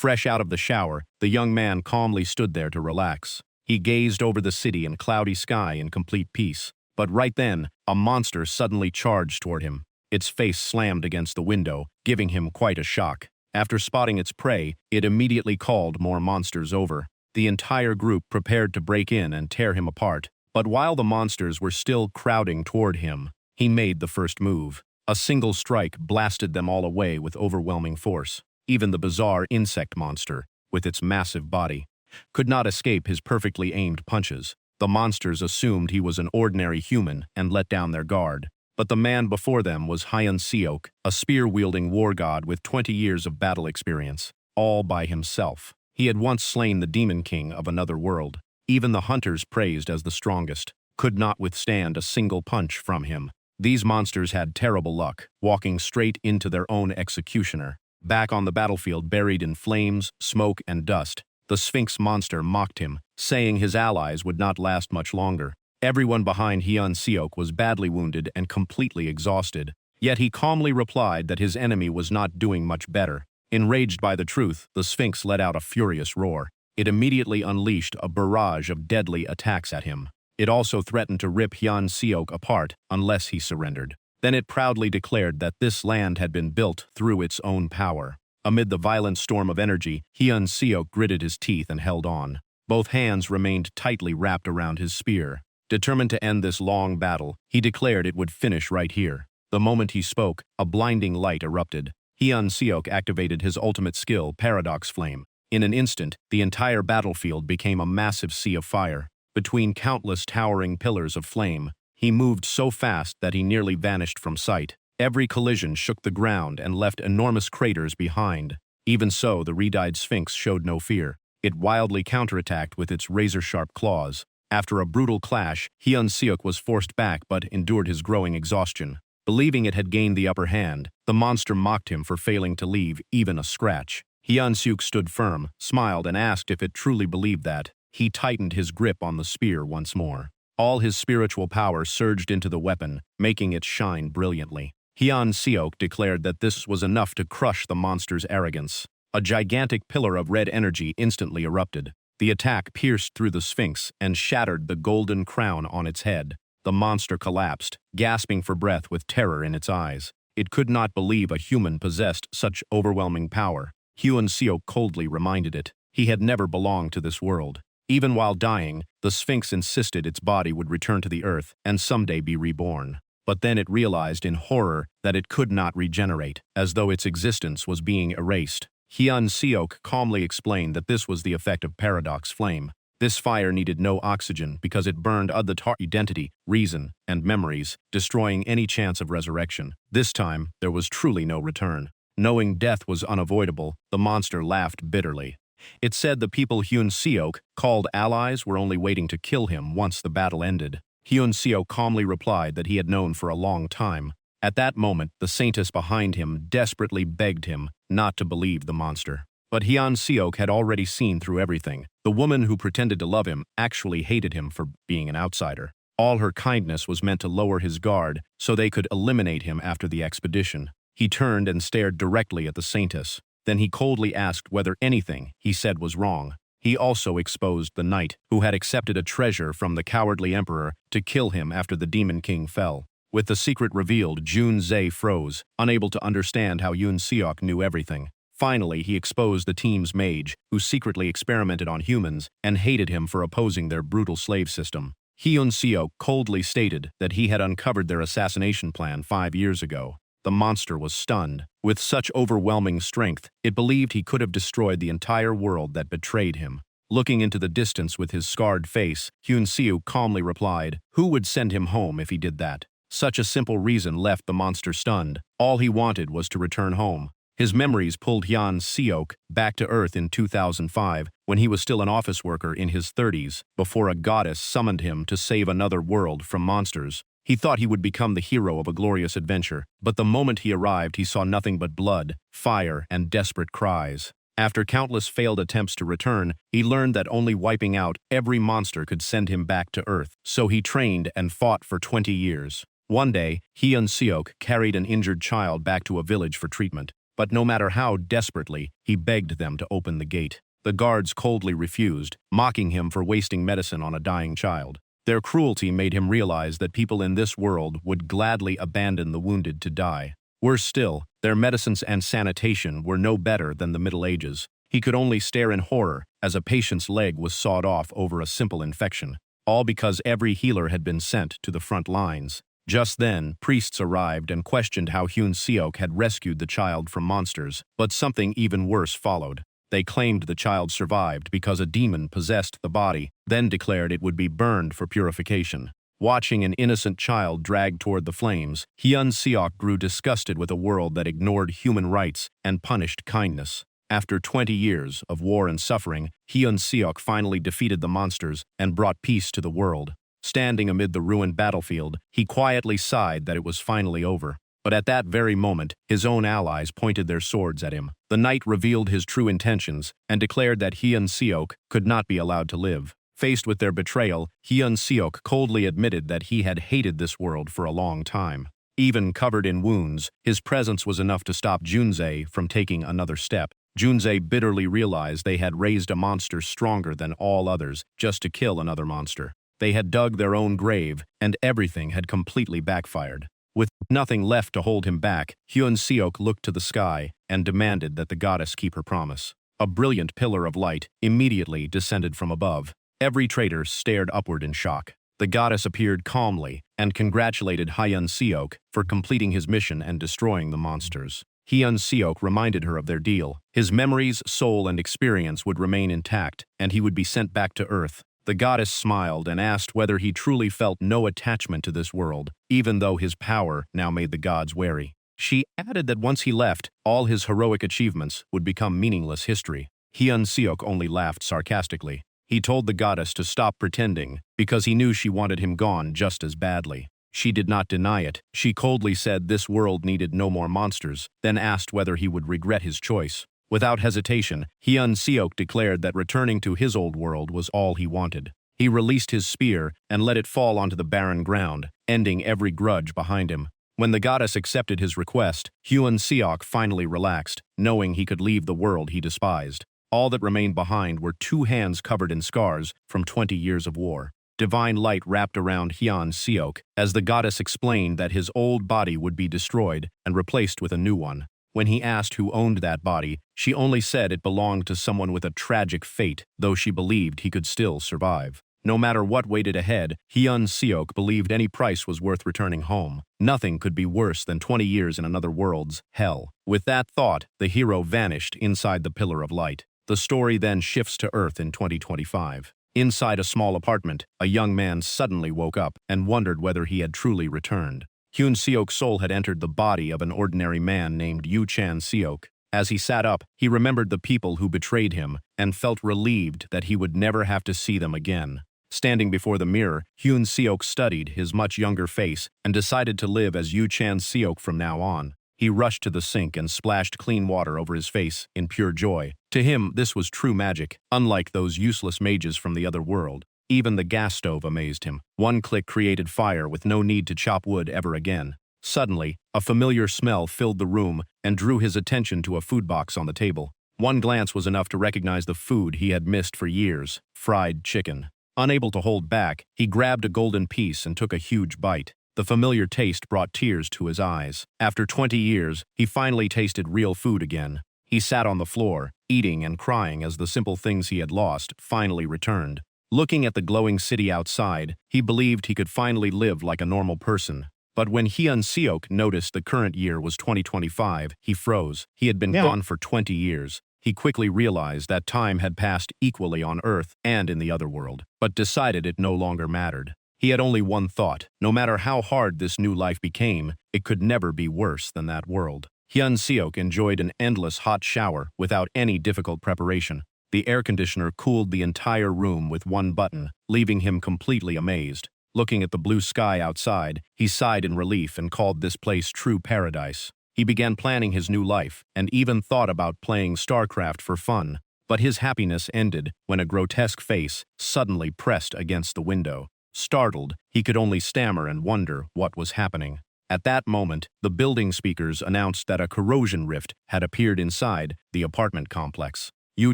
Fresh out of the shower, the young man calmly stood there to relax. He gazed over the city and cloudy sky in complete peace. But right then, a monster suddenly charged toward him. Its face slammed against the window, giving him quite a shock. After spotting its prey, it immediately called more monsters over. The entire group prepared to break in and tear him apart. But while the monsters were still crowding toward him, he made the first move. A single strike blasted them all away with overwhelming force. Even the bizarre insect monster, with its massive body, could not escape his perfectly aimed punches. The monsters assumed he was an ordinary human and let down their guard. But the man before them was Hyun-seok, a spear-wielding war god with 20 years of battle experience, all by himself. He had once slain the demon king of another world. Even the hunters praised as the strongest, could not withstand a single punch from him. These monsters had terrible luck, walking straight into their own executioner. Back on the battlefield buried in flames, smoke, and dust, the Sphinx monster mocked him, saying his allies would not last much longer. Everyone behind Hyun-seok was badly wounded and completely exhausted, yet he calmly replied that his enemy was not doing much better. Enraged by the truth, the Sphinx let out a furious roar. It immediately unleashed a barrage of deadly attacks at him. It also threatened to rip Hyun-seok apart unless he surrendered. Then it proudly declared that this land had been built through its own power. Amid the violent storm of energy, Hyun-seok gritted his teeth and held on. Both hands remained tightly wrapped around his spear. Determined to end this long battle, he declared it would finish right here. The moment he spoke, a blinding light erupted. Hyun-seok activated his ultimate skill, Paradox Flame. In an instant, the entire battlefield became a massive sea of fire. Between countless towering pillars of flame, he moved so fast that he nearly vanished from sight. Every collision shook the ground and left enormous craters behind. Even so, the red-eyed Sphinx showed no fear. It wildly counterattacked with its razor-sharp claws. After a brutal clash, Hyun-seok was forced back but endured his growing exhaustion. Believing it had gained the upper hand, the monster mocked him for failing to leave even a scratch. Hyun-seok stood firm, smiled, and asked if it truly believed that. He tightened his grip on the spear once more. All his spiritual power surged into the weapon, making it shine brilliantly. Hyun-seok declared that this was enough to crush the monster's arrogance. A gigantic pillar of red energy instantly erupted. The attack pierced through the Sphinx and shattered the golden crown on its head. The monster collapsed, gasping for breath with terror in its eyes. It could not believe a human possessed such overwhelming power. Hyun-seok coldly reminded it. He had never belonged to this world. Even while dying, the Sphinx insisted its body would return to the earth and someday be reborn. But then it realized in horror that it could not regenerate, as though its existence was being erased. Hyun-seok calmly explained that this was the effect of Paradox Flame. This fire needed no oxygen because it burned the identity, reason, and memories, destroying any chance of resurrection. This time, there was truly no return. Knowing death was unavoidable, the monster laughed bitterly. It said the people Hyun-seok called allies were only waiting to kill him once the battle ended. Hyun-seok calmly replied that he had known for a long time. At that moment, the saintess behind him desperately begged him not to believe the monster. But Hyun-seok had already seen through everything. The woman who pretended to love him actually hated him for being an outsider. All her kindness was meant to lower his guard so they could eliminate him after the expedition. He turned and stared directly at the saintess. Then he coldly asked whether anything he said was wrong. He also exposed the knight, who had accepted a treasure from the cowardly emperor to kill him after the demon king fell. With the secret revealed, Jun-zae froze, unable to understand how Hyun-seok knew everything. Finally, he exposed the team's mage, who secretly experimented on humans and hated him for opposing their brutal slave system. Hyun-seok coldly stated that he had uncovered their assassination plan 5 years ago. The monster was stunned. With such overwhelming strength, it believed he could have destroyed the entire world that betrayed him. Looking into the distance with his scarred face, Hyun-seok calmly replied, "Who would send him home if he did that?" Such a simple reason left the monster stunned. All he wanted was to return home. His memories pulled Hyun-seok back to Earth in 2005, when he was still an office worker in his 30s, before a goddess summoned him to save another world from monsters. He thought he would become the hero of a glorious adventure, but the moment he arrived he saw nothing but blood, fire, and desperate cries. After countless failed attempts to return, he learned that only wiping out every monster could send him back to Earth, so he trained and fought for 20 years. One day, Hyun-seok carried an injured child back to a village for treatment. but no matter how desperately, he begged them to open the gate. The guards coldly refused, mocking him for wasting medicine on a dying child. Their cruelty made him realize that people in this world would gladly abandon the wounded to die. Worse still, their medicines and sanitation were no better than the Middle Ages. He could only stare in horror as a patient's leg was sawed off over a simple infection, all because every healer had been sent to the front lines. Just then, priests arrived and questioned how Hyun Seok had rescued the child from monsters, but something even worse followed. They claimed the child survived because a demon possessed the body, then declared it would be burned for purification. Watching an innocent child dragged toward the flames, Hyun Seok grew disgusted with a world that ignored human rights and punished kindness. After 20 years of war and suffering, Hyun Seok finally defeated the monsters and brought peace to the world. Standing amid the ruined battlefield, he quietly sighed that it was finally over. But at that very moment, his own allies pointed their swords at him. The knight revealed his true intentions and declared that Hyun Seok could not be allowed to live. Faced with their betrayal, Hyun Seok coldly admitted that he had hated this world for a long time. Even covered in wounds, his presence was enough to stop Junse from taking another step. Junse bitterly realized they had raised a monster stronger than all others just to kill another monster. They had dug their own grave, and everything had completely backfired. With nothing left to hold him back, Hyun Seok looked to the sky and demanded that the goddess keep her promise. A brilliant pillar of light immediately descended from above. Every traitor stared upward in shock. The goddess appeared calmly and congratulated Hyun Seok for completing his mission and destroying the monsters. Hyun Seok reminded her of their deal. His memories, soul, and experience would remain intact, and he would be sent back to Earth. The goddess smiled and asked whether he truly felt no attachment to this world, even though his power now made the gods wary. She added that once he left, all his heroic achievements would become meaningless history. Hyun Seok only laughed sarcastically. He told the goddess to stop pretending, because he knew she wanted him gone just as badly. She did not deny it. She coldly said this world needed no more monsters, then asked whether he would regret his choice. Without hesitation, Hyun Seok declared that returning to his old world was all he wanted. He released his spear and let it fall onto the barren ground, ending every grudge behind him. When the goddess accepted his request, Hyun Seok finally relaxed, knowing he could leave the world he despised. All that remained behind were 2 hands covered in scars from 20 years of war. Divine light wrapped around Hyun Seok as the goddess explained that his old body would be destroyed and replaced with a new one. When he asked who owned that body, she only said it belonged to someone with a tragic fate, though she believed he could still survive. No matter what waited ahead, Hyun Seok believed any price was worth returning home. Nothing could be worse than 20 years in another world's hell. With that thought, the hero vanished inside the pillar of light. The story then shifts to Earth in 2025. Inside a small apartment, a young man suddenly woke up and wondered whether he had truly returned. Hyun Seok's soul had entered the body of an ordinary man named Yu Chan Seok. As he sat up, he remembered the people who betrayed him and felt relieved that he would never have to see them again. Standing before the mirror, Hyun Seok studied his much younger face and decided to live as Yu Chan Seok from now on. He rushed to the sink and splashed clean water over his face in pure joy. To him, this was true magic, unlike those useless mages from the other world. Even the gas stove amazed him. One click created fire with no need to chop wood ever again. Suddenly, a familiar smell filled the room and drew his attention to a food box on the table. One glance was enough to recognize the food he had missed for years: fried chicken. Unable to hold back, he grabbed a golden piece and took a huge bite. The familiar taste brought tears to his eyes. After 20 years, he finally tasted real food again. He sat on the floor, eating and crying as the simple things he had lost finally returned. Looking at the glowing city outside, he believed he could finally live like a normal person. But when Hyun Seok noticed the current year was 2025, he froze. He had been gone for 20 years. He quickly realized that time had passed equally on Earth and in the other world, but decided it no longer mattered. He had only one thought: no matter how hard this new life became, it could never be worse than that world. Hyun Seok enjoyed an endless hot shower without any difficult preparation. The air conditioner cooled the entire room with one button, leaving him completely amazed. Looking at the blue sky outside, he sighed in relief and called this place true paradise. He began planning his new life and even thought about playing StarCraft for fun. But his happiness ended when a grotesque face suddenly pressed against the window. Startled, he could only stammer and wonder what was happening. At that moment, the building speakers announced that a corrosion rift had appeared inside the apartment complex. Yu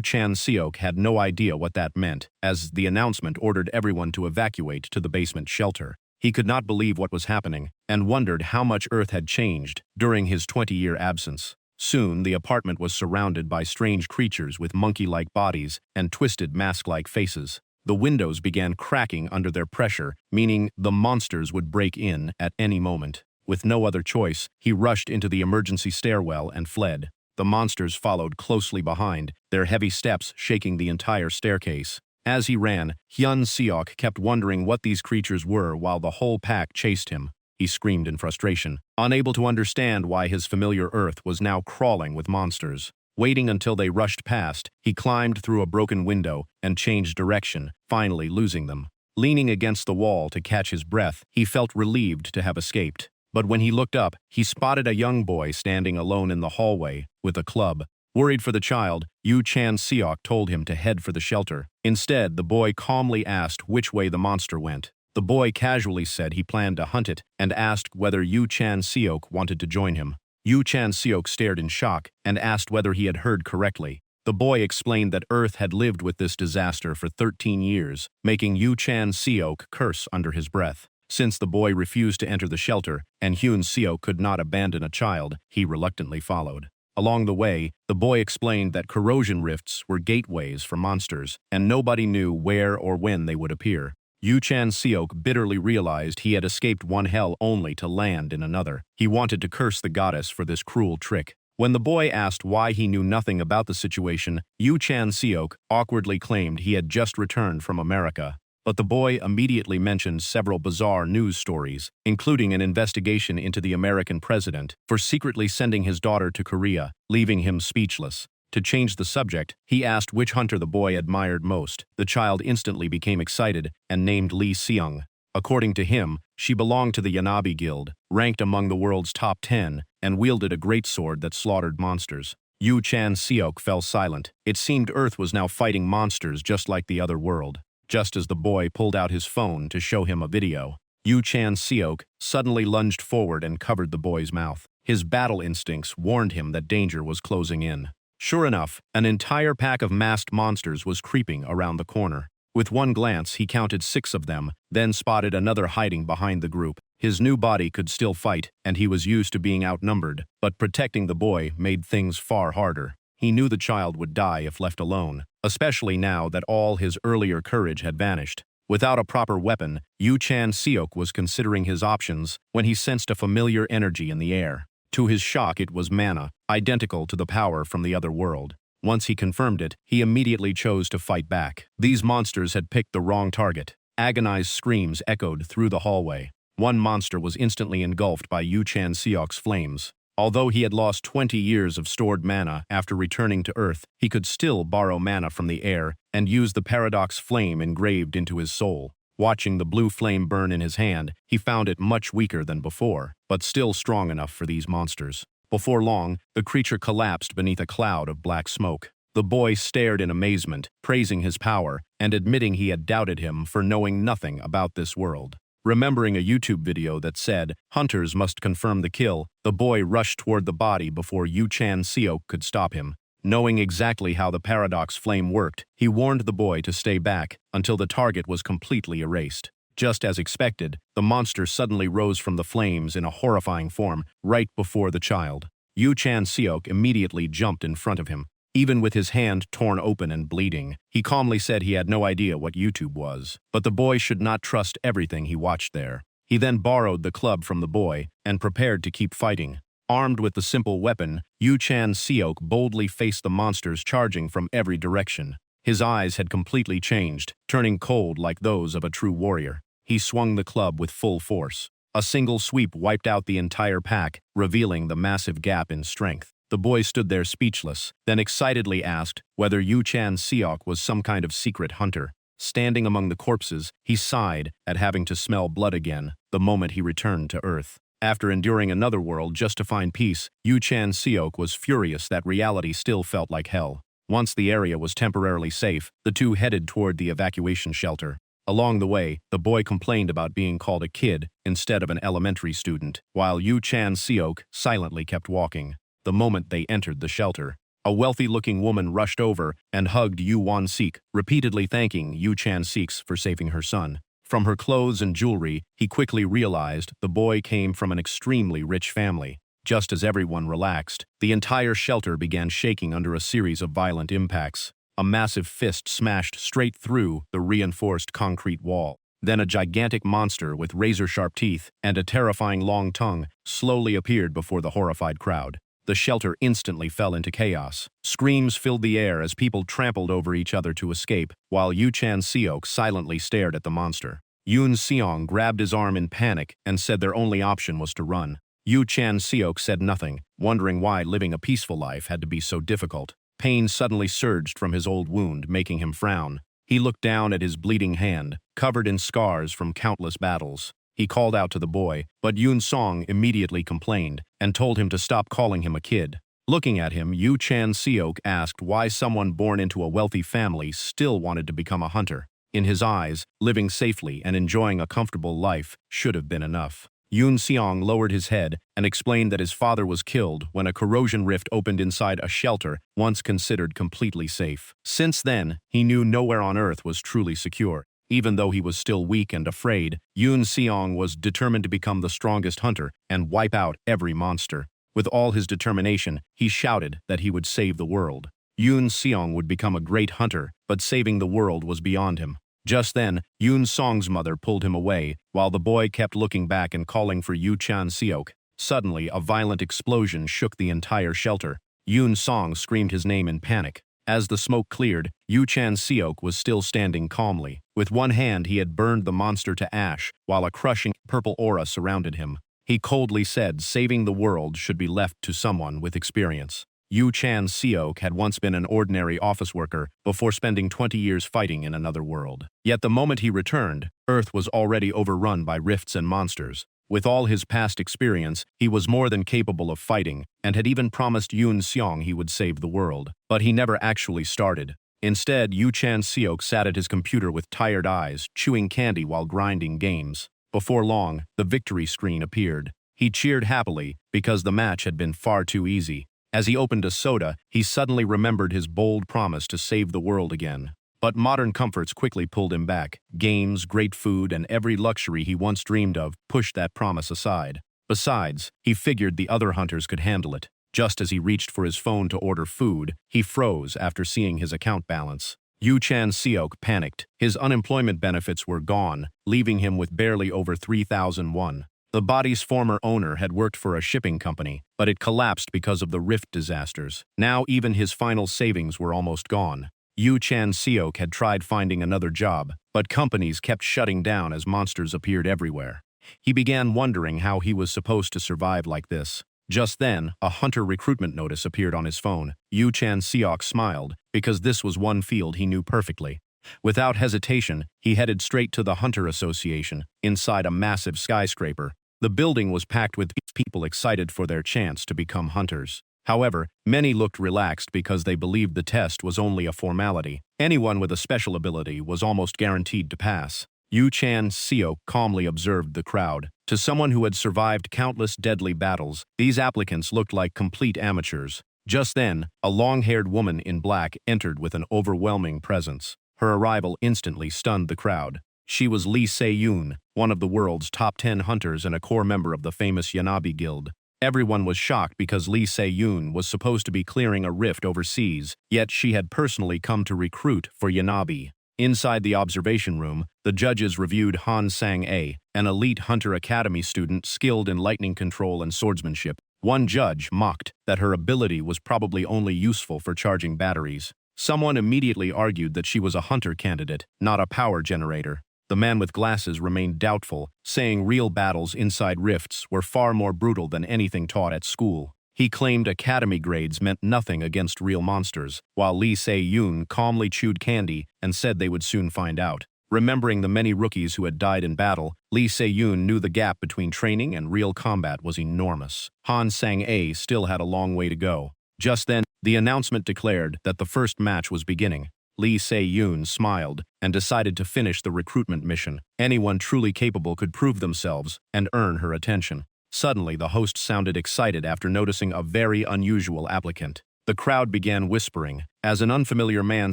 Chan-seok had no idea what that meant, as the announcement ordered everyone to evacuate to the basement shelter. He could not believe what was happening, and wondered how much Earth had changed during his 20-year absence. Soon, the apartment was surrounded by strange creatures with monkey-like bodies and twisted mask-like faces. The windows began cracking under their pressure, meaning the monsters would break in at any moment. With no other choice, he rushed into the emergency stairwell and fled. The monsters followed closely behind, their heavy steps shaking the entire staircase. As he ran, Hyun-seok kept wondering what these creatures were while the whole pack chased him. He screamed in frustration, unable to understand why his familiar Earth was now crawling with monsters. Waiting until they rushed past, he climbed through a broken window and changed direction, finally losing them. Leaning against the wall to catch his breath, he felt relieved to have escaped. But when he looked up, he spotted a young boy standing alone in the hallway with a club. Worried for the child, Yu Chan-seok told him to head for the shelter. Instead, the boy calmly asked which way the monster went. The boy casually said he planned to hunt it and asked whether Yu Chan-seok wanted to join him. Yu Chan-seok stared in shock and asked whether he had heard correctly. The boy explained that Earth had lived with this disaster for 13 years, making Yu Chan-seok curse under his breath. Since the boy refused to enter the shelter and Hyun-seok could not abandon a child, he reluctantly followed. Along the way, the boy explained that corrosion rifts were gateways for monsters, and nobody knew where or when they would appear. Yu Chan-seok bitterly realized he had escaped one hell only to land in another. He wanted to curse the goddess for this cruel trick. When the boy asked why he knew nothing about the situation, Yu Chan-seok awkwardly claimed he had just returned from America. But the boy immediately mentioned several bizarre news stories, including an investigation into the American president for secretly sending his daughter to Korea, leaving him speechless. To change the subject, he asked which hunter the boy admired most. The child instantly became excited and named Lee Seung. According to him, she belonged to the Yanabi Guild, ranked among the world's top 10, and wielded a great sword that slaughtered monsters. Yu Chan-seok fell silent. It seemed Earth was now fighting monsters just like the other world. Just as the boy pulled out his phone to show him a video, Yu Chan-seok suddenly lunged forward and covered the boy's mouth. His battle instincts warned him that danger was closing in. Sure enough, an entire pack of masked monsters was creeping around the corner. With one glance, he counted 6 of them, then spotted another hiding behind the group. His new body could still fight, and he was used to being outnumbered, but protecting the boy made things far harder. He knew the child would die if left alone, especially now that all his earlier courage had vanished. Without a proper weapon, Yu Chan-seok was considering his options when he sensed a familiar energy in the air. To his shock, it was mana, identical to the power from the other world. Once he confirmed it, he immediately chose to fight back. These monsters had picked the wrong target. Agonized screams echoed through the hallway. One monster was instantly engulfed by Yu Chan-seok's flames. Although he had lost 20 years of stored mana after returning to Earth, he could still borrow mana from the air and use the paradox flame engraved into his soul. Watching the blue flame burn in his hand, he found it much weaker than before, but still strong enough for these monsters. Before long, the creature collapsed beneath a cloud of black smoke. The boy stared in amazement, praising his power and admitting he had doubted him for knowing nothing about this world. Remembering a YouTube video that said, "Hunters must confirm the kill," the boy rushed toward the body before Yu Chan-seok could stop him. Knowing exactly how the paradox flame worked, he warned the boy to stay back until the target was completely erased. Just as expected, the monster suddenly rose from the flames in a horrifying form right before the child. Yu Chan-seok immediately jumped in front of him. Even with his hand torn open and bleeding, he calmly said he had no idea what YouTube was. But the boy should not trust everything he watched there. He then borrowed the club from the boy and prepared to keep fighting. Armed with the simple weapon, Yu Chan-seok boldly faced the monsters charging from every direction. His eyes had completely changed, turning cold like those of a true warrior. He swung the club with full force. A single sweep wiped out the entire pack, revealing the massive gap in strength. The boy stood there speechless, then excitedly asked whether Yu Chan-seok was some kind of secret hunter. Standing among the corpses, he sighed at having to smell blood again the moment he returned to Earth. After enduring another world just to find peace, Yu Chan-seok was furious that reality still felt like hell. Once the area was temporarily safe, the two headed toward the evacuation shelter. Along the way, the boy complained about being called a kid instead of an elementary student, while Yu Chan Seok silently kept walking. The moment they entered the shelter, a wealthy-looking woman rushed over and hugged Yu Wan Sik, repeatedly thanking Yu Chan Seeks for saving her son. From her clothes and jewelry, he quickly realized the boy came from an extremely rich family. Just as everyone relaxed, the entire shelter began shaking under a series of violent impacts. A massive fist smashed straight through the reinforced concrete wall. Then a gigantic monster with razor-sharp teeth and a terrifying long tongue slowly appeared before the horrified crowd. The shelter instantly fell into chaos. Screams filled the air as people trampled over each other to escape, while Yu Chan Seok silently stared at the monster. Yoon Seong grabbed his arm in panic and said their only option was to run. Yu Chan Seok said nothing, wondering why living a peaceful life had to be so difficult. Pain suddenly surged from his old wound, making him frown. He looked down at his bleeding hand, covered in scars from countless battles. He called out to the boy, but Yoon Song immediately complained and told him to stop calling him a kid. Looking at him, Yu Chan Seok asked why someone born into a wealthy family still wanted to become a hunter. In his eyes, living safely and enjoying a comfortable life should have been enough. Yoon Seong lowered his head and explained that his father was killed when a corrosion rift opened inside a shelter once considered completely safe. Since then, he knew nowhere on Earth was truly secure. Even though he was still weak and afraid, Yoon Seong was determined to become the strongest hunter and wipe out every monster. With all his determination, he shouted that he would save the world. Yoon Seong would become a great hunter, but saving the world was beyond him. Just then, Yoon Song's mother pulled him away, while the boy kept looking back and calling for Yu Chan Seok. Suddenly, a violent explosion shook the entire shelter. Yoon Song screamed his name in panic. As the smoke cleared, Yu Chan Seok was still standing calmly. With one hand, he had burned the monster to ash, while a crushing purple aura surrounded him. He coldly said saving the world should be left to someone with experience. Yu Chan Seok had once been an ordinary office worker before spending 20 years fighting in another world. Yet the moment he returned, Earth was already overrun by rifts and monsters. With all his past experience, he was more than capable of fighting, and had even promised Yoon Seong he would save the world. But he never actually started. Instead, Yu Chan Seok sat at his computer with tired eyes, chewing candy while grinding games. Before long, the victory screen appeared. He cheered happily, because the match had been far too easy. As he opened a soda, he suddenly remembered his bold promise to save the world again. But modern comforts quickly pulled him back. Games, great food, and every luxury he once dreamed of pushed that promise aside. Besides, he figured the other hunters could handle it. Just as he reached for his phone to order food, he froze after seeing his account balance. Yu Chan Seok panicked. His unemployment benefits were gone, leaving him with barely over 3,000 won. The body's former owner had worked for a shipping company, but it collapsed because of the rift disasters. Now even his final savings were almost gone. Yu Chan Seok had tried finding another job, but companies kept shutting down as monsters appeared everywhere. He began wondering how he was supposed to survive like this. Just then, a hunter recruitment notice appeared on his phone. Yu Chan Seok smiled, because this was one field he knew perfectly. Without hesitation, he headed straight to the Hunter Association, inside a massive skyscraper. The building was packed with people excited for their chance to become hunters. However, many looked relaxed because they believed the test was only a formality. Anyone with a special ability was almost guaranteed to pass. Yu Chan Seok calmly observed the crowd. To someone who had survived countless deadly battles, these applicants looked like complete amateurs. Just then, a long-haired woman in black entered with an overwhelming presence. Her arrival instantly stunned the crowd. She was Lee Se-yoon, one of the world's top 10 hunters and a core member of the famous Yanabi Guild. Everyone was shocked because Lee Se-yoon was supposed to be clearing a rift overseas, yet she had personally come to recruit for Yanabi. Inside the observation room, the judges reviewed Han Sang-a, an elite Hunter Academy student skilled in lightning control and swordsmanship. One judge mocked that her ability was probably only useful for charging batteries. Someone immediately argued that she was a hunter candidate, not a power generator. The man with glasses remained doubtful, saying real battles inside rifts were far more brutal than anything taught at school. He claimed academy grades meant nothing against real monsters, while Lee Se-yoon calmly chewed candy and said they would soon find out. Remembering the many rookies who had died in battle, Lee Se-yoon knew the gap between training and real combat was enormous. Han Sang-a still had a long way to go. Just then, the announcement declared that the first match was beginning. Lee Se-yoon smiled and decided to finish the recruitment mission. Anyone truly capable could prove themselves and earn her attention. Suddenly, the host sounded excited after noticing a very unusual applicant. The crowd began whispering as an unfamiliar man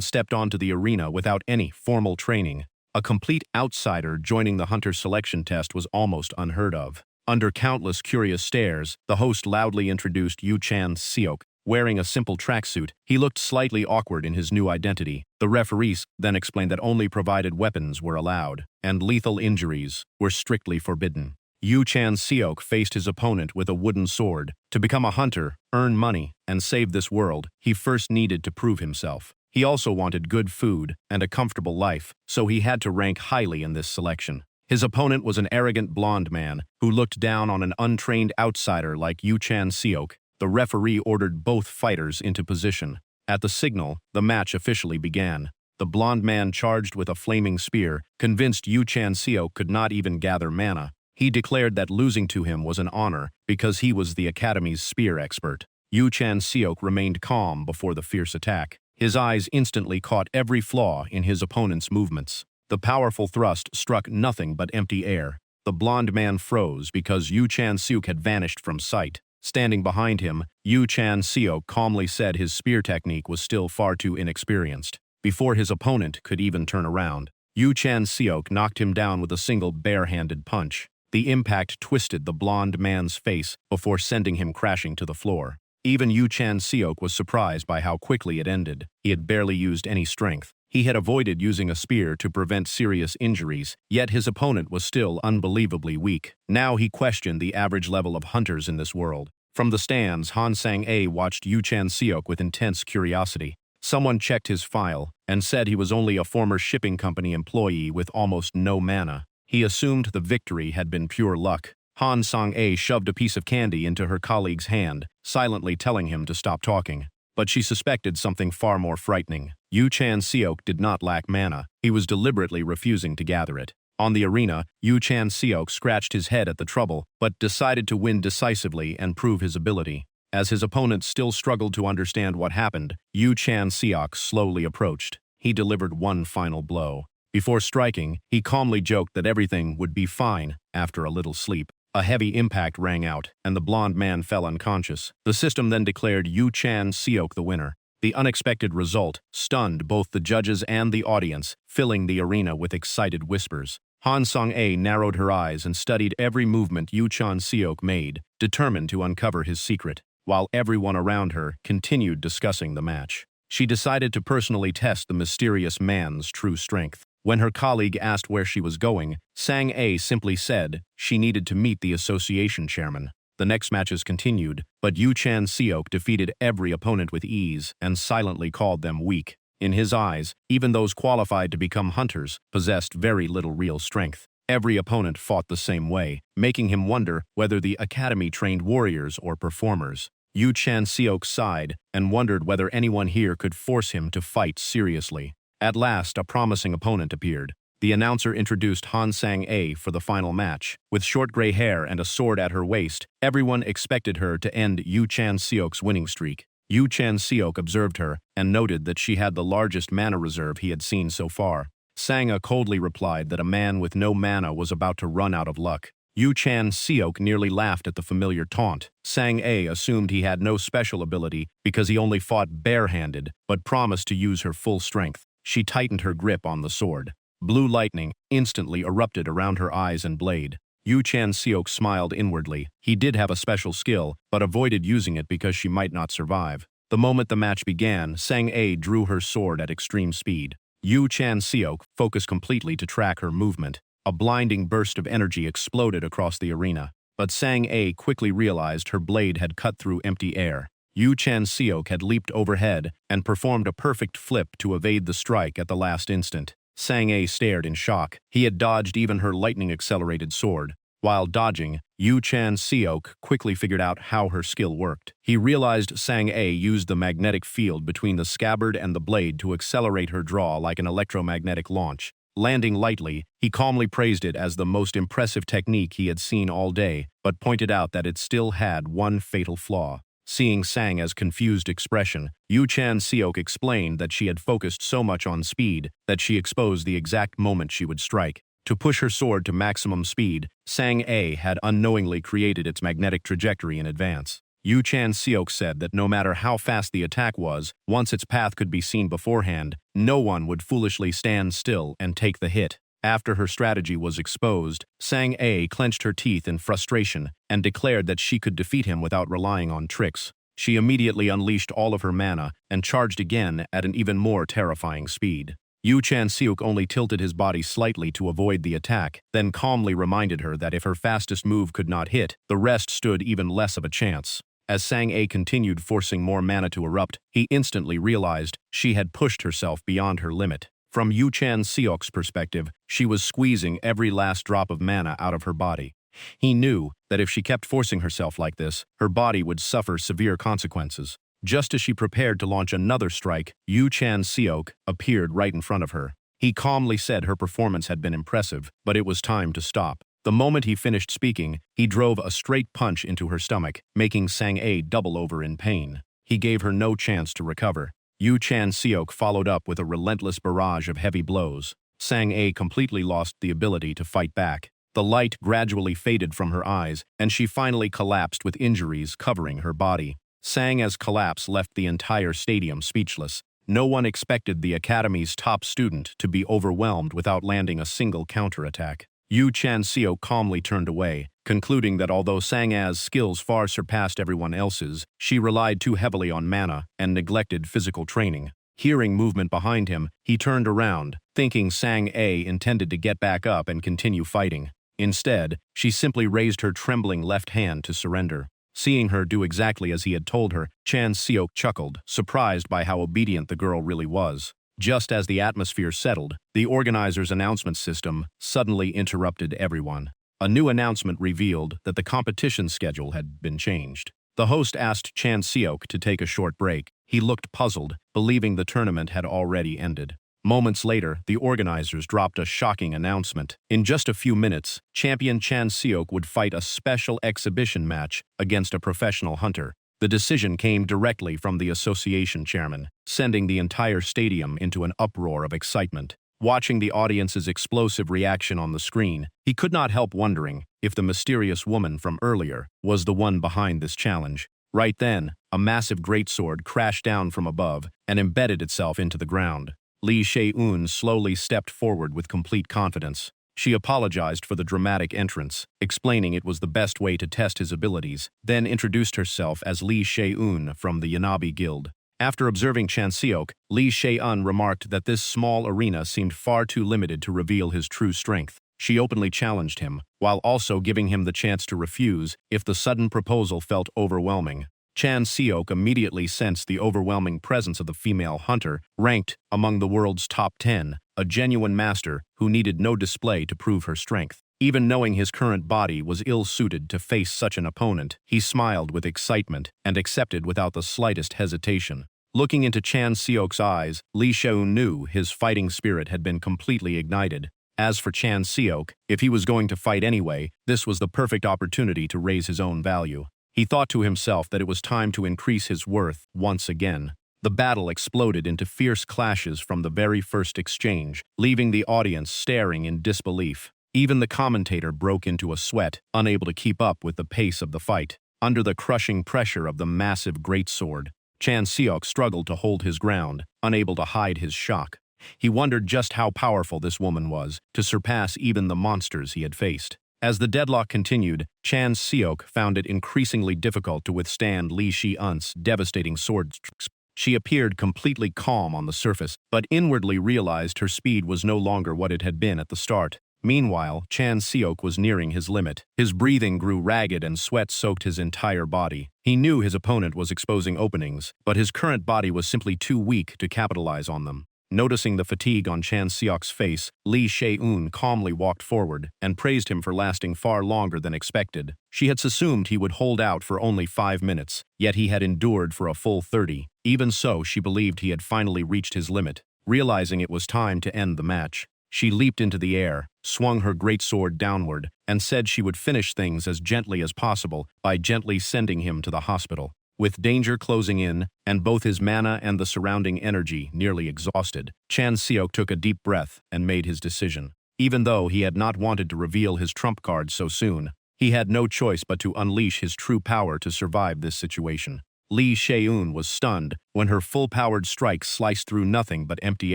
stepped onto the arena without any formal training. A complete outsider joining the hunter selection test was almost unheard of. Under countless curious stares, the host loudly introduced Yu Chan-seok. Wearing a simple tracksuit, he looked slightly awkward in his new identity. The referees then explained that only provided weapons were allowed, and lethal injuries were strictly forbidden. Yu Chan-seok faced his opponent with a wooden sword. To become a hunter, earn money, and save this world, he first needed to prove himself. He also wanted good food and a comfortable life, so he had to rank highly in this selection. His opponent was an arrogant blonde man who looked down on an untrained outsider like Yu Chan-seok. The referee ordered both fighters into position. At the signal, the match officially began. The blonde man charged with a flaming spear, convinced Yu Chan-seok could not even gather mana. He declared that losing to him was an honor because he was the Academy's spear expert. Yu Chan-seok remained calm before the fierce attack. His eyes instantly caught every flaw in his opponent's movements. The powerful thrust struck nothing but empty air. The blonde man froze because Yu Chan-seok had vanished from sight. Standing behind him, Yu Chan-seok calmly said his spear technique was still far too inexperienced. Before his opponent could even turn around, Yu Chan-seok knocked him down with a single bare-handed punch. The impact twisted the blonde man's face before sending him crashing to the floor. Even Yu Chan-seok was surprised by how quickly it ended. He had barely used any strength. He had avoided using a spear to prevent serious injuries, yet his opponent was still unbelievably weak. Now he questioned the average level of hunters in this world. From the stands, Han Sang-a watched Yu Chan-seok with intense curiosity. Someone checked his file and said he was only a former shipping company employee with almost no mana. He assumed the victory had been pure luck. Han Sang-a shoved a piece of candy into her colleague's hand, silently telling him to stop talking. But she suspected something far more frightening. Yu Chan-seok did not lack mana. He was deliberately refusing to gather it. On the arena, Yu Chan-seok scratched his head at the trouble, but decided to win decisively and prove his ability. As his opponent still struggled to understand what happened, Yu Chan-seok slowly approached. He delivered one final blow. Before striking, he calmly joked that everything would be fine after a little sleep. A heavy impact rang out, and the blonde man fell unconscious. The system then declared Yu Chan-seok the winner. The unexpected result stunned both the judges and the audience, filling the arena with excited whispers. Han Sang-a narrowed her eyes and studied every movement Yu Chan-seok made, determined to uncover his secret, while everyone around her continued discussing the match. She decided to personally test the mysterious man's true strength. When her colleague asked where she was going, Sang-a simply said she needed to meet the association chairman. The next matches continued, but Yu Chan-seok defeated every opponent with ease and silently called them weak. In his eyes, even those qualified to become hunters possessed very little real strength. Every opponent fought the same way, making him wonder whether the academy trained warriors or performers. Yu Chan-seok sighed and wondered whether anyone here could force him to fight seriously. At last, a promising opponent appeared. The announcer introduced Han Sang-a for the final match. With short gray hair and a sword at her waist, everyone expected her to end Yu Chan-seok's winning streak. Yu Chan-seok observed her and noted that she had the largest mana reserve he had seen so far. Sang-a coldly replied that a man with no mana was about to run out of luck. Yu Chan-seok nearly laughed at the familiar taunt. Sang-a assumed he had no special ability because he only fought bare-handed, but promised to use her full strength. She tightened her grip on the sword. Blue lightning instantly erupted around her eyes and blade. Yu Chan-seok smiled inwardly. He did have a special skill, but avoided using it because she might not survive. The moment the match began, Sang-a drew her sword at extreme speed. Yu Chan-seok focused completely to track her movement. A blinding burst of energy exploded across the arena, but Sang-a quickly realized her blade had cut through empty air. Yu Chan-seok had leaped overhead and performed a perfect flip to evade the strike at the last instant. Sang-a stared in shock. He had dodged even her lightning-accelerated sword. While dodging, Yu Chan-seok quickly figured out how her skill worked. He realized Sang-a used the magnetic field between the scabbard and the blade to accelerate her draw like an electromagnetic launch. Landing lightly, he calmly praised it as the most impressive technique he had seen all day, but pointed out that it still had one fatal flaw. Seeing Sang-a's confused expression, Yu Chan-seok explained that she had focused so much on speed that she exposed the exact moment she would strike. To push her sword to maximum speed, Sang-a had unknowingly created its magnetic trajectory in advance. Yu Chan-seok said that no matter how fast the attack was, once its path could be seen beforehand, no one would foolishly stand still and take the hit. After her strategy was exposed, Sang-a clenched her teeth in frustration and declared that she could defeat him without relying on tricks. She immediately unleashed all of her mana and charged again at an even more terrifying speed. Yu Chan-seok only tilted his body slightly to avoid the attack, then calmly reminded her that if her fastest move could not hit, the rest stood even less of a chance. As Sang-a continued forcing more mana to erupt, he instantly realized she had pushed herself beyond her limit. From Yu Chan-seok's perspective, she was squeezing every last drop of mana out of her body. He knew that if she kept forcing herself like this, her body would suffer severe consequences. Just as she prepared to launch another strike, Yu Chan-seok appeared right in front of her. He calmly said her performance had been impressive, but it was time to stop. The moment he finished speaking, he drove a straight punch into her stomach, making Sang-a double over in pain. He gave her no chance to recover. Yu Chan-seok followed up with a relentless barrage of heavy blows. Sang-a completely lost the ability to fight back. The light gradually faded from her eyes, and she finally collapsed with injuries covering her body. Sang-a's collapse left the entire stadium speechless. No one expected the academy's top student to be overwhelmed without landing a single counterattack. Yu Chan-seok calmly turned away, concluding that although Sang-a's skills far surpassed everyone else's, she relied too heavily on mana and neglected physical training. Hearing movement behind him, he turned around, thinking Sang-a intended to get back up and continue fighting. Instead, she simply raised her trembling left hand to surrender. Seeing her do exactly as he had told her, Chan-seok chuckled, surprised by how obedient the girl really was. Just as the atmosphere settled, the organizer's announcement system suddenly interrupted everyone. A new announcement revealed that the competition schedule had been changed. The host asked Chan-seok to take a short break. He looked puzzled, believing the tournament had already ended. Moments later, the organizers dropped a shocking announcement. In just a few minutes, champion Chan-seok would fight a special exhibition match against a professional hunter. The decision came directly from the association chairman, sending the entire stadium into an uproar of excitement. Watching the audience's explosive reaction on the screen, he could not help wondering if the mysterious woman from earlier was the one behind this challenge. Right then, a massive greatsword crashed down from above and embedded itself into the ground. Lee Shae-eun slowly stepped forward with complete confidence. She apologized for the dramatic entrance, explaining it was the best way to test his abilities, then introduced herself as Lee Shae-eun from the Yanabi Guild. After observing Chan-seok, Lee Shae-eun remarked that this small arena seemed far too limited to reveal his true strength. She openly challenged him, while also giving him the chance to refuse if the sudden proposal felt overwhelming. Chan-seok immediately sensed the overwhelming presence of the female hunter, ranked among the world's top 10, a genuine master who needed no display to prove her strength. Even knowing his current body was ill-suited to face such an opponent, he smiled with excitement and accepted without the slightest hesitation. Looking into Chan-seok's eyes, Lee Shae-eun knew his fighting spirit had been completely ignited. As for Chan-seok, if he was going to fight anyway, this was the perfect opportunity to raise his own value. He thought to himself that it was time to increase his worth once again. The battle exploded into fierce clashes from the very first exchange, leaving the audience staring in disbelief. Even the commentator broke into a sweat, unable to keep up with the pace of the fight. Under the crushing pressure of the massive greatsword, Chan-seok struggled to hold his ground, unable to hide his shock. He wondered just how powerful this woman was, to surpass even the monsters he had faced. As the deadlock continued, Chan-seok found it increasingly difficult to withstand Lee Shae-eun's devastating sword strokes. She appeared completely calm on the surface, but inwardly realized her speed was no longer what it had been at the start. Meanwhile, Chan-seok was nearing his limit. His breathing grew ragged and sweat soaked his entire body. He knew his opponent was exposing openings, but his current body was simply too weak to capitalize on them. Noticing the fatigue on Chan-seok's face, Lee Shae-eun calmly walked forward and praised him for lasting far longer than expected. She had assumed he would hold out for only 5 minutes, yet he had endured for a full 30. Even so, she believed he had finally reached his limit. Realizing it was time to end the match, she leaped into the air, swung her greatsword downward, and said she would finish things as gently as possible by gently sending him to the hospital. With danger closing in, and both his mana and the surrounding energy nearly exhausted, Chan Seok took a deep breath and made his decision. Even though he had not wanted to reveal his trump card so soon, he had no choice but to unleash his true power to survive this situation. Lee Shae-eun was stunned when her full-powered strike sliced through nothing but empty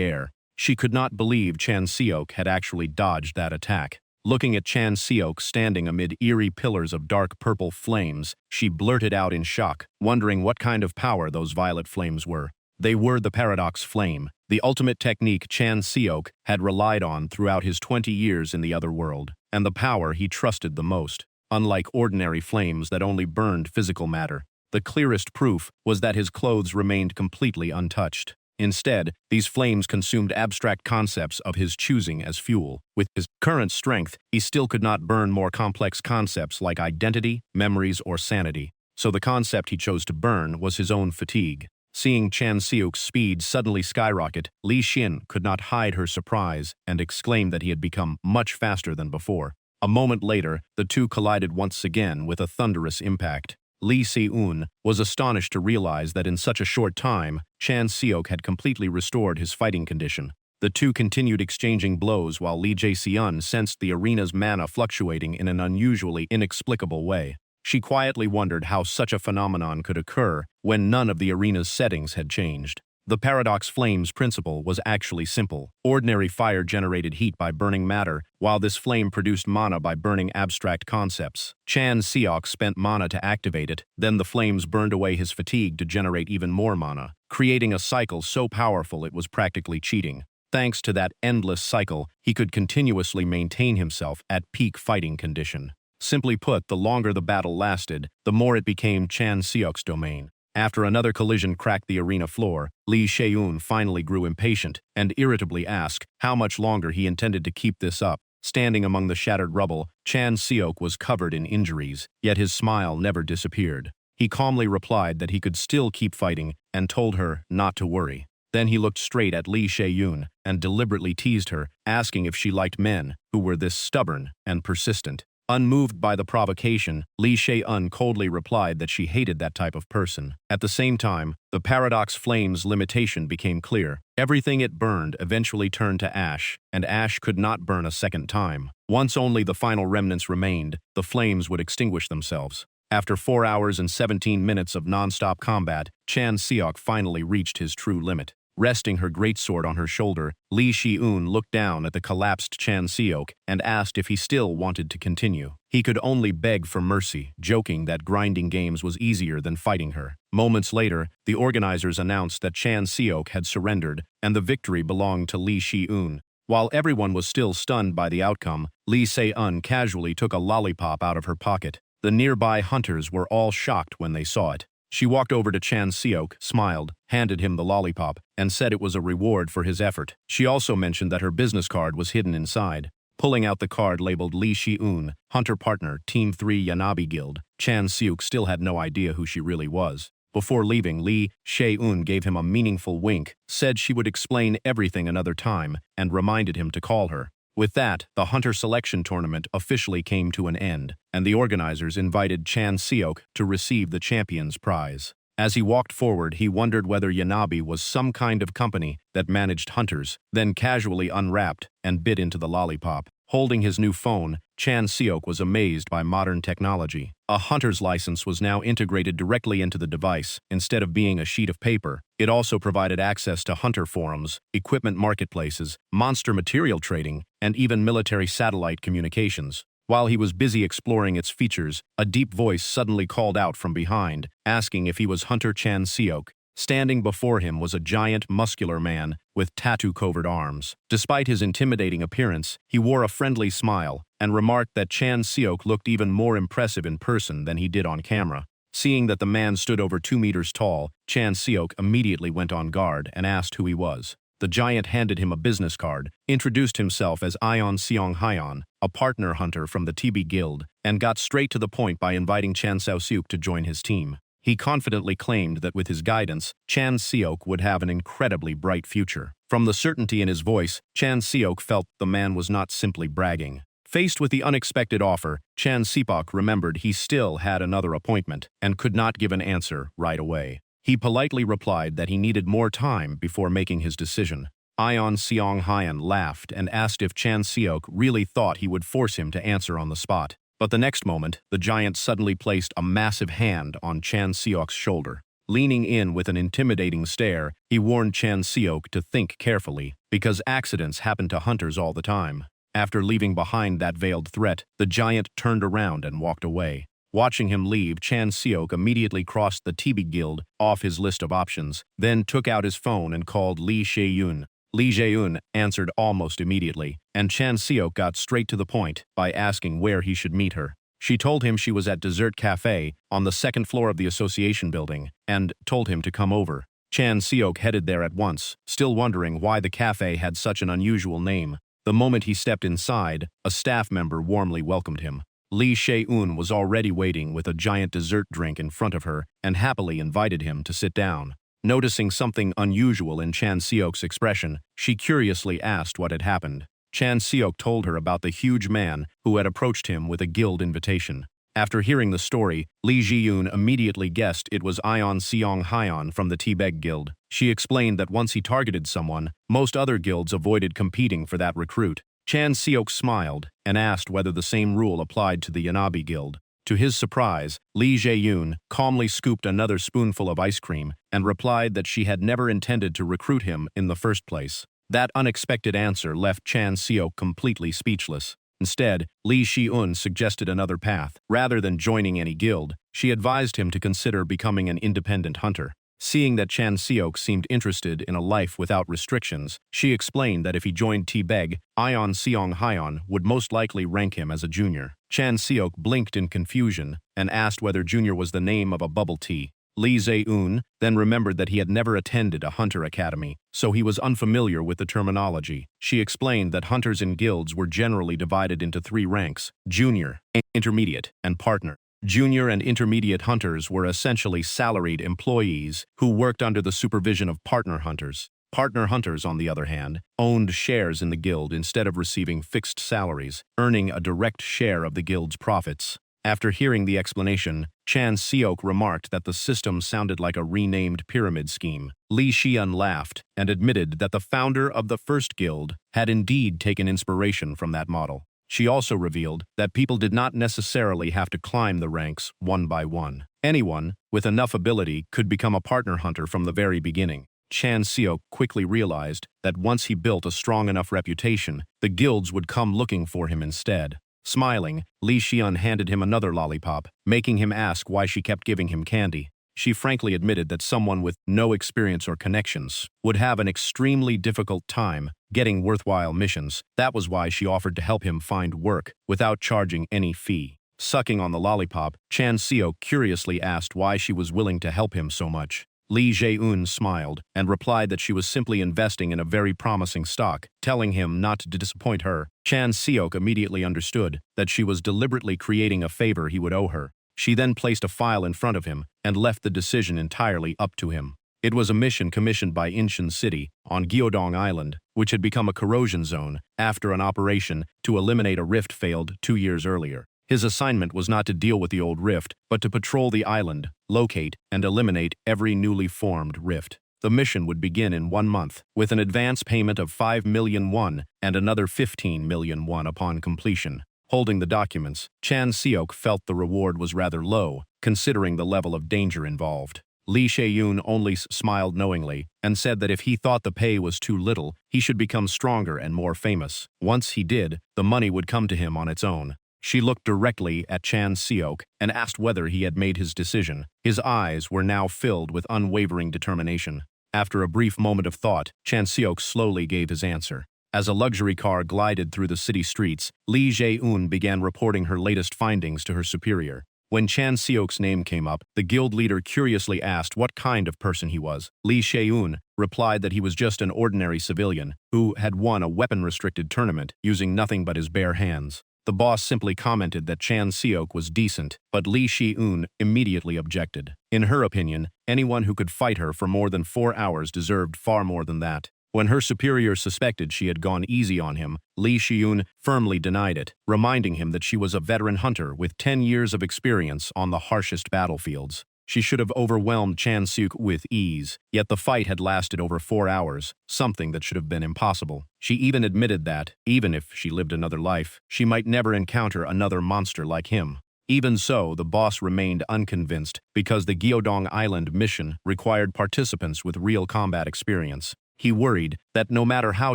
air. She could not believe Chan Seok had actually dodged that attack. Looking at Chan Seok standing amid eerie pillars of dark purple flames, she blurted out in shock, wondering what kind of power those violet flames were. They were the Paradox Flame, the ultimate technique Chan Seok had relied on throughout his 20 years in the other world, and the power he trusted the most. Unlike ordinary flames that only burned physical matter, the clearest proof was that his clothes remained completely untouched. Instead, these flames consumed abstract concepts of his choosing as fuel. With his current strength, he still could not burn more complex concepts like identity, memories, or sanity. So the concept he chose to burn was his own fatigue. Seeing Chan Seok's speed suddenly skyrocket, Li Xin could not hide her surprise and exclaimed that he had become much faster than before. A moment later, the two collided once again with a thunderous impact. Lee Se-eun was astonished to realize that in such a short time, Chan Seok had completely restored his fighting condition. The two continued exchanging blows while Lee Jae-seon sensed the arena's mana fluctuating in an unusually inexplicable way. She quietly wondered how such a phenomenon could occur when none of the arena's settings had changed. The Paradox Flame's principle was actually simple. Ordinary fire generated heat by burning matter, while this flame produced mana by burning abstract concepts. Chan Seok spent mana to activate it, then the flames burned away his fatigue to generate even more mana, creating a cycle so powerful it was practically cheating. Thanks to that endless cycle, he could continuously maintain himself at peak fighting condition. Simply put, the longer the battle lasted, the more it became Chan Seok's domain. After another collision cracked the arena floor, Lee Shae-eun finally grew impatient and irritably asked how much longer he intended to keep this up. Standing among the shattered rubble, Chan Seok was covered in injuries, yet his smile never disappeared. He calmly replied that he could still keep fighting and told her not to worry. Then he looked straight at Lee Shae-eun and deliberately teased her, asking if she liked men who were this stubborn and persistent. Unmoved by the provocation, Lee Shae-eun coldly replied that she hated that type of person. At the same time, the Paradox Flame's limitation became clear. Everything it burned eventually turned to ash, and ash could not burn a second time. Once only the final remnants remained, the flames would extinguish themselves. After 4 hours and 17 minutes of non-stop combat, Chan Seok finally reached his true limit. Resting her greatsword on her shoulder, Lee Shae-eun looked down at the collapsed Chan Seok and asked if he still wanted to continue. He could only beg for mercy, joking that grinding games was easier than fighting her. Moments later, the organizers announced that Chan Seok had surrendered and the victory belonged to Lee Shae-eun. While everyone was still stunned by the outcome, Lee Se-eun casually took a lollipop out of her pocket. The nearby hunters were all shocked when they saw it. She walked over to Chan Seok, smiled, handed him the lollipop, and said it was a reward for his effort. She also mentioned that her business card was hidden inside. Pulling out the card labeled Lee Shae-eun, Hunter Partner, Team 3 Yanabi Guild, Chan Seok still had no idea who she really was. Before leaving, Lee Shae-eun gave him a meaningful wink, said she would explain everything another time, and reminded him to call her. With that, the Hunter Selection Tournament officially came to an end, and the organizers invited Chan Seok to receive the champion's prize. As he walked forward, he wondered whether Yanabi was some kind of company that managed hunters, then casually unwrapped and bit into the lollipop. Holding his new phone, Chan Seok was amazed by modern technology. A hunter's license was now integrated directly into the device, instead of being a sheet of paper. It also provided access to hunter forums, equipment marketplaces, monster material trading, and even military satellite communications. While he was busy exploring its features, a deep voice suddenly called out from behind, asking if he was Hunter Chan Seok. Standing before him was a giant, muscular man with tattoo-covered arms. Despite his intimidating appearance, he wore a friendly smile and remarked that Chan Seok looked even more impressive in person than he did on camera. Seeing that the man stood over 2 meters tall, Chan Seok immediately went on guard and asked who he was. The giant handed him a business card, introduced himself as Ion Seong Hyon, a partner hunter from the TB Guild, and got straight to the point by inviting Chan Seok to join his team. He confidently claimed that with his guidance, Chan Seok would have an incredibly bright future. From the certainty in his voice, Chan Seok felt the man was not simply bragging. Faced with the unexpected offer, Chan Sipok remembered he still had another appointment and could not give an answer right away. He politely replied that he needed more time before making his decision. Ion Seong Hyan laughed and asked if Chan Seok really thought he would force him to answer on the spot. But the next moment, the giant suddenly placed a massive hand on Chan Seok's shoulder. Leaning in with an intimidating stare, he warned Chan Seok to think carefully, because accidents happen to hunters all the time. After leaving behind that veiled threat, the giant turned around and walked away. Watching him leave, Chan Seok immediately crossed the TB Guild off his list of options, then took out his phone and called Lee Jae-eun. Lee Jae-eun answered almost immediately, and Chan Seok got straight to the point by asking where he should meet her. She told him she was at Dessert Cafe on the second floor of the association building and told him to come over. Chan Seok headed there at once, still wondering why the cafe had such an unusual name. The moment he stepped inside, a staff member warmly welcomed him. Lee Jae-eun was already waiting with a giant dessert drink in front of her and happily invited him to sit down. Noticing something unusual in Chan Seok's expression, she curiously asked what had happened. Chan Seok told her about the huge man who had approached him with a guild invitation. After hearing the story, Lee Jae-eun immediately guessed it was Ion Seong Hyan from the T-Beg Guild. She explained that once he targeted someone, most other guilds avoided competing for that recruit. Chan Seok smiled and asked whether the same rule applied to the Yanabi Guild. To his surprise, Lee Jae-eun calmly scooped another spoonful of ice cream and replied that she had never intended to recruit him in the first place. That unexpected answer left Chan Seok completely speechless. Instead, Lee Jae-eun suggested another path. Rather than joining any guild, she advised him to consider becoming an independent hunter. Seeing that Chan Seok seemed interested in a life without restrictions, she explained that if he joined T-Beg, Ion Seong Hyan would most likely rank him as a junior. Chan Seok blinked in confusion and asked whether junior was the name of a bubble tea. Lee Jae-eun then remembered that he had never attended a hunter academy, so he was unfamiliar with the terminology. She explained that hunters in guilds were generally divided into 3 ranks: junior, intermediate, and partner. Junior and intermediate hunters were essentially salaried employees who worked under the supervision of partner hunters. Partner hunters, on the other hand, owned shares in the guild instead of receiving fixed salaries, earning a direct share of the guild's profits. After hearing the explanation, Chan Seok remarked that the system sounded like a renamed pyramid scheme. Lee Jae-eun laughed and admitted that the founder of the first guild had indeed taken inspiration from that model. She also revealed that people did not necessarily have to climb the ranks one by one. Anyone with enough ability could become a partner hunter from the very beginning. Chan Seok quickly realized that once he built a strong enough reputation, the guilds would come looking for him instead. Smiling, Lee Jae-eun handed him another lollipop, making him ask why she kept giving him candy. She frankly admitted that someone with no experience or connections would have an extremely difficult time getting worthwhile missions. That was why she offered to help him find work without charging any fee. Sucking on the lollipop, Chan Seok curiously asked why she was willing to help him so much. Lee Jae-eun smiled and replied that she was simply investing in a very promising stock, telling him not to disappoint her. Chan Seok immediately understood that she was deliberately creating a favor he would owe her. She then placed a file in front of him and left the decision entirely up to him. It was a mission commissioned by Incheon City on Gyeodong Island, which had become a corrosion zone after an operation to eliminate a rift failed 2 years earlier. His assignment was not to deal with the old rift, but to patrol the island, locate, and eliminate every newly formed rift. The mission would begin in 1 month, with an advance payment of 5 million won and another 15 million won upon completion. Holding the documents, Chan Seok felt the reward was rather low, considering the level of danger involved. Lee Jae-eun only smiled knowingly and said that if he thought the pay was too little, he should become stronger and more famous. Once he did, the money would come to him on its own. She looked directly at Chan Seok and asked whether he had made his decision. His eyes were now filled with unwavering determination. After a brief moment of thought, Chan Seok slowly gave his answer. As a luxury car glided through the city streets, Lee Jae-eun began reporting her latest findings to her superior. When Chan Seok's name came up, the guild leader curiously asked what kind of person he was. Lee Jae-eun replied that he was just an ordinary civilian who had won a weapon-restricted tournament using nothing but his bare hands. The boss simply commented that Chan Seok was decent, but Lee Jae-eun immediately objected. In her opinion, anyone who could fight her for more than 4 hours deserved far more than that. When her superior suspected she had gone easy on him, Lee Shiyun firmly denied it, reminding him that she was a veteran hunter with 10 years of experience on the harshest battlefields. She should have overwhelmed Chan Seok with ease, yet the fight had lasted over 4 hours, something that should have been impossible. She even admitted that, even if she lived another life, she might never encounter another monster like him. Even so, the boss remained unconvinced because the Gyeodong Island mission required participants with real combat experience. He worried that no matter how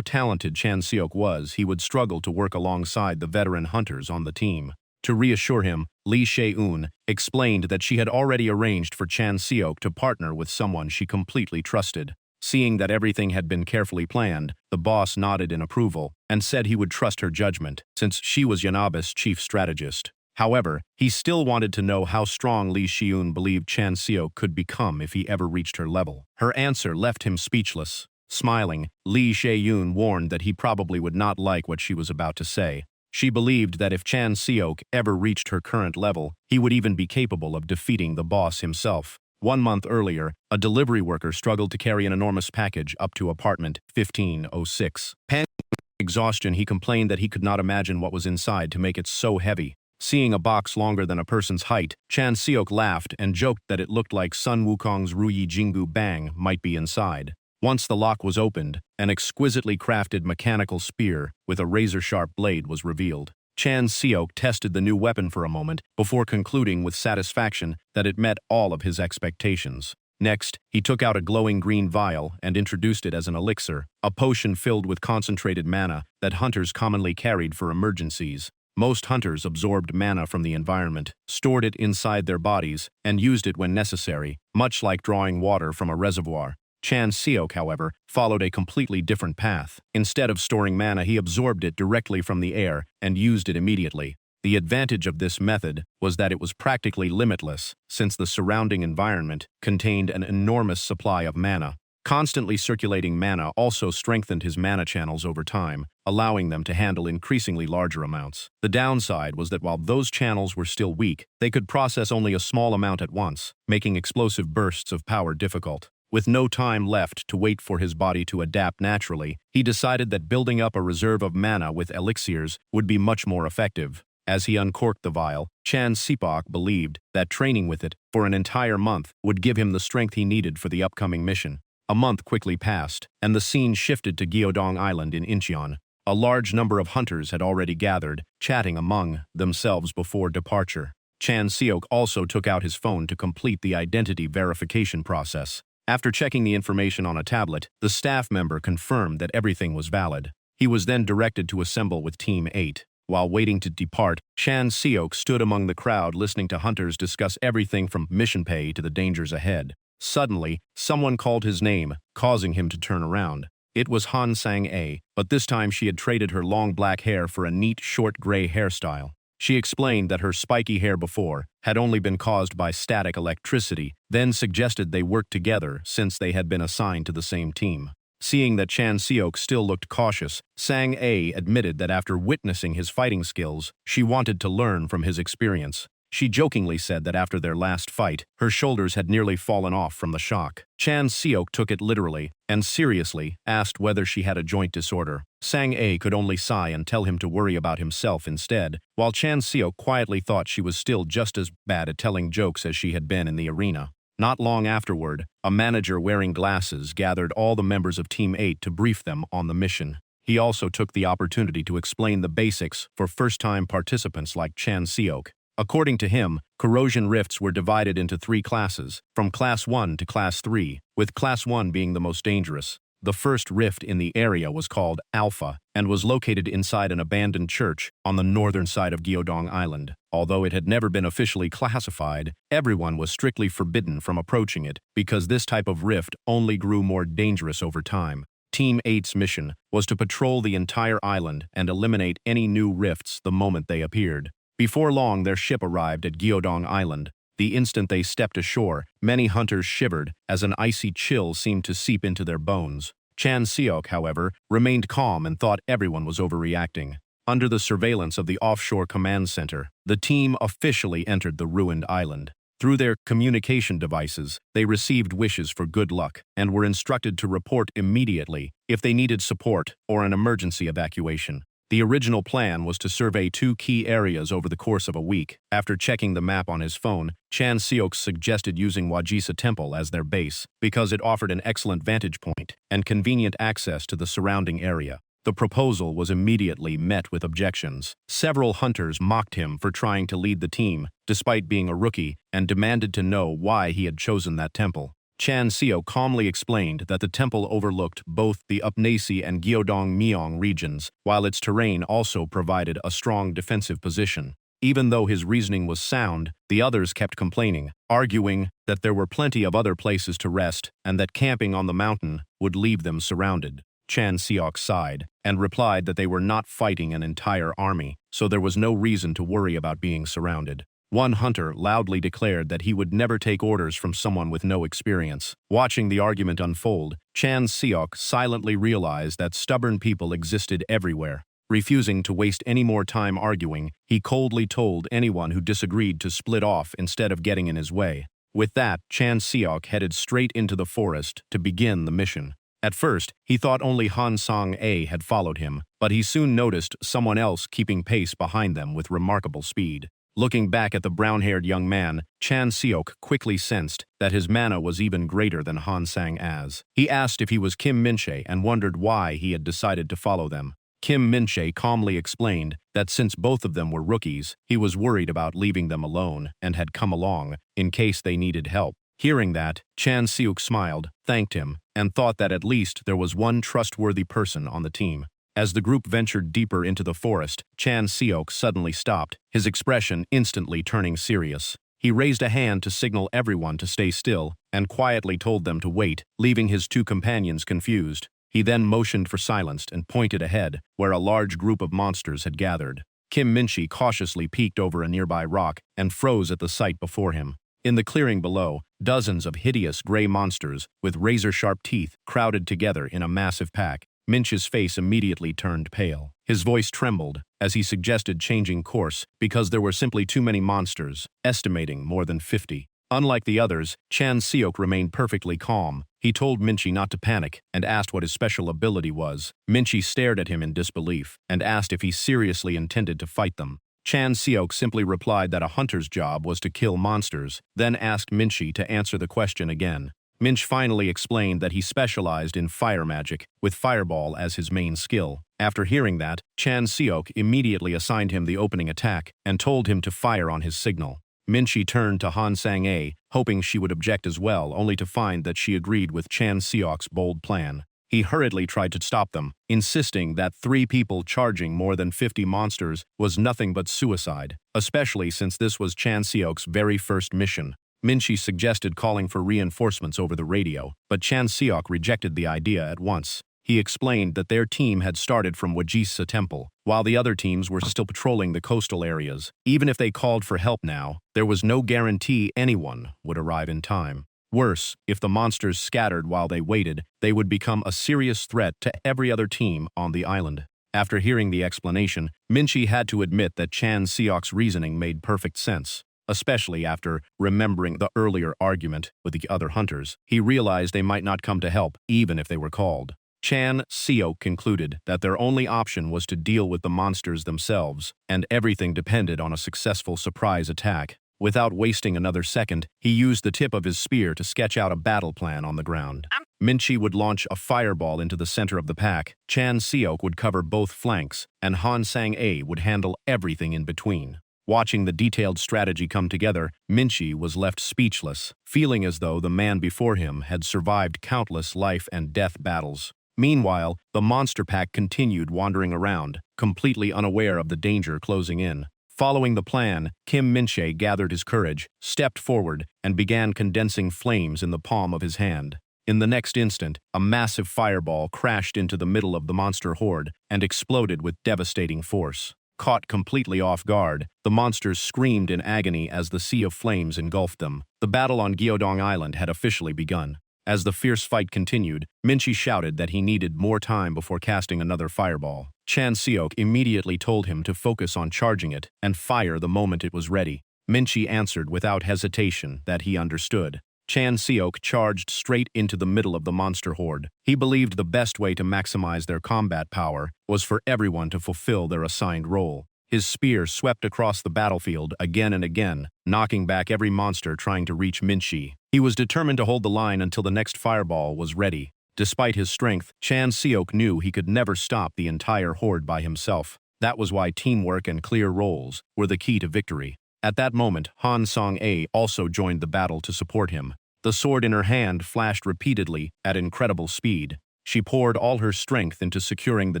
talented Chan Seok was, he would struggle to work alongside the veteran hunters on the team. To reassure him, Lee Shae-eun explained that she had already arranged for Chan Seok to partner with someone she completely trusted. Seeing that everything had been carefully planned, the boss nodded in approval and said he would trust her judgment, since she was Yanab's chief strategist. However, he still wanted to know how strong Lee Shiyun believed Chan Seok could become if he ever reached her level. Her answer left him speechless. Smiling, Lee Shae-eun warned that he probably would not like what she was about to say. She believed that if Chan Seok ever reached her current level, he would even be capable of defeating the boss himself. 1 month earlier, a delivery worker struggled to carry an enormous package up to apartment 1506. Panting with exhaustion, he complained that he could not imagine what was inside to make it so heavy. Seeing a box longer than a person's height, Chan Seok laughed and joked that it looked like Sun Wukong's Ruyi Jingu Bang might be inside. Once the lock was opened, an exquisitely crafted mechanical spear with a razor-sharp blade was revealed. Chan Seok tested the new weapon for a moment before concluding with satisfaction that it met all of his expectations. Next, he took out a glowing green vial and introduced it as an elixir, a potion filled with concentrated mana that hunters commonly carried for emergencies. Most hunters absorbed mana from the environment, stored it inside their bodies, and used it when necessary, much like drawing water from a reservoir. Chan Seok, however, followed a completely different path. Instead of storing mana, he absorbed it directly from the air and used it immediately. The advantage of this method was that it was practically limitless, since the surrounding environment contained an enormous supply of mana. Constantly circulating mana also strengthened his mana channels over time, allowing them to handle increasingly larger amounts. The downside was that while those channels were still weak, they could process only a small amount at once, making explosive bursts of power difficult. With no time left to wait for his body to adapt naturally, he decided that building up a reserve of mana with elixirs would be much more effective. As he uncorked the vial, Chan Seok believed that training with it for an entire month would give him the strength he needed for the upcoming mission. A month quickly passed, and the scene shifted to Gyeodong Island in Incheon. A large number of hunters had already gathered, chatting among themselves before departure. Chan Seok also took out his phone to complete the identity verification process. After checking the information on a tablet, the staff member confirmed that everything was valid. He was then directed to assemble with Team 8. While waiting to depart, Chan Seok stood among the crowd listening to hunters discuss everything from mission pay to the dangers ahead. Suddenly, someone called his name, causing him to turn around. It was Han Sang-a, but this time she had traded her long black hair for a neat, short gray hairstyle. She explained that her spiky hair before had only been caused by static electricity, then suggested they work together since they had been assigned to the same team. Seeing that Chan Seok still looked cautious, Sang-a admitted that after witnessing his fighting skills, she wanted to learn from his experience. She jokingly said that after their last fight, her shoulders had nearly fallen off from the shock. Chan Seok took it literally and seriously asked whether she had a joint disorder. Sang-a could only sigh and tell him to worry about himself instead, while Chan Seok quietly thought she was still just as bad at telling jokes as she had been in the arena. Not long afterward, a manager wearing glasses gathered all the members of Team 8 to brief them on the mission. He also took the opportunity to explain the basics for first-time participants like Chan Seok. According to him, corrosion rifts were divided into 3 classes, from Class 1 to Class 3, with Class 1 being the most dangerous. The first rift in the area was called Alpha and was located inside an abandoned church on the northern side of Gyeodong Island. Although it had never been officially classified, everyone was strictly forbidden from approaching it because this type of rift only grew more dangerous over time. Team 8's mission was to patrol the entire island and eliminate any new rifts the moment they appeared. Before long, their ship arrived at Gyeodong Island. The instant they stepped ashore, many hunters shivered as an icy chill seemed to seep into their bones. Chan Seok, however, remained calm and thought everyone was overreacting. Under the surveillance of the offshore command center, the team officially entered the ruined island. Through their communication devices, they received wishes for good luck and were instructed to report immediately if they needed support or an emergency evacuation. The original plan was to survey 2 key areas over the course of a week. After checking the map on his phone, Chan Seok suggested using Wajisa Temple as their base because it offered an excellent vantage point and convenient access to the surrounding area. The proposal was immediately met with objections. Several hunters mocked him for trying to lead the team, despite being a rookie, and demanded to know why he had chosen that temple. Chan Seo calmly explained that the temple overlooked both the Upnasi and Gyeodong-myeong regions, while its terrain also provided a strong defensive position. Even though his reasoning was sound, the others kept complaining, arguing that there were plenty of other places to rest and that camping on the mountain would leave them surrounded. Chan Seok sighed and replied that they were not fighting an entire army, so there was no reason to worry about being surrounded. One hunter loudly declared that he would never take orders from someone with no experience. Watching the argument unfold, Chan Seok silently realized that stubborn people existed everywhere. Refusing to waste any more time arguing, he coldly told anyone who disagreed to split off instead of getting in his way. With that, Chan Seok headed straight into the forest to begin the mission. At first, he thought only Han Sang-a had followed him, but he soon noticed someone else keeping pace behind them with remarkable speed. Looking back at the brown-haired young man, Chan Seok quickly sensed that his mana was even greater than Han Sang-a's. He asked if he was Kim Min-chae and wondered why he had decided to follow them. Kim Min-chae calmly explained that since both of them were rookies, he was worried about leaving them alone and had come along in case they needed help. Hearing that, Chan Seok smiled, thanked him, and thought that at least there was one trustworthy person on the team. As the group ventured deeper into the forest, Chan Seok suddenly stopped, his expression instantly turning serious. He raised a hand to signal everyone to stay still and quietly told them to wait, leaving his 2 companions confused. He then motioned for silence and pointed ahead, where a large group of monsters had gathered. Kim Min-chae cautiously peeked over a nearby rock and froze at the sight before him. In the clearing below, dozens of hideous gray monsters with razor-sharp teeth crowded together in a massive pack. Minch's face immediately turned pale. His voice trembled as he suggested changing course because there were simply too many monsters, estimating more than 50. Unlike the others, Chan Seok remained perfectly calm. He told Minchi not to panic and asked what his special ability was. Minchi stared at him in disbelief and asked if he seriously intended to fight them. Chan Seok simply replied that a hunter's job was to kill monsters, then asked Minchi to answer the question again. Minch finally explained that he specialized in fire magic, with fireball as his main skill. After hearing that, Chan Seok immediately assigned him the opening attack and told him to fire on his signal. Minchi turned to Han Sang-a, hoping she would object as well, only to find that she agreed with Chan Seok's bold plan. He hurriedly tried to stop them, insisting that 3 people charging more than 50 monsters was nothing but suicide, especially since this was Chan Seok's very first mission. Minchi suggested calling for reinforcements over the radio, but Chan Seok rejected the idea at once. He explained that their team had started from Wajisa Temple, while the other teams were still patrolling the coastal areas. Even if they called for help now, there was no guarantee anyone would arrive in time. Worse, if the monsters scattered while they waited, they would become a serious threat to every other team on the island. After hearing the explanation, Minchi had to admit that Chan Seok's reasoning made perfect sense. Especially after remembering the earlier argument with the other hunters, he realized they might not come to help even if they were called. Chan Seok concluded that their only option was to deal with the monsters themselves, and everything depended on a successful surprise attack. Without wasting another second, he used the tip of his spear to sketch out a battle plan on the ground. Minchi would launch a fireball into the center of the pack, Chan Seok would cover both flanks, and Han Sang-a would handle everything in between. Watching the detailed strategy come together, Minchi was left speechless, feeling as though the man before him had survived countless life and death battles. Meanwhile, the monster pack continued wandering around, completely unaware of the danger closing in. Following the plan, Kim Min-chae gathered his courage, stepped forward, and began condensing flames in the palm of his hand. In the next instant, a massive fireball crashed into the middle of the monster horde and exploded with devastating force. Caught completely off guard, the monsters screamed in agony as the sea of flames engulfed them. The battle on Gyeodong Island had officially begun. As the fierce fight continued, Minchi shouted that he needed more time before casting another fireball. Chan Seok immediately told him to focus on charging it and fire the moment it was ready. Minchi answered without hesitation that he understood. Chan Seok charged straight into the middle of the monster horde. He believed the best way to maximize their combat power was for everyone to fulfill their assigned role. His spear swept across the battlefield again and again, knocking back every monster trying to reach Minchi. He was determined to hold the line until the next fireball was ready. Despite his strength, Chan Seok knew he could never stop the entire horde by himself. That was why teamwork and clear roles were the key to victory. At that moment, Han Sang-a also joined the battle to support him. The sword in her hand flashed repeatedly at incredible speed. She poured all her strength into securing the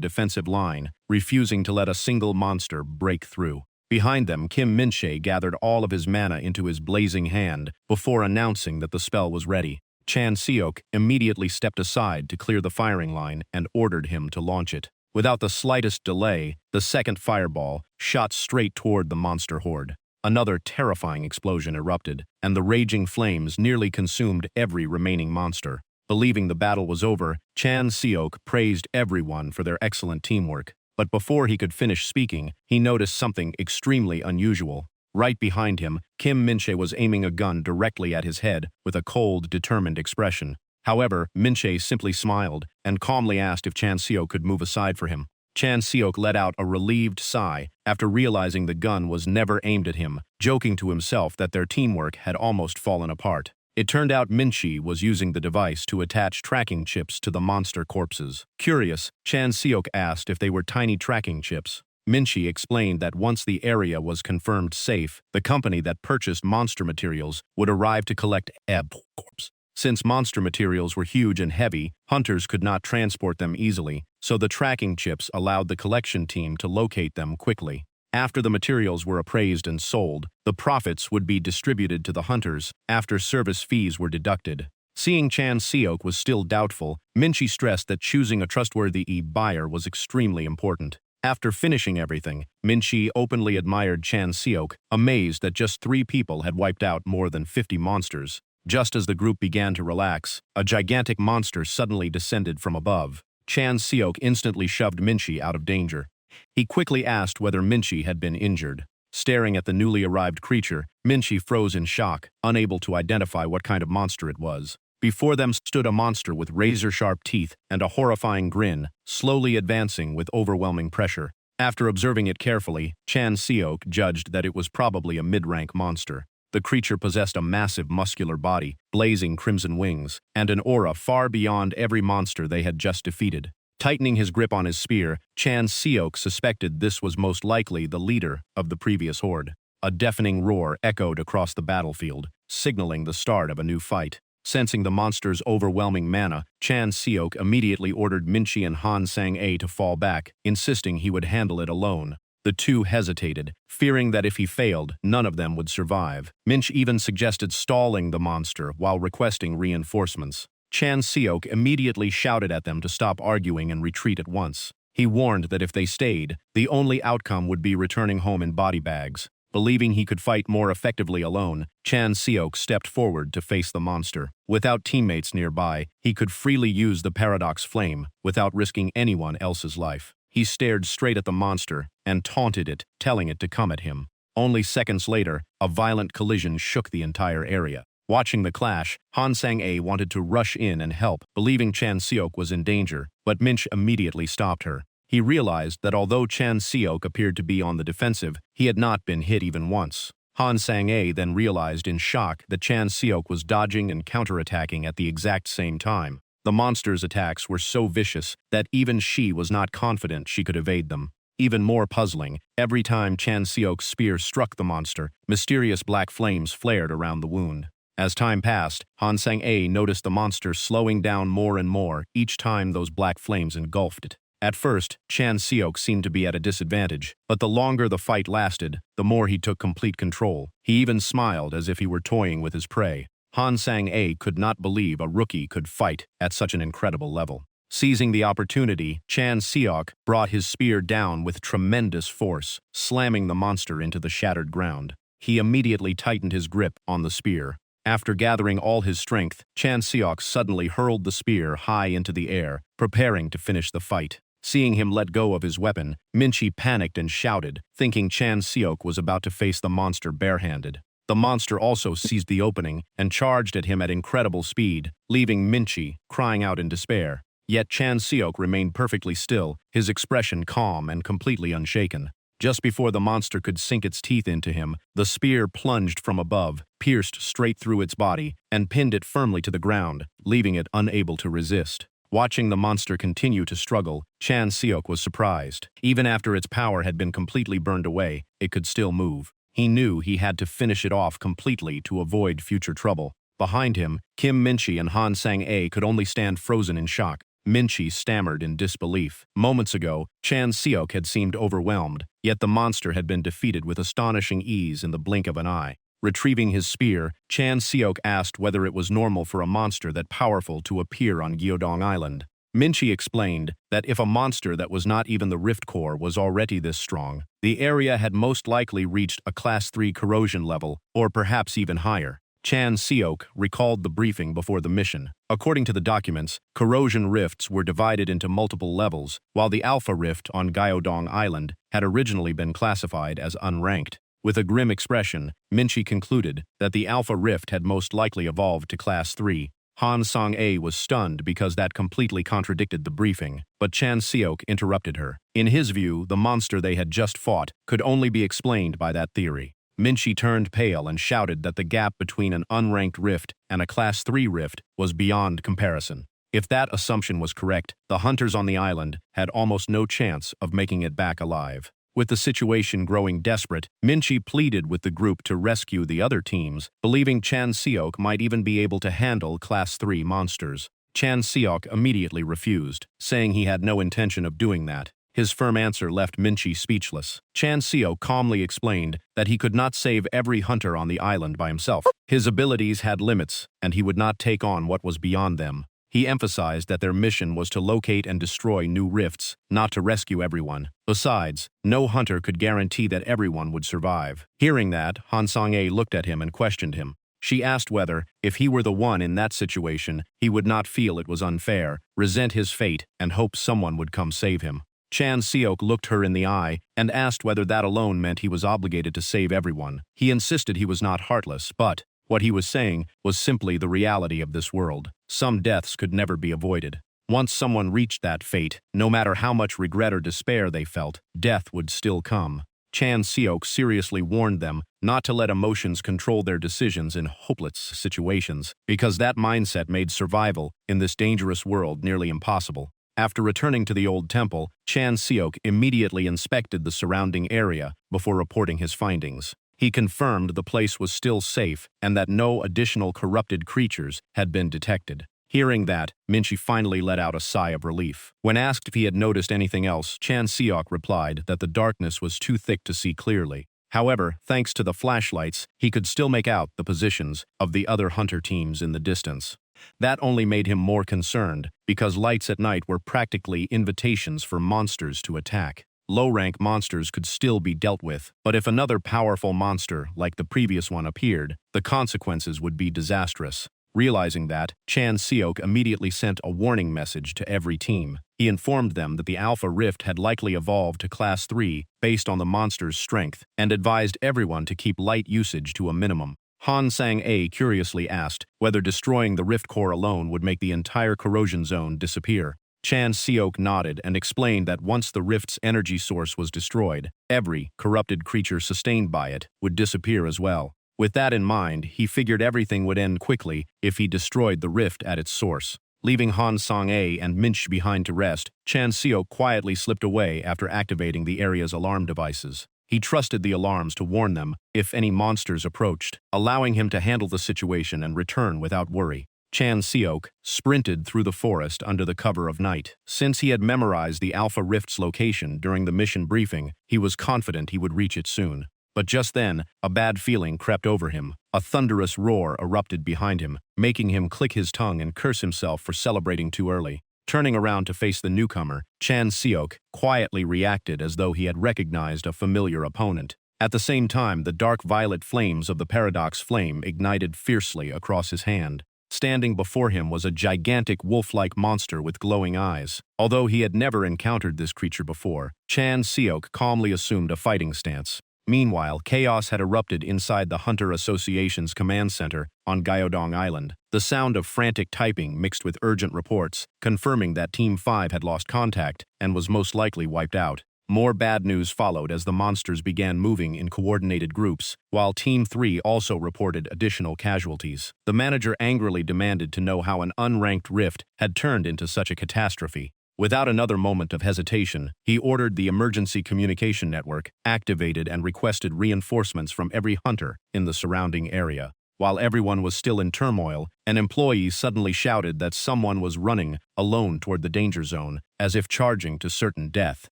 defensive line, refusing to let a single monster break through. Behind them, Kim Min-chae gathered all of his mana into his blazing hand before announcing that the spell was ready. Chan Seok immediately stepped aside to clear the firing line and ordered him to launch it. Without the slightest delay, the second fireball shot straight toward the monster horde. Another terrifying explosion erupted, and the raging flames nearly consumed every remaining monster. Believing the battle was over, Chan Seok praised everyone for their excellent teamwork. But before he could finish speaking, he noticed something extremely unusual. Right behind him, Kim Min-chae was aiming a gun directly at his head with a cold, determined expression. However, Min-chae simply smiled and calmly asked if Chan Seok could move aside for him. Chan Seok let out a relieved sigh after realizing the gun was never aimed at him, joking to himself that their teamwork had almost fallen apart. It turned out Minchi was using the device to attach tracking chips to the monster corpses. Curious, Chan Seok asked if they were tiny tracking chips. Minchi explained that once the area was confirmed safe, the company that purchased monster materials would arrive to collect corpse. Since monster materials were huge and heavy, hunters could not transport them easily, so the tracking chips allowed the collection team to locate them quickly. After the materials were appraised and sold, the profits would be distributed to the hunters after service fees were deducted. Seeing Chan Seok was still doubtful, Minchi stressed that choosing a trustworthy buyer was extremely important. After finishing everything, Minchi openly admired Chan Seok, amazed that just 3 people had wiped out more than 50 monsters. Just as the group began to relax, a gigantic monster suddenly descended from above. Chan Seok instantly shoved Minchi out of danger. He quickly asked whether Minchi had been injured. Staring at the newly arrived creature, Minchi froze in shock, unable to identify what kind of monster it was. Before them stood a monster with razor-sharp teeth and a horrifying grin, slowly advancing with overwhelming pressure. After observing it carefully, Chan Seok judged that it was probably a mid-rank monster. The creature possessed a massive muscular body, blazing crimson wings, and an aura far beyond every monster they had just defeated. Tightening his grip on his spear, Chan Seok suspected this was most likely the leader of the previous horde. A deafening roar echoed across the battlefield, signaling the start of a new fight. Sensing the monster's overwhelming mana, Chan Seok immediately ordered Minchi and Han Sang-a to fall back, insisting he would handle it alone. The two hesitated, fearing that if he failed, none of them would survive. Minch even suggested stalling the monster while requesting reinforcements. Chan Seok immediately shouted at them to stop arguing and retreat at once. He warned that if they stayed, the only outcome would be returning home in body bags. Believing he could fight more effectively alone, Chan Seok stepped forward to face the monster. Without teammates nearby, he could freely use the Paradox Flame without risking anyone else's life. He stared straight at the monster and taunted it, telling it to come at him. Only seconds later, a violent collision shook the entire area. Watching the clash, Han Sang-a wanted to rush in and help, believing Chan Seok was in danger, but Minch immediately stopped her. He realized that although Chan Seok appeared to be on the defensive, he had not been hit even once. Han Sang-a then realized in shock that Chan Seok was dodging and counterattacking at the exact same time. The monster's attacks were so vicious that even she was not confident she could evade them. Even more puzzling, every time Chan Seok's spear struck the monster, mysterious black flames flared around the wound. As time passed, Han Sang-a noticed the monster slowing down more and more each time those black flames engulfed it. At first, Chan Seok seemed to be at a disadvantage, but the longer the fight lasted, the more he took complete control. He even smiled as if he were toying with his prey. Han Sang-a could not believe a rookie could fight at such an incredible level. Seizing the opportunity, Chan Seok brought his spear down with tremendous force, slamming the monster into the shattered ground. He immediately tightened his grip on the spear. After gathering all his strength, Chan Seok suddenly hurled the spear high into the air, preparing to finish the fight. Seeing him let go of his weapon, Minchi panicked and shouted, thinking Chan Seok was about to face the monster barehanded. The monster also seized the opening and charged at him at incredible speed, leaving Minchi crying out in despair. Yet Chan Seok remained perfectly still, his expression calm and completely unshaken. Just before the monster could sink its teeth into him, the spear plunged from above, pierced straight through its body, and pinned it firmly to the ground, leaving it unable to resist. Watching the monster continue to struggle, Chan Seok was surprised. Even after its power had been completely burned away, it could still move. He knew he had to finish it off completely to avoid future trouble. Behind him, Kim Minchi and Han Sang-a could only stand frozen in shock. Minchi stammered in disbelief. Moments ago, Chan Seok had seemed overwhelmed, yet the monster had been defeated with astonishing ease in the blink of an eye. Retrieving his spear, Chan Seok asked whether it was normal for a monster that powerful to appear on Gyeodong Island. Minchi explained that if a monster that was not even the Rift Core was already this strong, the area had most likely reached a Class 3 corrosion level, or perhaps even higher. Chan Seok recalled the briefing before the mission. According to the documents, corrosion rifts were divided into multiple levels, while the Alpha Rift on Gyeodong Island had originally been classified as unranked. With a grim expression, Minchi concluded that the Alpha Rift had most likely evolved to Class 3. Han Sang-a was stunned because that completely contradicted the briefing, but Chan Seok interrupted her. In his view, the monster they had just fought could only be explained by that theory. Minchi turned pale and shouted that the gap between an unranked rift and a Class 3 rift was beyond comparison. If that assumption was correct, the hunters on the island had almost no chance of making it back alive. With the situation growing desperate, Minchi pleaded with the group to rescue the other teams, believing Chan Seok might even be able to handle Class 3 monsters. Chan Seok immediately refused, saying he had no intention of doing that. His firm answer left Minchi speechless. Chan Seok calmly explained that he could not save every hunter on the island by himself. His abilities had limits, and he would not take on what was beyond them. He emphasized that their mission was to locate and destroy new rifts, not to rescue everyone. Besides, no hunter could guarantee that everyone would survive. Hearing that, Han Sang-a looked at him and questioned him. She asked whether, if he were the one in that situation, he would not feel it was unfair, resent his fate, and hope someone would come save him. Chan Seok looked her in the eye and asked whether that alone meant he was obligated to save everyone. He insisted he was not heartless, but what he was saying was simply the reality of this world. Some deaths could never be avoided. Once someone reached that fate, no matter how much regret or despair they felt, death would still come. Chan Seok seriously warned them not to let emotions control their decisions in hopeless situations, because that mindset made survival in this dangerous world nearly impossible. After returning to the old temple, Chan Seok immediately inspected the surrounding area before reporting his findings. He confirmed the place was still safe and that no additional corrupted creatures had been detected. Hearing that, Minchi finally let out a sigh of relief. When asked if he had noticed anything else, Chan Seok replied that the darkness was too thick to see clearly. However, thanks to the flashlights, he could still make out the positions of the other hunter teams in the distance. That only made him more concerned, because lights at night were practically invitations for monsters to attack. Low-rank monsters could still be dealt with, but if another powerful monster, like the previous one, appeared, the consequences would be disastrous. Realizing that, Chan Seok immediately sent a warning message to every team. He informed them that the Alpha Rift had likely evolved to Class 3 based on the monster's strength, and advised everyone to keep light usage to a minimum. Han Sang-a curiously asked whether destroying the Rift Core alone would make the entire corrosion zone disappear. Chan Seok nodded and explained that once the rift's energy source was destroyed, every corrupted creature sustained by it would disappear as well. With that in mind, he figured everything would end quickly if he destroyed the rift at its source. Leaving Han Sang-a and Minch behind to rest, Chan Seok quietly slipped away after activating the area's alarm devices. He trusted the alarms to warn them if any monsters approached, allowing him to handle the situation and return without worry. Chan Seok sprinted through the forest under the cover of night. Since he had memorized the Alpha Rift's location during the mission briefing, he was confident he would reach it soon. But just then, a bad feeling crept over him. A thunderous roar erupted behind him, making him click his tongue and curse himself for celebrating too early. Turning around to face the newcomer, Chan Seok quietly reacted as though he had recognized a familiar opponent. At the same time, the dark violet flames of the Paradox Flame ignited fiercely across his hand. Standing before him was a gigantic wolf-like monster with glowing eyes. Although he had never encountered this creature before, Chan Seok calmly assumed a fighting stance. Meanwhile, chaos had erupted inside the Hunter Association's command center on Gyeodong Island. The sound of frantic typing mixed with urgent reports, confirming that Team 5 had lost contact and was most likely wiped out. More bad news followed as the monsters began moving in coordinated groups, while Team 3 also reported additional casualties. The manager angrily demanded to know how an unranked rift had turned into such a catastrophe. Without another moment of hesitation, he ordered the emergency communication network activated and requested reinforcements from every hunter in the surrounding area. While everyone was still in turmoil, an employee suddenly shouted that someone was running alone toward the danger zone, as if charging to certain death.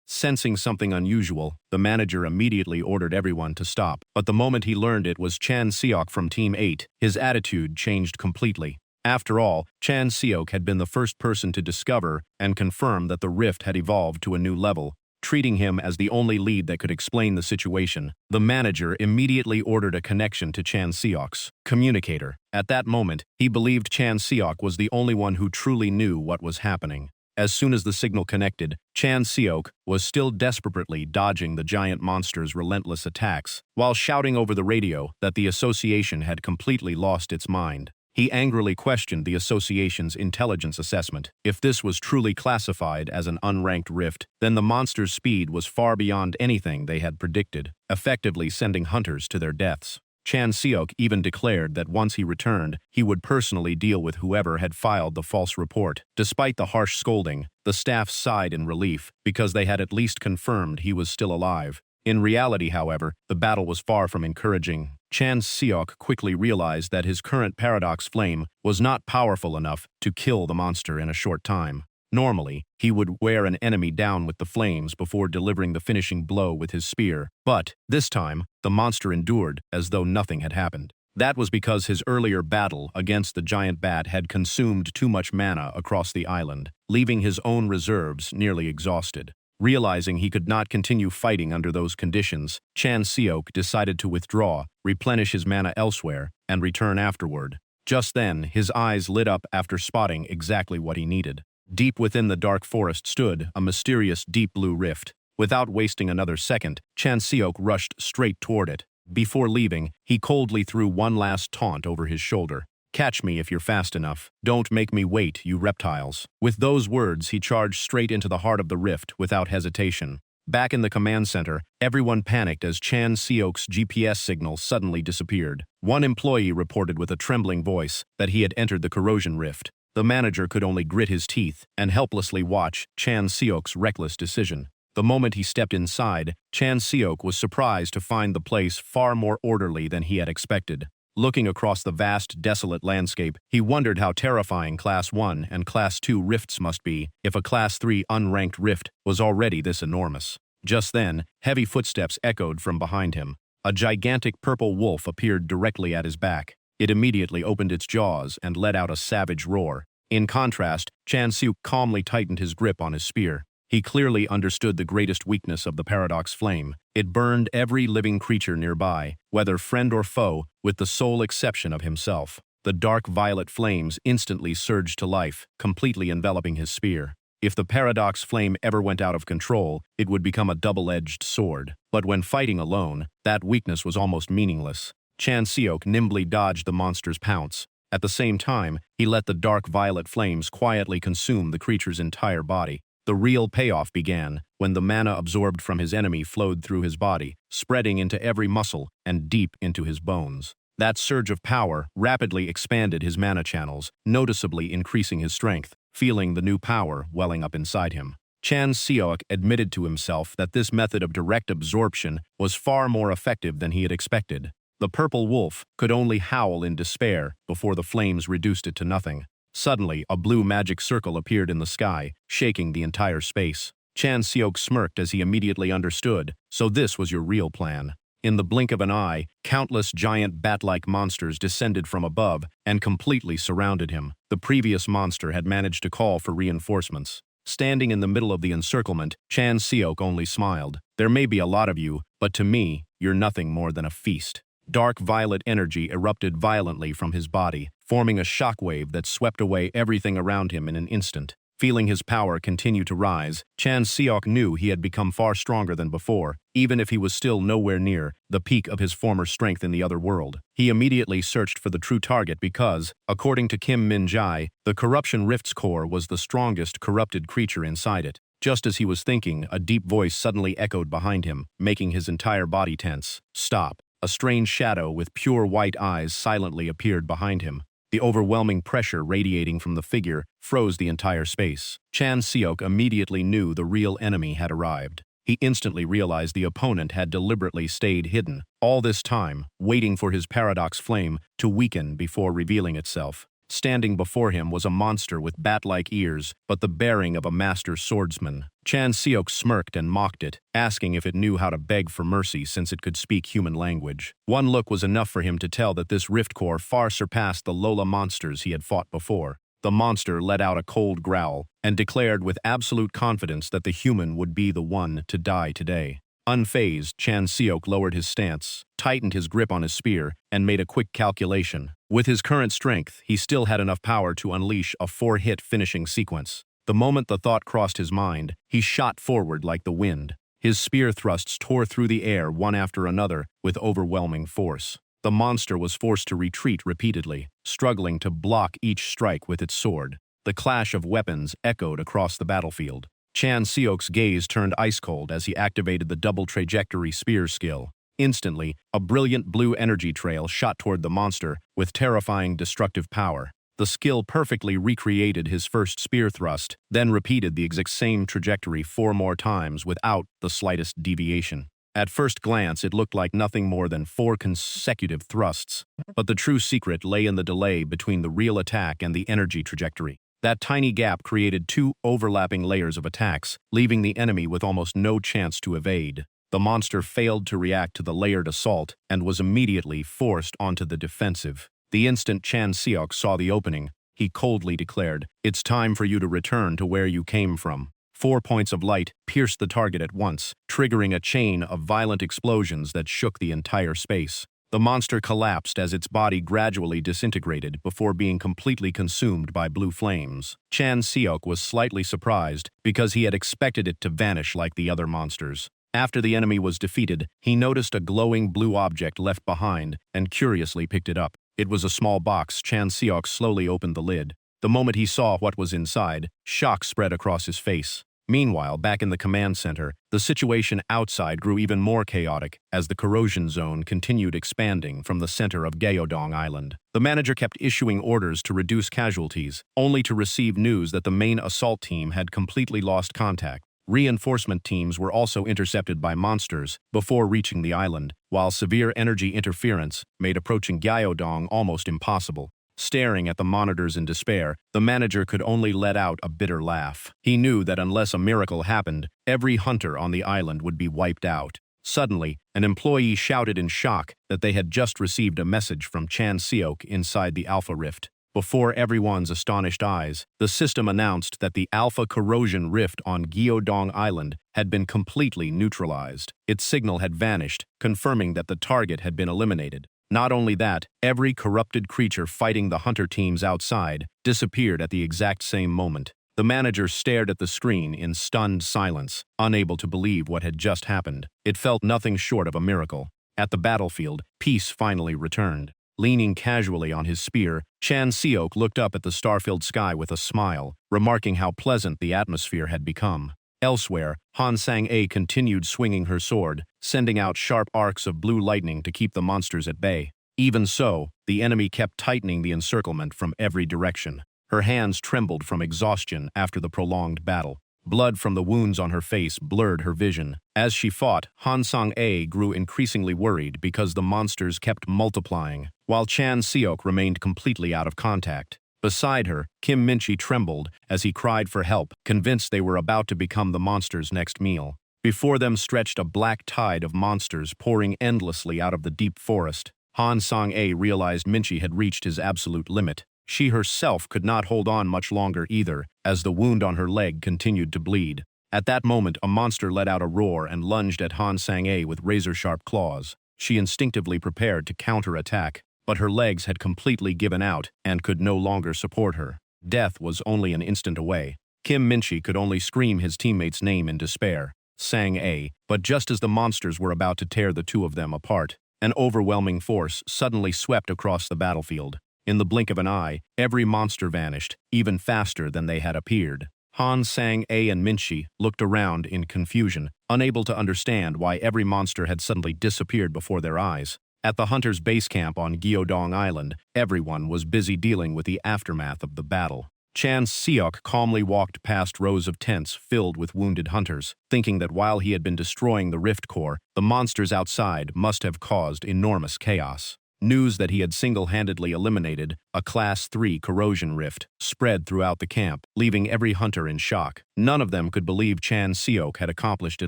Sensing something unusual, the manager immediately ordered everyone to stop. But the moment he learned it was Chan Seok from Team 8, his attitude changed completely. After all, Chan Seok had been the first person to discover and confirm that the rift had evolved to a new level. Treating him as the only lead that could explain the situation, the manager immediately ordered a connection to Chan Seok's communicator. At that moment, he believed Chan Seok was the only one who truly knew what was happening. As soon as the signal connected, Chan Seok was still desperately dodging the giant monster's relentless attacks, while shouting over the radio that the association had completely lost its mind. He angrily questioned the association's intelligence assessment. If this was truly classified as an unranked rift, then the monster's speed was far beyond anything they had predicted, effectively sending hunters to their deaths. Chan Seok even declared that once he returned, he would personally deal with whoever had filed the false report. Despite the harsh scolding, the staff sighed in relief because they had at least confirmed he was still alive. In reality, however, the battle was far from encouraging. Chan Seok quickly realized that his current paradox flame was not powerful enough to kill the monster in a short time. Normally, he would wear an enemy down with the flames before delivering the finishing blow with his spear, but this time, the monster endured as though nothing had happened. That was because his earlier battle against the giant bat had consumed too much mana across the island, leaving his own reserves nearly exhausted. Realizing he could not continue fighting under those conditions, Chan Seok decided to withdraw, replenish his mana elsewhere, and return afterward. Just then, his eyes lit up after spotting exactly what he needed. Deep within the dark forest stood a mysterious deep blue rift. Without wasting another second, Chan Seok rushed straight toward it. Before leaving, he coldly threw one last taunt over his shoulder. "Catch me if you're fast enough. Don't make me wait, you reptiles." With those words, he charged straight into the heart of the rift without hesitation. Back in the command center, everyone panicked as Chan Seok's GPS signal suddenly disappeared. One employee reported with a trembling voice that he had entered the corrosion rift. The manager could only grit his teeth and helplessly watch Chan Seok's reckless decision. The moment he stepped inside, Chan Seok was surprised to find the place far more orderly than he had expected. Looking across the vast, desolate landscape, he wondered how terrifying Class 1 and Class 2 rifts must be if a Class 3 unranked rift was already this enormous. Just then, heavy footsteps echoed from behind him. A gigantic purple wolf appeared directly at his back. It immediately opened its jaws and let out a savage roar. In contrast, Chan Seok calmly tightened his grip on his spear. He clearly understood the greatest weakness of the paradox flame. It burned every living creature nearby, whether friend or foe, with the sole exception of himself. The dark violet flames instantly surged to life, completely enveloping his spear. If the paradox flame ever went out of control, it would become a double-edged sword. But when fighting alone, that weakness was almost meaningless. Chan Seok nimbly dodged the monster's pounce. At the same time, he let the dark violet flames quietly consume the creature's entire body. The real payoff began when the mana absorbed from his enemy flowed through his body, spreading into every muscle and deep into his bones. That surge of power rapidly expanded his mana channels, noticeably increasing his strength, feeling the new power welling up inside him. Chan Seok admitted to himself that this method of direct absorption was far more effective than he had expected. The purple wolf could only howl in despair before the flames reduced it to nothing. Suddenly, a blue magic circle appeared in the sky, shaking the entire space. Chan Seok smirked as he immediately understood, so this was your real plan. In the blink of an eye, countless giant bat-like monsters descended from above and completely surrounded him. The previous monster had managed to call for reinforcements. Standing in the middle of the encirclement, Chan Seok only smiled. "There may be a lot of you, but to me, you're nothing more than a feast." Dark violet energy erupted violently from his body, forming a shockwave that swept away everything around him in an instant. Feeling his power continue to rise, Chan Seok knew he had become far stronger than before, even if he was still nowhere near the peak of his former strength in the other world. He immediately searched for the true target because, according to Kim Min-jae, the Corruption Rift's core was the strongest corrupted creature inside it. Just as he was thinking, a deep voice suddenly echoed behind him, making his entire body tense. Stop. A strange shadow with pure white eyes silently appeared behind him. The overwhelming pressure radiating from the figure froze the entire space. Chan Seok immediately knew the real enemy had arrived. He instantly realized the opponent had deliberately stayed hidden, all this time, waiting for his paradox flame to weaken before revealing itself. Standing before him was a monster with bat-like ears, but the bearing of a master swordsman. Chan Seok smirked and mocked it, asking if it knew how to beg for mercy since it could speak human language. One look was enough for him to tell that this rift core far surpassed the Lola monsters he had fought before. The monster let out a cold growl and declared with absolute confidence that the human would be the one to die today. Unfazed, Chan Seok lowered his stance, tightened his grip on his spear, and made a quick calculation. With his current strength, he still had enough power to unleash a 4-hit finishing sequence. The moment the thought crossed his mind, he shot forward like the wind. His spear thrusts tore through the air one after another with overwhelming force. The monster was forced to retreat repeatedly, struggling to block each strike with its sword. The clash of weapons echoed across the battlefield. Chan Seok's gaze turned ice-cold as he activated the double trajectory spear skill. Instantly, a brilliant blue energy trail shot toward the monster with terrifying destructive power. The skill perfectly recreated his first spear thrust, then repeated the exact same trajectory 4 more times without the slightest deviation. At first glance, it looked like nothing more than 4 consecutive thrusts, but the true secret lay in the delay between the real attack and the energy trajectory. That tiny gap created 2 overlapping layers of attacks, leaving the enemy with almost no chance to evade. The monster failed to react to the layered assault and was immediately forced onto the defensive. The instant Chan Seok saw the opening, he coldly declared, "It's time for you to return to where you came from." 4 points of light pierced the target at once, triggering a chain of violent explosions that shook the entire space. The monster collapsed as its body gradually disintegrated before being completely consumed by blue flames. Chan Seok was slightly surprised because he had expected it to vanish like the other monsters. After the enemy was defeated, he noticed a glowing blue object left behind and curiously picked it up. It was a small box. Chan Seok slowly opened the lid. The moment he saw what was inside, shock spread across his face. Meanwhile, back in the command center, the situation outside grew even more chaotic as the corrosion zone continued expanding from the center of Gyeodong Island. The manager kept issuing orders to reduce casualties, only to receive news that the main assault team had completely lost contact. Reinforcement teams were also intercepted by monsters before reaching the island, while severe energy interference made approaching Gyeodong almost impossible. Staring at the monitors in despair, the manager could only let out a bitter laugh. He knew that unless a miracle happened, every hunter on the island would be wiped out. Suddenly, an employee shouted in shock that they had just received a message from Chan Seok inside the Alpha Rift. Before everyone's astonished eyes, the system announced that the Alpha Corrosion Rift on Gyeodong Island had been completely neutralized. Its signal had vanished, confirming that the target had been eliminated. Not only that, every corrupted creature fighting the hunter teams outside disappeared at the exact same moment. The manager stared at the screen in stunned silence, unable to believe what had just happened. It felt nothing short of a miracle. At the battlefield, peace finally returned. Leaning casually on his spear, Chan Seok looked up at the star-filled sky with a smile, remarking how pleasant the atmosphere had become. Elsewhere, Han Sang-a continued swinging her sword, sending out sharp arcs of blue lightning to keep the monsters at bay. Even so, the enemy kept tightening the encirclement from every direction. Her hands trembled from exhaustion after the prolonged battle. Blood from the wounds on her face blurred her vision. As she fought, Han Sang-a grew increasingly worried because the monsters kept multiplying, while Chan Seok remained completely out of contact. Beside her, Kim Min-chi trembled as he cried for help, convinced they were about to become the monsters' next meal. Before them stretched a black tide of monsters pouring endlessly out of the deep forest. Han Sang-a realized Min-chi had reached his absolute limit. She herself could not hold on much longer either, as the wound on her leg continued to bleed. At that moment, a monster let out a roar and lunged at Han Sang-a with razor-sharp claws. She instinctively prepared to counter-attack, but her legs had completely given out and could no longer support her. Death was only an instant away. Kim Minchi could only scream his teammate's name in despair, Sang A, but just as the monsters were about to tear the two of them apart, an overwhelming force suddenly swept across the battlefield. In the blink of an eye, every monster vanished, even faster than they had appeared. Han, Sang A and Minchi looked around in confusion, unable to understand why every monster had suddenly disappeared before their eyes. At the hunters' base camp on Gyeodong Island, everyone was busy dealing with the aftermath of the battle. Chan Seok calmly walked past rows of tents filled with wounded hunters, thinking that while he had been destroying the rift core, the monsters outside must have caused enormous chaos. News that he had single-handedly eliminated a Class 3 corrosion rift spread throughout the camp, leaving every hunter in shock. None of them could believe Chan Seok had accomplished it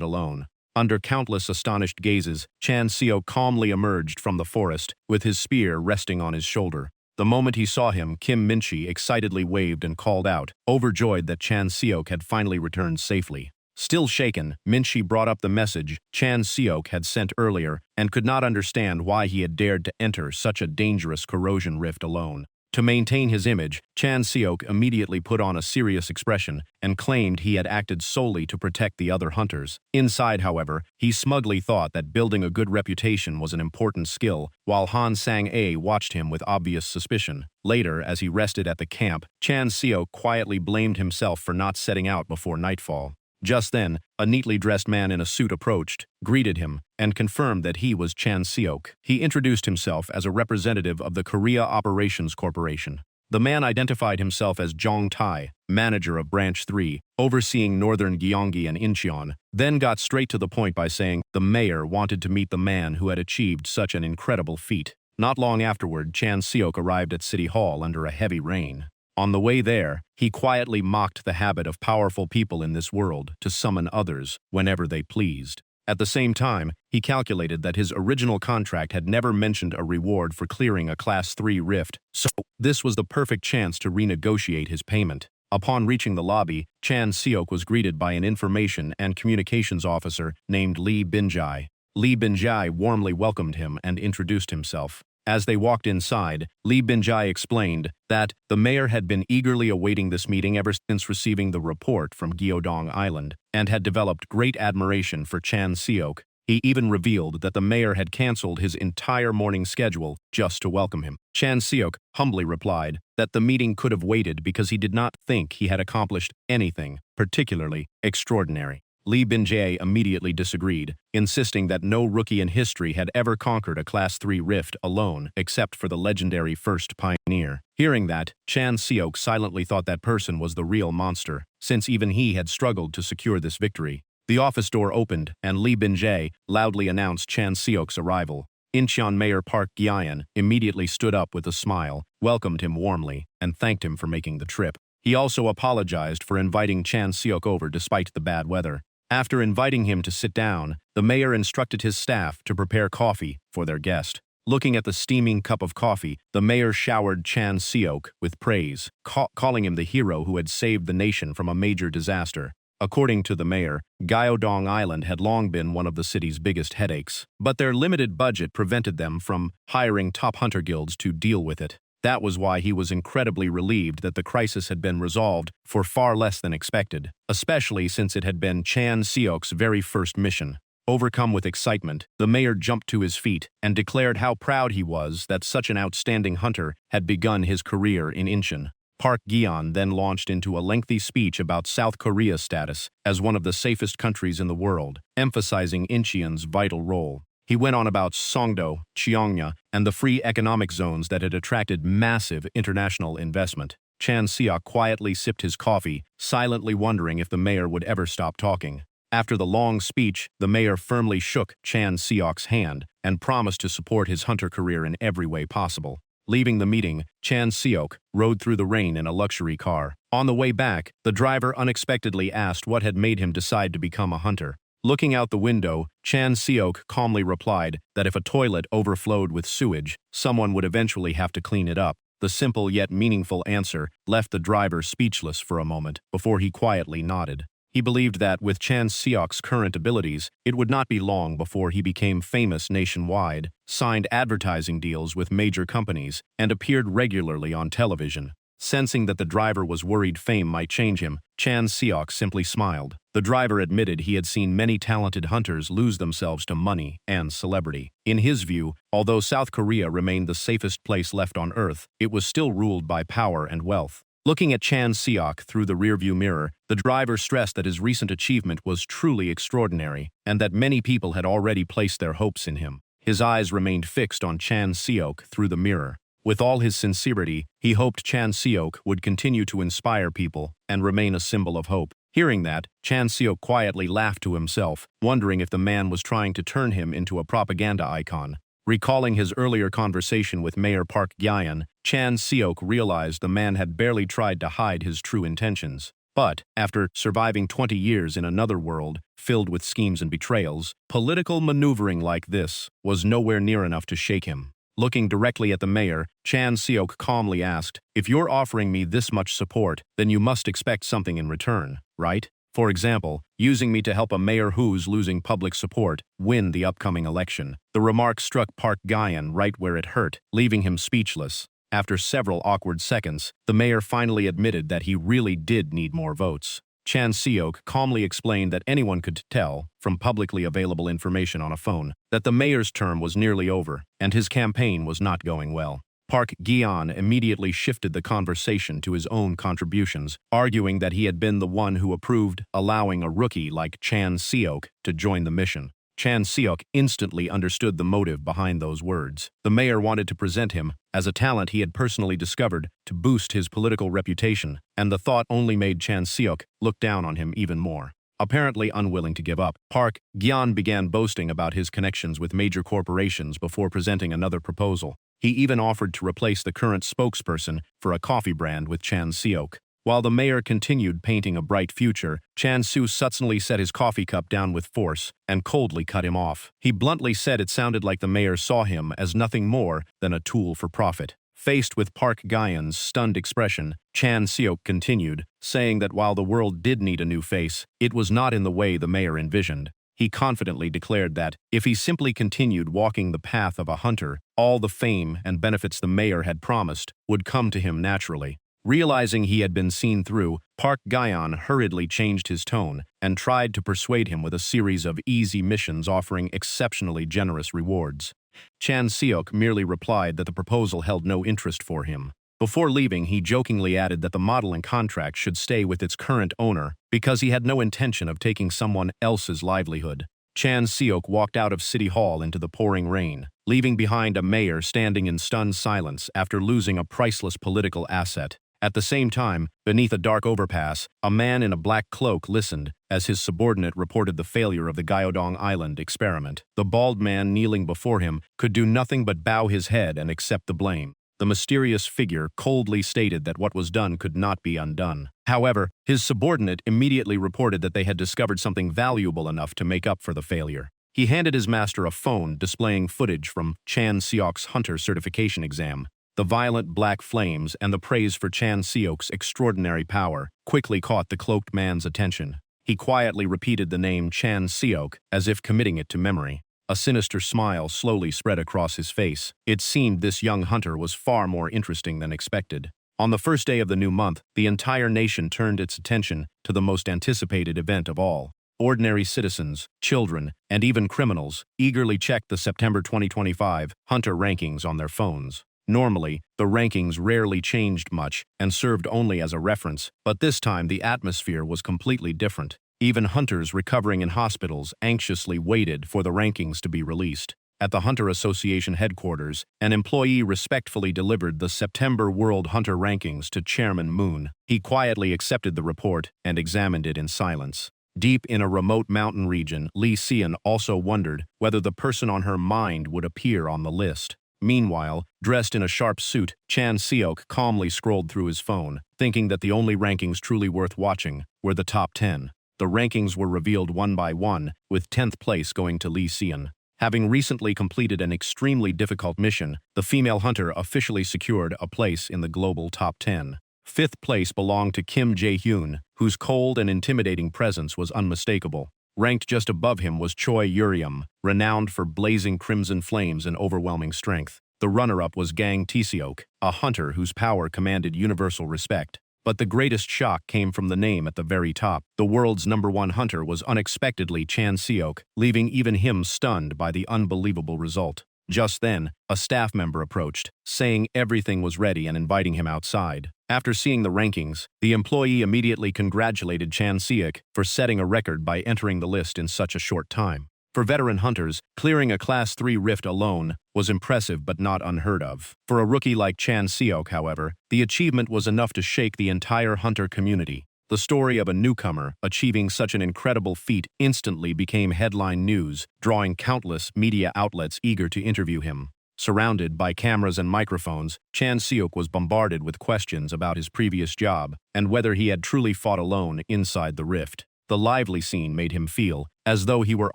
alone. Under countless astonished gazes, Chan Seok calmly emerged from the forest, with his spear resting on his shoulder. The moment he saw him, Kim Minchi excitedly waved and called out, overjoyed that Chan Seok had finally returned safely. Still shaken, Minchi brought up the message Chan Seok had sent earlier and could not understand why he had dared to enter such a dangerous corrosion rift alone. To maintain his image, Chan Seok immediately put on a serious expression and claimed he had acted solely to protect the other hunters. Inside, however, he smugly thought that building a good reputation was an important skill, while Han Sang-a watched him with obvious suspicion. Later, as he rested at the camp, Chan Seok quietly blamed himself for not setting out before nightfall. Just then, a neatly dressed man in a suit approached, greeted him, and confirmed that he was Chan Seok. He introduced himself as a representative of the Korea Operations Corporation. The man identified himself as Jong Tai, manager of Branch 3, overseeing northern Gyeonggi and Incheon, then got straight to the point by saying the mayor wanted to meet the man who had achieved such an incredible feat. Not long afterward, Chan Seok arrived at City Hall under a heavy rain. On the way there, he quietly mocked the habit of powerful people in this world to summon others whenever they pleased. At the same time, he calculated that his original contract had never mentioned a reward for clearing a Class 3 rift, so this was the perfect chance to renegotiate his payment. Upon reaching the lobby, Chan Seok was greeted by an information and communications officer named Lee Binjai. Lee Binjai warmly welcomed him and introduced himself. As they walked inside, Lee Binjai explained that the mayor had been eagerly awaiting this meeting ever since receiving the report from Gyeodong Island and had developed great admiration for Chan Seok. He even revealed that the mayor had canceled his entire morning schedule just to welcome him. Chan Seok humbly replied that the meeting could have waited because he did not think he had accomplished anything particularly extraordinary. Lee Binjae immediately disagreed, insisting that no rookie in history had ever conquered a Class 3 rift alone except for the legendary first pioneer. Hearing that, Chan Seok silently thought that person was the real monster, since even he had struggled to secure this victory. The office door opened, and Lee Binjae loudly announced Chan Seok's arrival. Incheon Mayor Park Gyeon immediately stood up with a smile, welcomed him warmly, and thanked him for making the trip. He also apologized for inviting Chan Seok over despite the bad weather. After inviting him to sit down, the mayor instructed his staff to prepare coffee for their guest. Looking at the steaming cup of coffee, the mayor showered Chan Seok with praise, calling him the hero who had saved the nation from a major disaster. According to the mayor, Gyeodong Island had long been one of the city's biggest headaches, but their limited budget prevented them from hiring top hunter guilds to deal with it. That was why he was incredibly relieved that the crisis had been resolved for far less than expected, especially since it had been Chan Seok's very first mission. Overcome with excitement, the mayor jumped to his feet and declared how proud he was that such an outstanding hunter had begun his career in Incheon. Park Gyeon then launched into a lengthy speech about South Korea's status as one of the safest countries in the world, emphasizing Incheon's vital role. He went on about Songdo, Cheongnya, and the free economic zones that had attracted massive international investment. Chan Seok quietly sipped his coffee, silently wondering if the mayor would ever stop talking. After the long speech, the mayor firmly shook Chan Seok's hand and promised to support his hunter career in every way possible. Leaving the meeting, Chan Seok rode through the rain in a luxury car. On the way back, the driver unexpectedly asked what had made him decide to become a hunter. Looking out the window, Chan Seok calmly replied that if a toilet overflowed with sewage, someone would eventually have to clean it up. The simple yet meaningful answer left the driver speechless for a moment before he quietly nodded. He believed that with Chan Seok's current abilities, it would not be long before he became famous nationwide, signed advertising deals with major companies, and appeared regularly on television. Sensing that the driver was worried fame might change him, Chan Seok simply smiled. The driver admitted he had seen many talented hunters lose themselves to money and celebrity. In his view, although South Korea remained the safest place left on Earth, it was still ruled by power and wealth. Looking at Chan Seok through the rearview mirror, the driver stressed that his recent achievement was truly extraordinary and that many people had already placed their hopes in him. His eyes remained fixed on Chan Seok through the mirror. With all his sincerity, he hoped Chan Seok would continue to inspire people and remain a symbol of hope. Hearing that, Chan Seok quietly laughed to himself, wondering if the man was trying to turn him into a propaganda icon. Recalling his earlier conversation with Mayor Park Gyan, Chan Seok realized the man had barely tried to hide his true intentions. But, after surviving 20 years in another world, filled with schemes and betrayals, political maneuvering like this was nowhere near enough to shake him. Looking directly at the mayor, Chan Seok calmly asked, "If you're offering me this much support, then you must expect something in return, right? For example, using me to help a mayor who's losing public support win the upcoming election." The remark struck Park Gyan right where it hurt, leaving him speechless. After several awkward seconds, the mayor finally admitted that he really did need more votes. Chan Seok calmly explained that anyone could tell, from publicly available information on a phone, that the mayor's term was nearly over, and his campaign was not going well. Park Gyan immediately shifted the conversation to his own contributions, arguing that he had been the one who approved allowing a rookie like Chan Seok to join the mission. Chan Seok instantly understood the motive behind those words. The mayor wanted to present him as a talent he had personally discovered to boost his political reputation, and the thought only made Chan Seok look down on him even more. Apparently unwilling to give up, Park Gyan began boasting about his connections with major corporations before presenting another proposal. He even offered to replace the current spokesperson for a coffee brand with Chan Seok. While the mayor continued painting a bright future, Chan Seok suddenly set his coffee cup down with force and coldly cut him off. He bluntly said it sounded like the mayor saw him as nothing more than a tool for profit. Faced with Park Gyan's stunned expression, Chan Seok continued, saying that while the world did need a new face, it was not in the way the mayor envisioned. He confidently declared that, if he simply continued walking the path of a hunter, all the fame and benefits the mayor had promised would come to him naturally. Realizing he had been seen through, Park Gyan hurriedly changed his tone and tried to persuade him with a series of easy missions offering exceptionally generous rewards. Chan Seok merely replied that the proposal held no interest for him. Before leaving, he jokingly added that the modeling contract should stay with its current owner because he had no intention of taking someone else's livelihood. Chan Seok walked out of City Hall into the pouring rain, leaving behind a mayor standing in stunned silence after losing a priceless political asset. At the same time, beneath a dark overpass, a man in a black cloak listened as his subordinate reported the failure of the Gyeodong Island experiment. The bald man kneeling before him could do nothing but bow his head and accept the blame. The mysterious figure coldly stated that what was done could not be undone. However, his subordinate immediately reported that they had discovered something valuable enough to make up for the failure. He handed his master a phone displaying footage from Chan Seok's hunter certification exam. The violent black flames and the praise for Chan Seok's extraordinary power quickly caught the cloaked man's attention. He quietly repeated the name Chan Seok as if committing it to memory. A sinister smile slowly spread across his face. It seemed this young hunter was far more interesting than expected. On the first day of the new month, the entire nation turned its attention to the most anticipated event of all. Ordinary citizens, children, and even criminals eagerly checked the September 2025 hunter rankings on their phones. Normally, the rankings rarely changed much and served only as a reference, but this time the atmosphere was completely different. Even hunters recovering in hospitals anxiously waited for the rankings to be released. At the Hunter Association headquarters, an employee respectfully delivered the September World Hunter Rankings to Chairman Moon. He quietly accepted the report and examined it in silence. Deep in a remote mountain region, Lee Seon also wondered whether the person on her mind would appear on the list. Meanwhile, dressed in a sharp suit, Chan Seok calmly scrolled through his phone, thinking that the only rankings truly worth watching were the top 10. The rankings were revealed one by one, with 10th place going to Lee Seon. Having recently completed an extremely difficult mission, the female hunter officially secured a place in the global top 10. 5th place belonged to Kim Jae-hyun, whose cold and intimidating presence was unmistakable. Ranked just above him was Choi Urium, renowned for blazing crimson flames and overwhelming strength. The runner-up was Gang Tiseok, a hunter whose power commanded universal respect. But the greatest shock came from the name at the very top. The world's #1 hunter was unexpectedly Chan Seok, leaving even him stunned by the unbelievable result. Just then, a staff member approached, saying everything was ready and inviting him outside. After seeing the rankings, the employee immediately congratulated Chan Seok for setting a record by entering the list in such a short time. For veteran hunters, clearing a Class 3 rift alone was impressive but not unheard of. For a rookie like Chan Seok, however, the achievement was enough to shake the entire hunter community. The story of a newcomer achieving such an incredible feat instantly became headline news, drawing countless media outlets eager to interview him. Surrounded by cameras and microphones, Chan Seok was bombarded with questions about his previous job and whether he had truly fought alone inside the rift. The lively scene made him feel as though he were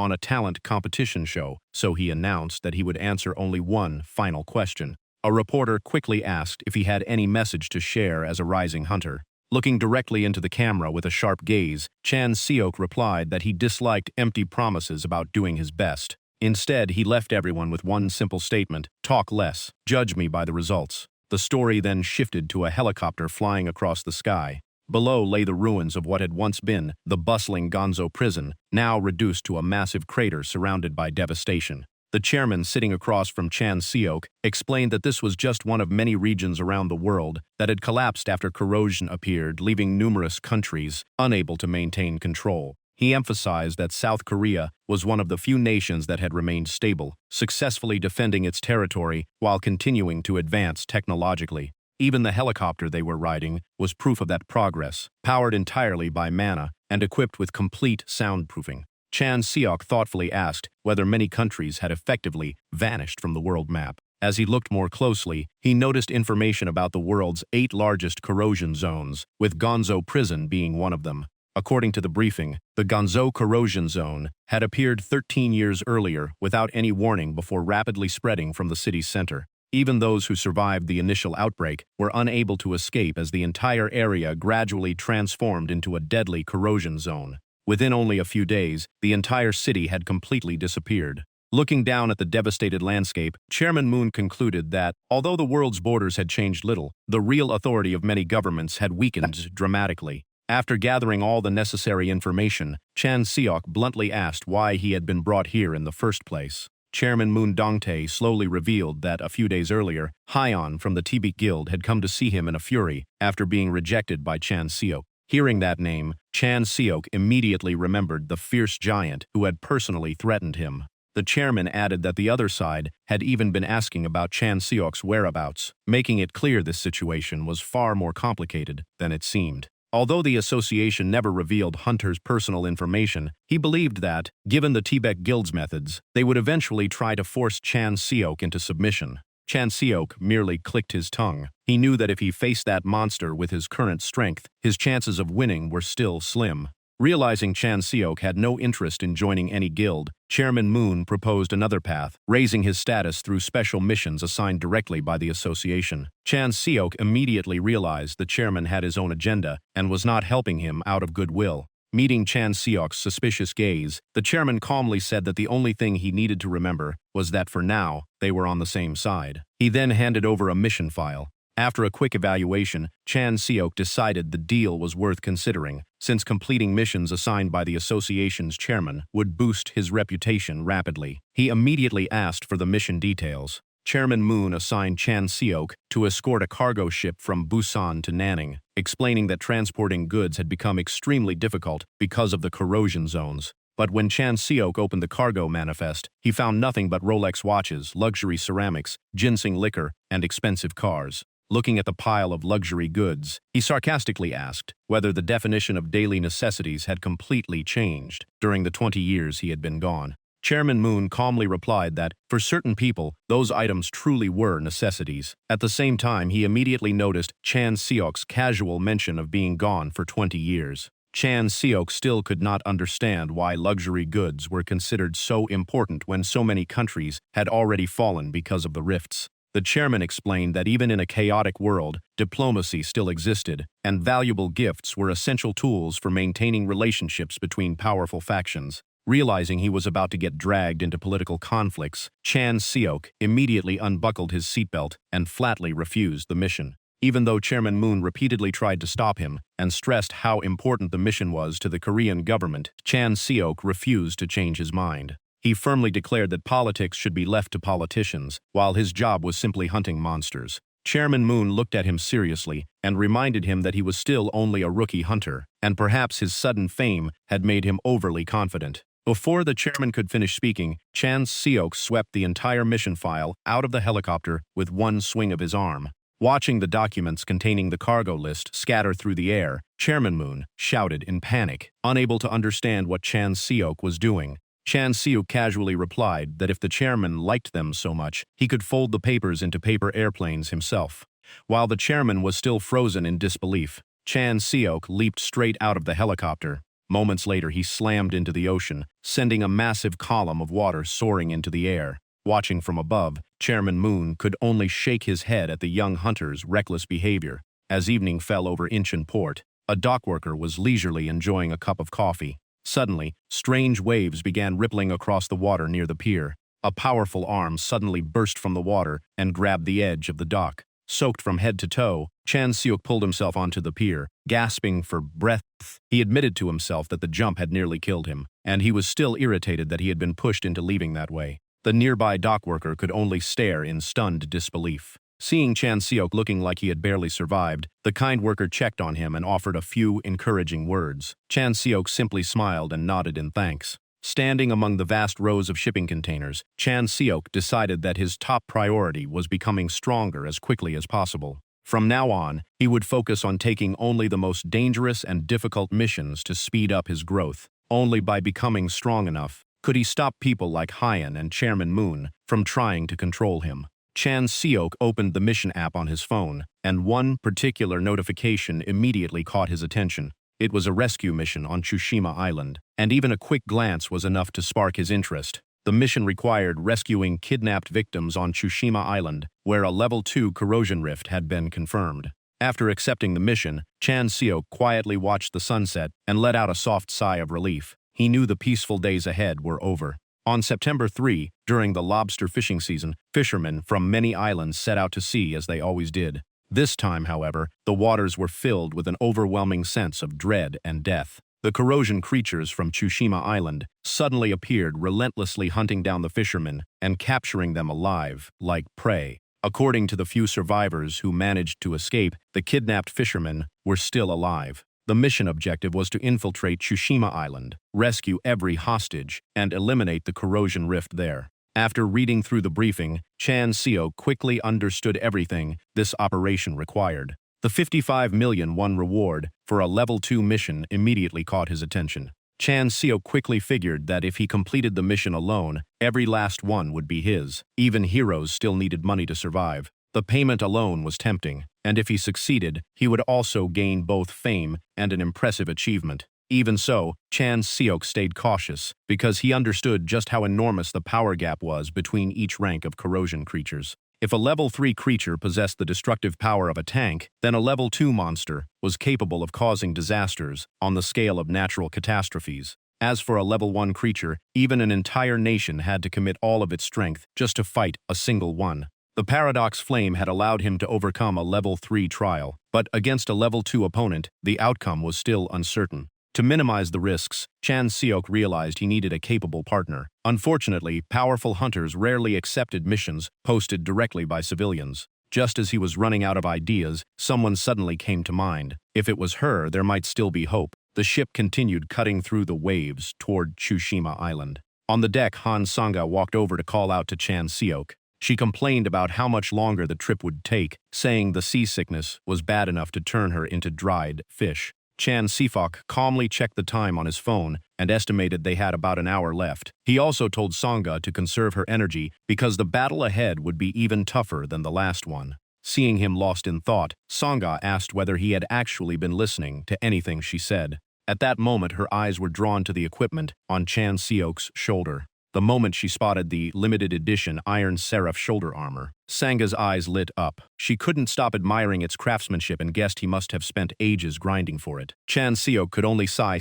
on a talent competition show, so he announced that he would answer only one final question. A reporter quickly asked if he had any message to share as a rising hunter. Looking directly into the camera with a sharp gaze, Chan Seok replied that he disliked empty promises about doing his best. Instead, he left everyone with one simple statement: talk less, judge me by the results. The story then shifted to a helicopter flying across the sky. Below lay the ruins of what had once been the bustling Gonzo prison, now reduced to a massive crater surrounded by devastation. The chairman sitting across from Chan Seok explained that this was just one of many regions around the world that had collapsed after corrosion appeared, leaving numerous countries unable to maintain control. He emphasized that South Korea was one of the few nations that had remained stable, successfully defending its territory while continuing to advance technologically. Even the helicopter they were riding was proof of that progress, powered entirely by mana and equipped with complete soundproofing. Chan Seok thoughtfully asked whether many countries had effectively vanished from the world map. As he looked more closely, he noticed information about the world's 8 largest corrosion zones, with Gonzo Prison being one of them. According to the briefing, the Gonzo corrosion zone had appeared 13 years earlier without any warning before rapidly spreading from the city's center. Even those who survived the initial outbreak were unable to escape as the entire area gradually transformed into a deadly corrosion zone. Within only a few days, the entire city had completely disappeared. Looking down at the devastated landscape, Chairman Moon concluded that, although the world's borders had changed little, the real authority of many governments had weakened dramatically. After gathering all the necessary information, Chan Seok bluntly asked why he had been brought here in the first place. Chairman Moon Dongtae slowly revealed that a few days earlier, Hyeon from the Tibet Guild had come to see him in a fury after being rejected by Chan Seok. Hearing that name, Chan Seok immediately remembered the fierce giant who had personally threatened him. The chairman added that the other side had even been asking about Chan Seok's whereabouts, making it clear this situation was far more complicated than it seemed. Although the association never revealed Hunter's personal information, he believed that, given the Tibet Guild's methods, they would eventually try to force Chan Seok into submission. Chan Seok merely clicked his tongue. He knew that if he faced that monster with his current strength, his chances of winning were still slim. Realizing Chan Seok had no interest in joining any guild, Chairman Moon proposed another path, raising his status through special missions assigned directly by the association. Chan Seok immediately realized the chairman had his own agenda and was not helping him out of goodwill. Meeting Chan Seok's suspicious gaze, the chairman calmly said that the only thing he needed to remember was that for now, they were on the same side. He then handed over a mission file. After a quick evaluation, Chan Seok decided the deal was worth considering, since completing missions assigned by the association's chairman would boost his reputation rapidly. He immediately asked for the mission details. Chairman Moon assigned Chan Seok to escort a cargo ship from Busan to Nanning, explaining that transporting goods had become extremely difficult because of the corrosion zones. But when Chan Seok opened the cargo manifest, he found nothing but Rolex watches, luxury ceramics, ginseng liquor, and expensive cars. Looking at the pile of luxury goods, he sarcastically asked whether the definition of daily necessities had completely changed during the 20 years he had been gone. Chairman Moon calmly replied that, for certain people, those items truly were necessities. At the same time, he immediately noticed Chan Seok's casual mention of being gone for 20 years. Chan Seok still could not understand why luxury goods were considered so important when so many countries had already fallen because of the rifts. The chairman explained that even in a chaotic world, diplomacy still existed, and valuable gifts were essential tools for maintaining relationships between powerful factions. Realizing he was about to get dragged into political conflicts, Chan Seok immediately unbuckled his seatbelt and flatly refused the mission. Even though Chairman Moon repeatedly tried to stop him and stressed how important the mission was to the Korean government, Chan Seok refused to change his mind. He firmly declared that politics should be left to politicians, while his job was simply hunting monsters. Chairman Moon looked at him seriously and reminded him that he was still only a rookie hunter, and perhaps his sudden fame had made him overly confident. Before the chairman could finish speaking, Chan Seok swept the entire mission file out of the helicopter with one swing of his arm. Watching the documents containing the cargo list scatter through the air, Chairman Moon shouted in panic, unable to understand what Chan Seok was doing. Chan Seok casually replied that if the chairman liked them so much, he could fold the papers into paper airplanes himself. While the chairman was still frozen in disbelief, Chan Seok leaped straight out of the helicopter. Moments later, he slammed into the ocean, sending a massive column of water soaring into the air. Watching from above, Chairman Moon could only shake his head at the young hunter's reckless behavior. As evening fell over Incheon Port, a dockworker was leisurely enjoying a cup of coffee. Suddenly, strange waves began rippling across the water near the pier. A powerful arm suddenly burst from the water and grabbed the edge of the dock. Soaked from head to toe, Chan Seok pulled himself onto the pier, gasping for breath. He admitted to himself that the jump had nearly killed him, and he was still irritated that he had been pushed into leaving that way. The nearby dockworker could only stare in stunned disbelief. Seeing Chan Seok looking like he had barely survived, the kind worker checked on him and offered a few encouraging words. Chan Seok simply smiled and nodded in thanks. Standing among the vast rows of shipping containers, Chan Seok decided that his top priority was becoming stronger as quickly as possible. From now on, he would focus on taking only the most dangerous and difficult missions to speed up his growth. Only by becoming strong enough could he stop people like Hyan and Chairman Moon from trying to control him. Chan Seok opened the mission app on his phone, and one particular notification immediately caught his attention. It was a rescue mission on Tsushima Island, and even a quick glance was enough to spark his interest. The mission required rescuing kidnapped victims on Tsushima Island, where a level 2 corrosion rift had been confirmed. After accepting the mission, Chan Seok quietly watched the sunset and let out a soft sigh of relief. He knew the peaceful days ahead were over. On September 3, during the lobster fishing season, fishermen from many islands set out to sea as they always did. This time, however, the waters were filled with an overwhelming sense of dread and death. The corrosion creatures from Tsushima Island suddenly appeared, relentlessly hunting down the fishermen and capturing them alive, like prey. According to the few survivors who managed to escape, the kidnapped fishermen were still alive. The mission objective was to infiltrate Tsushima Island, rescue every hostage, and eliminate the corrosion rift there. After reading through the briefing, Chan Seok quickly understood everything this operation required. The 55 million won reward for a level 2 mission immediately caught his attention. Chan Seok quickly figured that if he completed the mission alone, every last one would be his. Even heroes still needed money to survive. The payment alone was tempting, and if he succeeded, he would also gain both fame and an impressive achievement. Even so, Chan Seok stayed cautious, because he understood just how enormous the power gap was between each rank of corrosion creatures. If a level 3 creature possessed the destructive power of a tank, then a level 2 monster was capable of causing disasters on the scale of natural catastrophes. As for a level 1 creature, even an entire nation had to commit all of its strength just to fight a single one. The Paradox Flame had allowed him to overcome a level 3 trial, but against a level 2 opponent, the outcome was still uncertain. To minimize the risks, Chan Seok realized he needed a capable partner. Unfortunately, powerful hunters rarely accepted missions posted directly by civilians. Just as he was running out of ideas, someone suddenly came to mind. If it was her, there might still be hope. The ship continued cutting through the waves toward Tsushima Island. On the deck, Han Sanga walked over to call out to Chan Seok. She complained about how much longer the trip would take, saying the seasickness was bad enough to turn her into dried fish. Chan Seok calmly checked the time on his phone and estimated they had about an hour left. He also told Sangha to conserve her energy because the battle ahead would be even tougher than the last one. Seeing him lost in thought, Sangha asked whether he had actually been listening to anything she said. At that moment, her eyes were drawn to the equipment on Chan Seok's shoulder. the moment she spotted the limited edition Iron Seraph shoulder armor. Sanga's eyes lit up. She couldn't stop admiring its craftsmanship and guessed he must have spent ages grinding for it. Chan Seok could only sigh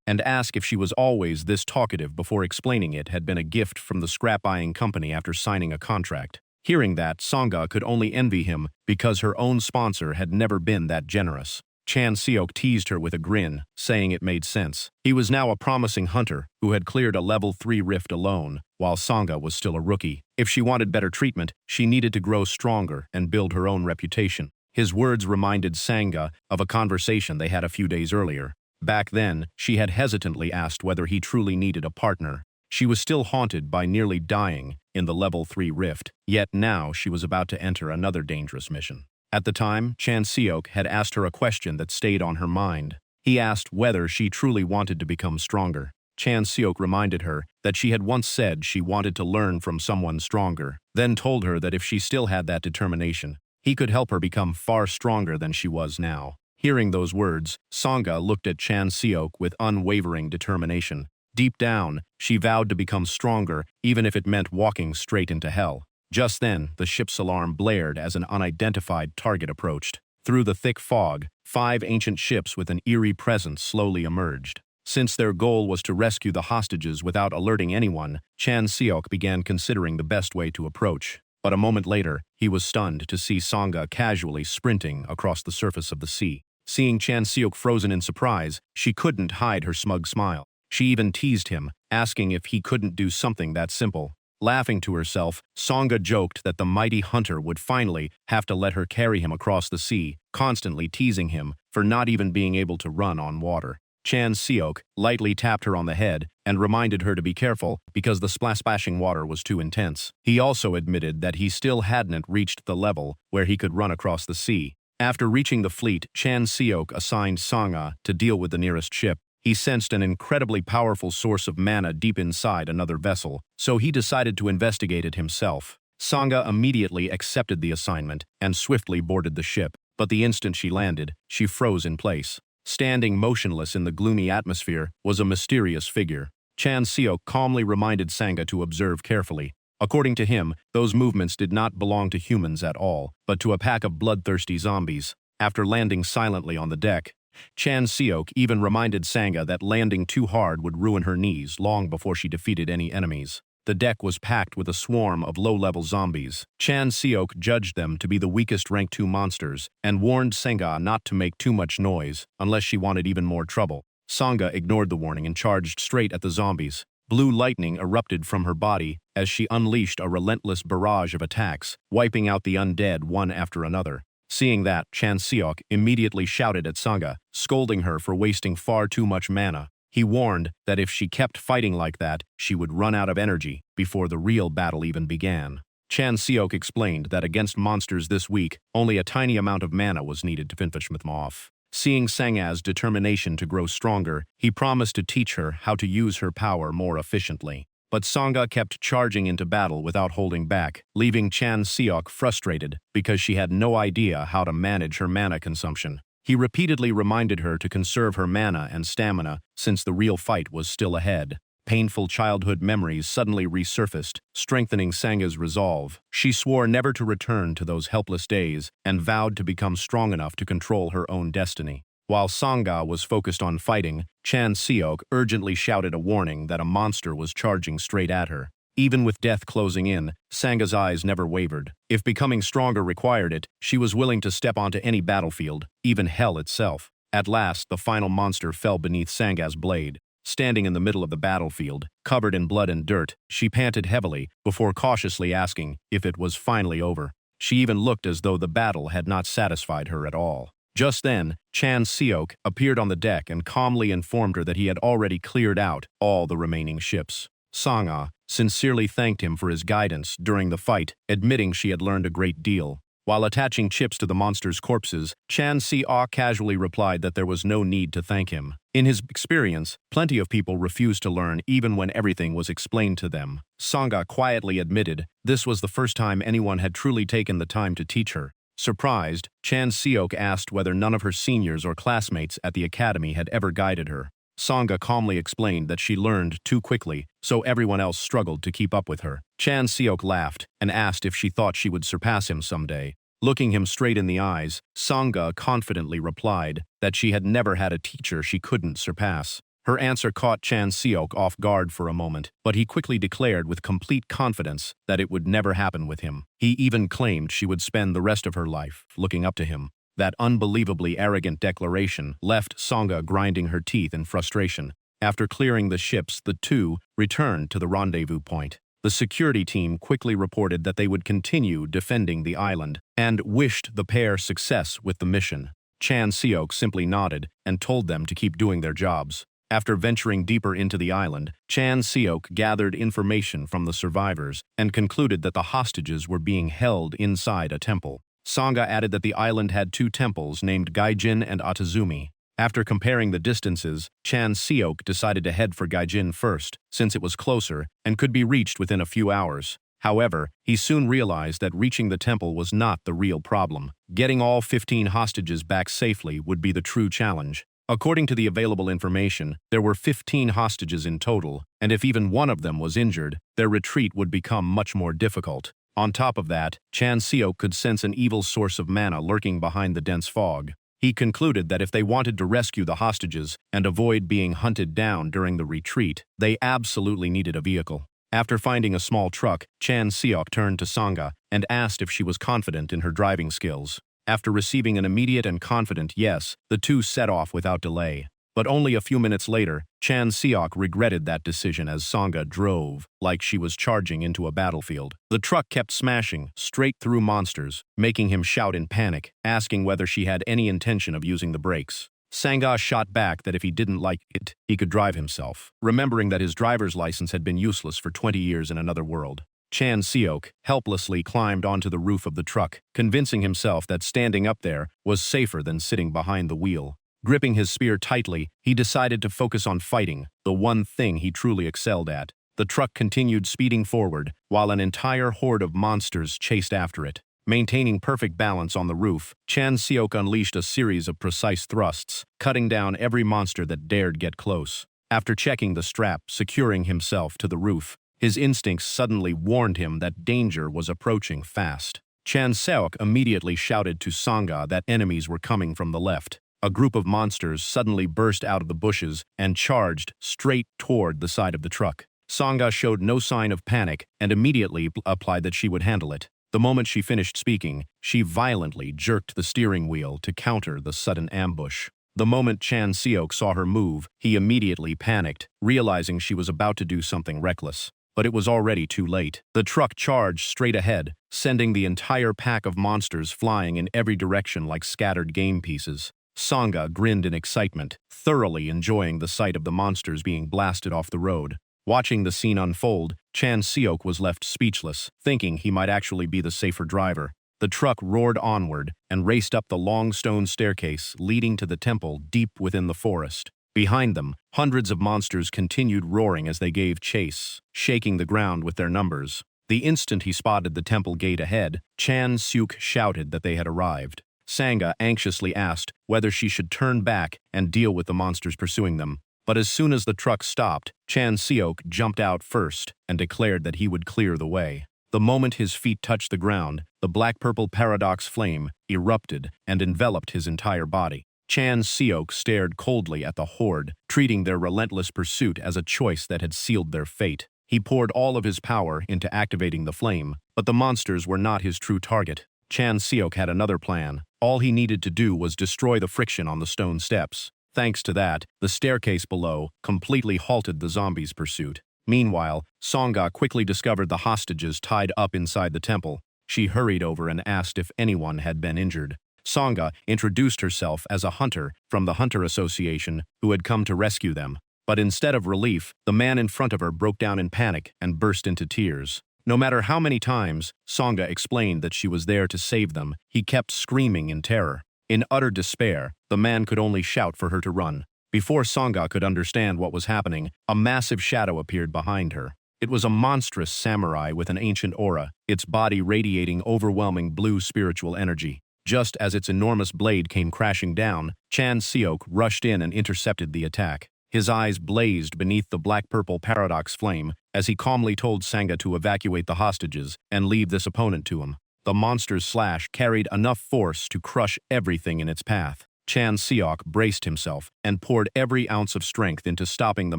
and ask if she was always this talkative before explaining it had been a gift from the scrap-buying company after signing a contract. Hearing that, Sangha could only envy him because her own sponsor had never been that generous. Chan Seok teased her with a grin, saying it made sense. He was now a promising hunter who had cleared a level 3 rift alone, while Sangha was still a rookie. If she wanted better treatment, she needed to grow stronger and build her own reputation. His words reminded Sangha of a conversation they had a few days earlier. Back then, she had hesitantly asked whether he truly needed a partner. She was still haunted by nearly dying in the level 3 rift, yet now she was about to enter another dangerous mission. At the time, Chan Seok had asked her a question that stayed on her mind. He asked whether she truly wanted to become stronger. Chan Seok reminded her that she had once said she wanted to learn from someone stronger, then told her that if she still had that determination, he could help her become far stronger than she was now. Hearing those words, Sangha looked at Chan Seok with unwavering determination. Deep down, she vowed to become stronger, even if it meant walking straight into hell. Just then, the ship's alarm blared as an unidentified target approached. Through the thick fog, 5 ancient ships with an eerie presence slowly emerged. Since their goal was to rescue the hostages without alerting anyone, Chan Seok began considering the best way to approach. But a moment later, he was stunned to see Sangha casually sprinting across the surface of the sea. Seeing Chan Seok frozen in surprise, she couldn't hide her smug smile. She even teased him, asking if he couldn't do something that simple. Laughing to herself, Sangha joked that the mighty hunter would finally have to let her carry him across the sea, constantly teasing him for not even being able to run on water. Chan Seok lightly tapped her on the head and reminded her to be careful because the splashing water was too intense. He also admitted that he still hadn't reached the level where he could run across the sea. After reaching the fleet, Chan Seok assigned Sangha to deal with the nearest ship. He sensed an incredibly powerful source of mana deep inside another vessel, so he decided to investigate it himself. Sangha immediately accepted the assignment and swiftly boarded the ship, but the instant she landed, she froze in place. Standing motionless in the gloomy atmosphere was a mysterious figure. Chan Seok calmly reminded Sangha to observe carefully. According to him, those movements did not belong to humans at all, but to a pack of bloodthirsty zombies. After landing silently on the deck, Chan Seok even reminded Sangha that landing too hard would ruin her knees long before she defeated any enemies. The deck was packed with a swarm of low-level zombies. Chan Seok judged them to be the weakest rank 2 monsters and warned Sangha not to make too much noise unless she wanted even more trouble. Sangha ignored the warning and charged straight at the zombies. Blue lightning erupted from her body as she unleashed a relentless barrage of attacks, wiping out the undead one after another. Seeing that, Chan Seok immediately shouted at Sangha, scolding her for wasting far too much mana. He warned that if she kept fighting like that, she would run out of energy before the real battle even began. Chan Seok explained that against monsters this weak, only a tiny amount of mana was needed to finish them off. Seeing Sangha's determination to grow stronger, he promised to teach her how to use her power more efficiently. But Sangha kept charging into battle without holding back, leaving Chan Seok frustrated because she had no idea how to manage her mana consumption. He repeatedly reminded her to conserve her mana and stamina since the real fight was still ahead. Painful childhood memories suddenly resurfaced, strengthening Sangha's resolve. She swore never to return to those helpless days and vowed to become strong enough to control her own destiny. While Sangha was focused on fighting, Chan Seok urgently shouted a warning that a monster was charging straight at her. Even with death closing in, Sangha's eyes never wavered. If becoming stronger required it, she was willing to step onto any battlefield, even hell itself. At last, the final monster fell beneath Sangha's blade. Standing in the middle of the battlefield, covered in blood and dirt, she panted heavily before cautiously asking if it was finally over. She even looked as though the battle had not satisfied her at all. Just then, Chan Seok appeared on the deck and calmly informed her that he had already cleared out all the remaining ships. Sangha sincerely thanked him for his guidance during the fight, admitting she had learned a great deal. While attaching chips to the monsters' corpses, Chan Seok casually replied that there was no need to thank him. In his experience, plenty of people refused to learn even when everything was explained to them. Sangha quietly admitted this was the first time anyone had truly taken the time to teach her. Surprised, Chan Seok asked whether none of her seniors or classmates at the academy had ever guided her. Sangha calmly explained that she learned too quickly, so everyone else struggled to keep up with her. Chan Seok laughed and asked if she thought she would surpass him someday. Looking him straight in the eyes, Sangha confidently replied that she had never had a teacher she couldn't surpass. Her answer caught Chan Seok off guard for a moment, but he quickly declared with complete confidence that it would never happen with him. He even claimed she would spend the rest of her life looking up to him. That unbelievably arrogant declaration left Sangha grinding her teeth in frustration. After clearing the ships, the two returned to the rendezvous point. The security team quickly reported that they would continue defending the island and wished the pair success with the mission. Chan Seok simply nodded and told them to keep doing their jobs. After venturing deeper into the island, Chan Seok gathered information from the survivors and concluded that the hostages were being held inside a temple. Sangha added that the island had two temples named Gaijin and Atazumi. After comparing the distances, Chan Seok decided to head for Gaijin first, since it was closer and could be reached within a few hours. However, he soon realized that reaching the temple was not the real problem. Getting all 15 hostages back safely would be the true challenge. According to the available information, there were 15 hostages in total, and if even one of them was injured, their retreat would become much more difficult. On top of that, Chan Seok could sense an evil source of mana lurking behind the dense fog. He concluded that if they wanted to rescue the hostages and avoid being hunted down during the retreat, they absolutely needed a vehicle. After finding a small truck, Chan Seok turned to Sangha and asked if she was confident in her driving skills. After receiving an immediate and confident yes, the two set off without delay. But only a few minutes later, Chan Seok regretted that decision as Sangha drove like she was charging into a battlefield. The truck kept smashing straight through monsters, making him shout in panic, asking whether she had any intention of using the brakes. Sangha shot back that if he didn't like it, he could drive himself, remembering that his driver's license had been useless for 20 years in another world. Chan Seok helplessly climbed onto the roof of the truck, convincing himself that standing up there was safer than sitting behind the wheel. Gripping his spear tightly, he decided to focus on fighting, the one thing he truly excelled at. The truck continued speeding forward, while an entire horde of monsters chased after it. Maintaining perfect balance on the roof, Chan Seok unleashed a series of precise thrusts, cutting down every monster that dared get close. After checking the strap, securing himself to the roof, his instincts suddenly warned him that danger was approaching fast. Chan Seok immediately shouted to Sangha that enemies were coming from the left. A group of monsters suddenly burst out of the bushes and charged straight toward the side of the truck. Sangha showed no sign of panic and immediately replied that she would handle it. The moment she finished speaking, she violently jerked the steering wheel to counter the sudden ambush. The moment Chan Seok saw her move, he immediately panicked, realizing she was about to do something reckless. But it was already too late. The truck charged straight ahead, sending the entire pack of monsters flying in every direction like scattered game pieces. Sangha grinned in excitement, thoroughly enjoying the sight of the monsters being blasted off the road. Watching the scene unfold, Chan Seok was left speechless, thinking he might actually be the safer driver. The truck roared onward and raced up the long stone staircase leading to the temple deep within the forest. Behind them, hundreds of monsters continued roaring as they gave chase, shaking the ground with their numbers. The instant he spotted the temple gate ahead, Chan Seok shouted that they had arrived. Sangha anxiously asked whether she should turn back and deal with the monsters pursuing them. But as soon as the truck stopped, Chan Seok jumped out first and declared that he would clear the way. The moment his feet touched the ground, the black-purple paradox flame erupted and enveloped his entire body. Chan Seok stared coldly at the horde, treating their relentless pursuit as a choice that had sealed their fate. He poured all of his power into activating the flame, but the monsters were not his true target. Chan Seok had another plan. All he needed to do was destroy the friction on the stone steps. Thanks to that, the staircase below completely halted the zombies' pursuit. Meanwhile, Sangha quickly discovered the hostages tied up inside the temple. She hurried over and asked if anyone had been injured. Sangha introduced herself as a hunter from the Hunter Association who had come to rescue them. But instead of relief, the man in front of her broke down in panic and burst into tears. No matter how many times Sangha explained that she was there to save them, he kept screaming in terror. In utter despair, the man could only shout for her to run. Before Sangha could understand what was happening, a massive shadow appeared behind her. It was a monstrous samurai with an ancient aura, its body radiating overwhelming blue spiritual energy. Just as its enormous blade came crashing down, Chan Seok rushed in and intercepted the attack. His eyes blazed beneath the black-purple paradox flame as he calmly told Sanga to evacuate the hostages and leave this opponent to him. The monster's slash carried enough force to crush everything in its path. Chan Seok braced himself and poured every ounce of strength into stopping the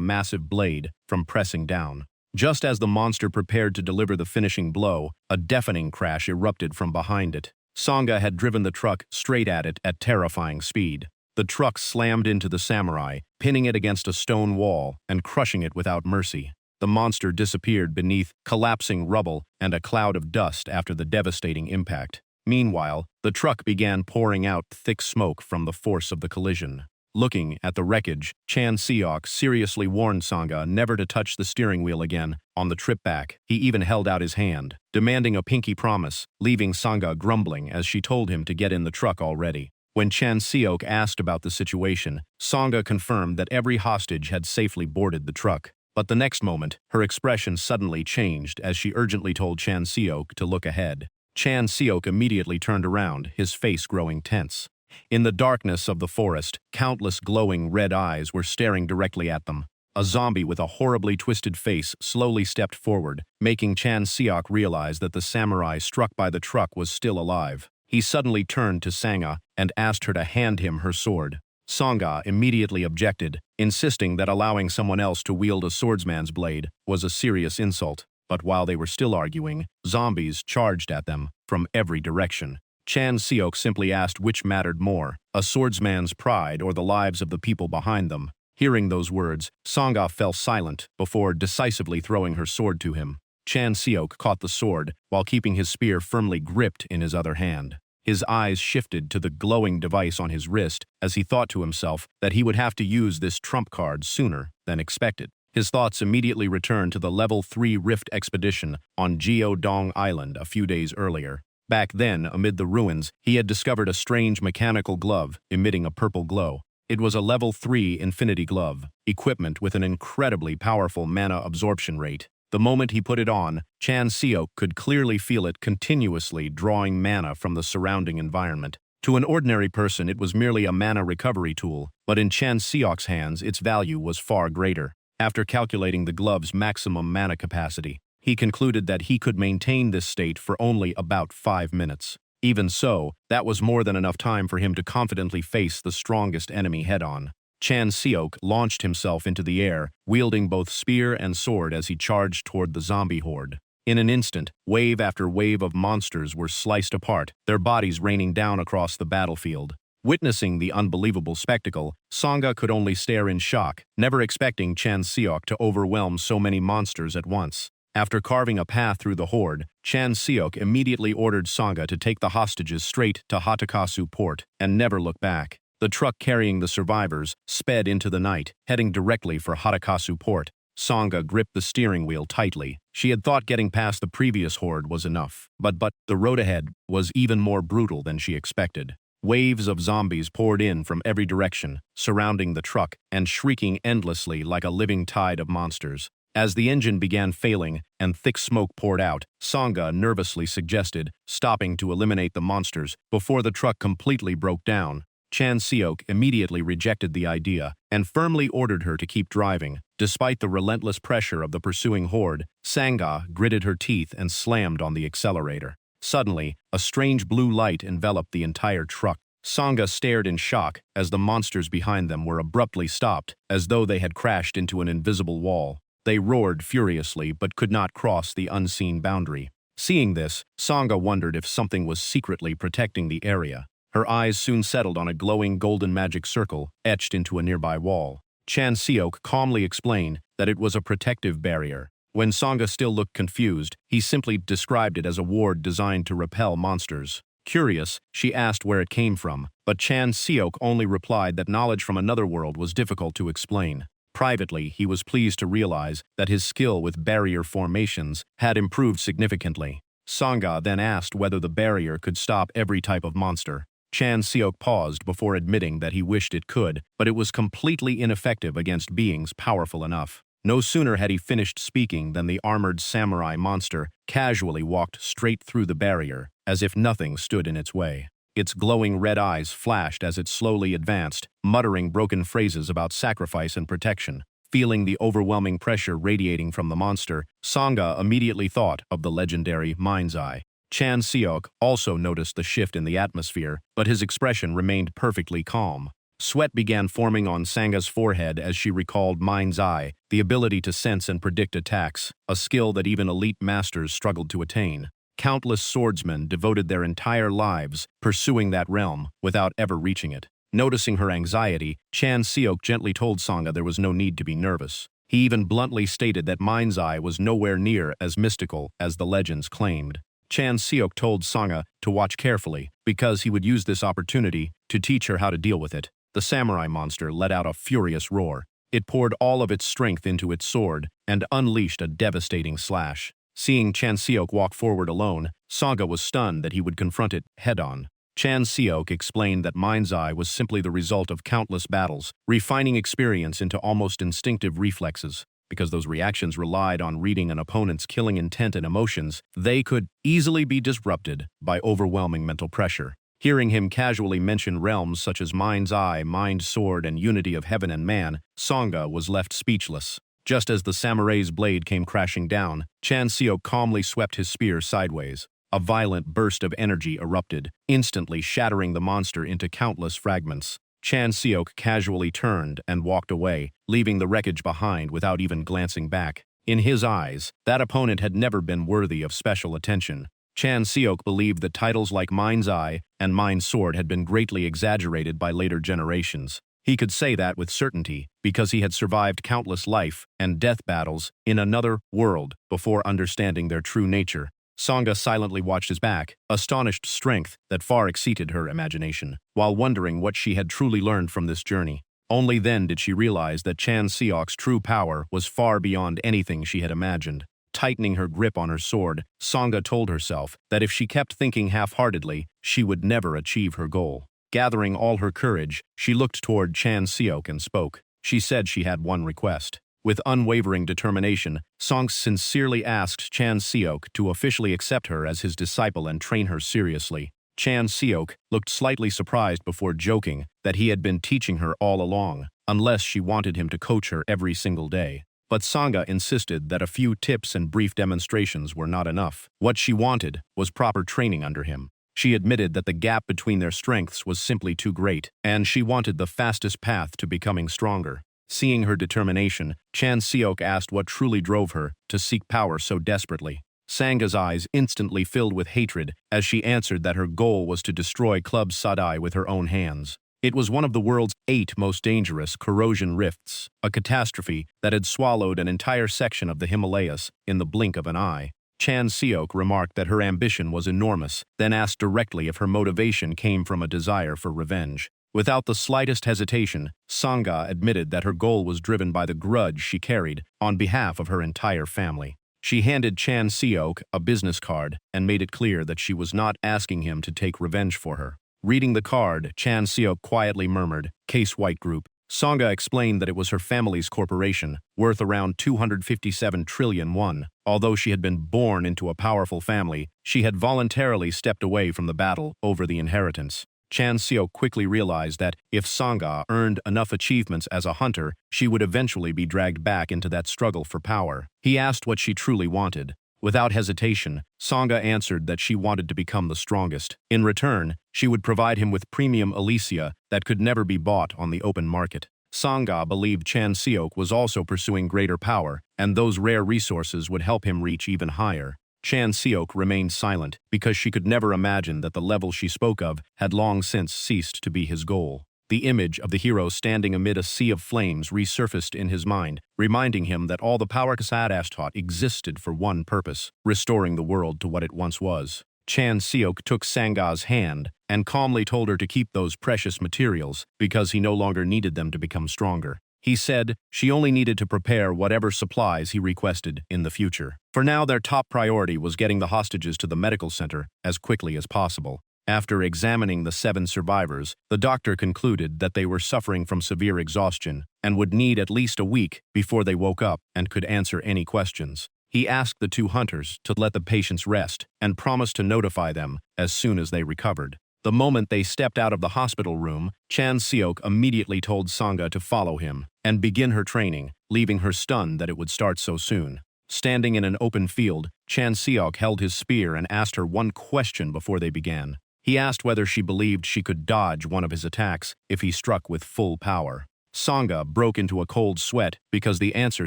massive blade from pressing down. Just as the monster prepared to deliver the finishing blow, a deafening crash erupted from behind it. Sanga had driven the truck straight at it at terrifying speed. The truck slammed into the samurai, pinning it against a stone wall and crushing it without mercy. The monster disappeared beneath collapsing rubble and a cloud of dust after the devastating impact. Meanwhile, the truck began pouring out thick smoke from the force of the collision. Looking at the wreckage, Chan Seok seriously warned Sanga never to touch the steering wheel again. On the trip back, he even held out his hand, demanding a pinky promise, leaving Sanga grumbling as she told him to get in the truck already. When Chan Seok asked about the situation, Sanga confirmed that every hostage had safely boarded the truck. But the next moment, her expression suddenly changed as she urgently told Chan Seok to look ahead. Chan Seok immediately turned around, his face growing tense. In the darkness of the forest, countless glowing red eyes were staring directly at them. A zombie with a horribly twisted face slowly stepped forward, making Chan Seok realize that the samurai struck by the truck was still alive. He suddenly turned to Sanga and asked her to hand him her sword. Sanga immediately objected, insisting that allowing someone else to wield a swordsman's blade was a serious insult. But while they were still arguing, zombies charged at them from every direction. Chan Seok simply asked which mattered more, a swordsman's pride or the lives of the people behind them. Hearing those words, Sanga fell silent before decisively throwing her sword to him. Chan Seok caught the sword while keeping his spear firmly gripped in his other hand. His eyes shifted to the glowing device on his wrist as he thought to himself that he would have to use this trump card sooner than expected. His thoughts immediately returned to the Level 3 Rift expedition on Dong Island a few days earlier. Back then, amid the ruins, he had discovered a strange mechanical glove emitting a purple glow. It was a Level 3 Infinity Glove, equipment with an incredibly powerful mana absorption rate. The moment he put it on, Chan Seok could clearly feel it continuously drawing mana from the surrounding environment. To an ordinary person, it was merely a mana recovery tool, but in Chan Seok's hands, its value was far greater. After calculating the glove's maximum mana capacity, he concluded that he could maintain this state for only about 5 minutes. Even so, that was more than enough time for him to confidently face the strongest enemy head-on. Chan Seok launched himself into the air, wielding both spear and sword as he charged toward the zombie horde. In an instant, wave after wave of monsters were sliced apart, their bodies raining down across the battlefield. Witnessing the unbelievable spectacle, Sanga could only stare in shock, never expecting Chan Seok to overwhelm so many monsters at once. After carving a path through the horde, Chan Seok immediately ordered Sanga to take the hostages straight to Hatakasu port and never look back. The truck carrying the survivors sped into the night, heading directly for Hatakasu port. Sanga gripped the steering wheel tightly. She had thought getting past the previous horde was enough, but the road ahead was even more brutal than she expected. Waves of zombies poured in from every direction, surrounding the truck and shrieking endlessly like a living tide of monsters. As the engine began failing and thick smoke poured out, Sanga nervously suggested stopping to eliminate the monsters before the truck completely broke down. Chan Seok immediately rejected the idea and firmly ordered her to keep driving. Despite the relentless pressure of the pursuing horde, Sanga gritted her teeth and slammed on the accelerator. Suddenly, a strange blue light enveloped the entire truck. Sanga stared in shock as the monsters behind them were abruptly stopped, as though they had crashed into an invisible wall. They roared furiously but could not cross the unseen boundary. Seeing this, Sanga wondered if something was secretly protecting the area. Her eyes soon settled on a glowing golden magic circle etched into a nearby wall. Chan Seok calmly explained that it was a protective barrier. When Sanga still looked confused, he simply described it as a ward designed to repel monsters. Curious, she asked where it came from, but Chan Seok only replied that knowledge from another world was difficult to explain. Privately, he was pleased to realize that his skill with barrier formations had improved significantly. Sanga then asked whether the barrier could stop every type of monster. Chan Seok paused before admitting that he wished it could, but it was completely ineffective against beings powerful enough. No sooner had he finished speaking than the armored samurai monster casually walked straight through the barrier, as if nothing stood in its way. Its glowing red eyes flashed as it slowly advanced, muttering broken phrases about sacrifice and protection. Feeling the overwhelming pressure radiating from the monster, Sangha immediately thought of the legendary Mind's Eye. Chan Seok also noticed the shift in the atmosphere, but his expression remained perfectly calm. Sweat began forming on Sanga's forehead as she recalled Mind's Eye, the ability to sense and predict attacks, a skill that even elite masters struggled to attain. Countless swordsmen devoted their entire lives pursuing that realm without ever reaching it. Noticing her anxiety, Chan Seok gently told Sangha there was no need to be nervous. He even bluntly stated that Mind's Eye was nowhere near as mystical as the legends claimed. Chan Seok told Sangha to watch carefully because he would use this opportunity to teach her how to deal with it. The samurai monster let out a furious roar. It poured all of its strength into its sword and unleashed a devastating slash. Seeing Chan Seok walk forward alone, Sangha was stunned that he would confront it head-on. Chan Seok explained that Mind's Eye was simply the result of countless battles, refining experience into almost instinctive reflexes. Because those reactions relied on reading an opponent's killing intent and emotions, they could easily be disrupted by overwhelming mental pressure. Hearing him casually mention realms such as Mind's Eye, Mind Sword, and Unity of Heaven and Man, Sangha was left speechless. Just as the samurai's blade came crashing down, Chan Seok calmly swept his spear sideways. A violent burst of energy erupted, instantly shattering the monster into countless fragments. Chan Seok casually turned and walked away, leaving the wreckage behind without even glancing back. In his eyes, that opponent had never been worthy of special attention. Chan Seok believed that titles like Mind's Eye and Mind Sword had been greatly exaggerated by later generations. He could say that with certainty because he had survived countless life and death battles in another world before understanding their true nature. Sangha silently watched his back, astonished strength that far exceeded her imagination, while wondering what she had truly learned from this journey. Only then did she realize that Chan Seok's true power was far beyond anything she had imagined. Tightening her grip on her sword, Sangha told herself that if she kept thinking half-heartedly, she would never achieve her goal. Gathering all her courage, she looked toward Chan Seok and spoke. She said she had one request. With unwavering determination, Sangha sincerely asked Chan Seok to officially accept her as his disciple and train her seriously. Chan Seok looked slightly surprised before joking that he had been teaching her all along, unless she wanted him to coach her every single day. But Sangha insisted that a few tips and brief demonstrations were not enough. What she wanted was proper training under him. She admitted that the gap between their strengths was simply too great, and she wanted the fastest path to becoming stronger. Seeing her determination, Chan Seok asked what truly drove her to seek power so desperately. Sangha's eyes instantly filled with hatred as she answered that her goal was to destroy Club Sadai with her own hands. It was one of the world's 8 most dangerous corrosion rifts, a catastrophe that had swallowed an entire section of the Himalayas in the blink of an eye. Chan Seok remarked that her ambition was enormous, then asked directly if her motivation came from a desire for revenge. Without the slightest hesitation, Sangha admitted that her goal was driven by the grudge she carried on behalf of her entire family. She handed Chan Seok a business card and made it clear that she was not asking him to take revenge for her. Reading the card, Chan Seok quietly murmured, "Case White Group." Sangha explained that it was her family's corporation, worth around 257 trillion won. Although she had been born into a powerful family, she had voluntarily stepped away from the battle over the inheritance. Chan Seok quickly realized that if Sangha earned enough achievements as a hunter, she would eventually be dragged back into that struggle for power. He asked what she truly wanted. Without hesitation, Sangha answered that she wanted to become the strongest. In return, she would provide him with premium Elysia that could never be bought on the open market. Sangha believed Chan Seok was also pursuing greater power, and those rare resources would help him reach even higher. Chan Seok remained silent because she could never imagine that the level she spoke of had long since ceased to be his goal. The image of the hero standing amid a sea of flames resurfaced in his mind, reminding him that all the power Kasadashtot existed for one purpose, restoring the world to what it once was. Chan Seok took Sangha's hand and calmly told her to keep those precious materials because he no longer needed them to become stronger. He said she only needed to prepare whatever supplies he requested in the future. For now, their top priority was getting the hostages to the medical center as quickly as possible. After examining the 7 survivors, the doctor concluded that they were suffering from severe exhaustion and would need at least a week before they woke up and could answer any questions. He asked the 2 hunters to let the patients rest and promised to notify them as soon as they recovered. The moment they stepped out of the hospital room, Chan Seok immediately told Sangha to follow him and begin her training, leaving her stunned that it would start so soon. Standing in an open field, Chan Seok held his spear and asked her one question before they began. He asked whether she believed she could dodge one of his attacks if he struck with full power. Sangha broke into a cold sweat because the answer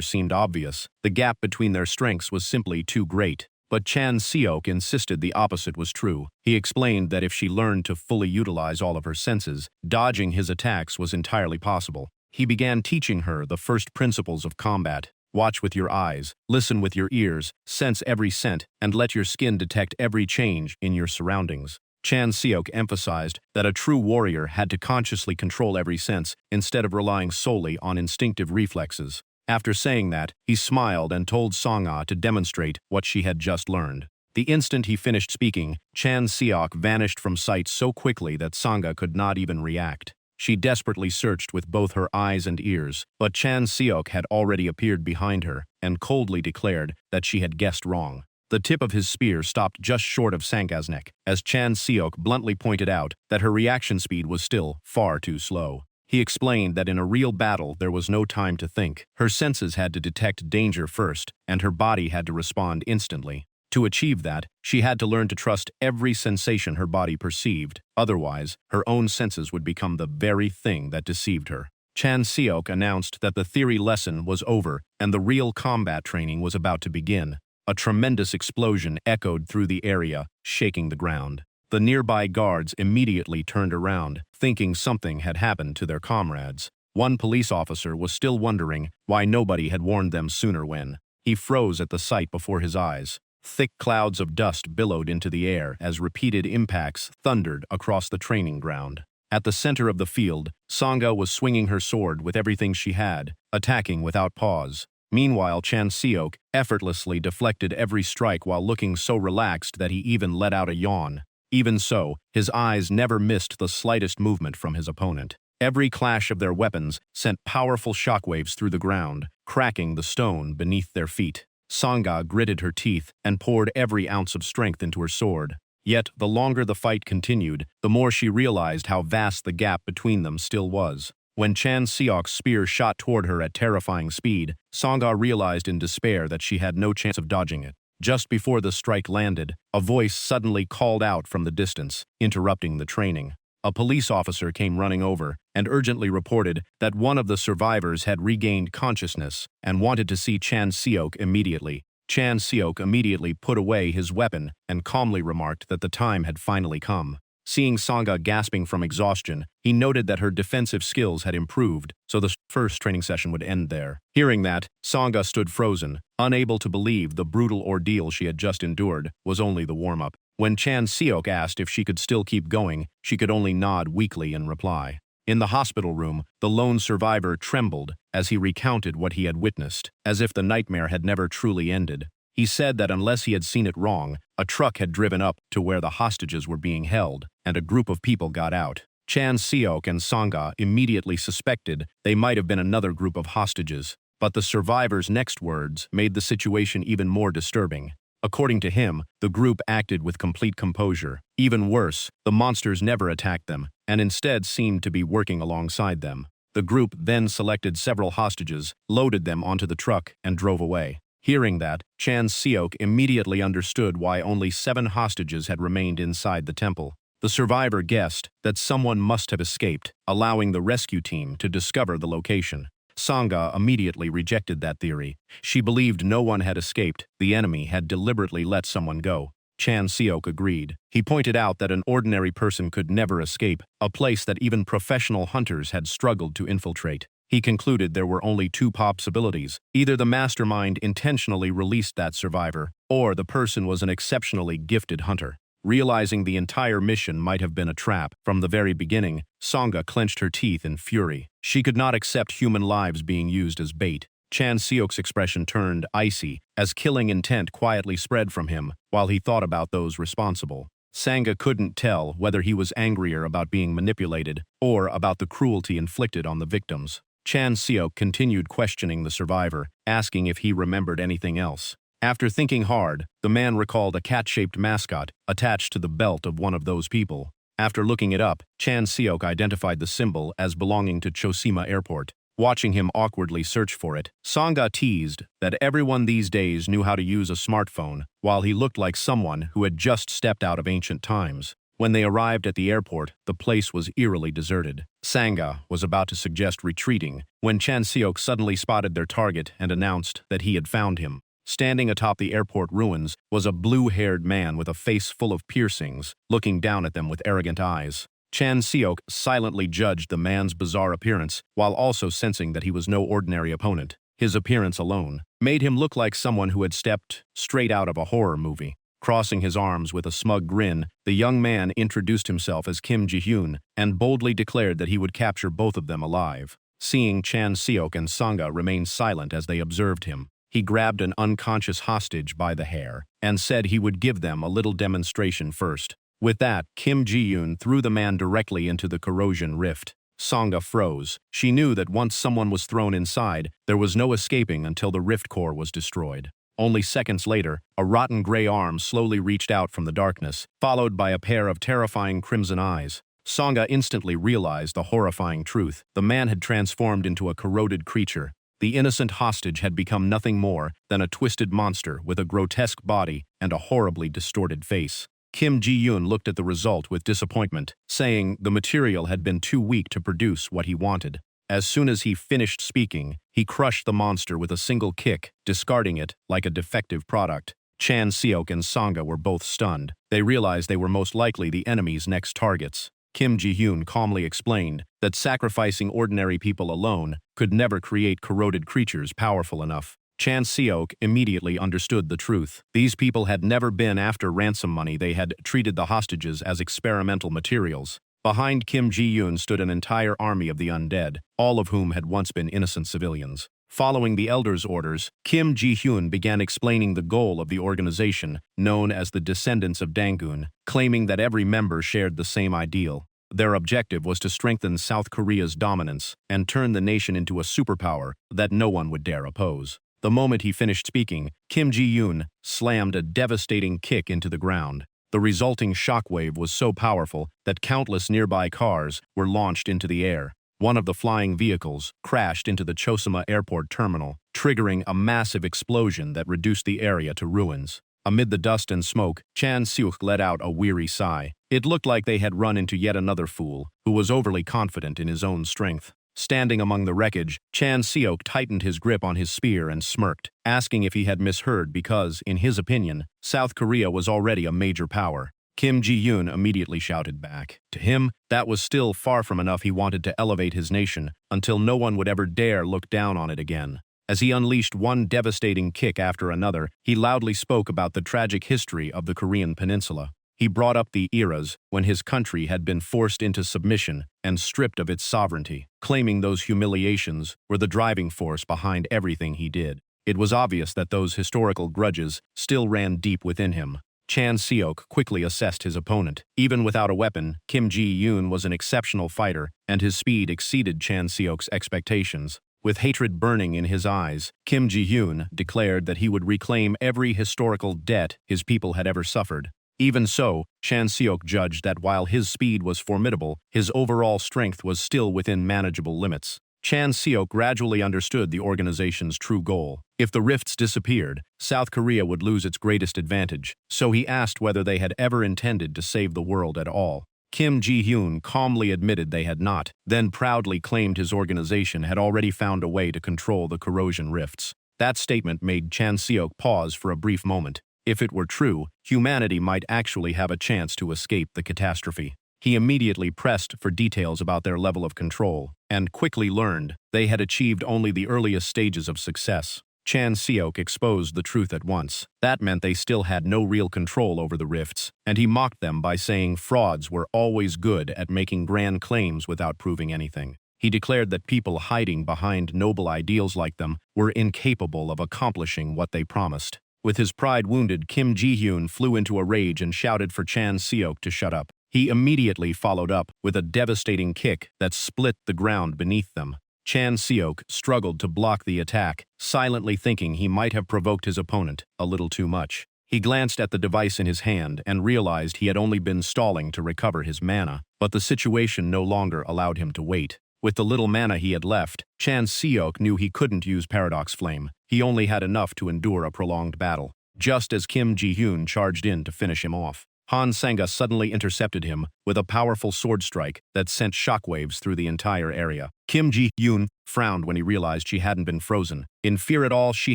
seemed obvious. The gap between their strengths was simply too great. But Chan Seok insisted the opposite was true. He explained that if she learned to fully utilize all of her senses, dodging his attacks was entirely possible. He began teaching her the first principles of combat. Watch with your eyes, listen with your ears, sense every scent, and let your skin detect every change in your surroundings. Chan Seok emphasized that a true warrior had to consciously control every sense instead of relying solely on instinctive reflexes. After saying that, he smiled and told Sangha to demonstrate what she had just learned. The instant he finished speaking, Chan Seok vanished from sight so quickly that Sangha could not even react. She desperately searched with both her eyes and ears, but Chan Seok had already appeared behind her and coldly declared that she had guessed wrong. The tip of his spear stopped just short of Sangha's neck, as Chan Seok bluntly pointed out that her reaction speed was still far too slow. He explained that in a real battle there was no time to think. Her senses had to detect danger first, and her body had to respond instantly. To achieve that, she had to learn to trust every sensation her body perceived. Otherwise, her own senses would become the very thing that deceived her. Chan Seok announced that the theory lesson was over and the real combat training was about to begin. A tremendous explosion echoed through the area, shaking the ground. The nearby guards immediately turned around, thinking something had happened to their comrades. One police officer was still wondering why nobody had warned them sooner when he froze at the sight before his eyes. Thick clouds of dust billowed into the air as repeated impacts thundered across the training ground. At the center of the field, Sangha was swinging her sword with everything she had, attacking without pause. Meanwhile, Chan Seok effortlessly deflected every strike while looking so relaxed that he even let out a yawn. Even so, his eyes never missed the slightest movement from his opponent. Every clash of their weapons sent powerful shockwaves through the ground, cracking the stone beneath their feet. Sangha gritted her teeth and poured every ounce of strength into her sword. Yet, the longer the fight continued, the more she realized how vast the gap between them still was. When Chan Seok's spear shot toward her at terrifying speed, Sangha realized in despair that she had no chance of dodging it. Just before the strike landed, a voice suddenly called out from the distance, interrupting the training. A police officer came running over and urgently reported that one of the survivors had regained consciousness and wanted to see Chan Seok immediately. Chan Seok immediately put away his weapon and calmly remarked that the time had finally come. Seeing Sangha gasping from exhaustion, he noted that her defensive skills had improved, so the first training session would end there. Hearing that, Sangha stood frozen, unable to believe the brutal ordeal she had just endured was only the warm-up. When Chan Seok asked if she could still keep going, she could only nod weakly in reply. In the hospital room, the lone survivor trembled as he recounted what he had witnessed, as if the nightmare had never truly ended. He said that unless he had seen it wrong, a truck had driven up to where the hostages were being held, and a group of people got out. Chan Seok and Sangha immediately suspected they might have been another group of hostages, but the survivor's next words made the situation even more disturbing. According to him, the group acted with complete composure. Even worse, the monsters never attacked them, and instead seemed to be working alongside them. The group then selected several hostages, loaded them onto the truck, and drove away. Hearing that, Chan Seok immediately understood why only 7 hostages had remained inside the temple. The survivor guessed that someone must have escaped, allowing the rescue team to discover the location. Sangha immediately rejected that theory. She believed no one had escaped, the enemy had deliberately let someone go. Chan Seok agreed. He pointed out that an ordinary person could never escape, a place that even professional hunters had struggled to infiltrate. He concluded there were only 2 possibilities. Either the mastermind intentionally released that survivor, or the person was an exceptionally gifted hunter. Realizing the entire mission might have been a trap from the very beginning, Sangha clenched her teeth in fury. She could not accept human lives being used as bait. Chan Seok's expression turned icy as killing intent quietly spread from him while he thought about those responsible. Sangha couldn't tell whether he was angrier about being manipulated or about the cruelty inflicted on the victims. Chan Seok continued questioning the survivor, asking if he remembered anything else. After thinking hard, the man recalled a cat-shaped mascot attached to the belt of one of those people. After looking it up, Chan Seok identified the symbol as belonging to Chosima Airport. Watching him awkwardly search for it, Sangha teased that everyone these days knew how to use a smartphone, while he looked like someone who had just stepped out of ancient times. When they arrived at the airport, the place was eerily deserted. Sangha was about to suggest retreating when Chan Seok suddenly spotted their target and announced that he had found him. Standing atop the airport ruins was a blue-haired man with a face full of piercings, looking down at them with arrogant eyes. Chan Seok silently judged the man's bizarre appearance, while also sensing that he was no ordinary opponent. His appearance alone made him look like someone who had stepped straight out of a horror movie. Crossing his arms with a smug grin, the young man introduced himself as Kim Ji-hyun and boldly declared that he would capture both of them alive. Seeing Chan Seok and Sangha remain silent as they observed him, he grabbed an unconscious hostage by the hair and said he would give them a little demonstration first. With that, Kim Ji-hyun threw the man directly into the corrosion rift. Sangha froze. She knew that once someone was thrown inside, there was no escaping until the rift core was destroyed. Only seconds later, a rotten gray arm slowly reached out from the darkness, followed by a pair of terrifying crimson eyes. Sangha instantly realized the horrifying truth. The man had transformed into a corroded creature. The innocent hostage had become nothing more than a twisted monster with a grotesque body and a horribly distorted face. Kim Ji-hyun looked at the result with disappointment, saying the material had been too weak to produce what he wanted. As soon as he finished speaking, he crushed the monster with a single kick, discarding it like a defective product. Chan Seok and Sangha were both stunned. They realized they were most likely the enemy's next targets. Kim Ji-hyun calmly explained that sacrificing ordinary people alone could never create corroded creatures powerful enough. Chan Seok immediately understood the truth. These people had never been after ransom money. They had treated the hostages as experimental materials. Behind Kim Ji-hyun stood an entire army of the undead, all of whom had once been innocent civilians. Following the elders' orders, Kim Ji-hyun began explaining the goal of the organization, known as the Descendants of Dangun, claiming that every member shared the same ideal. Their objective was to strengthen South Korea's dominance and turn the nation into a superpower that no one would dare oppose. The moment he finished speaking, Kim Ji-hyun slammed a devastating kick into the ground. The resulting shockwave was so powerful that countless nearby cars were launched into the air. One of the flying vehicles crashed into the Chosima Airport terminal, triggering a massive explosion that reduced the area to ruins. Amid the dust and smoke, Chan Seok let out a weary sigh. It looked like they had run into yet another fool, who was overly confident in his own strength. Standing among the wreckage, Chan Seok tightened his grip on his spear and smirked, asking if he had misheard because, in his opinion, South Korea was already a major power. Kim Ji-hyun immediately shouted back. To him, that was still far from enough. He wanted to elevate his nation until no one would ever dare look down on it again. As he unleashed one devastating kick after another, he loudly spoke about the tragic history of the Korean peninsula. He brought up the eras when his country had been forced into submission and stripped of its sovereignty, claiming those humiliations were the driving force behind everything he did. It was obvious that those historical grudges still ran deep within him. Chan Seok quickly assessed his opponent. Even without a weapon, Kim Ji-hyun was an exceptional fighter, and his speed exceeded Chan Seok's expectations. With hatred burning in his eyes, Kim Ji-hyun declared that he would reclaim every historical debt his people had ever suffered. Even so, Chan Seok judged that while his speed was formidable, his overall strength was still within manageable limits. Chan Seok gradually understood the organization's true goal. If the rifts disappeared, South Korea would lose its greatest advantage, so he asked whether they had ever intended to save the world at all. Kim Ji-hyun calmly admitted they had not, then proudly claimed his organization had already found a way to control the corrosion rifts. That statement made Chan Seok pause for a brief moment. If it were true, humanity might actually have a chance to escape the catastrophe. He immediately pressed for details about their level of control, and quickly learned they had achieved only the earliest stages of success. Chan Seok exposed the truth at once. That meant they still had no real control over the rifts, and he mocked them by saying frauds were always good at making grand claims without proving anything. He declared that people hiding behind noble ideals like them were incapable of accomplishing what they promised. With his pride wounded, Kim Ji-hyun flew into a rage and shouted for Chan Seok to shut up. He immediately followed up with a devastating kick that split the ground beneath them. Chan Seok struggled to block the attack, silently thinking he might have provoked his opponent a little too much. He glanced at the device in his hand and realized he had only been stalling to recover his mana, but the situation no longer allowed him to wait. With the little mana he had left, Chan Seok knew he couldn't use Paradox Flame. He only had enough to endure a prolonged battle. Just as Kim Ji-hyun charged in to finish him off, Han Sanga suddenly intercepted him with a powerful sword strike that sent shockwaves through the entire area. Kim Ji-hyun frowned when he realized she hadn't been frozen. In fear at all, she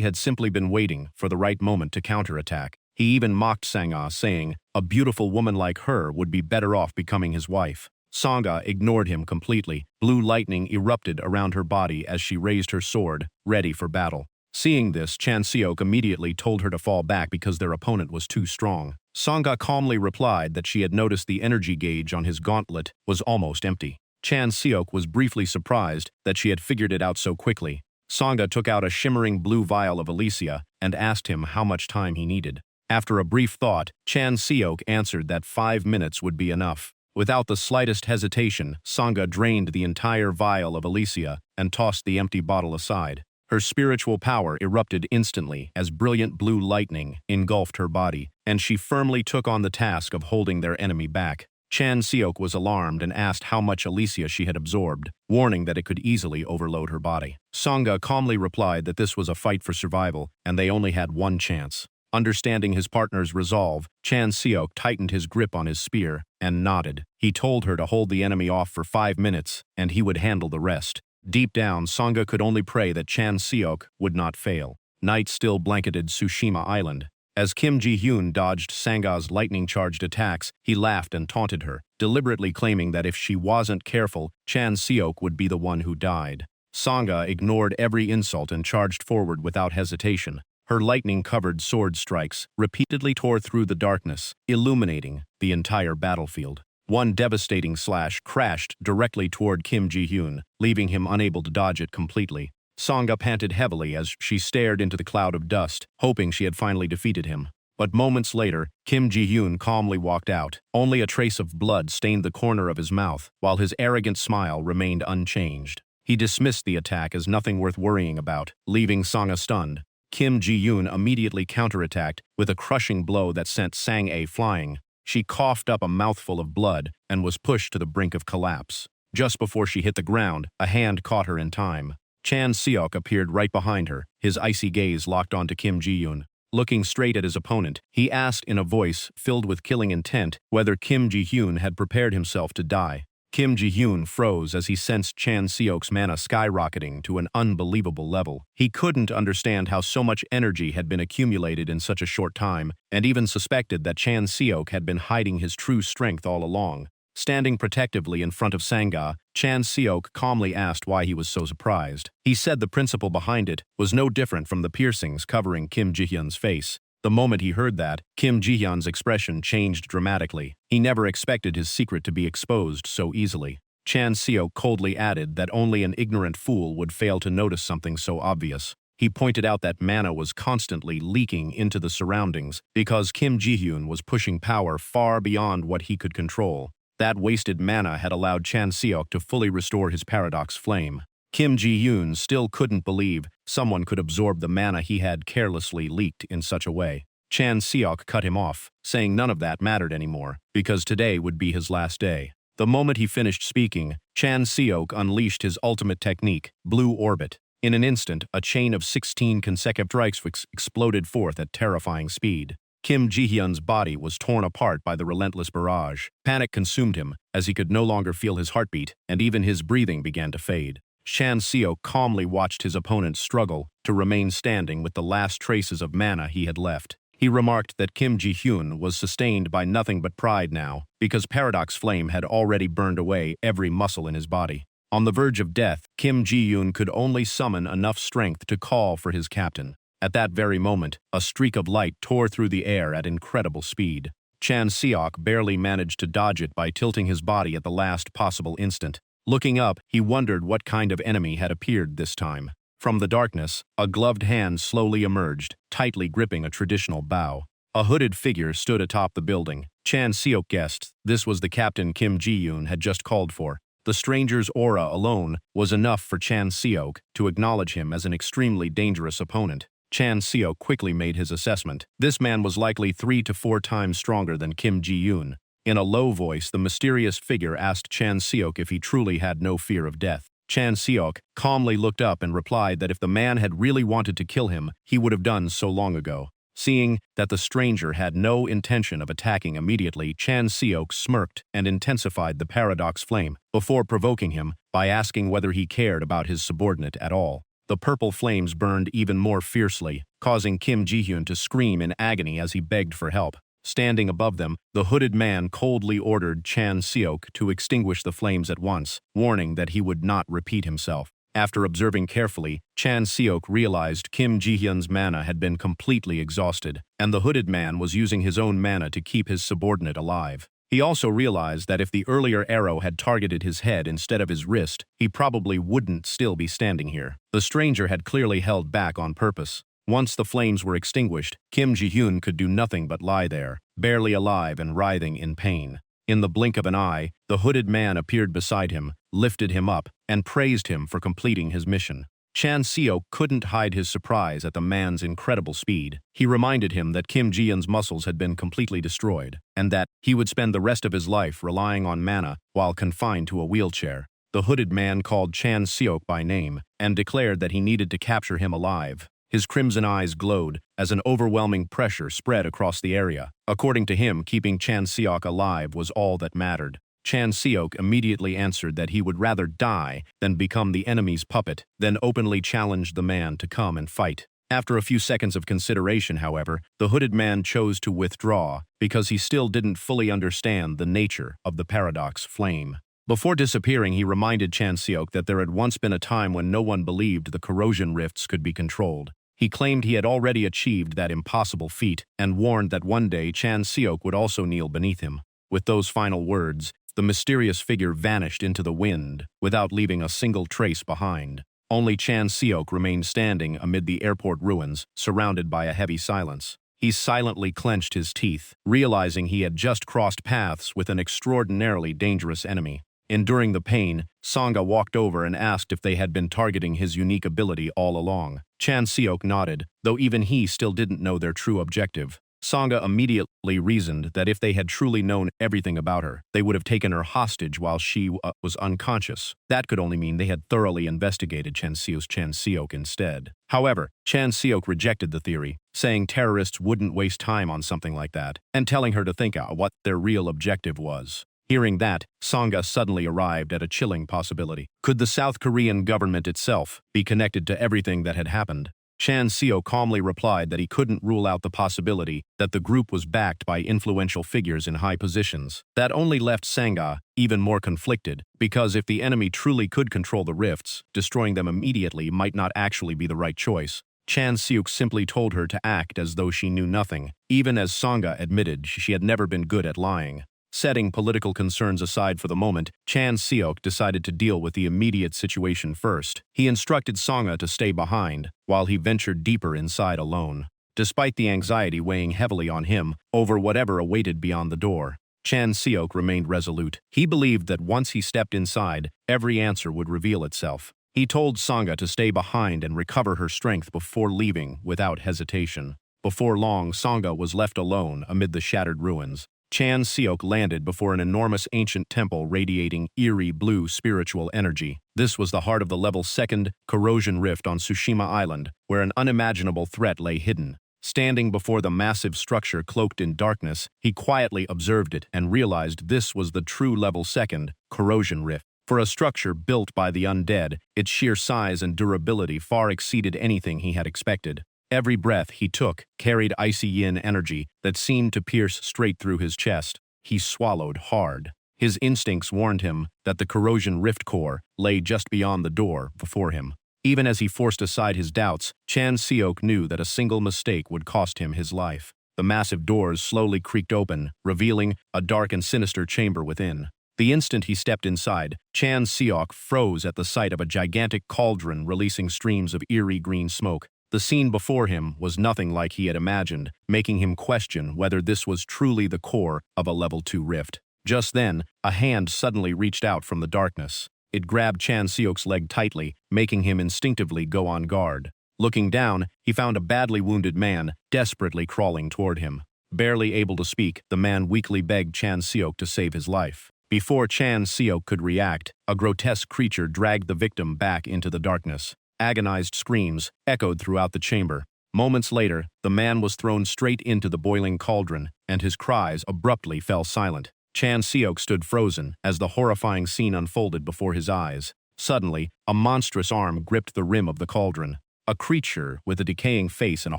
had simply been waiting for the right moment to counterattack. He even mocked Sanga, saying, "A beautiful woman like her would be better off becoming his wife." Sanga ignored him completely. Blue lightning erupted around her body as she raised her sword, ready for battle. Seeing this, Chan Seok immediately told her to fall back because their opponent was too strong. Sanga calmly replied that she had noticed the energy gauge on his gauntlet was almost empty. Chan Seok was briefly surprised that she had figured it out so quickly. Sanga took out a shimmering blue vial of Alicia and asked him how much time he needed. After a brief thought, Chan Seok answered that 5 minutes would be enough. Without the slightest hesitation, Sanga drained the entire vial of Alicia and tossed the empty bottle aside. Her spiritual power erupted instantly as brilliant blue lightning engulfed her body, and she firmly took on the task of holding their enemy back. Chan Seok was alarmed and asked how much Alicia she had absorbed, warning that it could easily overload her body. Sanga calmly replied that this was a fight for survival, and they only had one chance. Understanding his partner's resolve, Chan Seok tightened his grip on his spear and nodded. He told her to hold the enemy off for 5 minutes, and he would handle the rest. Deep down, Sanga could only pray that Chan Seok would not fail. Night still blanketed Tsushima Island. As Kim Ji-hyun dodged Sanga's lightning-charged attacks, he laughed and taunted her, deliberately claiming that if she wasn't careful, Chan Seok would be the one who died. Sanga ignored every insult and charged forward without hesitation. Her lightning-covered sword strikes repeatedly tore through the darkness, illuminating the entire battlefield. One devastating slash crashed directly toward Kim Ji-hyun, leaving him unable to dodge it completely. Sanga panted heavily as she stared into the cloud of dust, hoping she had finally defeated him. But moments later, Kim Ji-hyun calmly walked out. Only a trace of blood stained the corner of his mouth, while his arrogant smile remained unchanged. He dismissed the attack as nothing worth worrying about, leaving Sanga stunned. Kim Ji-hyun immediately counterattacked with a crushing blow that sent Sang-ae flying. She coughed up a mouthful of blood and was pushed to the brink of collapse. Just before she hit the ground, a hand caught her in time. Chan Seok appeared right behind her, his icy gaze locked onto Kim Ji-hyun. Looking straight at his opponent, he asked in a voice filled with killing intent whether Kim Ji-hyun had prepared himself to die. Kim Ji-hyun froze as he sensed Chan Seok's mana skyrocketing to an unbelievable level. He couldn't understand how so much energy had been accumulated in such a short time, and even suspected that Chan Seok had been hiding his true strength all along. Standing protectively in front of Sanga, Chan Seok calmly asked why he was so surprised. He said the principle behind it was no different from the piercings covering Kim Ji-hyun's face. The moment he heard that, Kim Ji-hyun's expression changed dramatically. He never expected his secret to be exposed so easily. Chan Seok coldly added that only an ignorant fool would fail to notice something so obvious. He pointed out that mana was constantly leaking into the surroundings because Kim Ji-hyun was pushing power far beyond what he could control. That wasted mana had allowed Chan Seok to fully restore his paradox flame. Kim Ji-hyun still couldn't believe someone could absorb the mana he had carelessly leaked in such a way. Chan Seok cut him off, saying none of that mattered anymore, because today would be his last day. The moment he finished speaking, Chan Seok unleashed his ultimate technique, Blue Orbit. In an instant, a chain of 16 consecutive strikes exploded forth at terrifying speed. Kim Ji-hyun's body was torn apart by the relentless barrage. Panic consumed him, as he could no longer feel his heartbeat, and even his breathing began to fade. Chan Seok calmly watched his opponent struggle to remain standing with the last traces of mana he had left. He remarked that Kim Ji-hyun was sustained by nothing but pride now, because Paradox Flame had already burned away every muscle in his body. On the verge of death, Kim Ji-hyun could only summon enough strength to call for his captain. At that very moment, a streak of light tore through the air at incredible speed. Chan Seok barely managed to dodge it by tilting his body at the last possible instant. Looking up, he wondered what kind of enemy had appeared this time. From the darkness, a gloved hand slowly emerged, tightly gripping a traditional bow. A hooded figure stood atop the building. Chan Seok guessed this was the captain Kim Ji-hyun had just called for. The stranger's aura alone was enough for Chan Seok to acknowledge him as an extremely dangerous opponent. Chan Seok quickly made his assessment. This man was likely 3 to 4 times stronger than Kim Ji-yoon. In a low voice, the mysterious figure asked Chan Seok if he truly had no fear of death. Chan Seok calmly looked up and replied that if the man had really wanted to kill him, he would have done so long ago. Seeing that the stranger had no intention of attacking immediately, Chan Seok smirked and intensified the paradox flame before provoking him by asking whether he cared about his subordinate at all. The purple flames burned even more fiercely, causing Kim Ji-hyun to scream in agony as he begged for help. Standing above them, the hooded man coldly ordered Chan Seok to extinguish the flames at once, warning that he would not repeat himself. After observing carefully, Chan Seok realized Kim Ji-hyun's mana had been completely exhausted, and the hooded man was using his own mana to keep his subordinate alive. He also realized that if the earlier arrow had targeted his head instead of his wrist, he probably wouldn't still be standing here. The stranger had clearly held back on purpose. Once the flames were extinguished, Kim Ji-hyun could do nothing but lie there, barely alive and writhing in pain. In the blink of an eye, the hooded man appeared beside him, lifted him up, and praised him for completing his mission. Chan Seok couldn't hide his surprise at the man's incredible speed. He reminded him that Kim Ji-hyun's muscles had been completely destroyed, and that he would spend the rest of his life relying on mana while confined to a wheelchair. The hooded man called Chan Seok by name and declared that he needed to capture him alive. His crimson eyes glowed as an overwhelming pressure spread across the area. According to him, keeping Chan Seok alive was all that mattered. Chan Seok immediately answered that he would rather die than become the enemy's puppet, then openly challenged the man to come and fight. After a few seconds of consideration, however, the hooded man chose to withdraw because he still didn't fully understand the nature of the paradox flame. Before disappearing, he reminded Chan Seok that there had once been a time when no one believed the corrosion rifts could be controlled. He claimed he had already achieved that impossible feat and warned that one day Chan Seok would also kneel beneath him. With those final words, the mysterious figure vanished into the wind without leaving a single trace behind. Only Chan Seok remained standing amid the airport ruins, surrounded by a heavy silence. He silently clenched his teeth, realizing he had just crossed paths with an extraordinarily dangerous enemy. Enduring the pain, Sangha walked over and asked if they had been targeting his unique ability all along. Chan Seok nodded, though even he still didn't know their true objective. Sangha immediately reasoned that if they had truly known everything about her, they would have taken her hostage while she was unconscious. That could only mean they had thoroughly investigated Chan Seok instead. However, Chan Seok rejected the theory, saying terrorists wouldn't waste time on something like that, and telling her to think out what their real objective was. Hearing that, Sangha suddenly arrived at a chilling possibility. Could the South Korean government itself be connected to everything that had happened? Chan Seok calmly replied that he couldn't rule out the possibility that the group was backed by influential figures in high positions. That only left Sangha even more conflicted, because if the enemy truly could control the rifts, destroying them immediately might not actually be the right choice. Chan Seok simply told her to act as though she knew nothing, even as Sangha admitted she had never been good at lying. Setting political concerns aside for the moment, Chan Seok decided to deal with the immediate situation first. He instructed Sangha to stay behind, while he ventured deeper inside alone. Despite the anxiety weighing heavily on him over whatever awaited beyond the door, Chan Seok remained resolute. He believed that once he stepped inside, every answer would reveal itself. He told Sangha to stay behind and recover her strength before leaving without hesitation. Before long, Sangha was left alone amid the shattered ruins. Chan Seok landed before an enormous ancient temple radiating eerie blue spiritual energy. This was the heart of the level 2nd corrosion rift on Tsushima Island, where an unimaginable threat lay hidden. Standing before the massive structure cloaked in darkness, he quietly observed it and realized this was the true level 2nd corrosion rift. For a structure built by the undead, its sheer size and durability far exceeded anything he had expected. Every breath he took carried icy yin energy that seemed to pierce straight through his chest. He swallowed hard. His instincts warned him that the corrosion rift core lay just beyond the door before him. Even as he forced aside his doubts, Chan Seok knew that a single mistake would cost him his life. The massive doors slowly creaked open, revealing a dark and sinister chamber within. The instant he stepped inside, Chan Seok froze at the sight of a gigantic cauldron releasing streams of eerie green smoke. The scene before him was nothing like he had imagined, making him question whether this was truly the core of a level 2 rift. Just then, a hand suddenly reached out from the darkness. It grabbed Chan Seok's leg tightly, making him instinctively go on guard. Looking down, he found a badly wounded man desperately crawling toward him. Barely able to speak, the man weakly begged Chan Seok to save his life. Before Chan Seok could react, a grotesque creature dragged the victim back into the darkness. Agonized screams echoed throughout the chamber. Moments later, the man was thrown straight into the boiling cauldron, and his cries abruptly fell silent. Chan Seok stood frozen as the horrifying scene unfolded before his eyes. Suddenly, a monstrous arm gripped the rim of the cauldron. A creature with a decaying face and a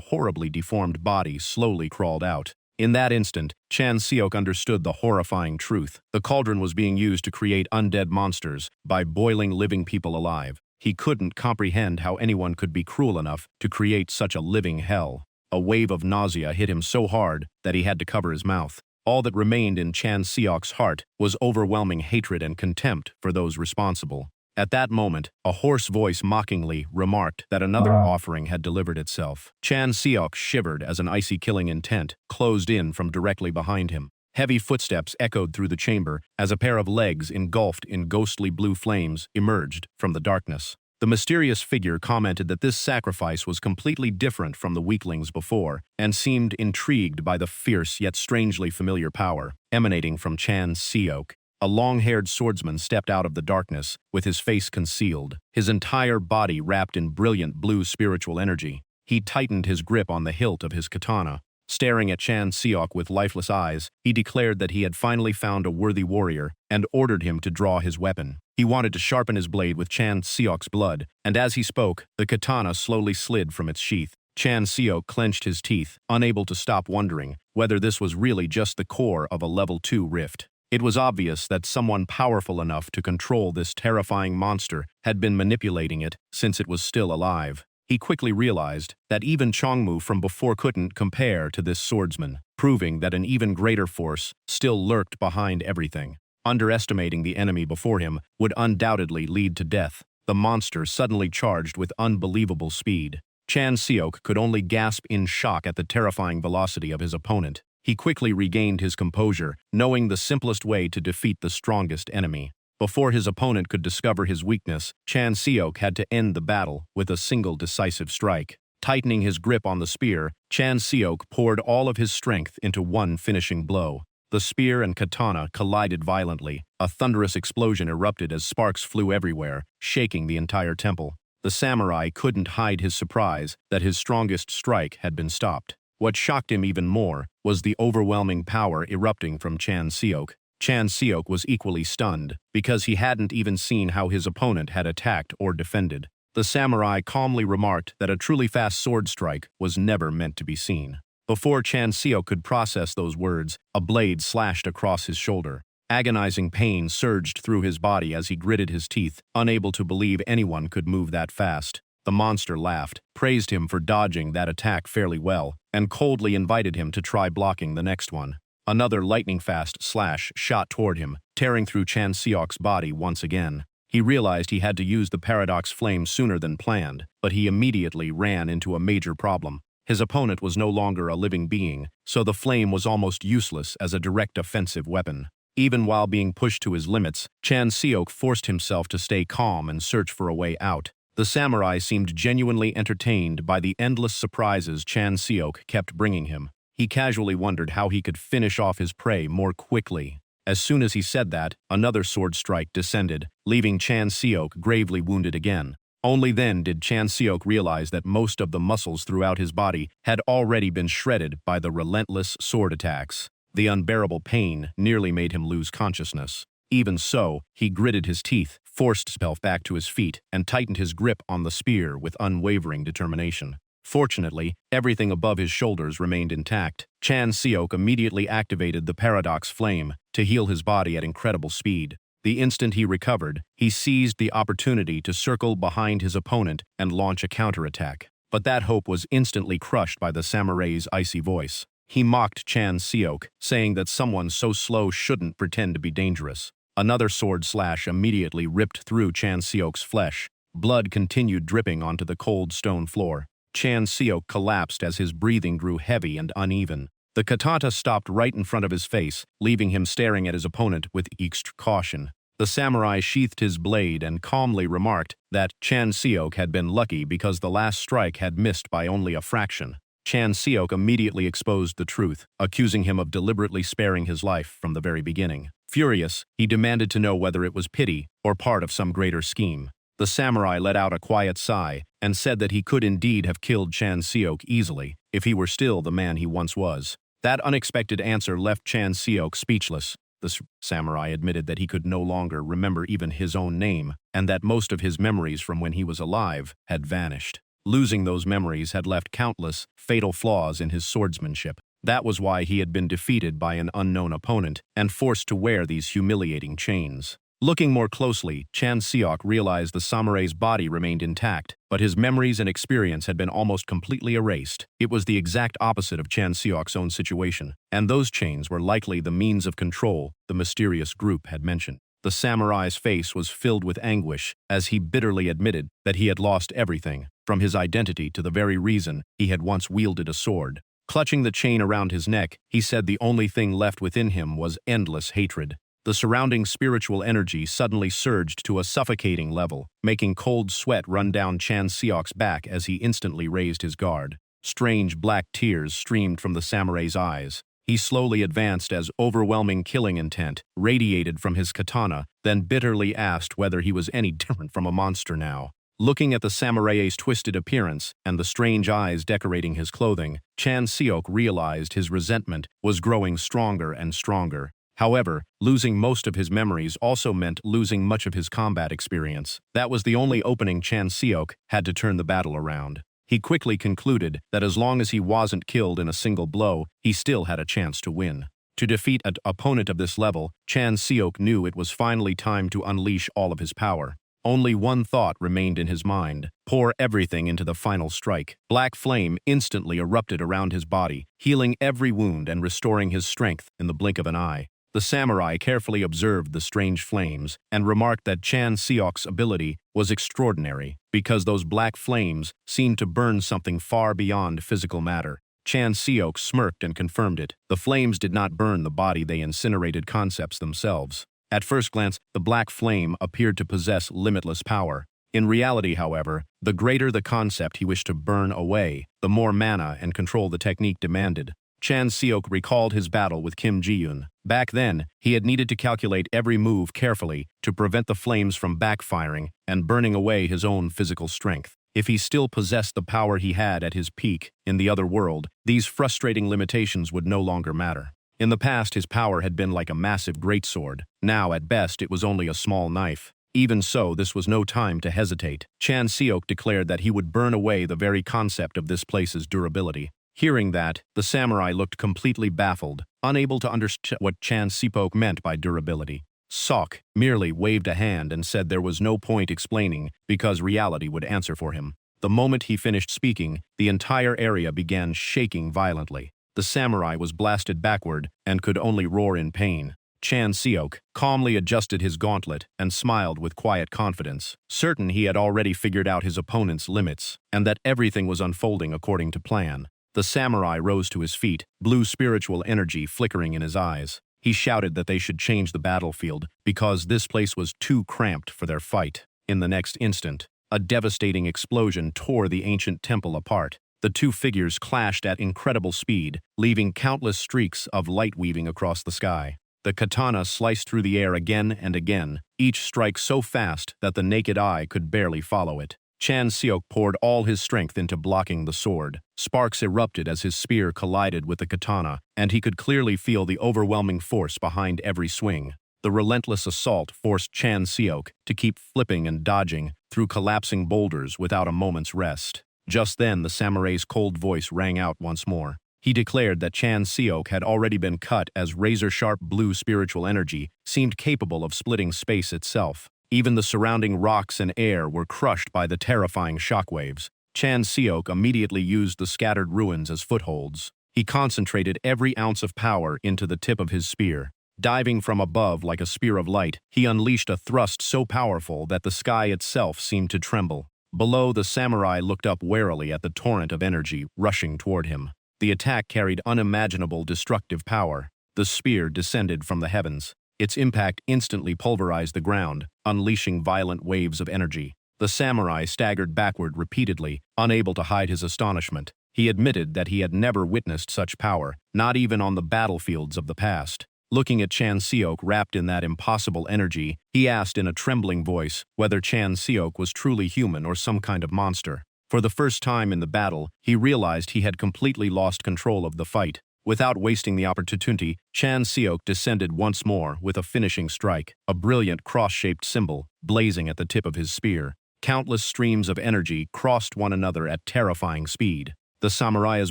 horribly deformed body slowly crawled out. In that instant, Chan Seok understood the horrifying truth. The cauldron was being used to create undead monsters by boiling living people alive. He couldn't comprehend how anyone could be cruel enough to create such a living hell. A wave of nausea hit him so hard that he had to cover his mouth. All that remained in Chan Seok's heart was overwhelming hatred and contempt for those responsible. At that moment, a hoarse voice mockingly remarked that another offering had delivered itself. Chan Seok shivered as an icy killing intent closed in from directly behind him. Heavy footsteps echoed through the chamber as a pair of legs engulfed in ghostly blue flames emerged from the darkness. The mysterious figure commented that this sacrifice was completely different from the weaklings before and seemed intrigued by the fierce yet strangely familiar power emanating from Chan Seok. A long-haired swordsman stepped out of the darkness, with his face concealed, his entire body wrapped in brilliant blue spiritual energy. He tightened his grip on the hilt of his katana. Staring at Chan Seok with lifeless eyes, he declared that he had finally found a worthy warrior and ordered him to draw his weapon. He wanted to sharpen his blade with Chan Seok's blood, and as he spoke, the katana slowly slid from its sheath. Chan Seok clenched his teeth, unable to stop wondering whether this was really just the core of a level 2 rift. It was obvious that someone powerful enough to control this terrifying monster had been manipulating it since it was still alive. He quickly realized that even Chongmu from before couldn't compare to this swordsman, proving that an even greater force still lurked behind everything. Underestimating the enemy before him would undoubtedly lead to death. The monster suddenly charged with unbelievable speed. Chan Seok could only gasp in shock at the terrifying velocity of his opponent. He quickly regained his composure, knowing the simplest way to defeat the strongest enemy. Before his opponent could discover his weakness, Chan Seok had to end the battle with a single decisive strike. Tightening his grip on the spear, Chan Seok poured all of his strength into one finishing blow. The spear and katana collided violently. A thunderous explosion erupted as sparks flew everywhere, shaking the entire temple. The samurai couldn't hide his surprise that his strongest strike had been stopped. What shocked him even more was the overwhelming power erupting from Chan Seok. Chan Seok was equally stunned, because he hadn't even seen how his opponent had attacked or defended. The samurai calmly remarked that a truly fast sword strike was never meant to be seen. Before Chan Seok could process those words, a blade slashed across his shoulder. Agonizing pain surged through his body as he gritted his teeth, unable to believe anyone could move that fast. The monster laughed, praised him for dodging that attack fairly well, and coldly invited him to try blocking the next one. Another lightning-fast slash shot toward him, tearing through Chan Seok's body once again. He realized he had to use the paradox flame sooner than planned, but he immediately ran into a major problem. His opponent was no longer a living being, so the flame was almost useless as a direct offensive weapon. Even while being pushed to his limits, Chan Seok forced himself to stay calm and search for a way out. The samurai seemed genuinely entertained by the endless surprises Chan Seok kept bringing him. He casually wondered how he could finish off his prey more quickly. As soon as he said that, another sword strike descended, leaving Chan Seok gravely wounded again. Only then did Chan Seok realize that most of the muscles throughout his body had already been shredded by the relentless sword attacks. The unbearable pain nearly made him lose consciousness. Even so, he gritted his teeth, forced himself back to his feet, and tightened his grip on the spear with unwavering determination. Fortunately, everything above his shoulders remained intact. Chan Seok immediately activated the paradox flame to heal his body at incredible speed. The instant he recovered, he seized the opportunity to circle behind his opponent and launch a counterattack. But that hope was instantly crushed by the samurai's icy voice. He mocked Chan Seok, saying that someone so slow shouldn't pretend to be dangerous. Another sword slash immediately ripped through Chan Seok's flesh. Blood continued dripping onto the cold stone floor. Chan Seok collapsed as his breathing grew heavy and uneven. The katana stopped right in front of his face, leaving him staring at his opponent with extra caution. The samurai sheathed his blade and calmly remarked that Chan Seok had been lucky because the last strike had missed by only a fraction. Chan Seok immediately exposed the truth, accusing him of deliberately sparing his life from the very beginning. Furious, he demanded to know whether it was pity or part of some greater scheme. The samurai let out a quiet sigh and said that he could indeed have killed Chan Seok easily if he were still the man he once was. That unexpected answer left Chan Seok speechless. The samurai admitted that he could no longer remember even his own name and that most of his memories from when he was alive had vanished. Losing those memories had left countless, fatal flaws in his swordsmanship. That was why he had been defeated by an unknown opponent and forced to wear these humiliating chains. Looking more closely, Chan Seok realized the samurai's body remained intact, but his memories and experience had been almost completely erased. It was the exact opposite of Chan Seok's own situation, and those chains were likely the means of control the mysterious group had mentioned. The samurai's face was filled with anguish as he bitterly admitted that he had lost everything, from his identity to the very reason he had once wielded a sword. Clutching the chain around his neck, he said the only thing left within him was endless hatred. The surrounding spiritual energy suddenly surged to a suffocating level, making cold sweat run down Chan Seok's back as he instantly raised his guard. Strange black tears streamed from the samurai's eyes. He slowly advanced as overwhelming killing intent radiated from his katana, then bitterly asked whether he was any different from a monster now. Looking at the samurai's twisted appearance and the strange eyes decorating his clothing, Chan Seok realized his resentment was growing stronger and stronger. However, losing most of his memories also meant losing much of his combat experience. That was the only opening Chan Seok had to turn the battle around. He quickly concluded that as long as he wasn't killed in a single blow, he still had a chance to win. To defeat an opponent of this level, Chan Seok knew it was finally time to unleash all of his power. Only one thought remained in his mind: pour everything into the final strike. Black flame instantly erupted around his body, healing every wound and restoring his strength in the blink of an eye. The samurai carefully observed the strange flames and remarked that Chan Seok's ability was extraordinary because those black flames seemed to burn something far beyond physical matter. Chan Seok smirked and confirmed it. The flames did not burn the body, they incinerated concepts themselves. At first glance, the black flame appeared to possess limitless power. In reality, however, the greater the concept he wished to burn away, the more mana and control the technique demanded. Chan Seok recalled his battle with Kim Ji-yoon. Back then, he had needed to calculate every move carefully to prevent the flames from backfiring and burning away his own physical strength. If he still possessed the power he had at his peak in the other world, these frustrating limitations would no longer matter. In the past, his power had been like a massive greatsword. Now, at best, it was only a small knife. Even so, this was no time to hesitate. Chan Seok declared that he would burn away the very concept of this place's durability. Hearing that, the samurai looked completely baffled, unable to understand what Chan Seok meant by durability. Seok merely waved a hand and said there was no point explaining because reality would answer for him. The moment he finished speaking, the entire area began shaking violently. The samurai was blasted backward and could only roar in pain. Chan Seok calmly adjusted his gauntlet and smiled with quiet confidence, certain he had already figured out his opponent's limits and that everything was unfolding according to plan. The samurai rose to his feet, blue spiritual energy flickering in his eyes. He shouted that they should change the battlefield because this place was too cramped for their fight. In the next instant, a devastating explosion tore the ancient temple apart. The two figures clashed at incredible speed, leaving countless streaks of light weaving across the sky. The katana sliced through the air again and again, each strike so fast that the naked eye could barely follow it. Chan Seok poured all his strength into blocking the sword. Sparks erupted as his spear collided with the katana, and he could clearly feel the overwhelming force behind every swing. The relentless assault forced Chan Seok to keep flipping and dodging through collapsing boulders without a moment's rest. Just then, the samurai's cold voice rang out once more. He declared that Chan Seok had already been cut as razor-sharp blue spiritual energy seemed capable of splitting space itself. Even the surrounding rocks and air were crushed by the terrifying shockwaves. Chan Seok immediately used the scattered ruins as footholds. He concentrated every ounce of power into the tip of his spear. Diving from above like a spear of light, he unleashed a thrust so powerful that the sky itself seemed to tremble. Below, the samurai looked up warily at the torrent of energy rushing toward him. The attack carried unimaginable destructive power. The spear descended from the heavens. Its impact instantly pulverized the ground, unleashing violent waves of energy. The samurai staggered backward repeatedly, unable to hide his astonishment. He admitted that he had never witnessed such power, not even on the battlefields of the past. Looking at Chan Seok wrapped in that impossible energy, he asked in a trembling voice whether Chan Seok was truly human or some kind of monster. For the first time in the battle, he realized he had completely lost control of the fight. Without wasting the opportunity, Chan Seok descended once more with a finishing strike, a brilliant cross-shaped symbol, blazing at the tip of his spear. Countless streams of energy crossed one another at terrifying speed. The samurai's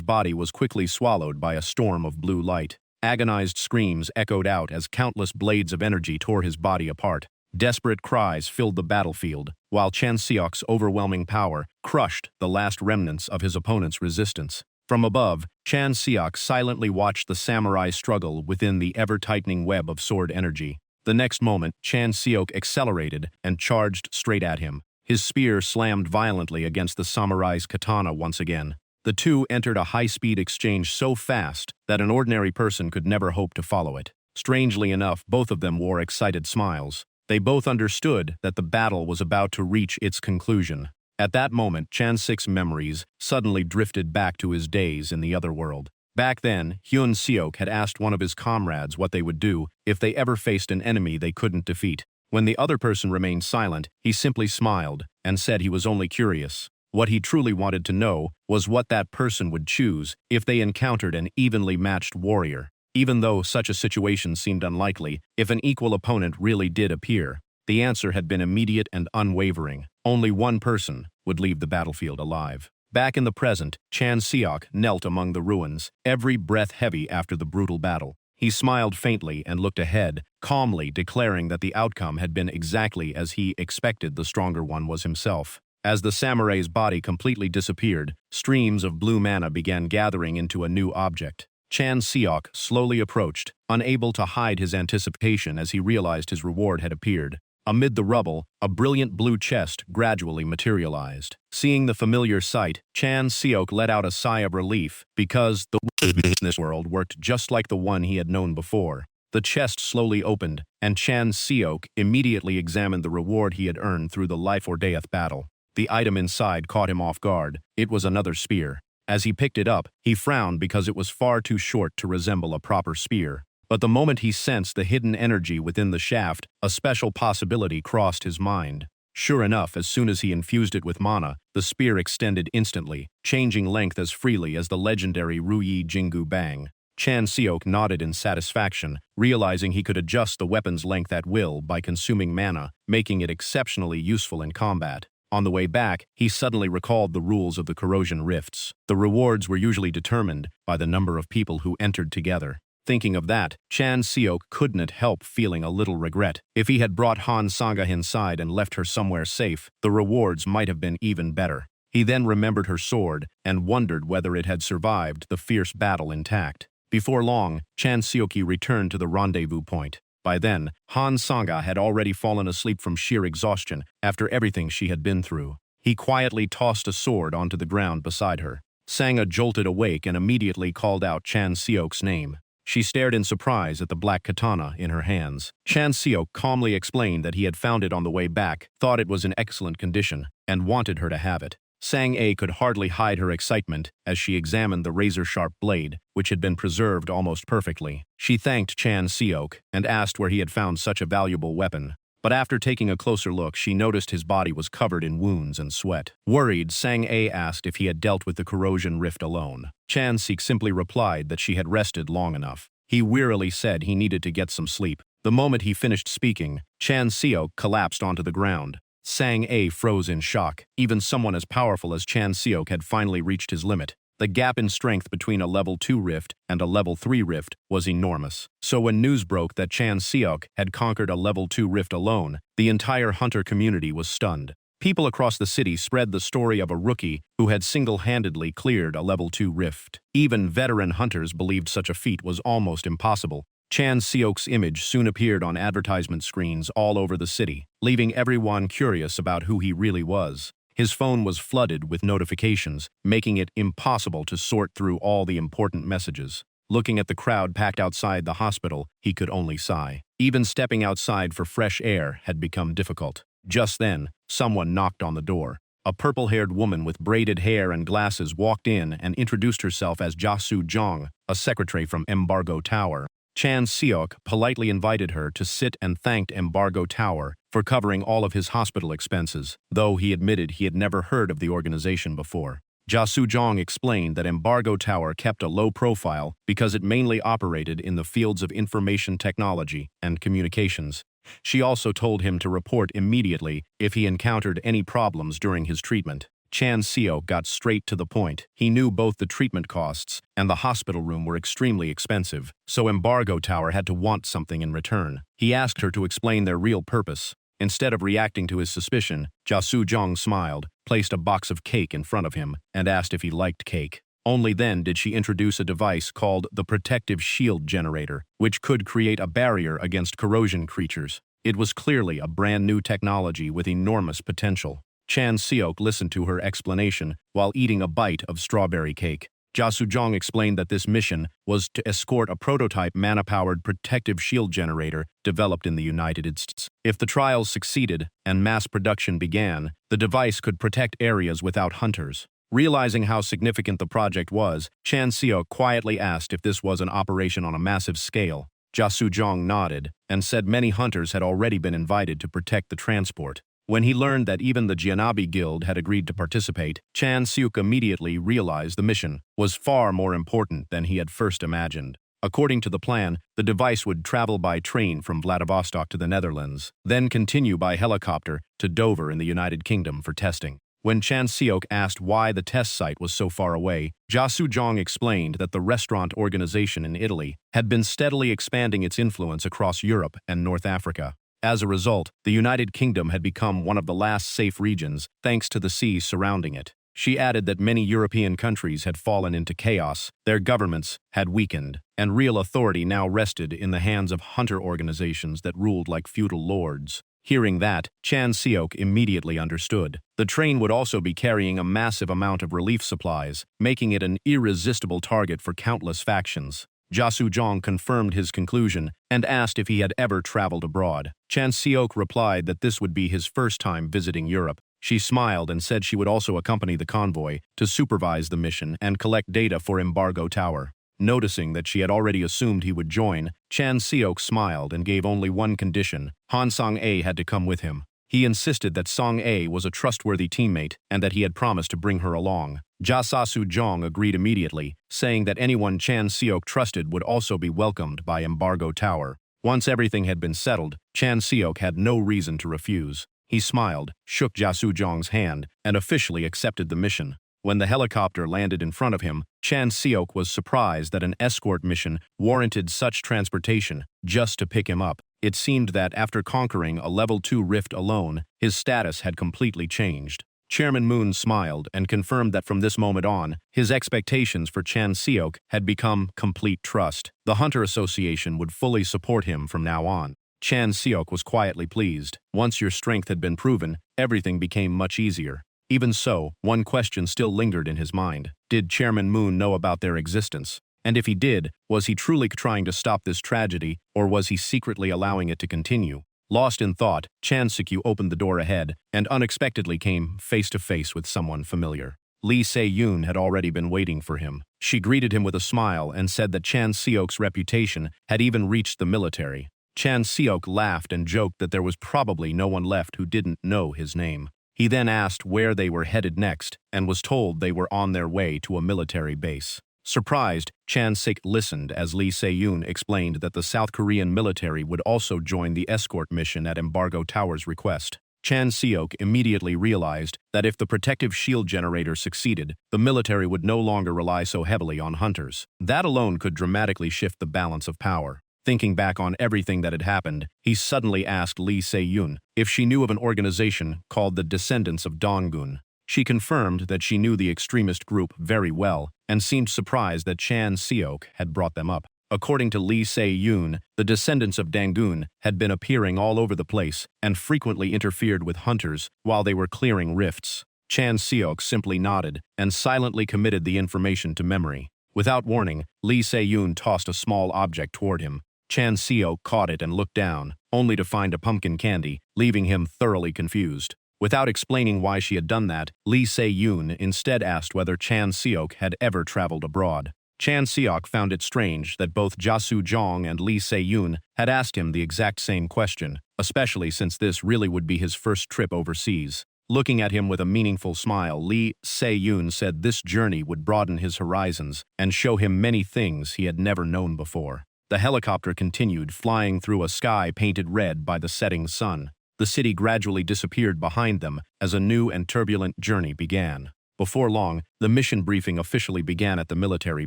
body was quickly swallowed by a storm of blue light. Agonized screams echoed out as countless blades of energy tore his body apart. Desperate cries filled the battlefield, while Chan Seok's overwhelming power crushed the last remnants of his opponent's resistance. From above, Chan Seok silently watched the samurai struggle within the ever-tightening web of sword energy. The next moment, Chan Seok accelerated and charged straight at him. His spear slammed violently against the samurai's katana once again. The two entered a high-speed exchange so fast that an ordinary person could never hope to follow it. Strangely enough, both of them wore excited smiles. They both understood that the battle was about to reach its conclusion. At that moment, Chan Seok's memories suddenly drifted back to his days in the other world. Back then, Hyun Seok had asked one of his comrades what they would do if they ever faced an enemy they couldn't defeat. When the other person remained silent, he simply smiled and said he was only curious. What he truly wanted to know was what that person would choose if they encountered an evenly matched warrior. Even though such a situation seemed unlikely, if an equal opponent really did appear, the answer had been immediate and unwavering. Only one person would leave the battlefield alive. Back in the present, Chan Seok knelt among the ruins, every breath heavy after the brutal battle. He smiled faintly and looked ahead, calmly declaring that the outcome had been exactly as he expected. The stronger one was himself. As the samurai's body completely disappeared, streams of blue mana began gathering into a new object. Chan Seok slowly approached, unable to hide his anticipation as he realized his reward had appeared. Amid the rubble, a brilliant blue chest gradually materialized. Seeing the familiar sight, Chan Seok let out a sigh of relief because the business world worked just like the one he had known before. The chest slowly opened, and Chan Seok immediately examined the reward he had earned through the life-or-death battle. The item inside caught him off guard. It was another spear. As he picked it up, he frowned because it was far too short to resemble a proper spear. But the moment he sensed the hidden energy within the shaft, a special possibility crossed his mind. Sure enough, as soon as he infused it with mana, the spear extended instantly, changing length as freely as the legendary Ruyi Jingu Bang. Chan Seok nodded in satisfaction, realizing he could adjust the weapon's length at will by consuming mana, making it exceptionally useful in combat. On the way back, he suddenly recalled the rules of the corrosion rifts. The rewards were usually determined by the number of people who entered together. Thinking of that, Chan Seok couldn't help feeling a little regret. If he had brought Han Sanga inside and left her somewhere safe, the rewards might have been even better. He then remembered her sword and wondered whether it had survived the fierce battle intact. Before long, Chan Seok returned to the rendezvous point. By then, Han Sanga had already fallen asleep from sheer exhaustion after everything she had been through. He quietly tossed a sword onto the ground beside her. Sanga jolted awake and immediately called out Chan Seok's name. She stared in surprise at the black katana in her hands. Chan Seok calmly explained that he had found it on the way back, thought it was in excellent condition, and wanted her to have it. Sang-A could hardly hide her excitement as she examined the razor-sharp blade, which had been preserved almost perfectly. She thanked Chan Seok and asked where he had found such a valuable weapon. But after taking a closer look, she noticed his body was covered in wounds and sweat. Worried, Sang-A asked if he had dealt with the corrosion rift alone. Chan Seok simply replied that she had rested long enough. He wearily said he needed to get some sleep. The moment he finished speaking, Chan Seok collapsed onto the ground. Sang-A froze in shock. Even someone as powerful as Chan Seok had finally reached his limit. The gap in strength between a level 2 rift and a level 3 rift was enormous. So when news broke that Chan Seok had conquered a level 2 rift alone, the entire hunter community was stunned. People across the city spread the story of a rookie who had single-handedly cleared a level 2 rift. Even veteran hunters believed such a feat was almost impossible. Chan Seok's image soon appeared on advertisement screens all over the city, leaving everyone curious about who he really was. His phone was flooded with notifications, making it impossible to sort through all the important messages. Looking at the crowd packed outside the hospital, he could only sigh. Even stepping outside for fresh air had become difficult. Just then, someone knocked on the door. A purple-haired woman with braided hair and glasses walked in and introduced herself as Jasu Jong, a secretary from Embargo Tower. Chan Seok politely invited her to sit and thanked Embargo Tower for covering all of his hospital expenses, though he admitted he had never heard of the organization before. Jasu Jong explained that Embargo Tower kept a low profile because it mainly operated in the fields of information technology and communications. She also told him to report immediately if he encountered any problems during his treatment. Chan Seok got straight to the point. He knew both the treatment costs and the hospital room were extremely expensive, so Embargo Tower had to want something in return. He asked her to explain their real purpose. Instead of reacting to his suspicion, Jasu Jong smiled, placed a box of cake in front of him, and asked if he liked cake. Only then did she introduce a device called the Protective Shield Generator, which could create a barrier against corrosion creatures. It was clearly a brand new technology with enormous potential. Chan Seok listened to her explanation while eating a bite of strawberry cake. Jasu Jong explained that this mission was to escort a prototype mana-powered protective shield generator developed in the United States. If the trials succeeded and mass production began, the device could protect areas without hunters. Realizing how significant the project was, Chan Seok quietly asked if this was an operation on a massive scale. Jasu Jong nodded and said many hunters had already been invited to protect the transport. When he learned that even the Jianabi Guild had agreed to participate, Chan Seok immediately realized the mission was far more important than he had first imagined. According to the plan, the device would travel by train from Vladivostok to the Netherlands, then continue by helicopter to Dover in the United Kingdom for testing. When Chan Seok asked why the test site was so far away, Jasu Jong explained that the restaurant organization in Italy had been steadily expanding its influence across Europe and North Africa. As a result, the United Kingdom had become one of the last safe regions thanks to the seas surrounding it. She added that many European countries had fallen into chaos, their governments had weakened, and real authority now rested in the hands of hunter organizations that ruled like feudal lords. Hearing that, Chan Seok immediately understood. The train would also be carrying a massive amount of relief supplies, making it an irresistible target for countless factions. Jasu Jong confirmed his conclusion and asked if he had ever traveled abroad. Chan Seok replied that this would be his first time visiting Europe. She smiled and said she would also accompany the convoy to supervise the mission and collect data for Embargo Tower. Noticing that she had already assumed he would join, Chan Seok smiled and gave only one condition: Han Song-A had to come with him. He insisted that Song-A was a trustworthy teammate and that he had promised to bring her along. Jasu Jong agreed immediately, saying that anyone Chan Seok trusted would also be welcomed by Embargo Tower. Once everything had been settled, Chan Seok had no reason to refuse. He smiled, shook Jasu Jong's hand, and officially accepted the mission. When the helicopter landed in front of him, Chan Seok was surprised that an escort mission warranted such transportation just to pick him up. It seemed that after conquering a level 2 rift alone, his status had completely changed. Chairman Moon smiled and confirmed that from this moment on, his expectations for Chan Seok had become complete trust. The Hunter Association would fully support him from now on. Chan Seok was quietly pleased. Once your strength had been proven, everything became much easier. Even so, one question still lingered in his mind. Did Chairman Moon know about their existence? And if he did, was he truly trying to stop this tragedy, or was he secretly allowing it to continue? Lost in thought, Chan Seok opened the door ahead and unexpectedly came face to face with someone familiar. Lee Se-yoon had already been waiting for him. She greeted him with a smile and said that Chan Seok's reputation had even reached the military. Chan Seok laughed and joked that there was probably no one left who didn't know his name. He then asked where they were headed next and was told they were on their way to a military base. Surprised, Chan Seok listened as Lee Se-yoon explained that the South Korean military would also join the escort mission at Embargo Tower's request. Chan Seok immediately realized that if the protective shield generator succeeded, the military would no longer rely so heavily on hunters. That alone could dramatically shift the balance of power. Thinking back on everything that had happened, he suddenly asked Lee Se-yoon if she knew of an organization called the Descendants of Donggun. She confirmed that she knew the extremist group very well and seemed surprised that Chan Seok had brought them up. According to Lee Se-yoon, the Descendants of Donggun had been appearing all over the place and frequently interfered with hunters while they were clearing rifts. Chan Seok simply nodded and silently committed the information to memory. Without warning, Lee Se-yoon tossed a small object toward him. Chan Seok caught it and looked down, only to find a pumpkin candy, leaving him thoroughly confused. Without explaining why she had done that, Lee Se-yoon instead asked whether Chan Seok had ever traveled abroad. Chan Seok found it strange that both Ja Soo-jong and Lee Se-yoon had asked him the exact same question, especially since this really would be his first trip overseas. Looking at him with a meaningful smile, Lee Se-yoon said this journey would broaden his horizons and show him many things he had never known before. The helicopter continued, flying through a sky painted red by the setting sun. The city gradually disappeared behind them as a new and turbulent journey began. Before long, the mission briefing officially began at the military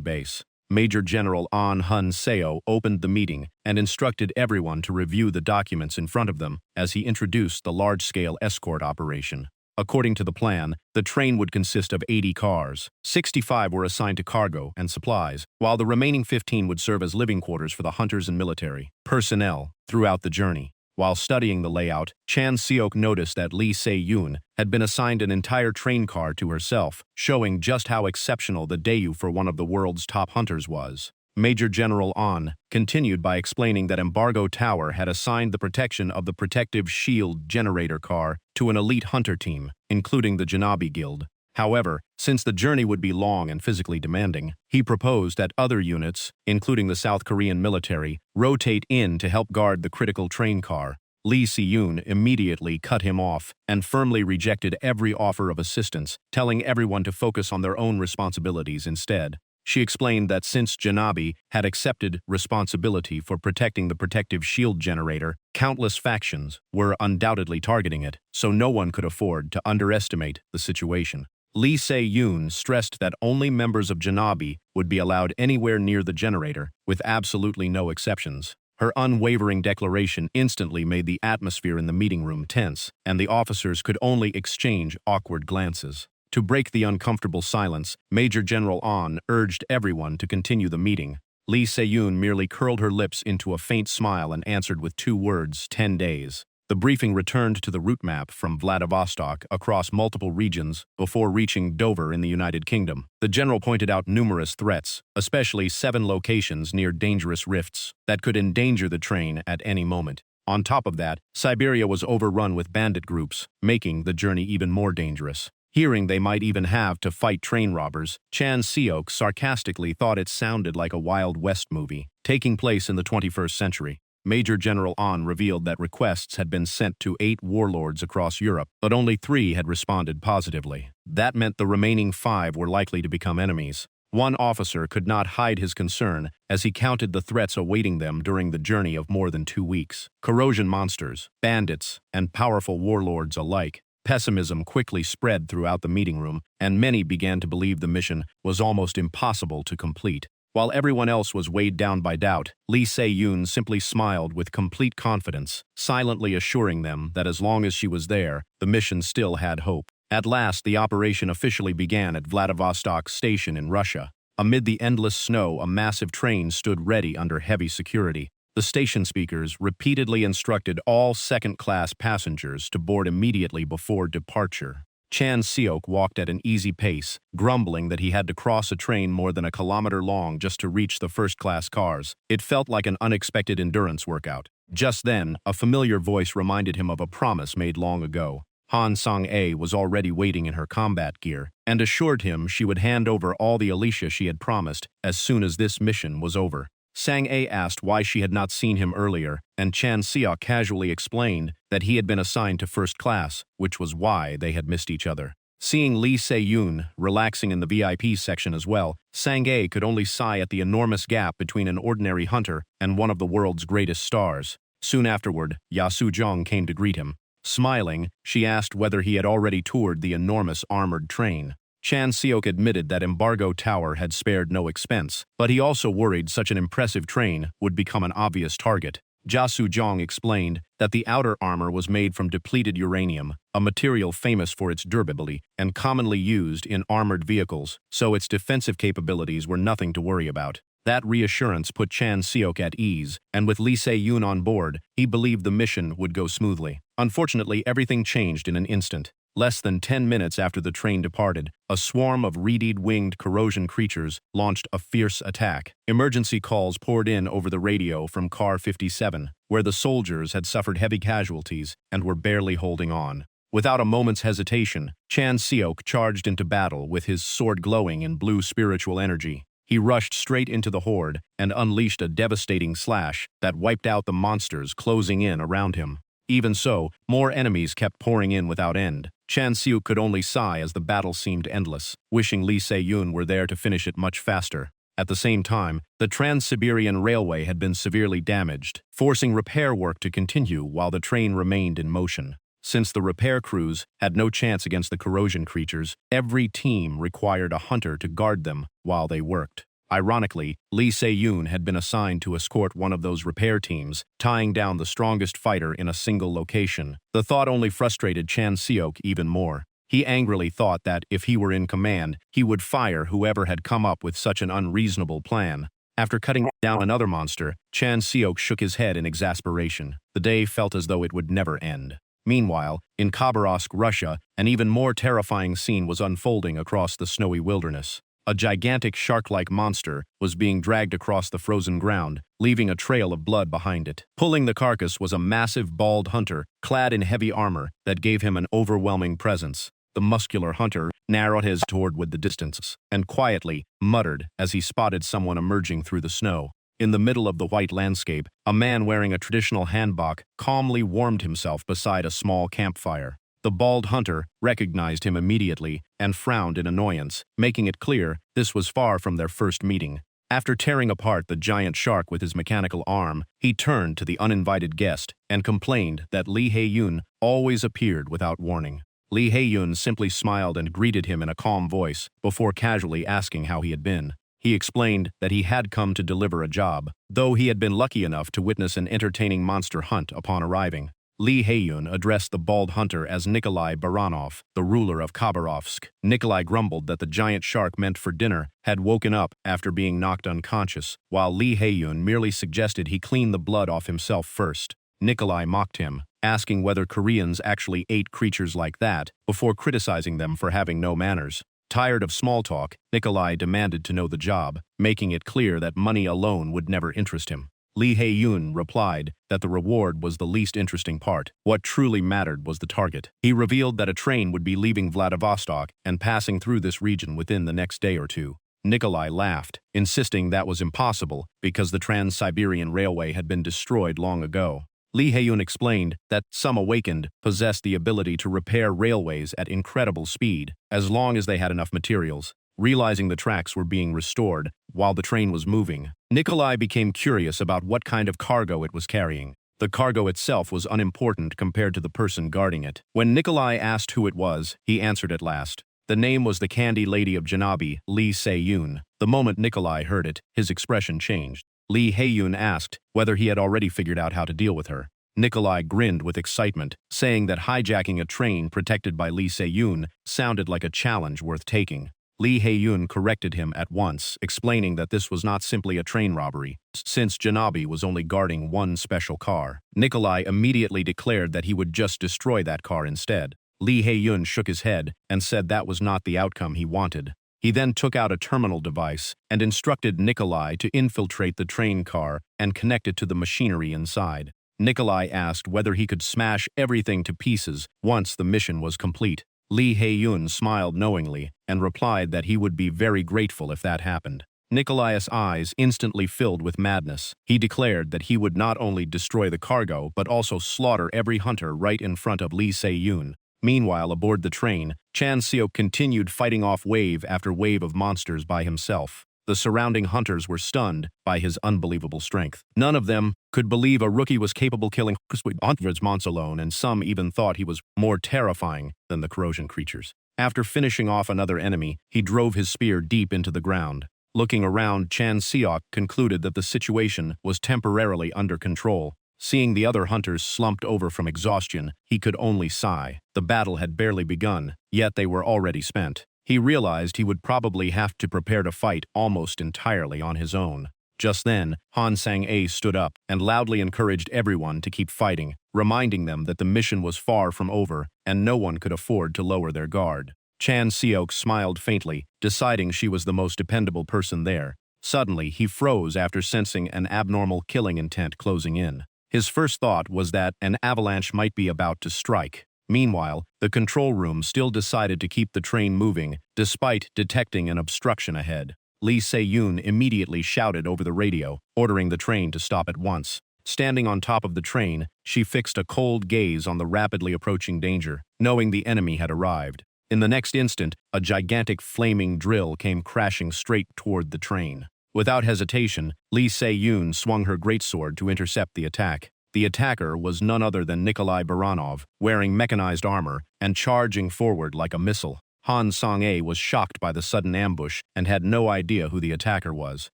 base. Major General An Hun-seo opened the meeting and instructed everyone to review the documents in front of them as he introduced the large-scale escort operation. According to the plan, the train would consist of 80 cars. 65 were assigned to cargo and supplies, while the remaining 15 would serve as living quarters for the hunters and military personnel throughout the journey. While studying the layout, Chan Seok noticed that Lee Se-yoon had been assigned an entire train car to herself, showing just how exceptional the Daewoo for one of the world's top hunters was. Major General An continued by explaining that Embargo Tower had assigned the protection of the protective shield generator car to an elite hunter team, including the Janabi Guild. However, since the journey would be long and physically demanding, he proposed that other units, including the South Korean military, rotate in to help guard the critical train car. Lee Se-yoon immediately cut him off and firmly rejected every offer of assistance, telling everyone to focus on their own responsibilities instead. She explained that since Janabi had accepted responsibility for protecting the protective shield generator, countless factions were undoubtedly targeting it, so no one could afford to underestimate the situation. Lee Se-yoon stressed that only members of Janabi would be allowed anywhere near the generator, with absolutely no exceptions. Her unwavering declaration instantly made the atmosphere in the meeting room tense, and the officers could only exchange awkward glances. To break the uncomfortable silence, Major General An urged everyone to continue the meeting. Lee Se-yoon merely curled her lips into a faint smile and answered with 2 words, 10 days. The briefing returned to the route map from Vladivostok across multiple regions before reaching Dover in the United Kingdom. The general pointed out numerous threats, especially 7 locations near dangerous rifts that could endanger the train at any moment. On top of that, Siberia was overrun with bandit groups, making the journey even more dangerous. Hearing they might even have to fight train robbers, Chan Seok sarcastically thought it sounded like a Wild West movie, taking place in the 21st century. Major General An revealed that requests had been sent to 8 warlords across Europe, but only 3 had responded positively. That meant the remaining 5 were likely to become enemies. One officer could not hide his concern as he counted the threats awaiting them during the journey of more than 2 weeks. Corrosion monsters, bandits, and powerful warlords alike. Pessimism quickly spread throughout the meeting room, and many began to believe the mission was almost impossible to complete. While everyone else was weighed down by doubt, Lee Se-yoon simply smiled with complete confidence, silently assuring them that as long as she was there, the mission still had hope. At last, the operation officially began at Vladivostok Station in Russia. Amid the endless snow, a massive train stood ready under heavy security. The station speakers repeatedly instructed all second-class passengers to board immediately before departure. Chan Seok walked at an easy pace, grumbling that he had to cross a train more than a kilometer long just to reach the first-class cars. It felt like an unexpected endurance workout. Just then, a familiar voice reminded him of a promise made long ago. Han Sang-ae was already waiting in her combat gear and assured him she would hand over all the Alicia she had promised as soon as this mission was over. Sang-ae asked why she had not seen him earlier, and Chan Seok casually explained that he had been assigned to first class, which was why they had missed each other. Seeing Lee Se-yoon relaxing in the VIP section as well, Sang-ae could only sigh at the enormous gap between an ordinary hunter and one of the world's greatest stars. Soon afterward, Ya Soo-jong came to greet him. Smiling, she asked whether he had already toured the enormous armored train. Chan Seok admitted that Embargo Tower had spared no expense, but he also worried such an impressive train would become an obvious target. Ja Soo-jong explained that the outer armor was made from depleted uranium, a material famous for its durability and commonly used in armored vehicles, so its defensive capabilities were nothing to worry about. That reassurance put Chan Seok at ease, and with Lee Se-yoon on board, he believed the mission would go smoothly. Unfortunately, everything changed in an instant. Less than 10 minutes after the train departed, a swarm of reed-winged corrosion creatures launched a fierce attack. Emergency calls poured in over the radio from Car 57, where the soldiers had suffered heavy casualties and were barely holding on. Without a moment's hesitation, Chan Seok charged into battle with his sword glowing in blue spiritual energy. He rushed straight into the horde and unleashed a devastating slash that wiped out the monsters closing in around him. Even so, more enemies kept pouring in without end. Chan Seok could only sigh as the battle seemed endless, wishing Lee Se-yoon were there to finish it much faster. At the same time, the Trans-Siberian Railway had been severely damaged, forcing repair work to continue while the train remained in motion. Since the repair crews had no chance against the corrosion creatures, every team required a hunter to guard them while they worked. Ironically, Lee Se-yoon had been assigned to escort one of those repair teams, tying down the strongest fighter in a single location. The thought only frustrated Chan Seok even more. He angrily thought that, if he were in command, he would fire whoever had come up with such an unreasonable plan. After cutting down another monster, Chan Seok shook his head in exasperation. The day felt as though it would never end. Meanwhile, in Khabarovsk, Russia, an even more terrifying scene was unfolding across the snowy wilderness. A gigantic shark-like monster was being dragged across the frozen ground, leaving a trail of blood behind it. Pulling the carcass was a massive bald hunter, clad in heavy armor, that gave him an overwhelming presence. The muscular hunter narrowed his toward with the distance and quietly muttered as he spotted someone emerging through the snow. In the middle of the white landscape, a man wearing a traditional hanbok calmly warmed himself beside a small campfire. The bald hunter recognized him immediately and frowned in annoyance, making it clear this was far from their first meeting. After tearing apart the giant shark with his mechanical arm, he turned to the uninvited guest and complained that Lee Hae-yoon always appeared without warning. Lee Hae-yoon simply smiled and greeted him in a calm voice before casually asking how he had been. He explained that he had come to deliver a job, though he had been lucky enough to witness an entertaining monster hunt upon arriving. Lee Hae-yoon addressed the bald hunter as Nikolai Baranov, the ruler of Khabarovsk. Nikolai grumbled that the giant shark meant for dinner had woken up after being knocked unconscious, while Lee Hae-yoon merely suggested he clean the blood off himself first. Nikolai mocked him, asking whether Koreans actually ate creatures like that before criticizing them for having no manners. Tired of small talk, Nikolai demanded to know the job, making it clear that money alone would never interest him. Lee Hae-yoon replied that the reward was the least interesting part. What truly mattered was the target. He revealed that a train would be leaving Vladivostok and passing through this region within the next day or two. Nikolai laughed, insisting that was impossible because the Trans-Siberian Railway had been destroyed long ago. Lee Hae-yoon explained that some awakened possessed the ability to repair railways at incredible speed, as long as they had enough materials. Realizing the tracks were being restored while the train was moving, Nikolai became curious about what kind of cargo it was carrying. The cargo itself was unimportant compared to the person guarding it. When Nikolai asked who it was, he answered at last. The name was the Candy Lady of Janabi, Lee Se-yoon. The moment Nikolai heard it, his expression changed. Lee Hae-yoon asked whether he had already figured out how to deal with her. Nikolai grinned with excitement, saying that hijacking a train protected by Lee Se-yoon sounded like a challenge worth taking. Lee Hae-yoon corrected him at once, explaining that this was not simply a train robbery, since Janabi was only guarding one special car. Nikolai immediately declared that he would just destroy that car instead. Lee Hae-yoon shook his head and said that was not the outcome he wanted. He then took out a terminal device and instructed Nikolai to infiltrate the train car and connect it to the machinery inside. Nikolai asked whether he could smash everything to pieces once the mission was complete. Lee Hae-yoon smiled knowingly and replied that he would be very grateful if that happened. Nikolai's eyes instantly filled with madness. He declared that he would not only destroy the cargo but also slaughter every hunter right in front of Lee Se-yoon. Meanwhile, aboard the train, Chan Seok continued fighting off wave after wave of monsters by himself. The surrounding hunters were stunned by his unbelievable strength. None of them could believe a rookie was capable of killing hundreds months alone, and some even thought he was more terrifying than the corrosion creatures. After finishing off another enemy, he drove his spear deep into the ground. Looking around, Chan Seok concluded that the situation was temporarily under control. Seeing the other hunters slumped over from exhaustion, he could only sigh. The battle had barely begun, yet they were already spent. He realized he would probably have to prepare to fight almost entirely on his own. Just then, Han Sang-a stood up and loudly encouraged everyone to keep fighting, reminding them that the mission was far from over and no one could afford to lower their guard. Chan Seok smiled faintly, deciding she was the most dependable person there. Suddenly, he froze after sensing an abnormal killing intent closing in. His first thought was that an avalanche might be about to strike. Meanwhile, the control room still decided to keep the train moving, despite detecting an obstruction ahead. Lee Se-yoon immediately shouted over the radio, ordering the train to stop at once. Standing on top of the train, she fixed a cold gaze on the rapidly approaching danger, knowing the enemy had arrived. In the next instant, a gigantic flaming drill came crashing straight toward the train. Without hesitation, Lee Se-yoon swung her greatsword to intercept the attack. The attacker was none other than Nikolai Baranov, wearing mechanized armor and charging forward like a missile. Han Sang-a was shocked by the sudden ambush and had no idea who the attacker was.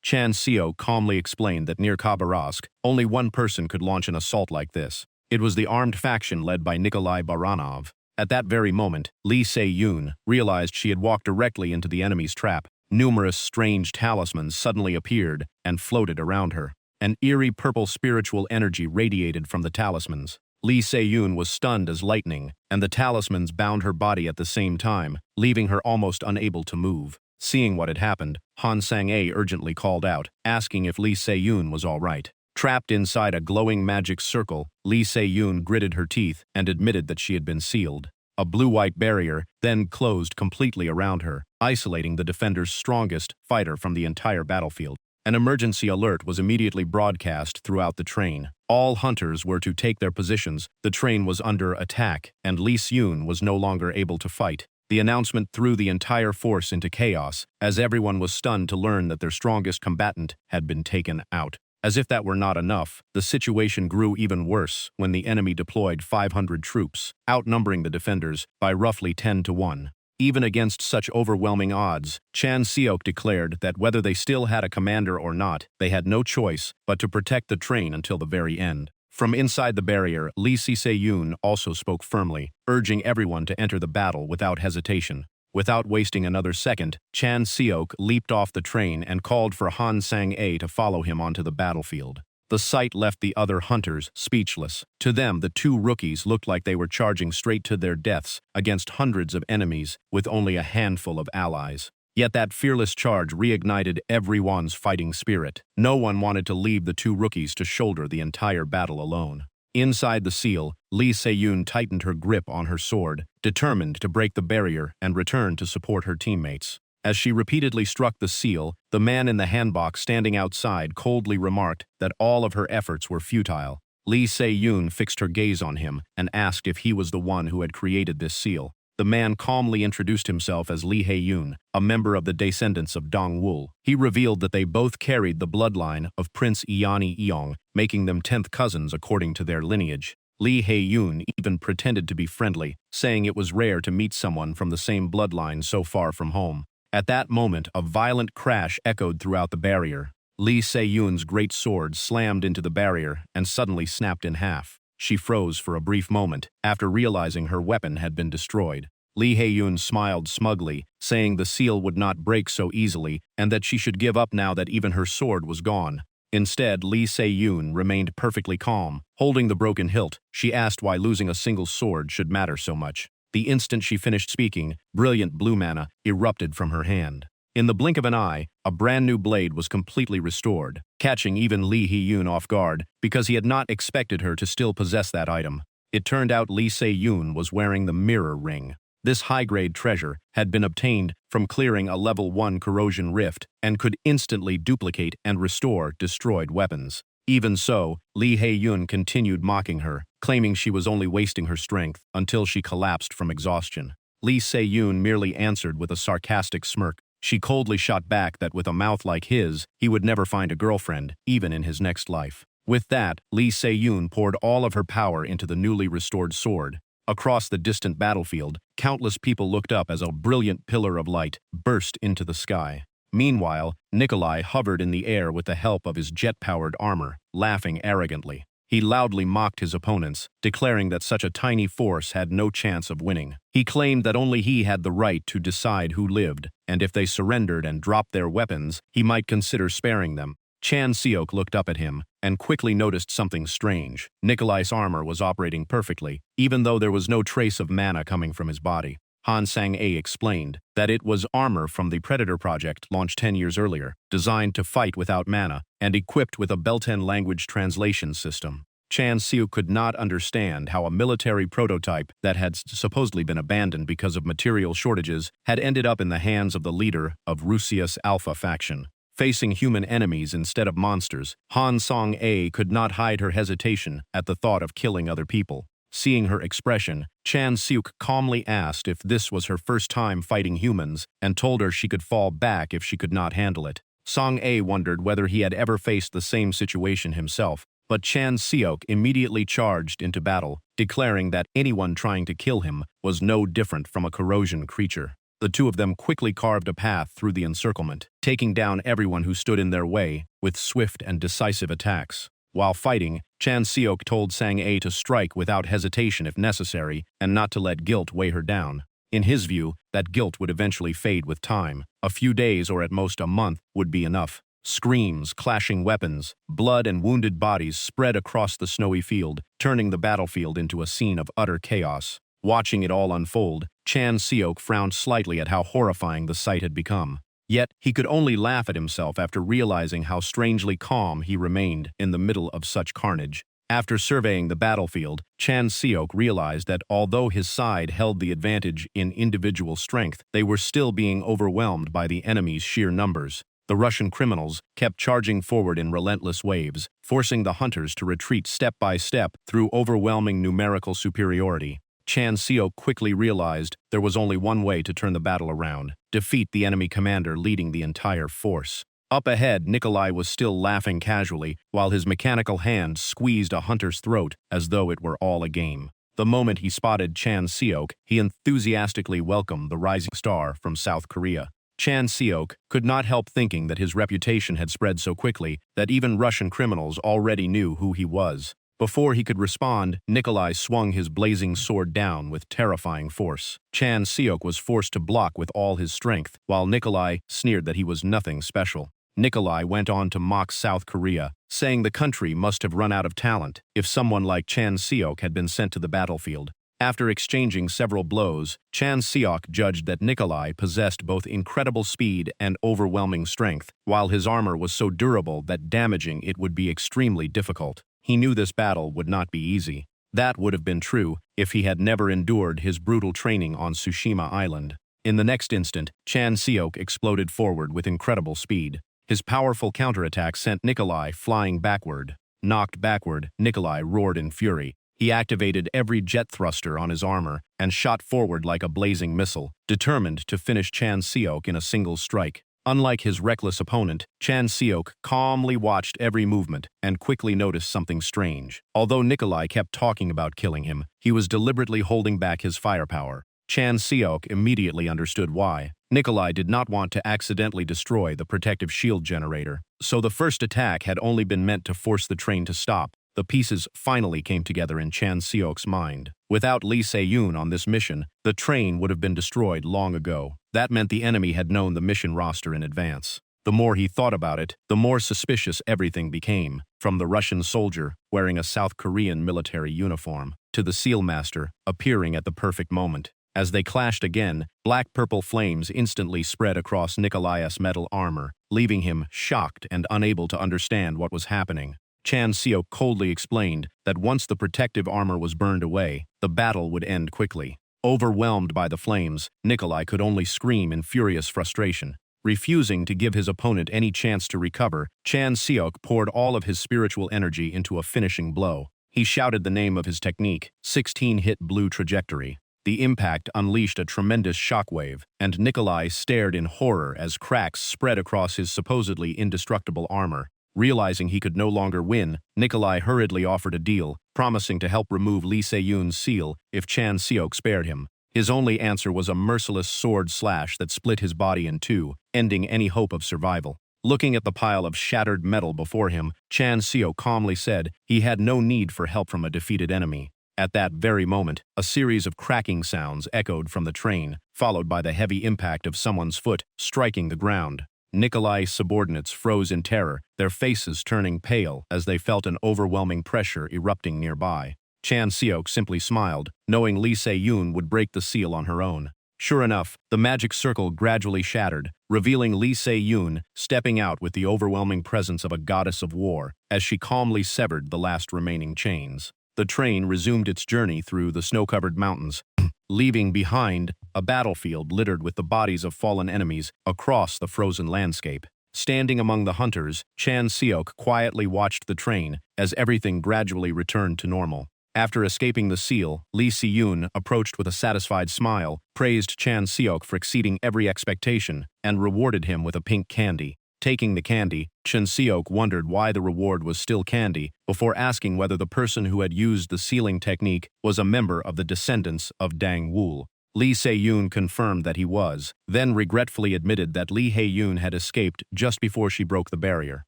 Chan Seo calmly explained that near Khabarovsk, only one person could launch an assault like this. It was the armed faction led by Nikolai Baranov. At that very moment, Lee Se-yoon realized she had walked directly into the enemy's trap. Numerous strange talismans suddenly appeared and floated around her. An eerie purple spiritual energy radiated from the talismans. Lee Se-yoon was stunned as lightning, and the talismans bound her body at the same time, leaving her almost unable to move. Seeing what had happened, Han Sang-a urgently called out, asking if Lee Se-yoon was all right. Trapped inside a glowing magic circle, Lee Se-yoon gritted her teeth and admitted that she had been sealed. A blue-white barrier then closed completely around her, isolating the defender's strongest fighter from the entire battlefield. An emergency alert was immediately broadcast throughout the train. All hunters were to take their positions, the train was under attack, and Lee Se-yoon was no longer able to fight. The announcement threw the entire force into chaos, as everyone was stunned to learn that their strongest combatant had been taken out. As if that were not enough, the situation grew even worse when the enemy deployed 500 troops, outnumbering the defenders by roughly 10-1. Even against such overwhelming odds, Chan Seok declared that whether they still had a commander or not, they had no choice but to protect the train until the very end. From inside the barrier, Lee Se-yoon also spoke firmly, urging everyone to enter the battle without hesitation. Without wasting another second, Chan Seok leaped off the train and called for Han Sang-a to follow him onto the battlefield. The sight left the other hunters speechless. To them, the two rookies looked like they were charging straight to their deaths against hundreds of enemies with only a handful of allies. Yet that fearless charge reignited everyone's fighting spirit. No one wanted to leave the two rookies to shoulder the entire battle alone. Inside the seal, Lee Se-yoon tightened her grip on her sword, determined to break the barrier and return to support her teammates. As she repeatedly struck the seal, the man in the handbox standing outside coldly remarked that all of her efforts were futile. Lee Se-yoon fixed her gaze on him and asked if he was the one who had created this seal. The man calmly introduced himself as Lee Hae-yoon, a member of the descendants of Dong-wul. He revealed that they both carried the bloodline of Prince Iani Eong, making them 10th cousins according to their lineage. Lee Hae-yoon even pretended to be friendly, saying it was rare to meet someone from the same bloodline so far from home. At that moment, a violent crash echoed throughout the barrier. Lee Se-yoon's great sword slammed into the barrier and suddenly snapped in half. She froze for a brief moment after realizing her weapon had been destroyed. Lee Hae-yoon smiled smugly, saying the seal would not break so easily and that she should give up now that even her sword was gone. Instead, Lee Se-yoon remained perfectly calm. Holding the broken hilt, she asked why losing a single sword should matter so much. The instant she finished speaking, brilliant blue mana erupted from her hand. In the blink of an eye, a brand new blade was completely restored, catching even Lee Hae-yoon off guard because he had not expected her to still possess that item. It turned out Lee Se-yoon was wearing the mirror ring. This high-grade treasure had been obtained from clearing a level 1 corrosion rift and could instantly duplicate and restore destroyed weapons. Even so, Lee Hae-yoon continued mocking her, claiming she was only wasting her strength until she collapsed from exhaustion. Lee Se-yoon merely answered with a sarcastic smirk. She coldly shot back that with a mouth like his, he would never find a girlfriend, even in his next life. With that, Lee Se-yoon poured all of her power into the newly restored sword. Across the distant battlefield, countless people looked up as a brilliant pillar of light burst into the sky. Meanwhile, Nikolai hovered in the air with the help of his jet-powered armor, laughing arrogantly. He loudly mocked his opponents, declaring that such a tiny force had no chance of winning. He claimed that only he had the right to decide who lived, and if they surrendered and dropped their weapons, he might consider sparing them. Chan Seok looked up at him and quickly noticed something strange. Nikolai's armor was operating perfectly, even though there was no trace of mana coming from his body. Han Sang-a explained that it was armor from the Predator project launched 10 years earlier, designed to fight without mana and equipped with a Belten language translation system. Chan Seok could not understand how a military prototype that had supposedly been abandoned because of material shortages had ended up in the hands of the leader of Rusia's Alpha faction. Facing human enemies instead of monsters, Han Sang-a could not hide her hesitation at the thought of killing other people. Seeing her expression, Chan Seok calmly asked if this was her first time fighting humans and told her she could fall back if she could not handle it. Sang-a wondered whether he had ever faced the same situation himself, but Chan Seok immediately charged into battle, declaring that anyone trying to kill him was no different from a corrosion creature. The two of them quickly carved a path through the encirclement, taking down everyone who stood in their way with swift and decisive attacks. While fighting, Chan Seok told Sang-a to strike without hesitation if necessary and not to let guilt weigh her down. In his view, that guilt would eventually fade with time. A few days or at most a month would be enough. Screams, clashing weapons, blood and wounded bodies spread across the snowy field, turning the battlefield into a scene of utter chaos. Watching it all unfold, Chan Seok frowned slightly at how horrifying the sight had become. Yet, he could only laugh at himself after realizing how strangely calm he remained in the middle of such carnage. After surveying the battlefield, Chan Seok realized that although his side held the advantage in individual strength, they were still being overwhelmed by the enemy's sheer numbers. The Russian criminals kept charging forward in relentless waves, forcing the hunters to retreat step by step through overwhelming numerical superiority. Chan Seok quickly realized there was only one way to turn the battle around: defeat the enemy commander leading the entire force. Up ahead, Nikolai was still laughing casually while his mechanical hand squeezed a hunter's throat as though it were all a game. The moment he spotted Chan Seok, he enthusiastically welcomed the rising star from South Korea. Chan Seok could not help thinking that his reputation had spread so quickly that even Russian criminals already knew who he was. Before he could respond, Nikolai swung his blazing sword down with terrifying force. Chan Seok was forced to block with all his strength, while Nikolai sneered that he was nothing special. Nikolai went on to mock South Korea, saying the country must have run out of talent if someone like Chan Seok had been sent to the battlefield. After exchanging several blows, Chan Seok judged that Nikolai possessed both incredible speed and overwhelming strength, while his armor was so durable that damaging it would be extremely difficult. He knew this battle would not be easy. That would have been true if he had never endured his brutal training on Tsushima Island. In the next instant, Chan Seok exploded forward with incredible speed. His powerful counterattack sent Nikolai flying backward. Knocked backward, Nikolai roared in fury. He activated every jet thruster on his armor and shot forward like a blazing missile, determined to finish Chan Seok in a single strike. Unlike his reckless opponent, Chan Seok calmly watched every movement and quickly noticed something strange. Although Nikolai kept talking about killing him, he was deliberately holding back his firepower. Chan Seok immediately understood why. Nikolai did not want to accidentally destroy the protective shield generator, so the first attack had only been meant to force the train to stop. The pieces finally came together in Chan Seok's mind. Without Lee Se-yoon on this mission, the train would have been destroyed long ago. That meant the enemy had known the mission roster in advance. The more he thought about it, the more suspicious everything became, from the Russian soldier wearing a South Korean military uniform to the SEAL master appearing at the perfect moment. As they clashed again, black-purple flames instantly spread across Nikolai's metal armor, leaving him shocked and unable to understand what was happening. Chan Seok coldly explained that once the protective armor was burned away, the battle would end quickly. Overwhelmed by the flames, Nikolai could only scream in furious frustration. Refusing to give his opponent any chance to recover, Chan Seok poured all of his spiritual energy into a finishing blow. He shouted the name of his technique, 16-hit blue trajectory. The impact unleashed a tremendous shockwave, and Nikolai stared in horror as cracks spread across his supposedly indestructible armor. Realizing he could no longer win, Nikolai hurriedly offered a deal, promising to help remove Lee Se-yoon's seal if Chan Seok spared him. His only answer was a merciless sword slash that split his body in two, ending any hope of survival. Looking at the pile of shattered metal before him, Chan Seok calmly said he had no need for help from a defeated enemy. At that very moment, a series of cracking sounds echoed from the train, followed by the heavy impact of someone's foot striking the ground. Nikolai's subordinates froze in terror, their faces turning pale as they felt an overwhelming pressure erupting nearby. Chan Seok simply smiled, knowing Lee Se-yoon would break the seal on her own. Sure enough, the magic circle gradually shattered, revealing Lee Se-yoon stepping out with the overwhelming presence of a goddess of war as she calmly severed the last remaining chains. The train resumed its journey through the snow-covered mountains, leaving behind a battlefield littered with the bodies of fallen enemies across the frozen landscape. Standing among the hunters, Chan Seok quietly watched the train as everything gradually returned to normal. After escaping the seal, Lee Se-yoon approached with a satisfied smile, praised Chan Seok for exceeding every expectation, and rewarded him with a pink candy. Taking the candy, Chan Seok wondered why the reward was still candy, before asking whether the person who had used the sealing technique was a member of the descendants of Dang Wul. Lee Se-yoon confirmed that he was, then regretfully admitted that Lee Hae-yoon had escaped just before she broke the barrier.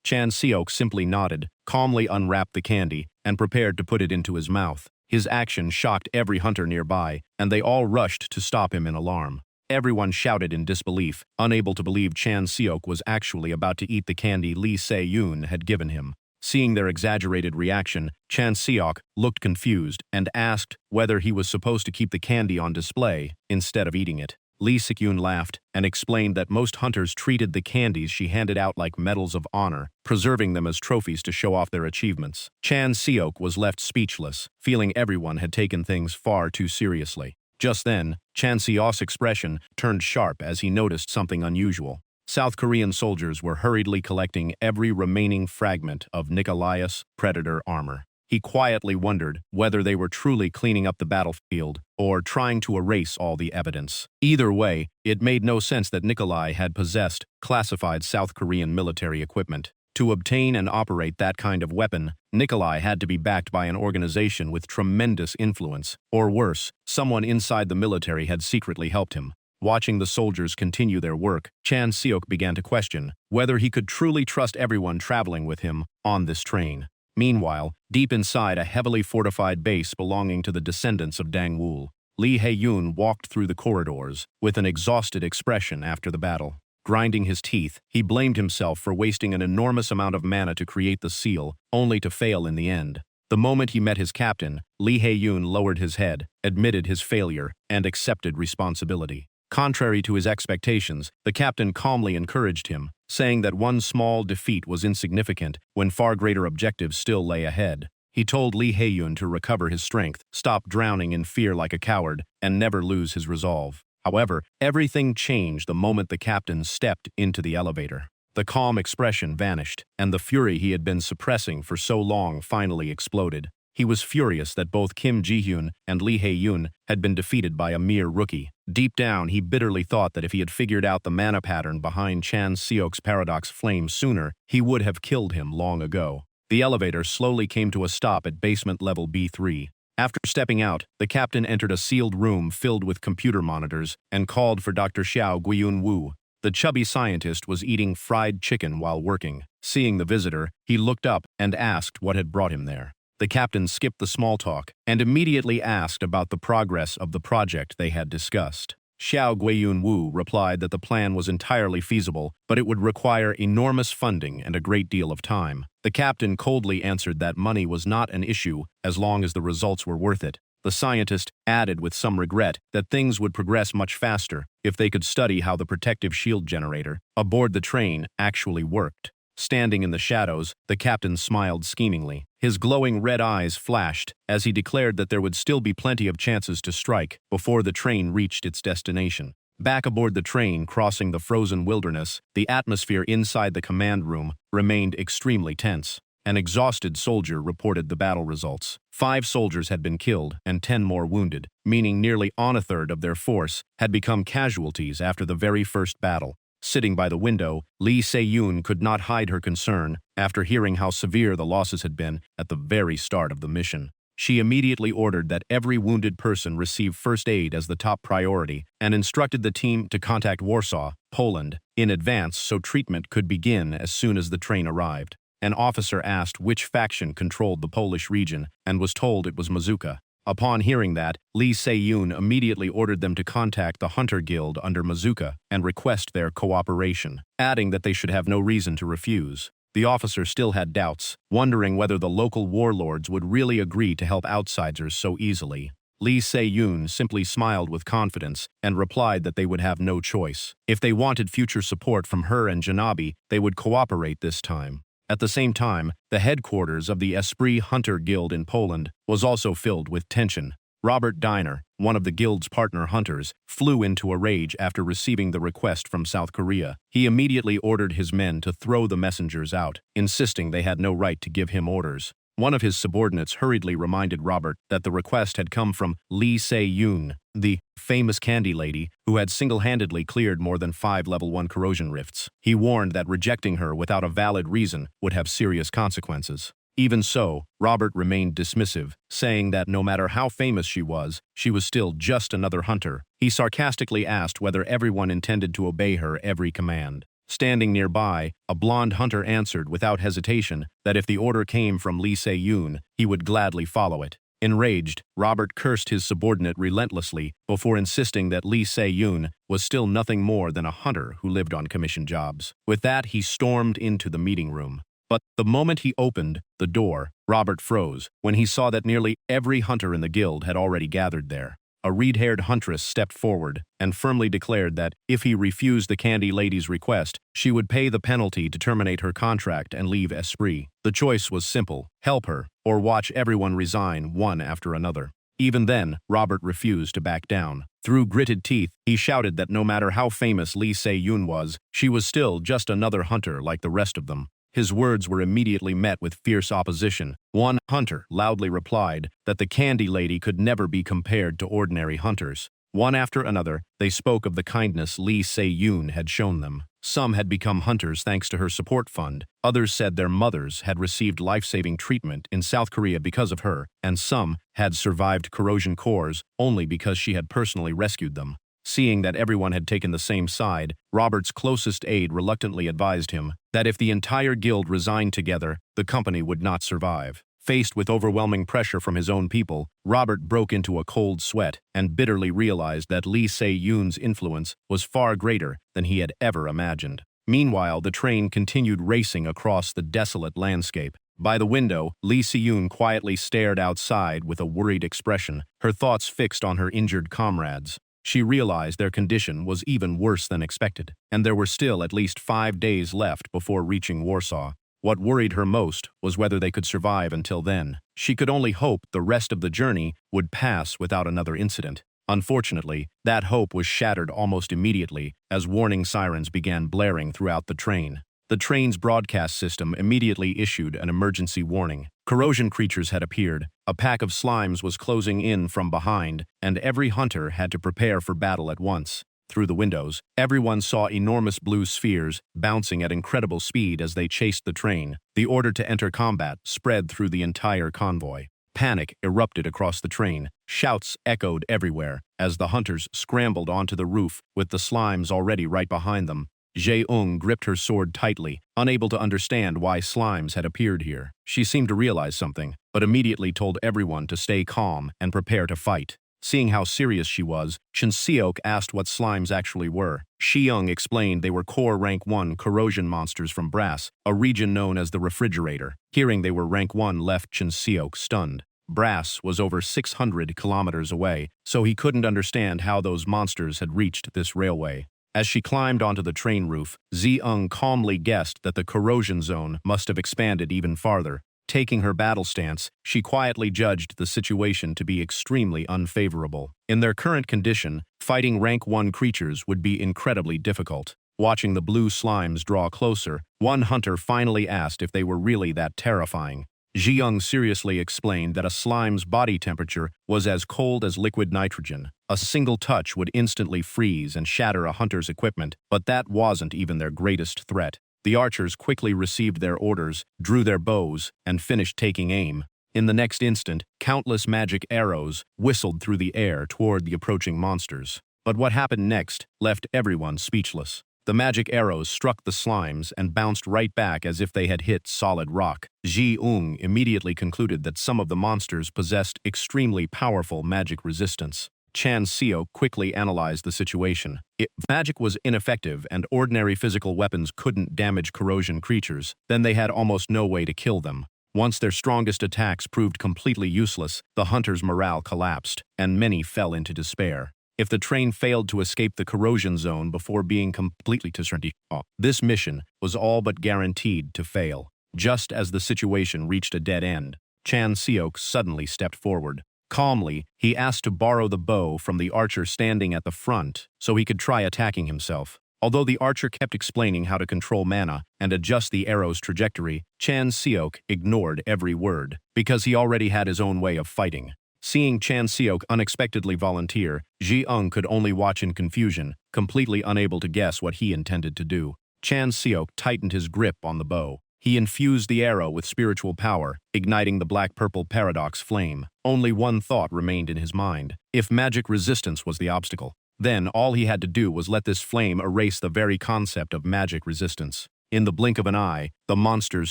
Chan Seok simply nodded, calmly unwrapped the candy, and prepared to put it into his mouth. His action shocked every hunter nearby, and they all rushed to stop him in alarm. Everyone shouted in disbelief, unable to believe Chan Seok was actually about to eat the candy Lee Se-yoon had given him. Seeing their exaggerated reaction, Chan Seok looked confused and asked whether he was supposed to keep the candy on display instead of eating it. Lee Se-yoon laughed and explained that most hunters treated the candies she handed out like medals of honor, preserving them as trophies to show off their achievements. Chan Seok was left speechless, feeling everyone had taken things far too seriously. Just then, Chan Seok's expression turned sharp as he noticed something unusual. South Korean soldiers were hurriedly collecting every remaining fragment of Nikolai's Predator armor. He quietly wondered whether they were truly cleaning up the battlefield or trying to erase all the evidence. Either way, it made no sense that Nikolai had possessed classified South Korean military equipment. To obtain and operate that kind of weapon, Nikolai had to be backed by an organization with tremendous influence, or worse, someone inside the military had secretly helped him. Watching the soldiers continue their work, Chan Seok began to question whether he could truly trust everyone traveling with him on this train. Meanwhile, deep inside a heavily fortified base belonging to the descendants of Dang Wul, Lee Hae-yoon walked through the corridors with an exhausted expression after the battle. Grinding his teeth, he blamed himself for wasting an enormous amount of mana to create the seal, only to fail in the end. The moment he met his captain, Lee Hae-yoon lowered his head, admitted his failure, and accepted responsibility. Contrary to his expectations, the captain calmly encouraged him, saying that one small defeat was insignificant when far greater objectives still lay ahead. He told Lee Hae-yoon to recover his strength, stop drowning in fear like a coward, and never lose his resolve. However, everything changed the moment the captain stepped into the elevator. The calm expression vanished, and the fury he had been suppressing for so long finally exploded. He was furious that both Kim Ji-hyun and Lee Hae-yoon had been defeated by a mere rookie. Deep down, he bitterly thought that if he had figured out the mana pattern behind Chan Seok's paradox flame sooner, he would have killed him long ago. The elevator slowly came to a stop at basement level B3. After stepping out, the captain entered a sealed room filled with computer monitors and called for Dr. Xiao Guiyun-woo. The chubby scientist was eating fried chicken while working. Seeing the visitor, he looked up and asked what had brought him there. The captain skipped the small talk and immediately asked about the progress of the project they had discussed. Xiao Guiyun-woo replied that the plan was entirely feasible, but it would require enormous funding and a great deal of time. The captain coldly answered that money was not an issue as long as the results were worth it. The scientist added with some regret that things would progress much faster if they could study how the protective shield generator aboard the train actually worked. Standing in the shadows, the captain smiled schemingly. His glowing red eyes flashed as he declared that there would still be plenty of chances to strike before the train reached its destination. Back aboard the train crossing the frozen wilderness, the atmosphere inside the command room remained extremely tense. An exhausted soldier reported the battle results. 5 soldiers had been killed and 10 more wounded, meaning nearly a third of their force had become casualties after the very first battle. Sitting by the window, Lee Se-yoon could not hide her concern after hearing how severe the losses had been at the very start of the mission. She immediately ordered that every wounded person receive first aid as the top priority and instructed the team to contact Warsaw, Poland, in advance so treatment could begin as soon as the train arrived. An officer asked which faction controlled the Polish region and was told it was Mazuka. Upon hearing that, Lee Se-yoon immediately ordered them to contact the Hunter Guild under Mazuka and request their cooperation, adding that they should have no reason to refuse. The officer still had doubts, wondering whether the local warlords would really agree to help outsiders so easily. Lee Se-yoon simply smiled with confidence and replied that they would have no choice. If they wanted future support from her and Janabi, they would cooperate this time. At the same time, the headquarters of the Esprit Hunter Guild in Poland was also filled with tension. Robert Diner, one of the guild's partner hunters, flew into a rage after receiving the request from South Korea. He immediately ordered his men to throw the messengers out, insisting they had no right to give him orders. One of his subordinates hurriedly reminded Robert that the request had come from Lee Se-yoon, the famous candy lady who had single-handedly cleared more than 5 level 1 corrosion rifts. He warned that rejecting her without a valid reason would have serious consequences. Even so, Robert remained dismissive, saying that no matter how famous she was still just another hunter. He sarcastically asked whether everyone intended to obey her every command. Standing nearby, a blonde hunter answered without hesitation that if the order came from Lee Se-yoon, he would gladly follow it. Enraged, Robert cursed his subordinate relentlessly before insisting that Lee Se-yoon was still nothing more than a hunter who lived on commission jobs. With that, he stormed into the meeting room. But the moment he opened the door, Robert froze when he saw that nearly every hunter in the guild had already gathered there. A red-haired huntress stepped forward and firmly declared that if he refused the candy lady's request, she would pay the penalty to terminate her contract and leave Esprit. The choice was simple: help her, or watch everyone resign one after another. Even then, Robert refused to back down. Through gritted teeth, he shouted that no matter how famous Lee Se-yoon was, she was still just another hunter like the rest of them. His words were immediately met with fierce opposition. One hunter loudly replied that the candy lady could never be compared to ordinary hunters. One after another, they spoke of the kindness Lee Se-yoon had shown them. Some had become hunters thanks to her support fund. Others said their mothers had received life-saving treatment in South Korea because of her, and some had survived corrosion cores only because she had personally rescued them. Seeing that everyone had taken the same side, Robert's closest aide reluctantly advised him that if the entire guild resigned together, the company would not survive. Faced with overwhelming pressure from his own people, Robert broke into a cold sweat and bitterly realized that Lee Se-yoon's influence was far greater than he had ever imagined. Meanwhile, the train continued racing across the desolate landscape. By the window, Lee Se-yoon quietly stared outside with a worried expression, her thoughts fixed on her injured comrades. She realized their condition was even worse than expected, and there were still at least 5 days left before reaching Warsaw. What worried her most was whether they could survive until then. She could only hope the rest of the journey would pass without another incident. Unfortunately, that hope was shattered almost immediately as warning sirens began blaring throughout the train. The train's broadcast system immediately issued an emergency warning. Corrosion creatures had appeared, a pack of slimes was closing in from behind, and every hunter had to prepare for battle at once. Through the windows, everyone saw enormous blue spheres bouncing at incredible speed as they chased the train. The order to enter combat spread through the entire convoy. Panic erupted across the train. Shouts echoed everywhere as the hunters scrambled onto the roof with the slimes already right behind them. Jae-ung gripped her sword tightly, unable to understand why slimes had appeared here. She seemed to realize something, but immediately told everyone to stay calm and prepare to fight. Seeing how serious she was, Chun-seok asked what slimes actually were. Shi-young explained they were core rank 1 corrosion monsters from Brass, a region known as the Refrigerator. Hearing they were rank 1 left Chun-seok stunned. Brass was over 600 kilometers away, so he couldn't understand how those monsters had reached this railway. As she climbed onto the train roof, Ji-ung calmly guessed that the corrosion zone must have expanded even farther. Taking her battle stance, she quietly judged the situation to be extremely unfavorable. In their current condition, fighting rank 1 creatures would be incredibly difficult. Watching the blue slimes draw closer, one hunter finally asked if they were really that terrifying. Ji-young seriously explained that a slime's body temperature was as cold as liquid nitrogen. A single touch would instantly freeze and shatter a hunter's equipment, but that wasn't even their greatest threat. The archers quickly received their orders, drew their bows, and finished taking aim. In the next instant, countless magic arrows whistled through the air toward the approaching monsters. But what happened next left everyone speechless. The magic arrows struck the slimes and bounced right back as if they had hit solid rock. Ji Ung immediately concluded that some of the monsters possessed extremely powerful magic resistance. Chan Seo quickly analyzed the situation. If magic was ineffective and ordinary physical weapons couldn't damage corrosion creatures, then they had almost no way to kill them. Once their strongest attacks proved completely useless, the hunters' morale collapsed, and many fell into despair. If the train failed to escape the corrosion zone before being completely destroyed, this mission was all but guaranteed to fail. Just as the situation reached a dead end, Chan Seok suddenly stepped forward. Calmly, he asked to borrow the bow from the archer standing at the front so he could try attacking himself. Although the archer kept explaining how to control mana and adjust the arrow's trajectory, Chan Seok ignored every word, because he already had his own way of fighting. Seeing Chan Seok unexpectedly volunteer, Ji Ung could only watch in confusion, completely unable to guess what he intended to do. Chan Seok tightened his grip on the bow. He infused the arrow with spiritual power, igniting the black-purple paradox flame. Only one thought remained in his mind. If magic resistance was the obstacle, then all he had to do was let this flame erase the very concept of magic resistance. In the blink of an eye, the monster's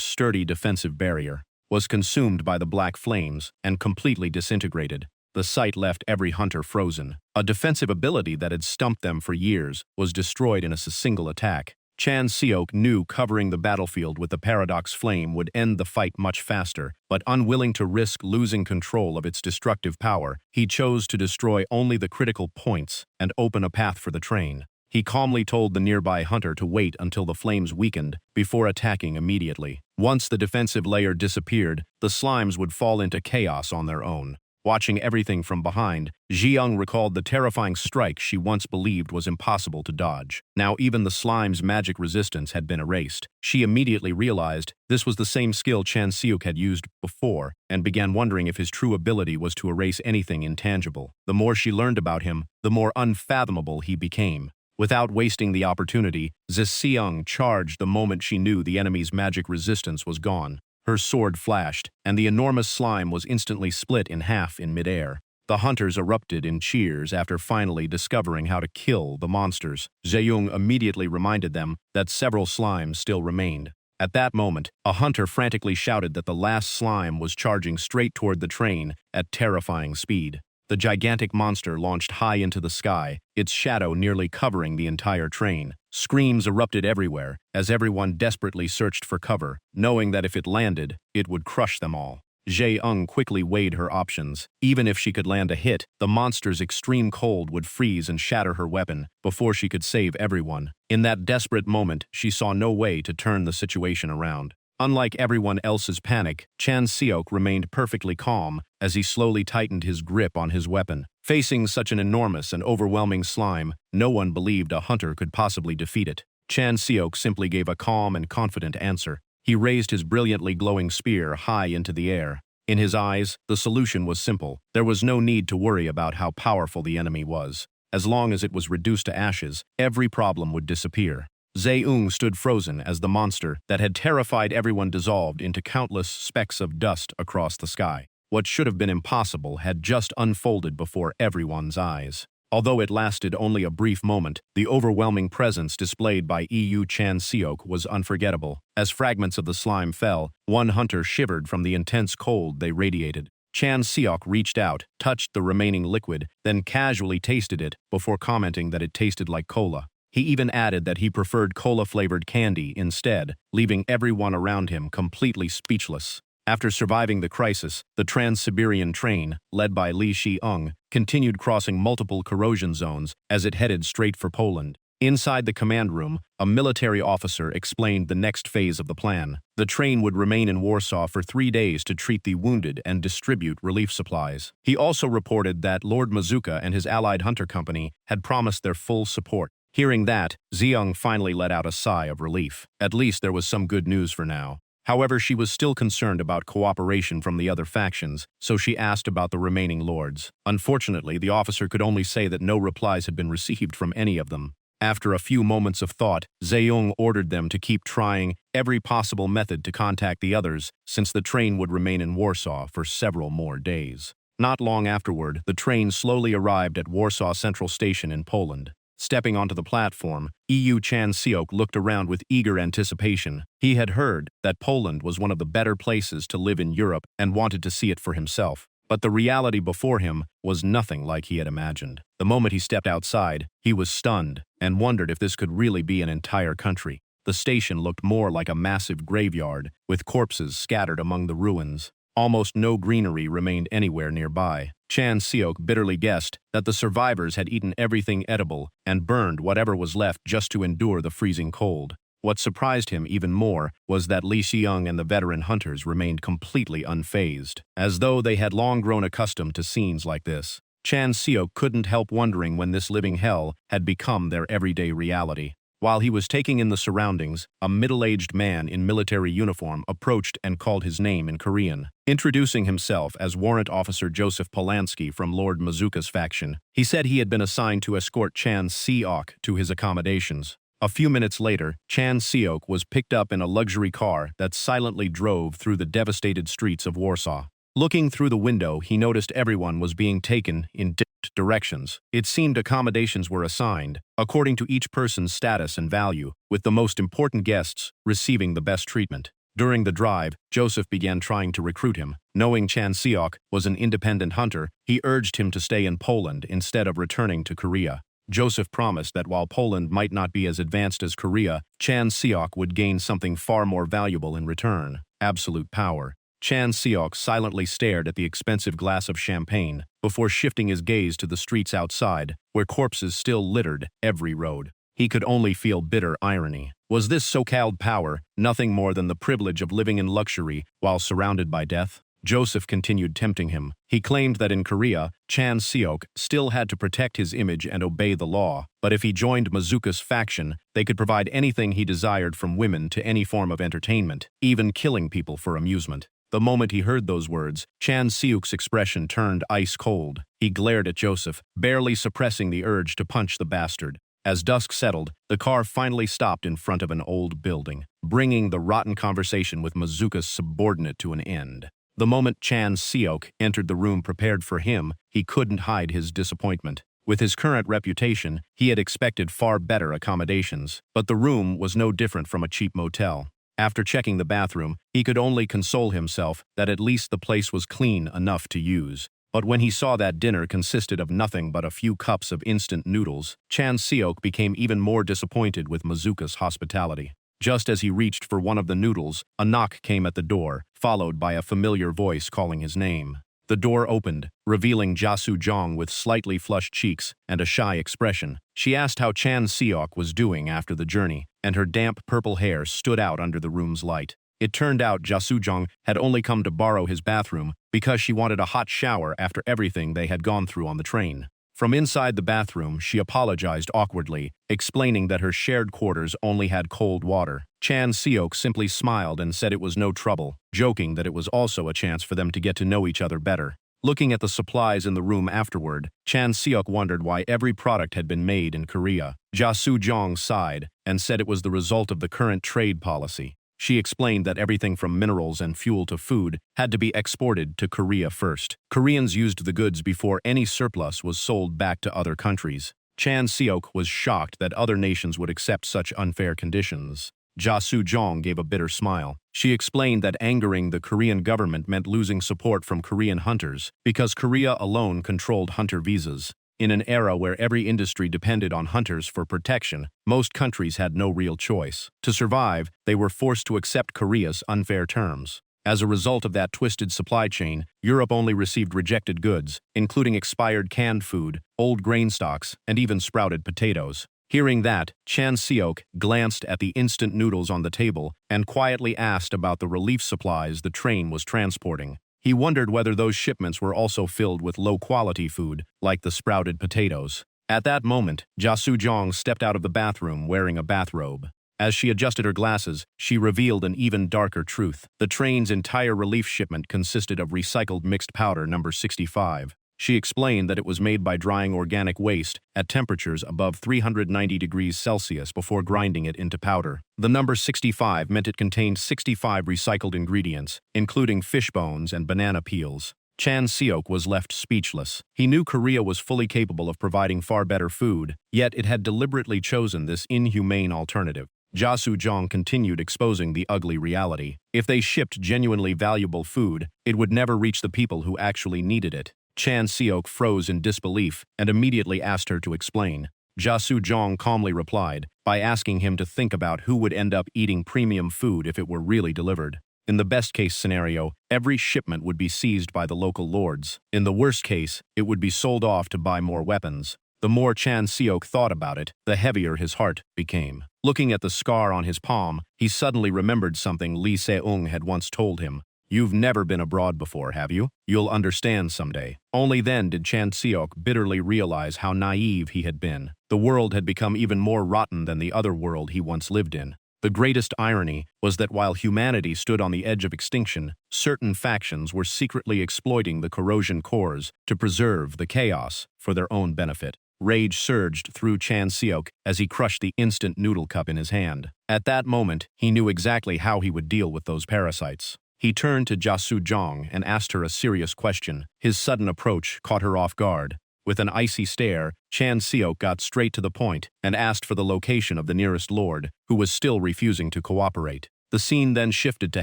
sturdy defensive barrier was consumed by the black flames and completely disintegrated. The sight left every hunter frozen. A defensive ability that had stumped them for years was destroyed in a single attack. Chan Seok knew covering the battlefield with the paradox flame would end the fight much faster, but unwilling to risk losing control of its destructive power, he chose to destroy only the critical points and open a path for the train. He calmly told the nearby hunter to wait until the flames weakened before attacking immediately. Once the defensive layer disappeared, the slimes would fall into chaos on their own. Watching everything from behind, Ji Young recalled the terrifying strike she once believed was impossible to dodge. Now even the slime's magic resistance had been erased. She immediately realized this was the same skill Chan Seok had used before, and began wondering if his true ability was to erase anything intangible. The more she learned about him, the more unfathomable he became. Without wasting the opportunity, Zisiang charged the moment she knew the enemy's magic resistance was gone. Her sword flashed, and the enormous slime was instantly split in half in midair. The hunters erupted in cheers after finally discovering how to kill the monsters. Zeyung immediately reminded them that several slimes still remained. At that moment, a hunter frantically shouted that the last slime was charging straight toward the train at terrifying speed. The gigantic monster launched high into the sky, its shadow nearly covering the entire train. Screams erupted everywhere, as everyone desperately searched for cover, knowing that if it landed, it would crush them all. Jae-ung quickly weighed her options. Even if she could land a hit, the monster's extreme cold would freeze and shatter her weapon before she could save everyone. In that desperate moment, she saw no way to turn the situation around. Unlike everyone else's panic, Chan Seok remained perfectly calm as he slowly tightened his grip on his weapon. Facing such an enormous and overwhelming slime, no one believed a hunter could possibly defeat it. Chan Seok simply gave a calm and confident answer. He raised his brilliantly glowing spear high into the air. In his eyes, the solution was simple. There was no need to worry about how powerful the enemy was. As long as it was reduced to ashes, every problem would disappear. Zeyung stood frozen as the monster that had terrified everyone dissolved into countless specks of dust across the sky. What should have been impossible had just unfolded before everyone's eyes. Although it lasted only a brief moment, the overwhelming presence displayed by EU Chan Seok was unforgettable. As fragments of the slime fell, one hunter shivered from the intense cold they radiated. Chan Seok reached out, touched the remaining liquid, then casually tasted it before commenting that it tasted like cola. He even added that he preferred cola-flavored candy instead, leaving everyone around him completely speechless. After surviving the crisis, the Trans-Siberian train, led by Li Shi-ung, continued crossing multiple corrosion zones as it headed straight for Poland. Inside the command room, a military officer explained the next phase of the plan. The train would remain in Warsaw for 3 days to treat the wounded and distribute relief supplies. He also reported that Lord Mazuka and his allied hunter company had promised their full support. Hearing that, Zeong finally let out a sigh of relief. At least there was some good news for now. However, she was still concerned about cooperation from the other factions, so she asked about the remaining lords. Unfortunately, the officer could only say that no replies had been received from any of them. After a few moments of thought, Zeong ordered them to keep trying every possible method to contact the others, since the train would remain in Warsaw for several more days. Not long afterward, the train slowly arrived at Warsaw Central Station in Poland. Stepping onto the platform, Chan Seok looked around with eager anticipation. He had heard that Poland was one of the better places to live in Europe and wanted to see it for himself. But the reality before him was nothing like he had imagined. The moment he stepped outside, he was stunned and wondered if this could really be an entire country. The station looked more like a massive graveyard, with corpses scattered among the ruins. Almost no greenery remained anywhere nearby. Chan Seok bitterly guessed that the survivors had eaten everything edible and burned whatever was left just to endure the freezing cold. What surprised him even more was that Li Xiong and the veteran hunters remained completely unfazed, as though they had long grown accustomed to scenes like this. Chan Seok couldn't help wondering when this living hell had become their everyday reality. While he was taking in the surroundings, a middle-aged man in military uniform approached and called his name in Korean. Introducing himself as Warrant Officer Joseph Polanski from Lord Mazuka's faction, he said he had been assigned to escort Chan Seok to his accommodations. A few minutes later, Chan Seok was picked up in a luxury car that silently drove through the devastated streets of Warsaw. Looking through the window, he noticed everyone was being taken in different directions. It seemed accommodations were assigned, according to each person's status and value, with the most important guests receiving the best treatment. During the drive, Joseph began trying to recruit him. Knowing Chan Seok was an independent hunter, he urged him to stay in Poland instead of returning to Korea. Joseph promised that while Poland might not be as advanced as Korea, Chan Seok would gain something far more valuable in return: absolute power. Chan Seok silently stared at the expensive glass of champagne before shifting his gaze to the streets outside, where corpses still littered every road. He could only feel bitter irony. Was this so-called power nothing more than the privilege of living in luxury while surrounded by death? Joseph continued tempting him. He claimed that in Korea, Chan Seok still had to protect his image and obey the law, but if he joined Mazuka's faction, they could provide anything he desired, from women to any form of entertainment, even killing people for amusement. The moment he heard those words, Chan Seok's expression turned ice cold. He glared at Joseph, barely suppressing the urge to punch the bastard. As dusk settled, the car finally stopped in front of an old building, bringing the rotten conversation with Mazuka's subordinate to an end. The moment Chan Seok entered the room prepared for him, he couldn't hide his disappointment. With his current reputation, he had expected far better accommodations, but the room was no different from a cheap motel. After checking the bathroom, he could only console himself that at least the place was clean enough to use. But when he saw that dinner consisted of nothing but a few cups of instant noodles, Chan Seok became even more disappointed with Mazuka's hospitality. Just as he reached for one of the noodles, a knock came at the door, followed by a familiar voice calling his name. The door opened, revealing Jasu Jong with slightly flushed cheeks and a shy expression. She asked how Chan Seok was doing after the journey, and her damp purple hair stood out under the room's light. It turned out Jasu Jong had only come to borrow his bathroom because she wanted a hot shower after everything they had gone through on the train. From inside the bathroom, she apologized awkwardly, explaining that her shared quarters only had cold water. Chan Seok simply smiled and said it was no trouble, joking that it was also a chance for them to get to know each other better. Looking at the supplies in the room afterward, Chan Seok wondered why every product had been made in Korea. Jasu Jong sighed and said it was the result of the current trade policy. She explained that everything from minerals and fuel to food had to be exported to Korea first. Koreans used the goods before any surplus was sold back to other countries. Chan Seok was shocked that other nations would accept such unfair conditions. Jasu Jong gave a bitter smile. She explained that angering the Korean government meant losing support from Korean hunters, because Korea alone controlled hunter visas. In an era where every industry depended on hunters for protection, most countries had no real choice. To survive, they were forced to accept Korea's unfair terms. As a result of that twisted supply chain, Europe only received rejected goods, including expired canned food, old grain stocks, and even sprouted potatoes. Hearing that, Chan Seok glanced at the instant noodles on the table and quietly asked about the relief supplies the train was transporting. He wondered whether those shipments were also filled with low-quality food, like the sprouted potatoes. At that moment, Jasu Jong stepped out of the bathroom wearing a bathrobe. As she adjusted her glasses, she revealed an even darker truth. The train's entire relief shipment consisted of recycled mixed powder number 65. She explained that it was made by drying organic waste at temperatures above 390 degrees Celsius before grinding it into powder. The number 65 meant it contained 65 recycled ingredients, including fish bones and banana peels. Chan Seok was left speechless. He knew Korea was fully capable of providing far better food, yet it had deliberately chosen this inhumane alternative. Ja Soo-jong continued exposing the ugly reality. If they shipped genuinely valuable food, it would never reach the people who actually needed it. Chan Seok froze in disbelief and immediately asked her to explain. Ja Soo-jong calmly replied by asking him to think about who would end up eating premium food if it were really delivered. In the best-case scenario, every shipment would be seized by the local lords. In the worst case, it would be sold off to buy more weapons. The more Chan Seok thought about it, the heavier his heart became. Looking at the scar on his palm, he suddenly remembered something Lee Se-ung had once told him. "You've never been abroad before, have you? You'll understand someday." Only then did Chan Seok bitterly realize how naive he had been. The world had become even more rotten than the other world he once lived in. The greatest irony was that while humanity stood on the edge of extinction, certain factions were secretly exploiting the corrosion cores to preserve the chaos for their own benefit. Rage surged through Chan Seok as he crushed the instant noodle cup in his hand. At that moment, he knew exactly how he would deal with those parasites. He turned to Ja Soo-jong and asked her a serious question. His sudden approach caught her off guard. With an icy stare, Chan Seok got straight to the point and asked for the location of the nearest lord, who was still refusing to cooperate. The scene then shifted to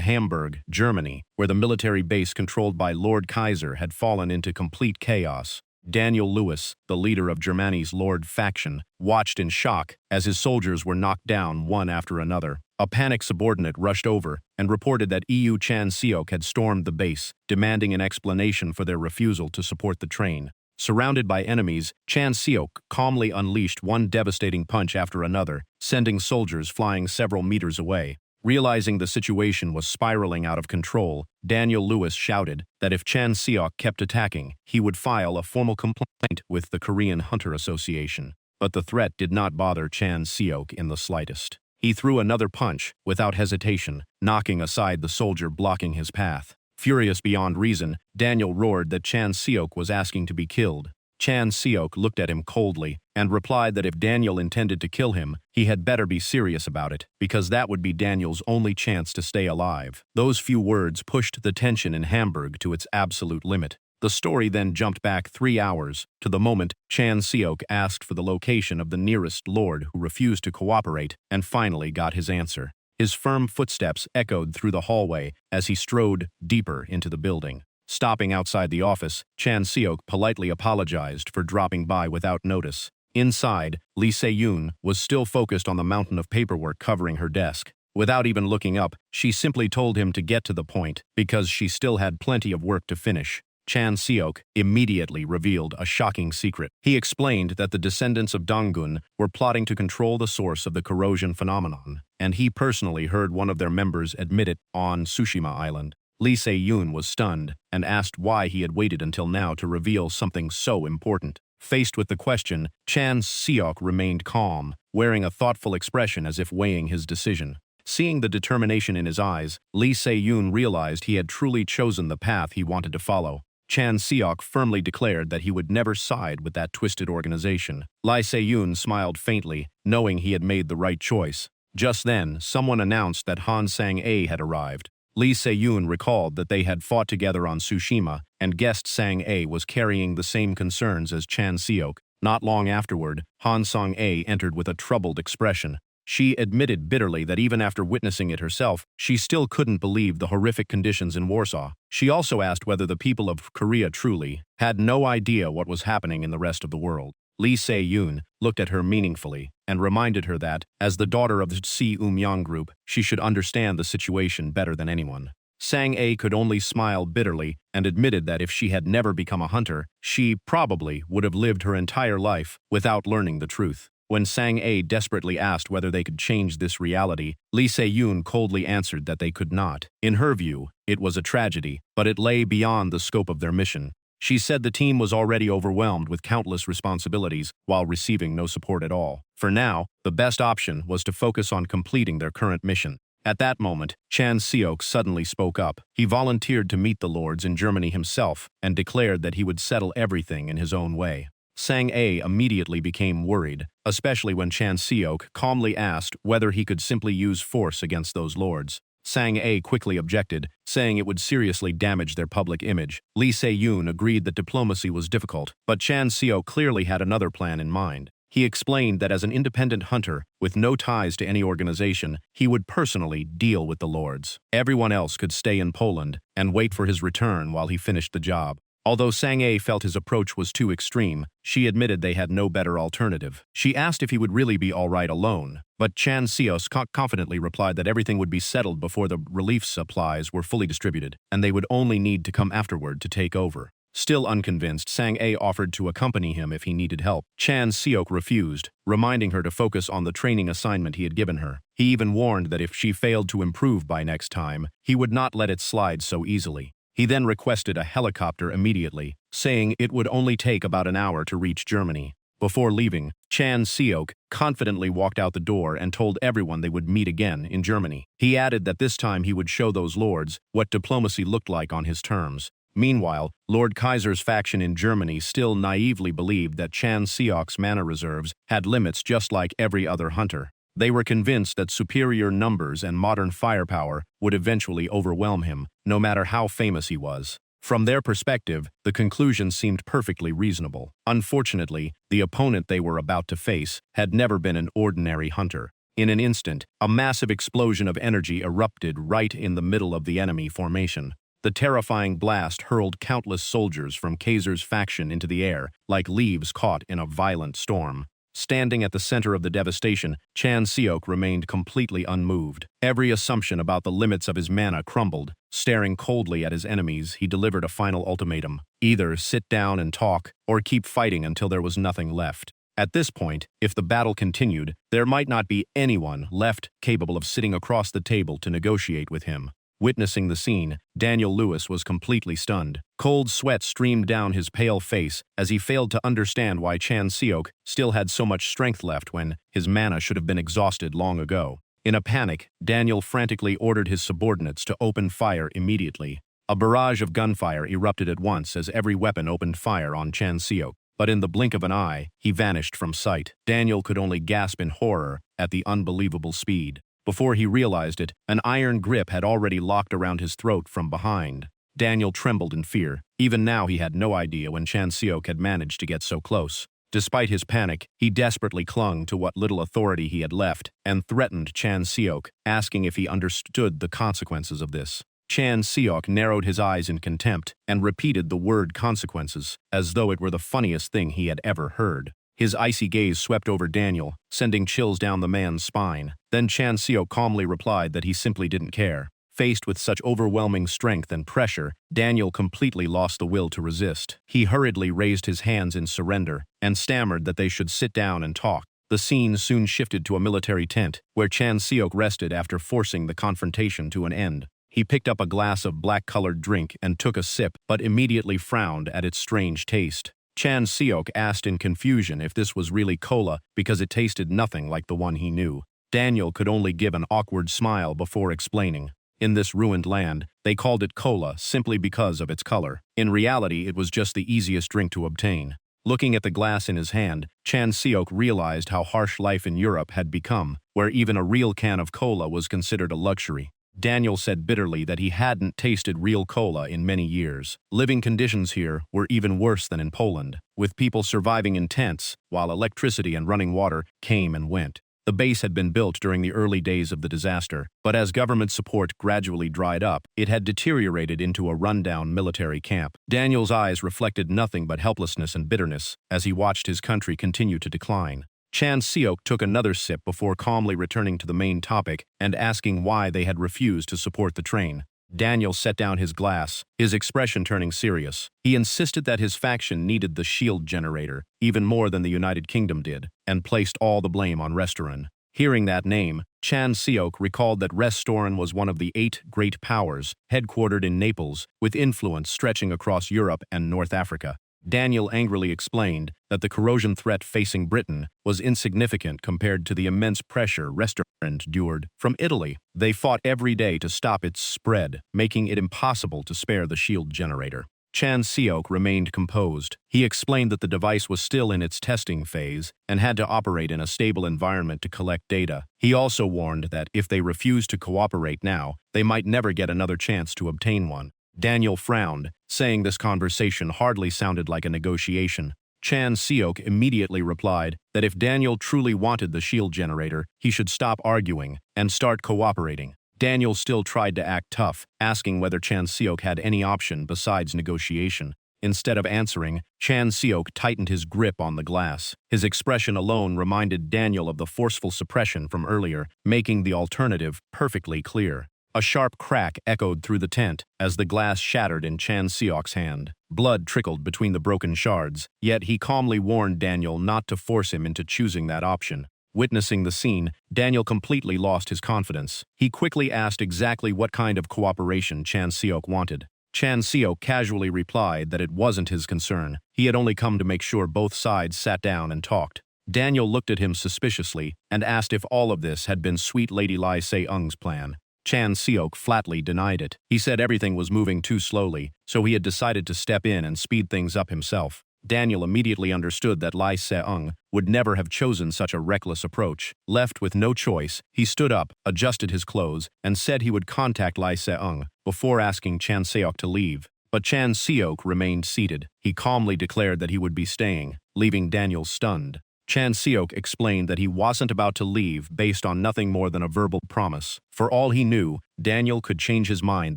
Hamburg, Germany, where the military base controlled by Lord Kaiser had fallen into complete chaos. Daniel Lewis, the leader of Germany's Lord faction, watched in shock as his soldiers were knocked down one after another. A panicked subordinate rushed over and reported that EU Chan Seok had stormed the base, demanding an explanation for their refusal to support the train. Surrounded by enemies, Chan Seok calmly unleashed one devastating punch after another, sending soldiers flying several meters away. Realizing the situation was spiraling out of control, Daniel Lewis shouted that if Chan Seok kept attacking, he would file a formal complaint with the Korean Hunter Association. But the threat did not bother Chan Seok in the slightest. He threw another punch, without hesitation, knocking aside the soldier blocking his path. Furious beyond reason, Daniel roared that Chan Seok was asking to be killed. Chan Seok looked at him coldly and replied that if Daniel intended to kill him, he had better be serious about it, because that would be Daniel's only chance to stay alive. Those few words pushed the tension in Hamburg to its absolute limit. The story then jumped back 3 hours to the moment Chan Seok asked for the location of the nearest lord who refused to cooperate and finally got his answer. His firm footsteps echoed through the hallway as he strode deeper into the building. Stopping outside the office, Chan Seok politely apologized for dropping by without notice. Inside, Lee Se-yoon was still focused on the mountain of paperwork covering her desk. Without even looking up, she simply told him to get to the point because she still had plenty of work to finish. Chan Seok immediately revealed a shocking secret. He explained that the descendants of Donggun were plotting to control the source of the corrosion phenomenon, and he personally heard one of their members admit it on Tsushima Island. Lee Se-yoon was stunned and asked why he had waited until now to reveal something so important. Faced with the question, Chan Seok remained calm, wearing a thoughtful expression as if weighing his decision. Seeing the determination in his eyes, Lee Se-yoon realized he had truly chosen the path he wanted to follow. Chan Seok firmly declared that he would never side with that twisted organization. Lee Se-yoon smiled faintly, knowing he had made the right choice. Just then, someone announced that Han Sang-a had arrived. Lee Se-yoon recalled that they had fought together on Tsushima, and guessed Sang-a was carrying the same concerns as Chan Seok. Not long afterward, Han Sang-a entered with a troubled expression. She admitted bitterly that even after witnessing it herself, she still couldn't believe the horrific conditions in Warsaw. She also asked whether the people of Korea truly had no idea what was happening in the rest of the world. Lee Se-yoon looked at her meaningfully and reminded her that, as the daughter of the Si-eum group, she should understand the situation better than anyone. Sang-a could only smile bitterly and admitted that if she had never become a hunter, she probably would have lived her entire life without learning the truth. When Sang-a desperately asked whether they could change this reality, Lee Se-yoon coldly answered that they could not. In her view, it was a tragedy, but it lay beyond the scope of their mission. She said the team was already overwhelmed with countless responsibilities while receiving no support at all. For now, the best option was to focus on completing their current mission. At that moment, Chan Seok suddenly spoke up. He volunteered to meet the lords in Germany himself and declared that he would settle everything in his own way. Sang-a immediately became worried, especially when Chan Seok calmly asked whether he could simply use force against those lords. Sang A quickly objected, saying it would seriously damage their public image. Lee Se-yoon agreed that diplomacy was difficult, but Chan Seo clearly had another plan in mind. He explained that as an independent hunter, with no ties to any organization, he would personally deal with the lords. Everyone else could stay in Poland and wait for his return while he finished the job. Although Sang-ae felt his approach was too extreme, she admitted they had no better alternative. She asked if he would really be all right alone, but Chan Seos confidently replied that everything would be settled before the relief supplies were fully distributed, and they would only need to come afterward to take over. Still unconvinced, Sang-ae offered to accompany him if he needed help. Chan Seok refused, reminding her to focus on the training assignment he had given her. He even warned that if she failed to improve by next time, he would not let it slide so easily. He then requested a helicopter immediately, saying it would only take about an hour to reach Germany. Before leaving, Chan Seok confidently walked out the door and told everyone they would meet again in Germany. He added that this time he would show those lords what diplomacy looked like on his terms. Meanwhile, Lord Kaiser's faction in Germany still naively believed that Chan Seok's mana reserves had limits just like every other hunter. They were convinced that superior numbers and modern firepower would eventually overwhelm him, no matter how famous he was. From their perspective, the conclusion seemed perfectly reasonable. Unfortunately, the opponent they were about to face had never been an ordinary hunter. In an instant, a massive explosion of energy erupted right in the middle of the enemy formation. The terrifying blast hurled countless soldiers from Kaiser's faction into the air, like leaves caught in a violent storm. Standing at the center of the devastation, Chan Seok remained completely unmoved. Every assumption about the limits of his mana crumbled. Staring coldly at his enemies, he delivered a final ultimatum. Either sit down and talk, or keep fighting until there was nothing left. At this point, if the battle continued, there might not be anyone left capable of sitting across the table to negotiate with him. Witnessing the scene, Daniel Lewis was completely stunned. Cold sweat streamed down his pale face as he failed to understand why Chan Seok still had so much strength left when his mana should have been exhausted long ago. In a panic, Daniel frantically ordered his subordinates to open fire immediately. A barrage of gunfire erupted at once as every weapon opened fire on Chan Seok. But in the blink of an eye, he vanished from sight. Daniel could only gasp in horror at the unbelievable speed. Before he realized it, an iron grip had already locked around his throat from behind. Daniel trembled in fear. Even now he had no idea when Chan Seok had managed to get so close. Despite his panic, he desperately clung to what little authority he had left and threatened Chan Seok, asking if he understood the consequences of this. Chan Seok narrowed his eyes in contempt and repeated the word consequences, as though it were the funniest thing he had ever heard. His icy gaze swept over Daniel, sending chills down the man's spine. Then Chan Seok calmly replied that he simply didn't care. Faced with such overwhelming strength and pressure, Daniel completely lost the will to resist. He hurriedly raised his hands in surrender and stammered that they should sit down and talk. The scene soon shifted to a military tent, where Chan Seok rested after forcing the confrontation to an end. He picked up a glass of black-colored drink and took a sip, but immediately frowned at its strange taste. Chan Seok asked in confusion if this was really cola because it tasted nothing like the one he knew. Daniel could only give an awkward smile before explaining. In this ruined land, they called it cola simply because of its color. In reality, it was just the easiest drink to obtain. Looking at the glass in his hand, Chan Seok realized how harsh life in Europe had become, where even a real can of cola was considered a luxury. Daniel said bitterly that he hadn't tasted real cola in many years. Living conditions here were even worse than in Poland, with people surviving in tents, while electricity and running water came and went. The base had been built during the early days of the disaster, but as government support gradually dried up, it had deteriorated into a rundown military camp. Daniel's eyes reflected nothing but helplessness and bitterness as he watched his country continue to decline. Chan Seok took another sip before calmly returning to the main topic and asking why they had refused to support the train. Daniel set down his glass, his expression turning serious. He insisted that his faction needed the shield generator, even more than the United Kingdom did, and placed all the blame on Restoran. Hearing that name, Chan Seok recalled that Restoran was one of the 8 great powers, headquartered in Naples, with influence stretching across Europe and North Africa. Daniel angrily explained that the corrosion threat facing Britain was insignificant compared to the immense pressure Restoran endured from Italy. They fought every day to stop its spread, making it impossible to spare the shield generator. Chan Seok remained composed. He explained that the device was still in its testing phase and had to operate in a stable environment to collect data. He also warned that if they refused to cooperate now, they might never get another chance to obtain one. Daniel frowned, saying this conversation hardly sounded like a negotiation. Chan Seok immediately replied that if Daniel truly wanted the shield generator, he should stop arguing and start cooperating. Daniel still tried to act tough, asking whether Chan Seok had any option besides negotiation. Instead of answering, Chan Seok tightened his grip on the glass. His expression alone reminded Daniel of the forceful suppression from earlier, making the alternative perfectly clear. A sharp crack echoed through the tent as the glass shattered in Chan Seok's hand. Blood trickled between the broken shards, yet he calmly warned Daniel not to force him into choosing that option. Witnessing the scene, Daniel completely lost his confidence. He quickly asked exactly what kind of cooperation Chan Seok wanted. Chan Seok casually replied that it wasn't his concern. He had only come to make sure both sides sat down and talked. Daniel looked at him suspiciously and asked if all of this had been Sweet Lady Lai Se-eung's plan. Chan Seok flatly denied it. He said everything was moving too slowly, so he had decided to step in and speed things up himself. Daniel immediately understood that Lai Se-eung would never have chosen such a reckless approach. Left with no choice, he stood up, adjusted his clothes, and said he would contact Lai Se-eung before asking Chan Seok to leave. But Chan Seok remained seated. He calmly declared that he would be staying, leaving Daniel stunned. Chan Seok explained that he wasn't about to leave based on nothing more than a verbal promise. For all he knew, Daniel could change his mind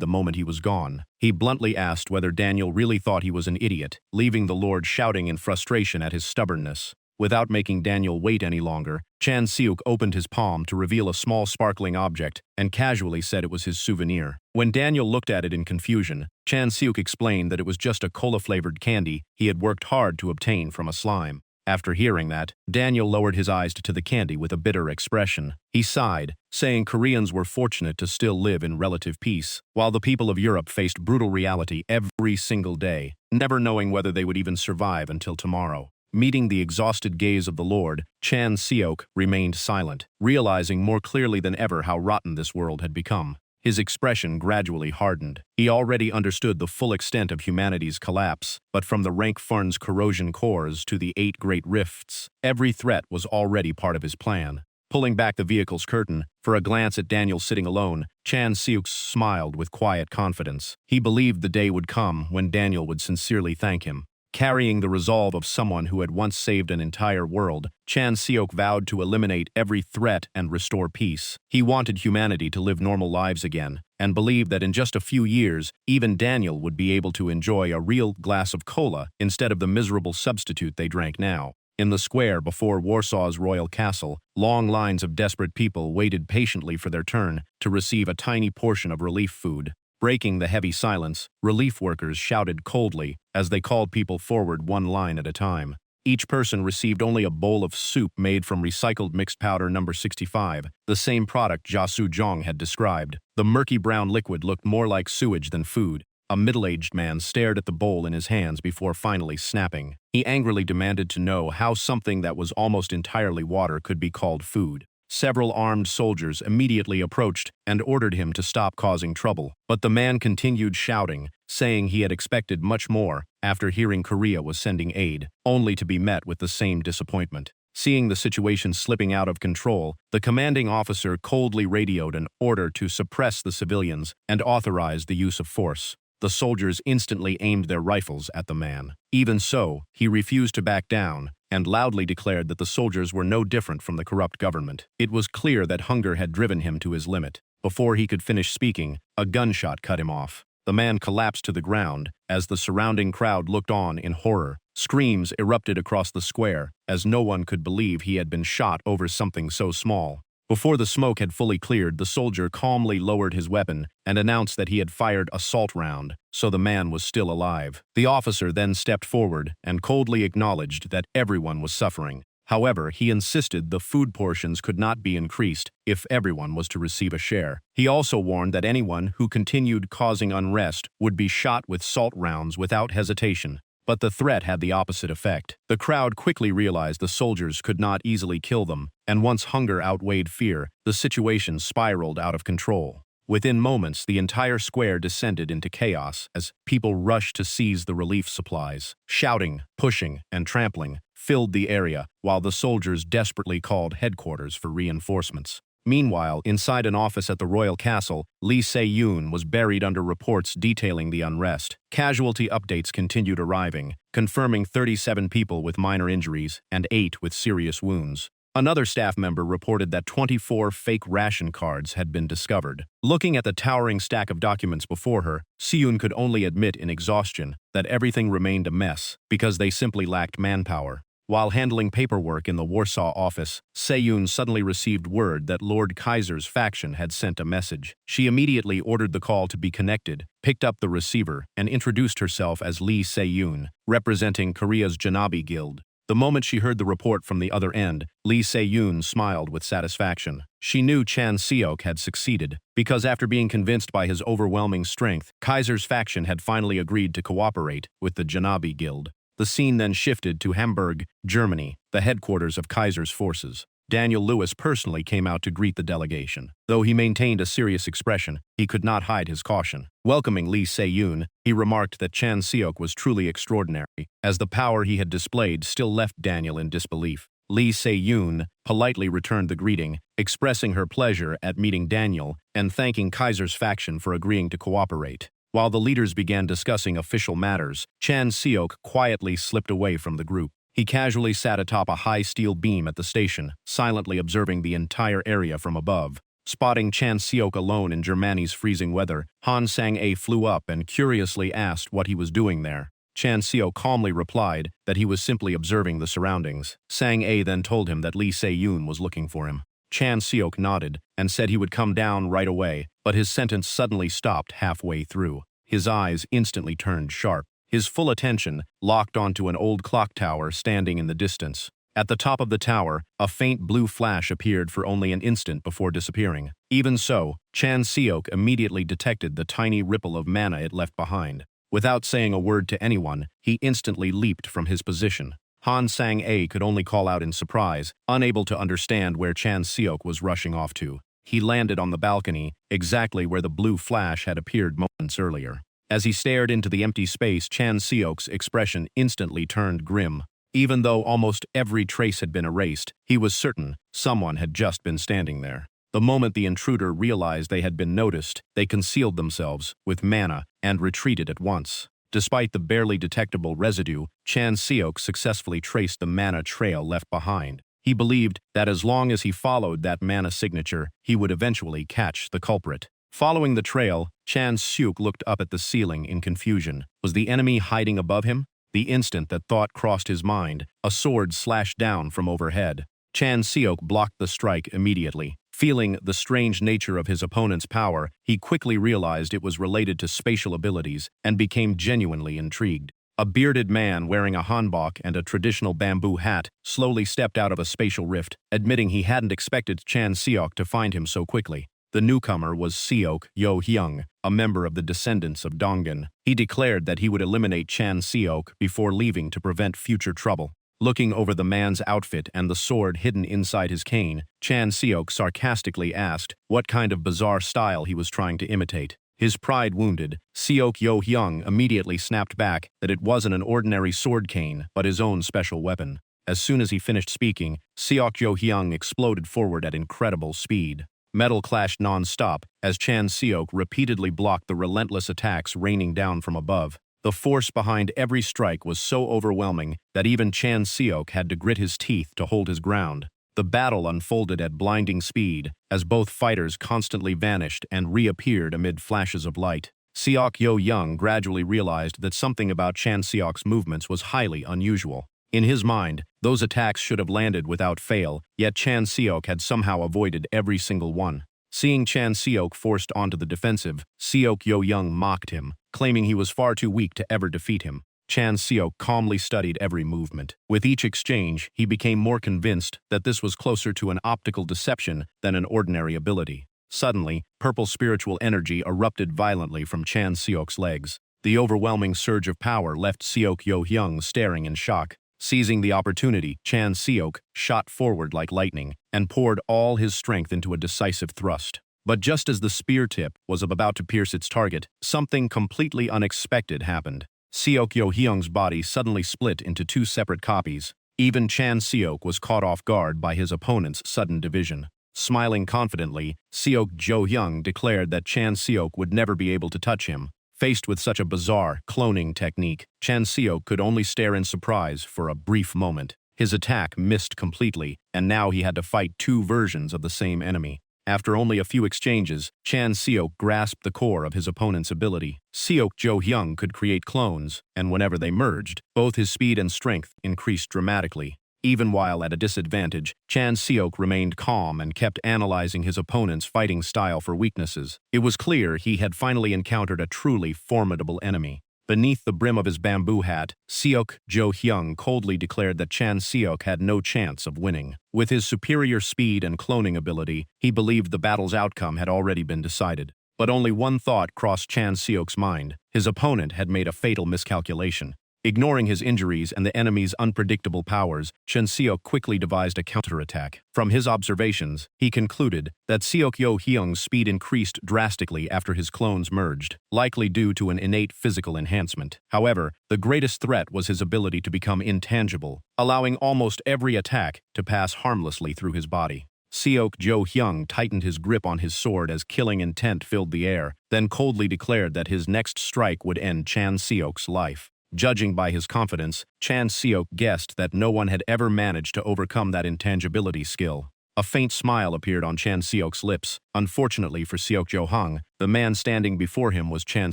the moment he was gone. He bluntly asked whether Daniel really thought he was an idiot, leaving the Lord shouting in frustration at his stubbornness. Without making Daniel wait any longer, Chan Seok opened his palm to reveal a small sparkling object and casually said it was his souvenir. When Daniel looked at it in confusion, Chan Seok explained that it was just a cola-flavored candy he had worked hard to obtain from a slime. After hearing that, Daniel lowered his eyes to the candy with a bitter expression. He sighed, saying Koreans were fortunate to still live in relative peace, while the people of Europe faced brutal reality every single day, never knowing whether they would even survive until tomorrow. Meeting the exhausted gaze of the Lord, Chan Seok remained silent, realizing more clearly than ever how rotten this world had become. His expression gradually hardened. He already understood the full extent of humanity's collapse, but from the rank Farn's corrosion cores to the 8 great rifts, every threat was already part of his plan. Pulling back the vehicle's curtain, for a glance at Daniel sitting alone, Chan Seok smiled with quiet confidence. He believed the day would come when Daniel would sincerely thank him. Carrying the resolve of someone who had once saved an entire world, Chan Seok vowed to eliminate every threat and restore peace. He wanted humanity to live normal lives again, and believed that in just a few years, even Daniel would be able to enjoy a real glass of cola instead of the miserable substitute they drank now. In the square before Warsaw's royal castle, long lines of desperate people waited patiently for their turn to receive a tiny portion of relief food. Breaking the heavy silence, relief workers shouted coldly as they called people forward one line at a time. Each person received only a bowl of soup made from recycled mixed powder number 65, the same product Jia Su-jong had described. The murky brown liquid looked more like sewage than food. A middle-aged man stared at the bowl in his hands before finally snapping. He angrily demanded to know how something that was almost entirely water could be called food. Several armed soldiers immediately approached and ordered him to stop causing trouble, but the man continued shouting, saying he had expected much more after hearing Korea was sending aid, only to be met with the same disappointment. Seeing the situation slipping out of control, the commanding officer coldly radioed an order to suppress the civilians and authorize the use of force. The soldiers instantly aimed their rifles at the man. Even so, he refused to back down and loudly declared that the soldiers were no different from the corrupt government. It was clear that hunger had driven him to his limit. Before he could finish speaking, a gunshot cut him off. The man collapsed to the ground as the surrounding crowd looked on in horror. Screams erupted across the square as no one could believe he had been shot over something so small. Before the smoke had fully cleared, the soldier calmly lowered his weapon and announced that he had fired a salt round, so the man was still alive. The officer then stepped forward and coldly acknowledged that everyone was suffering. However, he insisted the food portions could not be increased if everyone was to receive a share. He also warned that anyone who continued causing unrest would be shot with salt rounds without hesitation. But the threat had the opposite effect. The crowd quickly realized the soldiers could not easily kill them, and once hunger outweighed fear, the situation spiraled out of control. Within moments, the entire square descended into chaos as people rushed to seize the relief supplies. Shouting, pushing, and trampling filled the area, while the soldiers desperately called headquarters for reinforcements. Meanwhile, inside an office at the royal castle, Lee Se-yoon was buried under reports detailing the unrest. Casualty updates continued arriving, confirming 37 people with minor injuries and 8 with serious wounds. Another staff member reported that 24 fake ration cards had been discovered. Looking at the towering stack of documents before her, Se-yoon could only admit in exhaustion that everything remained a mess because they simply lacked manpower. While handling paperwork in the Warsaw office, Se-yoon suddenly received word that Lord Kaiser's faction had sent a message. She immediately ordered the call to be connected, picked up the receiver, and introduced herself as Lee Se-yoon, representing Korea's Janabi Guild. The moment she heard the report from the other end, Lee Se-yoon smiled with satisfaction. She knew Chan Seok had succeeded, because after being convinced by his overwhelming strength, Kaiser's faction had finally agreed to cooperate with the Janabi Guild. The scene then shifted to Hamburg, Germany, the headquarters of Kaiser's forces. Daniel Lewis personally came out to greet the delegation. Though he maintained a serious expression, he could not hide his caution. Welcoming Lee Se-yoon, he remarked that Chan Seok was truly extraordinary, as the power he had displayed still left Daniel in disbelief. Lee Se-yoon politely returned the greeting, expressing her pleasure at meeting Daniel and thanking Kaiser's faction for agreeing to cooperate. While the leaders began discussing official matters, Chan Seok quietly slipped away from the group. He casually sat atop a high steel beam at the station, silently observing the entire area from above. Spotting Chan Seok alone in Germany's freezing weather, Han Sang-a flew up and curiously asked what he was doing there. Chan Seok calmly replied that he was simply observing the surroundings. Sang-a then told him that Lee Se-yoon was looking for him. Chan Seok nodded and said he would come down right away, but his sentence suddenly stopped halfway through. His eyes instantly turned sharp. His full attention locked onto an old clock tower standing in the distance. At the top of the tower, a faint blue flash appeared for only an instant before disappearing. Even so, Chan Seok immediately detected the tiny ripple of mana it left behind. Without saying a word to anyone, he instantly leaped from his position. Han Sang-a could only call out in surprise, unable to understand where Chan Seok was rushing off to. He landed on the balcony, exactly where the blue flash had appeared moments earlier. As he stared into the empty space, Chan Seok's expression instantly turned grim. Even though almost every trace had been erased, he was certain someone had just been standing there. The moment the intruder realized they had been noticed, they concealed themselves with mana and retreated at once. Despite the barely detectable residue, Chan Seok successfully traced the mana trail left behind. He believed that as long as he followed that mana signature, he would eventually catch the culprit. Following the trail, Chan Seok looked up at the ceiling in confusion. Was the enemy hiding above him? The instant that thought crossed his mind, a sword slashed down from overhead. Chan Seok blocked the strike immediately. Feeling the strange nature of his opponent's power, he quickly realized it was related to spatial abilities and became genuinely intrigued. A bearded man wearing a hanbok and a traditional bamboo hat slowly stepped out of a spatial rift, admitting he hadn't expected Chan Seok to find him so quickly. The newcomer was Seok Yo-hyung, a member of the descendants of Dongan. He declared that he would eliminate Chan Seok before leaving to prevent future trouble. Looking over the man's outfit and the sword hidden inside his cane, Chan Seok sarcastically asked what kind of bizarre style he was trying to imitate. His pride wounded, Seok Yo-hyung immediately snapped back that it wasn't an ordinary sword cane, but his own special weapon. As soon as he finished speaking, Seok Yo-hyung exploded forward at incredible speed. Metal clashed non-stop as Chan Seok repeatedly blocked the relentless attacks raining down from above. The force behind every strike was so overwhelming that even Chan Seok had to grit his teeth to hold his ground. The battle unfolded at blinding speed, as both fighters constantly vanished and reappeared amid flashes of light. Seok Yo-hyung gradually realized that something about Chan Seok's movements was highly unusual. In his mind, those attacks should have landed without fail, yet Chan Seok had somehow avoided every single one. Seeing Chan Seok forced onto the defensive, Seok Yo-hyung mocked him, claiming he was far too weak to ever defeat him. Chan Seok calmly studied every movement. With each exchange, he became more convinced that this was closer to an optical deception than an ordinary ability. Suddenly, purple spiritual energy erupted violently from Chan Seok's legs. The overwhelming surge of power left Seok Yo-hyung staring in shock. Seizing the opportunity, Chan Seok shot forward like lightning and poured all his strength into a decisive thrust. But just as the spear tip was about to pierce its target, something completely unexpected happened. Seok Yo-hyung's body suddenly split into two separate copies. Even Chan Seok was caught off guard by his opponent's sudden division. Smiling confidently, Seok Jo-hyung declared that Chan Seok would never be able to touch him. Faced with such a bizarre cloning technique, Chan Seok could only stare in surprise for a brief moment. His attack missed completely, and now he had to fight two versions of the same enemy. After only a few exchanges, Chan Seok grasped the core of his opponent's ability. Seok Jo-hyung could create clones, and whenever they merged, both his speed and strength increased dramatically. Even while at a disadvantage, Chan Seok remained calm and kept analyzing his opponent's fighting style for weaknesses. It was clear he had finally encountered a truly formidable enemy. Beneath the brim of his bamboo hat, Seok Jo-hyung coldly declared that Chan Seok had no chance of winning. With his superior speed and cloning ability, he believed the battle's outcome had already been decided. But only one thought crossed Chan Seok's mind. His opponent had made a fatal miscalculation. Ignoring his injuries and the enemy's unpredictable powers, Chan Seok quickly devised a counterattack. From his observations, he concluded that Seok Yo-hyung's speed increased drastically after his clones merged, likely due to an innate physical enhancement. However, the greatest threat was his ability to become intangible, allowing almost every attack to pass harmlessly through his body. Seok Jo-hyung tightened his grip on his sword as killing intent filled the air, then coldly declared that his next strike would end Chan Seok's life. Judging by his confidence, Chan Seok guessed that no one had ever managed to overcome that intangibility skill. A faint smile appeared on Chan Seok's lips. Unfortunately for Seok Jo-hyung, the man standing before him was Chan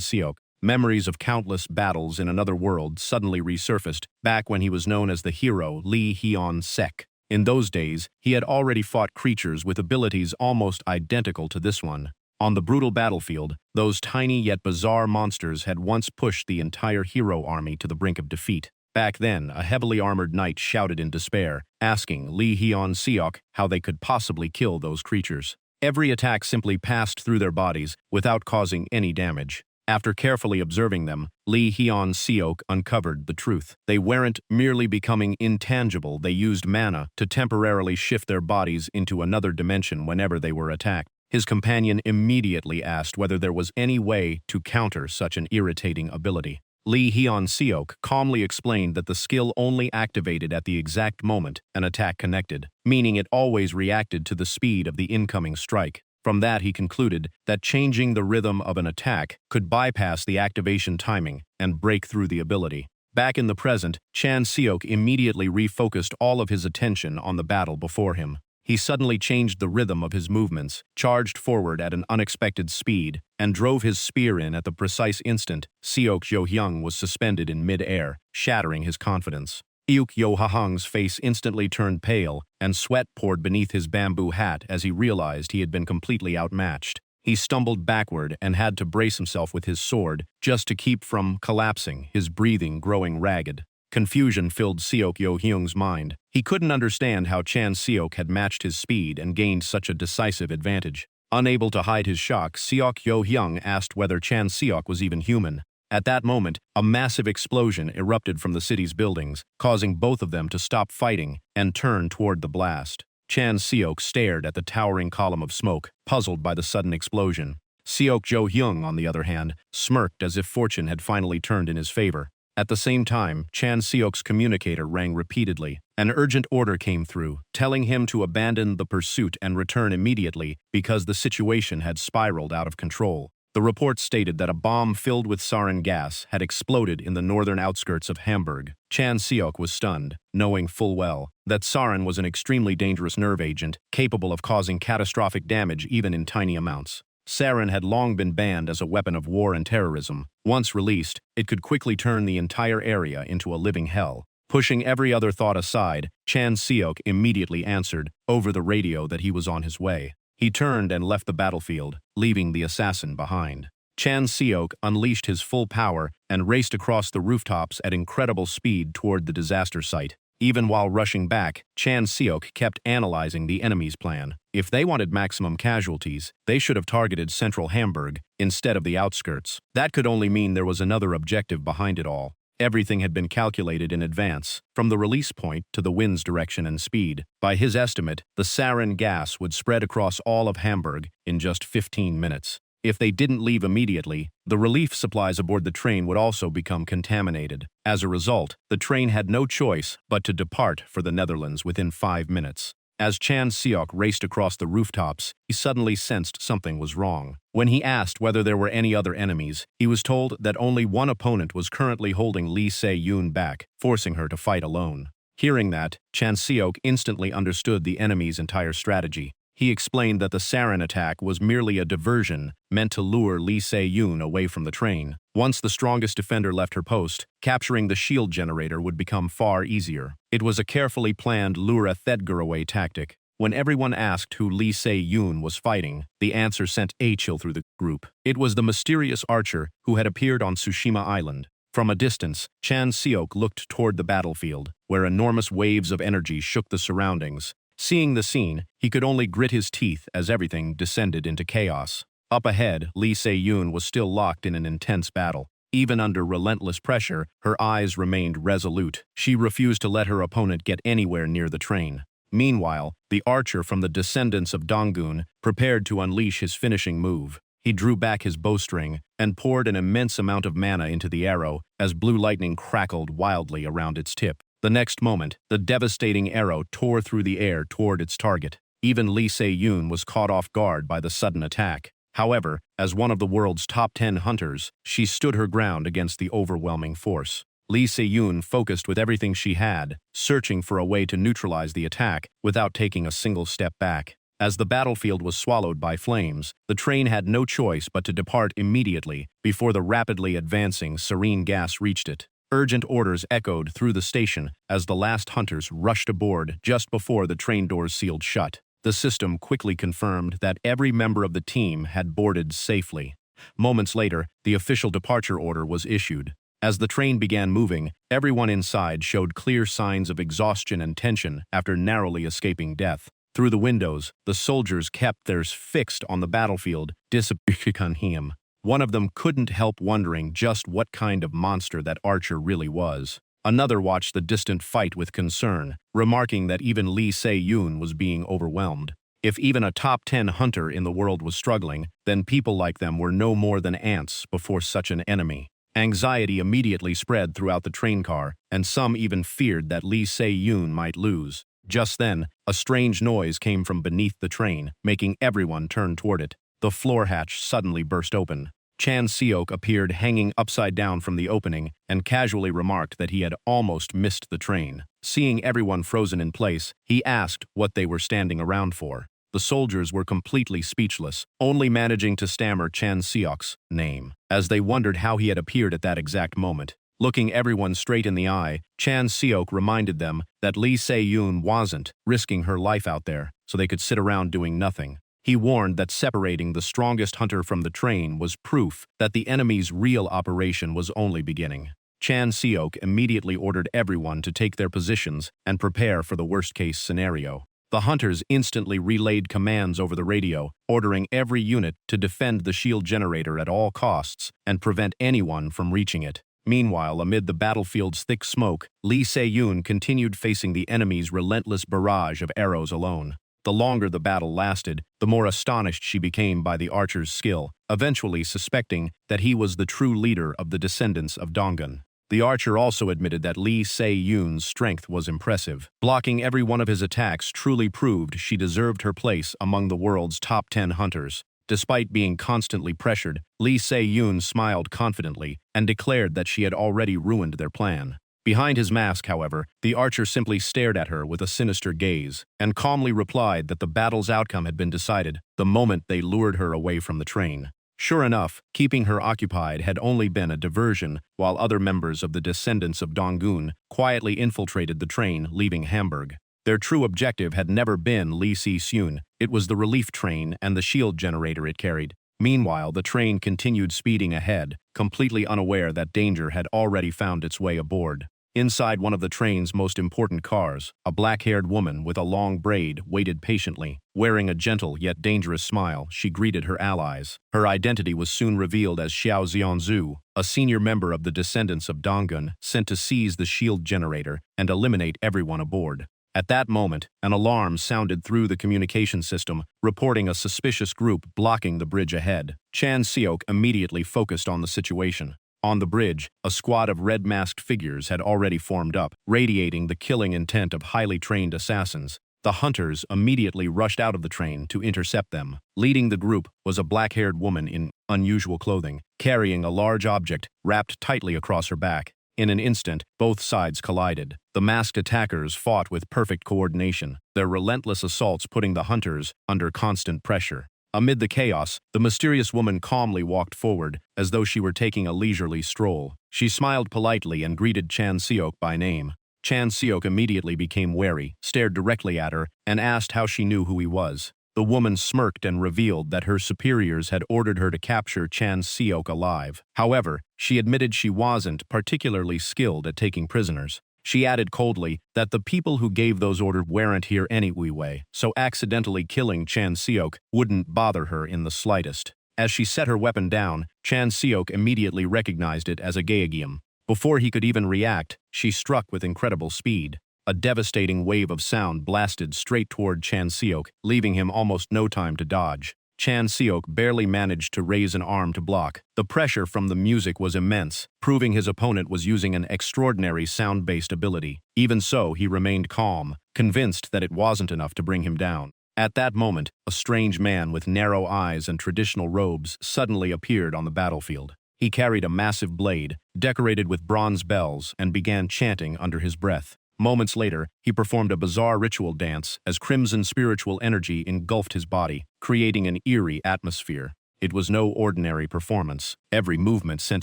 Seok. Memories of countless battles in another world suddenly resurfaced, back when he was known as the hero Lee Hyun-sek. In those days, he had already fought creatures with abilities almost identical to this one. On the brutal battlefield, those tiny yet bizarre monsters had once pushed the entire hero army to the brink of defeat. Back then, a heavily armored knight shouted in despair, asking Lee Hyun-seok how they could possibly kill those creatures. Every attack simply passed through their bodies without causing any damage. After carefully observing them, Lee Hyun-seok uncovered the truth. They weren't merely becoming intangible, they used mana to temporarily shift their bodies into another dimension whenever they were attacked. His companion immediately asked whether there was any way to counter such an irritating ability. Lee Hyun-seok calmly explained that the skill only activated at the exact moment an attack connected, meaning it always reacted to the speed of the incoming strike. From that, he concluded that changing the rhythm of an attack could bypass the activation timing and break through the ability. Back in the present, Chan Seok immediately refocused all of his attention on the battle before him. He suddenly changed the rhythm of his movements, charged forward at an unexpected speed, and drove his spear in at the precise instant Seok Jo-hyung was suspended in mid-air, shattering his confidence. Seok Yo-hyung's face instantly turned pale, and sweat poured beneath his bamboo hat as he realized he had been completely outmatched. He stumbled backward and had to brace himself with his sword just to keep from collapsing, his breathing growing ragged. Confusion filled Seok Yo-hyung's mind. He couldn't understand how Chan Seok had matched his speed and gained such a decisive advantage. Unable to hide his shock, Seok Yo-hyung asked whether Chan Seok was even human. At that moment, a massive explosion erupted from the city's buildings, causing both of them to stop fighting and turn toward the blast. Chan Seok stared at the towering column of smoke, puzzled by the sudden explosion. Seok Jo-hyung, on the other hand, smirked as if fortune had finally turned in his favor. At the same time, Chan Seok's communicator rang repeatedly. An urgent order came through, telling him to abandon the pursuit and return immediately because the situation had spiraled out of control. The report stated that a bomb filled with sarin gas had exploded in the northern outskirts of Hamburg. Chan Seok was stunned, knowing full well that sarin was an extremely dangerous nerve agent capable of causing catastrophic damage even in tiny amounts. Sarin had long been banned as a weapon of war and terrorism. Once released, it could quickly turn the entire area into a living hell. Pushing every other thought aside, Chan Seok immediately answered over the radio that he was on his way. He turned and left the battlefield, leaving the assassin behind. Chan Seok unleashed his full power and raced across the rooftops at incredible speed toward the disaster site. Even while rushing back, Chan Seok kept analyzing the enemy's plan. If they wanted maximum casualties, they should have targeted central Hamburg instead of the outskirts. That could only mean there was another objective behind it all. Everything had been calculated in advance, from the release point to the wind's direction and speed. By his estimate, the sarin gas would spread across all of Hamburg in just 15 minutes. If they didn't leave immediately, the relief supplies aboard the train would also become contaminated. As a result, the train had no choice but to depart for the Netherlands within 5 minutes. As Chan Seok raced across the rooftops, he suddenly sensed something was wrong. When he asked whether there were any other enemies, he was told that only one opponent was currently holding Lee Se-yoon back, forcing her to fight alone. Hearing that, Chan Seok instantly understood the enemy's entire strategy. He explained that the sarin attack was merely a diversion meant to lure Lee Se-yoon away from the train. Once the strongest defender left her post, capturing the shield generator would become far easier. It was a carefully planned lure-a-thedger-away tactic. When everyone asked who Lee Se-yoon was fighting, the answer sent a chill through the group. It was the mysterious archer who had appeared on Tsushima Island. From a distance, Chan Seok looked toward the battlefield, where enormous waves of energy shook the surroundings. Seeing the scene, he could only grit his teeth as everything descended into chaos. Up ahead, Lee Se-yoon was still locked in an intense battle. Even under relentless pressure, her eyes remained resolute. She refused to let her opponent get anywhere near the train. Meanwhile, the archer from the descendants of Donggun prepared to unleash his finishing move. He drew back his bowstring and poured an immense amount of mana into the arrow as blue lightning crackled wildly around its tip. The next moment, the devastating arrow tore through the air toward its target. Even Lee Se-yoon was caught off guard by the sudden attack. However, as one of the world's top 10 hunters, she stood her ground against the overwhelming force. Lee Se-yoon focused with everything she had, searching for a way to neutralize the attack without taking a single step back. As the battlefield was swallowed by flames, the train had no choice but to depart immediately before the rapidly advancing sarin gas reached it. Urgent orders echoed through the station as the last hunters rushed aboard just before the train doors sealed shut. The system quickly confirmed that every member of the team had boarded safely. Moments later, the official departure order was issued. As the train began moving, everyone inside showed clear signs of exhaustion and tension after narrowly escaping death. Through the windows, the soldiers kept theirs fixed on the battlefield, disappearing him. One of them couldn't help wondering just what kind of monster that archer really was. Another watched the distant fight with concern, remarking that even Lee Se-yoon was being overwhelmed. If even a top 10 hunter in the world was struggling, then people like them were no more than ants before such an enemy. Anxiety immediately spread throughout the train car, and some even feared that Lee Se-yoon might lose. Just then, a strange noise came from beneath the train, making everyone turn toward it. The floor hatch suddenly burst open. Chan Seok appeared hanging upside down from the opening and casually remarked that he had almost missed the train. Seeing everyone frozen in place, he asked what they were standing around for. The soldiers were completely speechless, only managing to stammer Chan Seok's name, as they wondered how he had appeared at that exact moment. Looking everyone straight in the eye, Chan Seok reminded them that Lee Se-yoon wasn't risking her life out there, so they could sit around doing nothing. He warned that separating the strongest hunter from the train was proof that the enemy's real operation was only beginning. Chan Seok immediately ordered everyone to take their positions and prepare for the worst-case scenario. The hunters instantly relayed commands over the radio, ordering every unit to defend the shield generator at all costs and prevent anyone from reaching it. Meanwhile, amid the battlefield's thick smoke, Lee Se-yoon continued facing the enemy's relentless barrage of arrows alone. The longer the battle lasted, the more astonished she became by the archer's skill, eventually suspecting that he was the true leader of the descendants of Donggun. The archer also admitted that Lee Se-yoon's strength was impressive. Blocking every one of his attacks truly proved she deserved her place among the world's top 10 hunters. Despite being constantly pressured, Lee Se-yoon smiled confidently and declared that she had already ruined their plan. Behind his mask, however, the archer simply stared at her with a sinister gaze and calmly replied that the battle's outcome had been decided the moment they lured her away from the train. Sure enough, keeping her occupied had only been a diversion, while other members of the descendants of Donggun quietly infiltrated the train, leaving Hamburg. Their true objective had never been Lee Se-yoon. It was the relief train and the shield generator it carried. Meanwhile, the train continued speeding ahead, completely unaware that danger had already found its way aboard. Inside one of the train's most important cars, a black-haired woman with a long braid waited patiently. Wearing a gentle yet dangerous smile, she greeted her allies. Her identity was soon revealed as Xiao Xianzhu, a senior member of the descendants of Donggun, sent to seize the shield generator and eliminate everyone aboard. At that moment, an alarm sounded through the communication system, reporting a suspicious group blocking the bridge ahead. Chan Seok immediately focused on the situation. On the bridge, a squad of red-masked figures had already formed up, radiating the killing intent of highly trained assassins. The hunters immediately rushed out of the train to intercept them. Leading the group was a black-haired woman in unusual clothing, carrying a large object wrapped tightly across her back. In an instant, both sides collided. The masked attackers fought with perfect coordination, their relentless assaults putting the hunters under constant pressure. Amid the chaos, the mysterious woman calmly walked forward, as though she were taking a leisurely stroll. She smiled politely and greeted Chan Seok by name. Chan Seok immediately became wary, stared directly at her, and asked how she knew who he was. The woman smirked and revealed that her superiors had ordered her to capture Chan Seok alive. However, she admitted she wasn't particularly skilled at taking prisoners. She added coldly that the people who gave those orders weren't here anyway, so accidentally killing Chan Seok wouldn't bother her in the slightest. As she set her weapon down, Chan Seok immediately recognized it as a Gaegium. Before he could even react, she struck with incredible speed. A devastating wave of sound blasted straight toward Chan Seok, leaving him almost no time to dodge. Chan Seok barely managed to raise an arm to block. The pressure from the music was immense, proving his opponent was using an extraordinary sound-based ability. Even so, he remained calm, convinced that it wasn't enough to bring him down. At that moment, a strange man with narrow eyes and traditional robes suddenly appeared on the battlefield. He carried a massive blade, decorated with bronze bells, and began chanting under his breath. Moments later, he performed a bizarre ritual dance as crimson spiritual energy engulfed his body, creating an eerie atmosphere. It was no ordinary performance. Every movement sent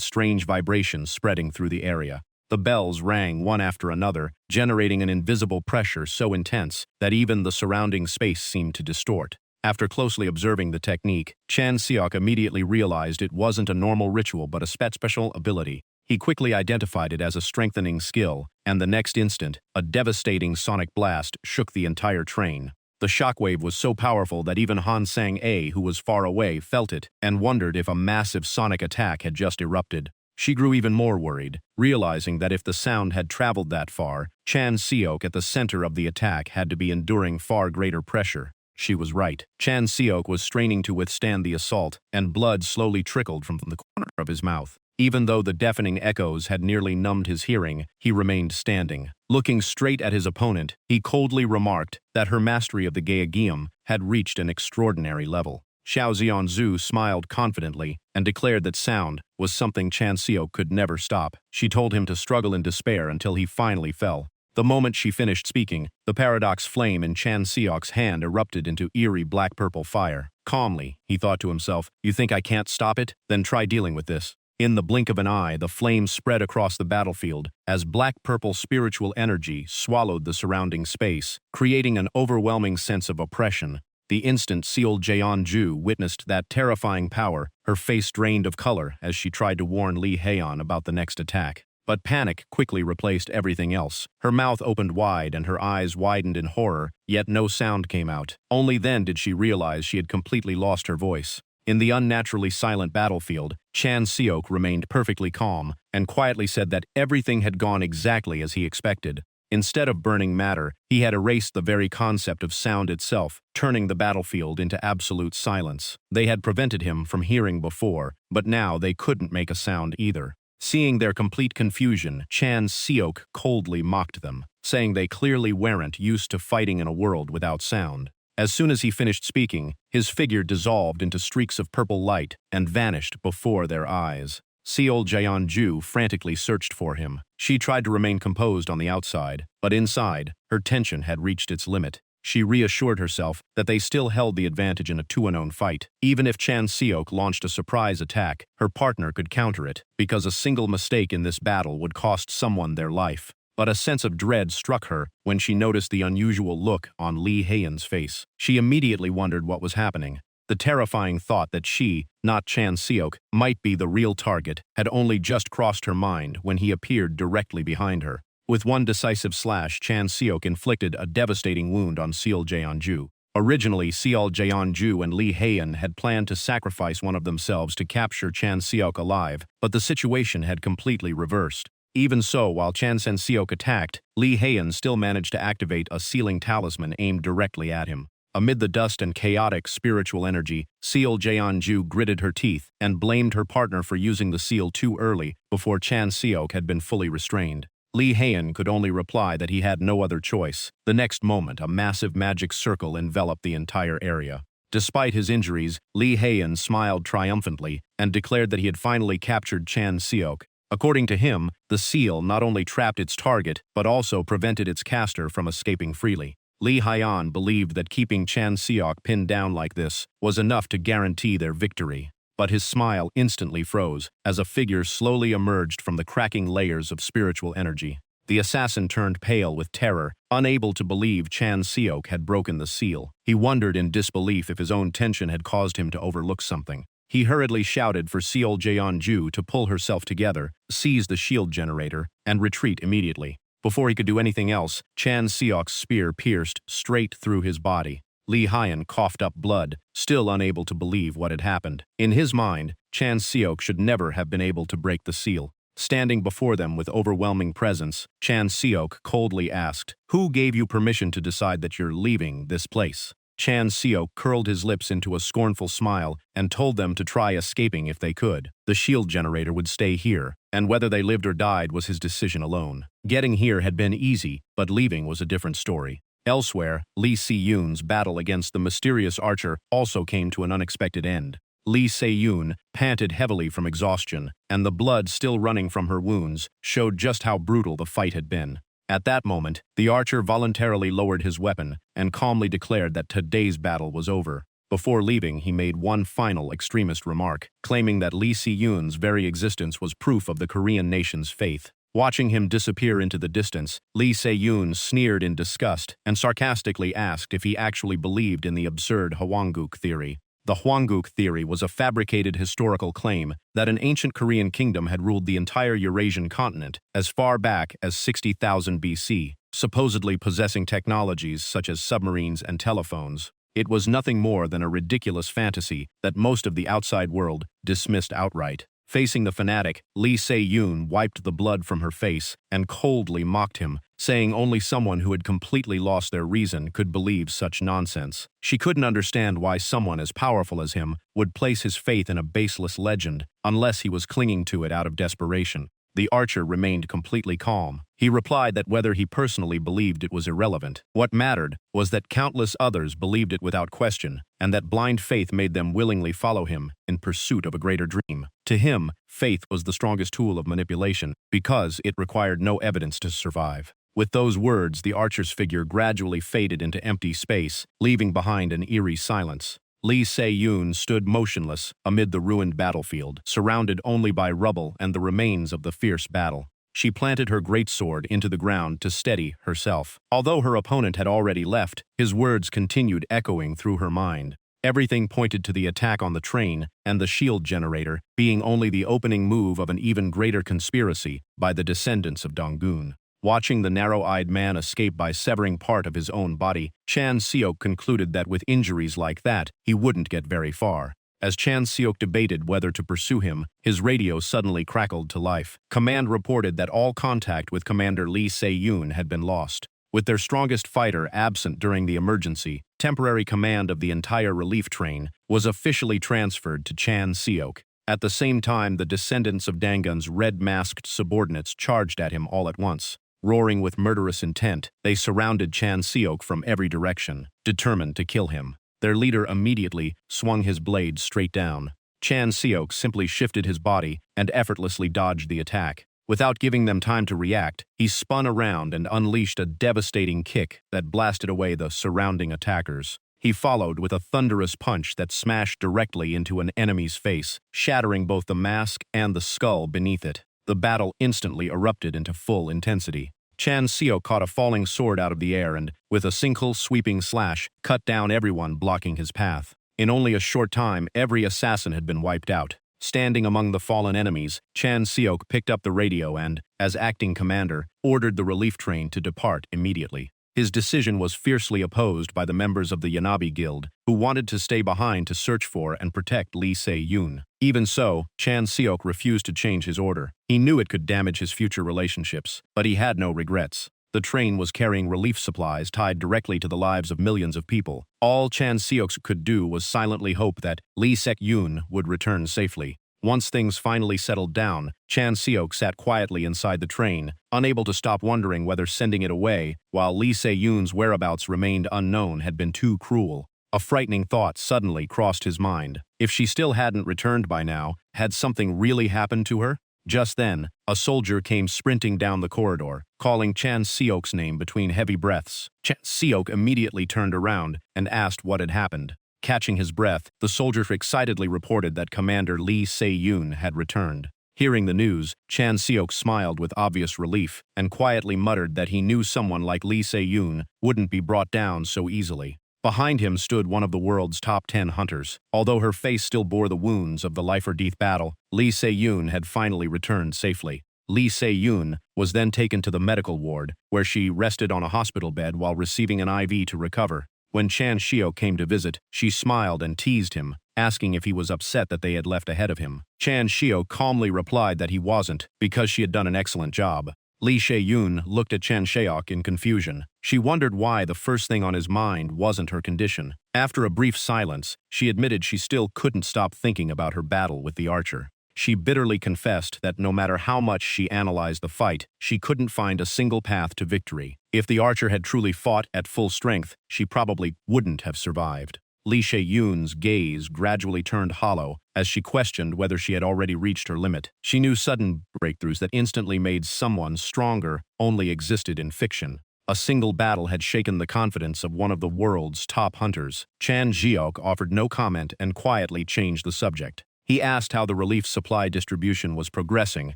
strange vibrations spreading through the area. The bells rang one after another, generating an invisible pressure so intense that even the surrounding space seemed to distort. After closely observing the technique, Chan Seok immediately realized it wasn't a normal ritual but a special ability. He quickly identified it as a strengthening skill, and the next instant, a devastating sonic blast shook the entire train. The shockwave was so powerful that even Han Sang-a, who was far away, felt it and wondered if a massive sonic attack had just erupted. She grew even more worried, realizing that if the sound had traveled that far, Chan Seok at the center of the attack had to be enduring far greater pressure. She was right. Chan Seok was straining to withstand the assault, and blood slowly trickled from the corner of his mouth. Even though the deafening echoes had nearly numbed his hearing, he remained standing. Looking straight at his opponent, he coldly remarked that her mastery of the Gaegium had reached an extraordinary level. Xiao Xianzhu smiled confidently and declared that sound was something Chan Seok could never stop. She told him to struggle in despair until he finally fell. The moment she finished speaking, the paradox flame in Chan Seok's hand erupted into eerie black-purple fire. Calmly, he thought to himself, "You think I can't stop it? Then try dealing with this." In the blink of an eye, the flame spread across the battlefield as black-purple spiritual energy swallowed the surrounding space, creating an overwhelming sense of oppression. The instant Seol Jaeon-ju witnessed that terrifying power, her face drained of color as she tried to warn Lee Haeon about the next attack. But panic quickly replaced everything else. Her mouth opened wide and her eyes widened in horror, yet no sound came out. Only then did she realize she had completely lost her voice. In the unnaturally silent battlefield, Chan Seok remained perfectly calm and quietly said that everything had gone exactly as he expected. Instead of burning matter, he had erased the very concept of sound itself, turning the battlefield into absolute silence. They had prevented him from hearing before, but now they couldn't make a sound either. Seeing their complete confusion, Chan Seok coldly mocked them, saying they clearly weren't used to fighting in a world without sound. As soon as he finished speaking, his figure dissolved into streaks of purple light and vanished before their eyes. Seol Jaeon-ju frantically searched for him. She tried to remain composed on the outside, but inside, her tension had reached its limit. She reassured herself that they still held the advantage in a 2-on-0 fight. Even if Chan Seok launched a surprise attack, her partner could counter it, because a single mistake in this battle would cost someone their life. But a sense of dread struck her when she noticed the unusual look on Lee Haeon's face. She immediately wondered what was happening. The terrifying thought that she, not Chan Seok, might be the real target had only just crossed her mind when he appeared directly behind her. With one decisive slash, Chan Seok inflicted a devastating wound on Seol Jaeonju. Originally, Seol Jaeonju and Lee Haeun had planned to sacrifice one of themselves to capture Chan Seok alive, but the situation had completely reversed. Even so, while Chan Seok attacked, Lee Haeun still managed to activate a sealing talisman aimed directly at him. Amid the dust and chaotic spiritual energy, Seol Jaeonju gritted her teeth and blamed her partner for using the seal too early before Chan Seok had been fully restrained. Lee Haeun could only reply that he had no other choice. The next moment, a massive magic circle enveloped the entire area. Despite his injuries, Lee Haeun smiled triumphantly and declared that he had finally captured Chan Seok. According to him, the seal not only trapped its target, but also prevented its caster from escaping freely. Lee Haeun believed that keeping Chan Seok pinned down like this was enough to guarantee their victory. But his smile instantly froze as a figure slowly emerged from the cracking layers of spiritual energy. The assassin turned pale with terror, unable to believe Chan Seok had broken the seal. He wondered in disbelief if his own tension had caused him to overlook something. He hurriedly shouted for Seol Jaeonju to pull herself together, seize the shield generator, and retreat immediately. Before he could do anything else, Chan Seok's spear pierced straight through his body. Lee Haeun coughed up blood, still unable to believe what had happened. In his mind, Chan Seok should never have been able to break the seal. Standing before them with overwhelming presence, Chan Seok coldly asked, "Who gave you permission to decide that you're leaving this place?" Chan Seok curled his lips into a scornful smile and told them to try escaping if they could. The shield generator would stay here, and whether they lived or died was his decision alone. Getting here had been easy, but leaving was a different story. Elsewhere, Lee Se-yoon's battle against the mysterious archer also came to an unexpected end. Lee Se-yoon panted heavily from exhaustion, and the blood still running from her wounds showed just how brutal the fight had been. At that moment, the archer voluntarily lowered his weapon and calmly declared that today's battle was over. Before leaving, he made one final extremist remark, claiming that Lee Se-yoon's very existence was proof of the Korean nation's faith. Watching him disappear into the distance, Lee Se-yoon sneered in disgust and sarcastically asked if he actually believed in the absurd Hwanguk theory. The Hwanguk theory was a fabricated historical claim that an ancient Korean kingdom had ruled the entire Eurasian continent as far back as 60,000 BC, supposedly possessing technologies such as submarines and telephones. It was nothing more than a ridiculous fantasy that most of the outside world dismissed outright. Facing the fanatic, Lee Se-yoon wiped the blood from her face and coldly mocked him, saying only someone who had completely lost their reason could believe such nonsense. She couldn't understand why someone as powerful as him would place his faith in a baseless legend unless he was clinging to it out of desperation. The archer remained completely calm. He replied that whether he personally believed it was irrelevant. What mattered was that countless others believed it without question, and that blind faith made them willingly follow him in pursuit of a greater dream. To him, faith was the strongest tool of manipulation because it required no evidence to survive. With those words, the archer's figure gradually faded into empty space, leaving behind an eerie silence. Lee Se-yoon stood motionless amid the ruined battlefield, surrounded only by rubble and the remains of the fierce battle. She planted her greatsword into the ground to steady herself. Although her opponent had already left, his words continued echoing through her mind. Everything pointed to the attack on the train and the shield generator being only the opening move of an even greater conspiracy by the descendants of Donggun. Watching the narrow-eyed man escape by severing part of his own body, Chan Seok concluded that with injuries like that, he wouldn't get very far. As Chan Seok debated whether to pursue him, his radio suddenly crackled to life. Command reported that all contact with Commander Lee Se-yoon had been lost. With their strongest fighter absent during the emergency, temporary command of the entire relief train was officially transferred to Chan Seok. At the same time, the descendants of Dangun's red-masked subordinates charged at him all at once. Roaring with murderous intent, they surrounded Chan Seok from every direction, determined to kill him. Their leader immediately swung his blade straight down. Chan Seok simply shifted his body and effortlessly dodged the attack. Without giving them time to react, he spun around and unleashed a devastating kick that blasted away the surrounding attackers. He followed with a thunderous punch that smashed directly into an enemy's face, shattering both the mask and the skull beneath it. The battle instantly erupted into full intensity. Chan Seok caught a falling sword out of the air and, with a single sweeping slash, cut down everyone blocking his path. In only a short time, every assassin had been wiped out. Standing among the fallen enemies, Chan Seok picked up the radio and, as acting commander, ordered the relief train to depart immediately. His decision was fiercely opposed by the members of the Yanabi Guild, who wanted to stay behind to search for and protect Lee Se-yoon. Even so, Chan Seok refused to change his order. He knew it could damage his future relationships, but he had no regrets. The train was carrying relief supplies tied directly to the lives of millions of people. All Chan Seok could do was silently hope that Lee Se-yoon would return safely. Once things finally settled down, Chan Seok sat quietly inside the train, unable to stop wondering whether sending it away, while Lee Se-yoon's whereabouts remained unknown, had been too cruel. A frightening thought suddenly crossed his mind. If she still hadn't returned by now, had something really happened to her? Just then, a soldier came sprinting down the corridor, calling Chan Seok's name between heavy breaths. Chan Seok immediately turned around and asked what had happened. Catching his breath, the soldier excitedly reported that Commander Lee Se-yoon had returned. Hearing the news, Chan Seok smiled with obvious relief and quietly muttered that he knew someone like Lee Se-yoon wouldn't be brought down so easily. Behind him stood one of the world's top 10 hunters. Although her face still bore the wounds of the life-or-death battle, Lee Se-yoon had finally returned safely. Lee Se-yoon was then taken to the medical ward, where she rested on a hospital bed while receiving an IV to recover. When Chan Seok came to visit, she smiled and teased him, asking if he was upset that they had left ahead of him. Chan Seok calmly replied that he wasn't, because she had done an excellent job. Lee Se-yoon looked at Chan Seok in confusion. She wondered why the first thing on his mind wasn't her condition. After a brief silence, she admitted she still couldn't stop thinking about her battle with the archer. She bitterly confessed that no matter how much she analyzed the fight, she couldn't find a single path to victory. If the archer had truly fought at full strength, she probably wouldn't have survived. Lee Se-yoon's gaze gradually turned hollow as she questioned whether she had already reached her limit. She knew sudden breakthroughs that instantly made someone stronger only existed in fiction. A single battle had shaken the confidence of one of the world's top hunters. Chan Seok offered no comment and quietly changed the subject. He asked how the relief supply distribution was progressing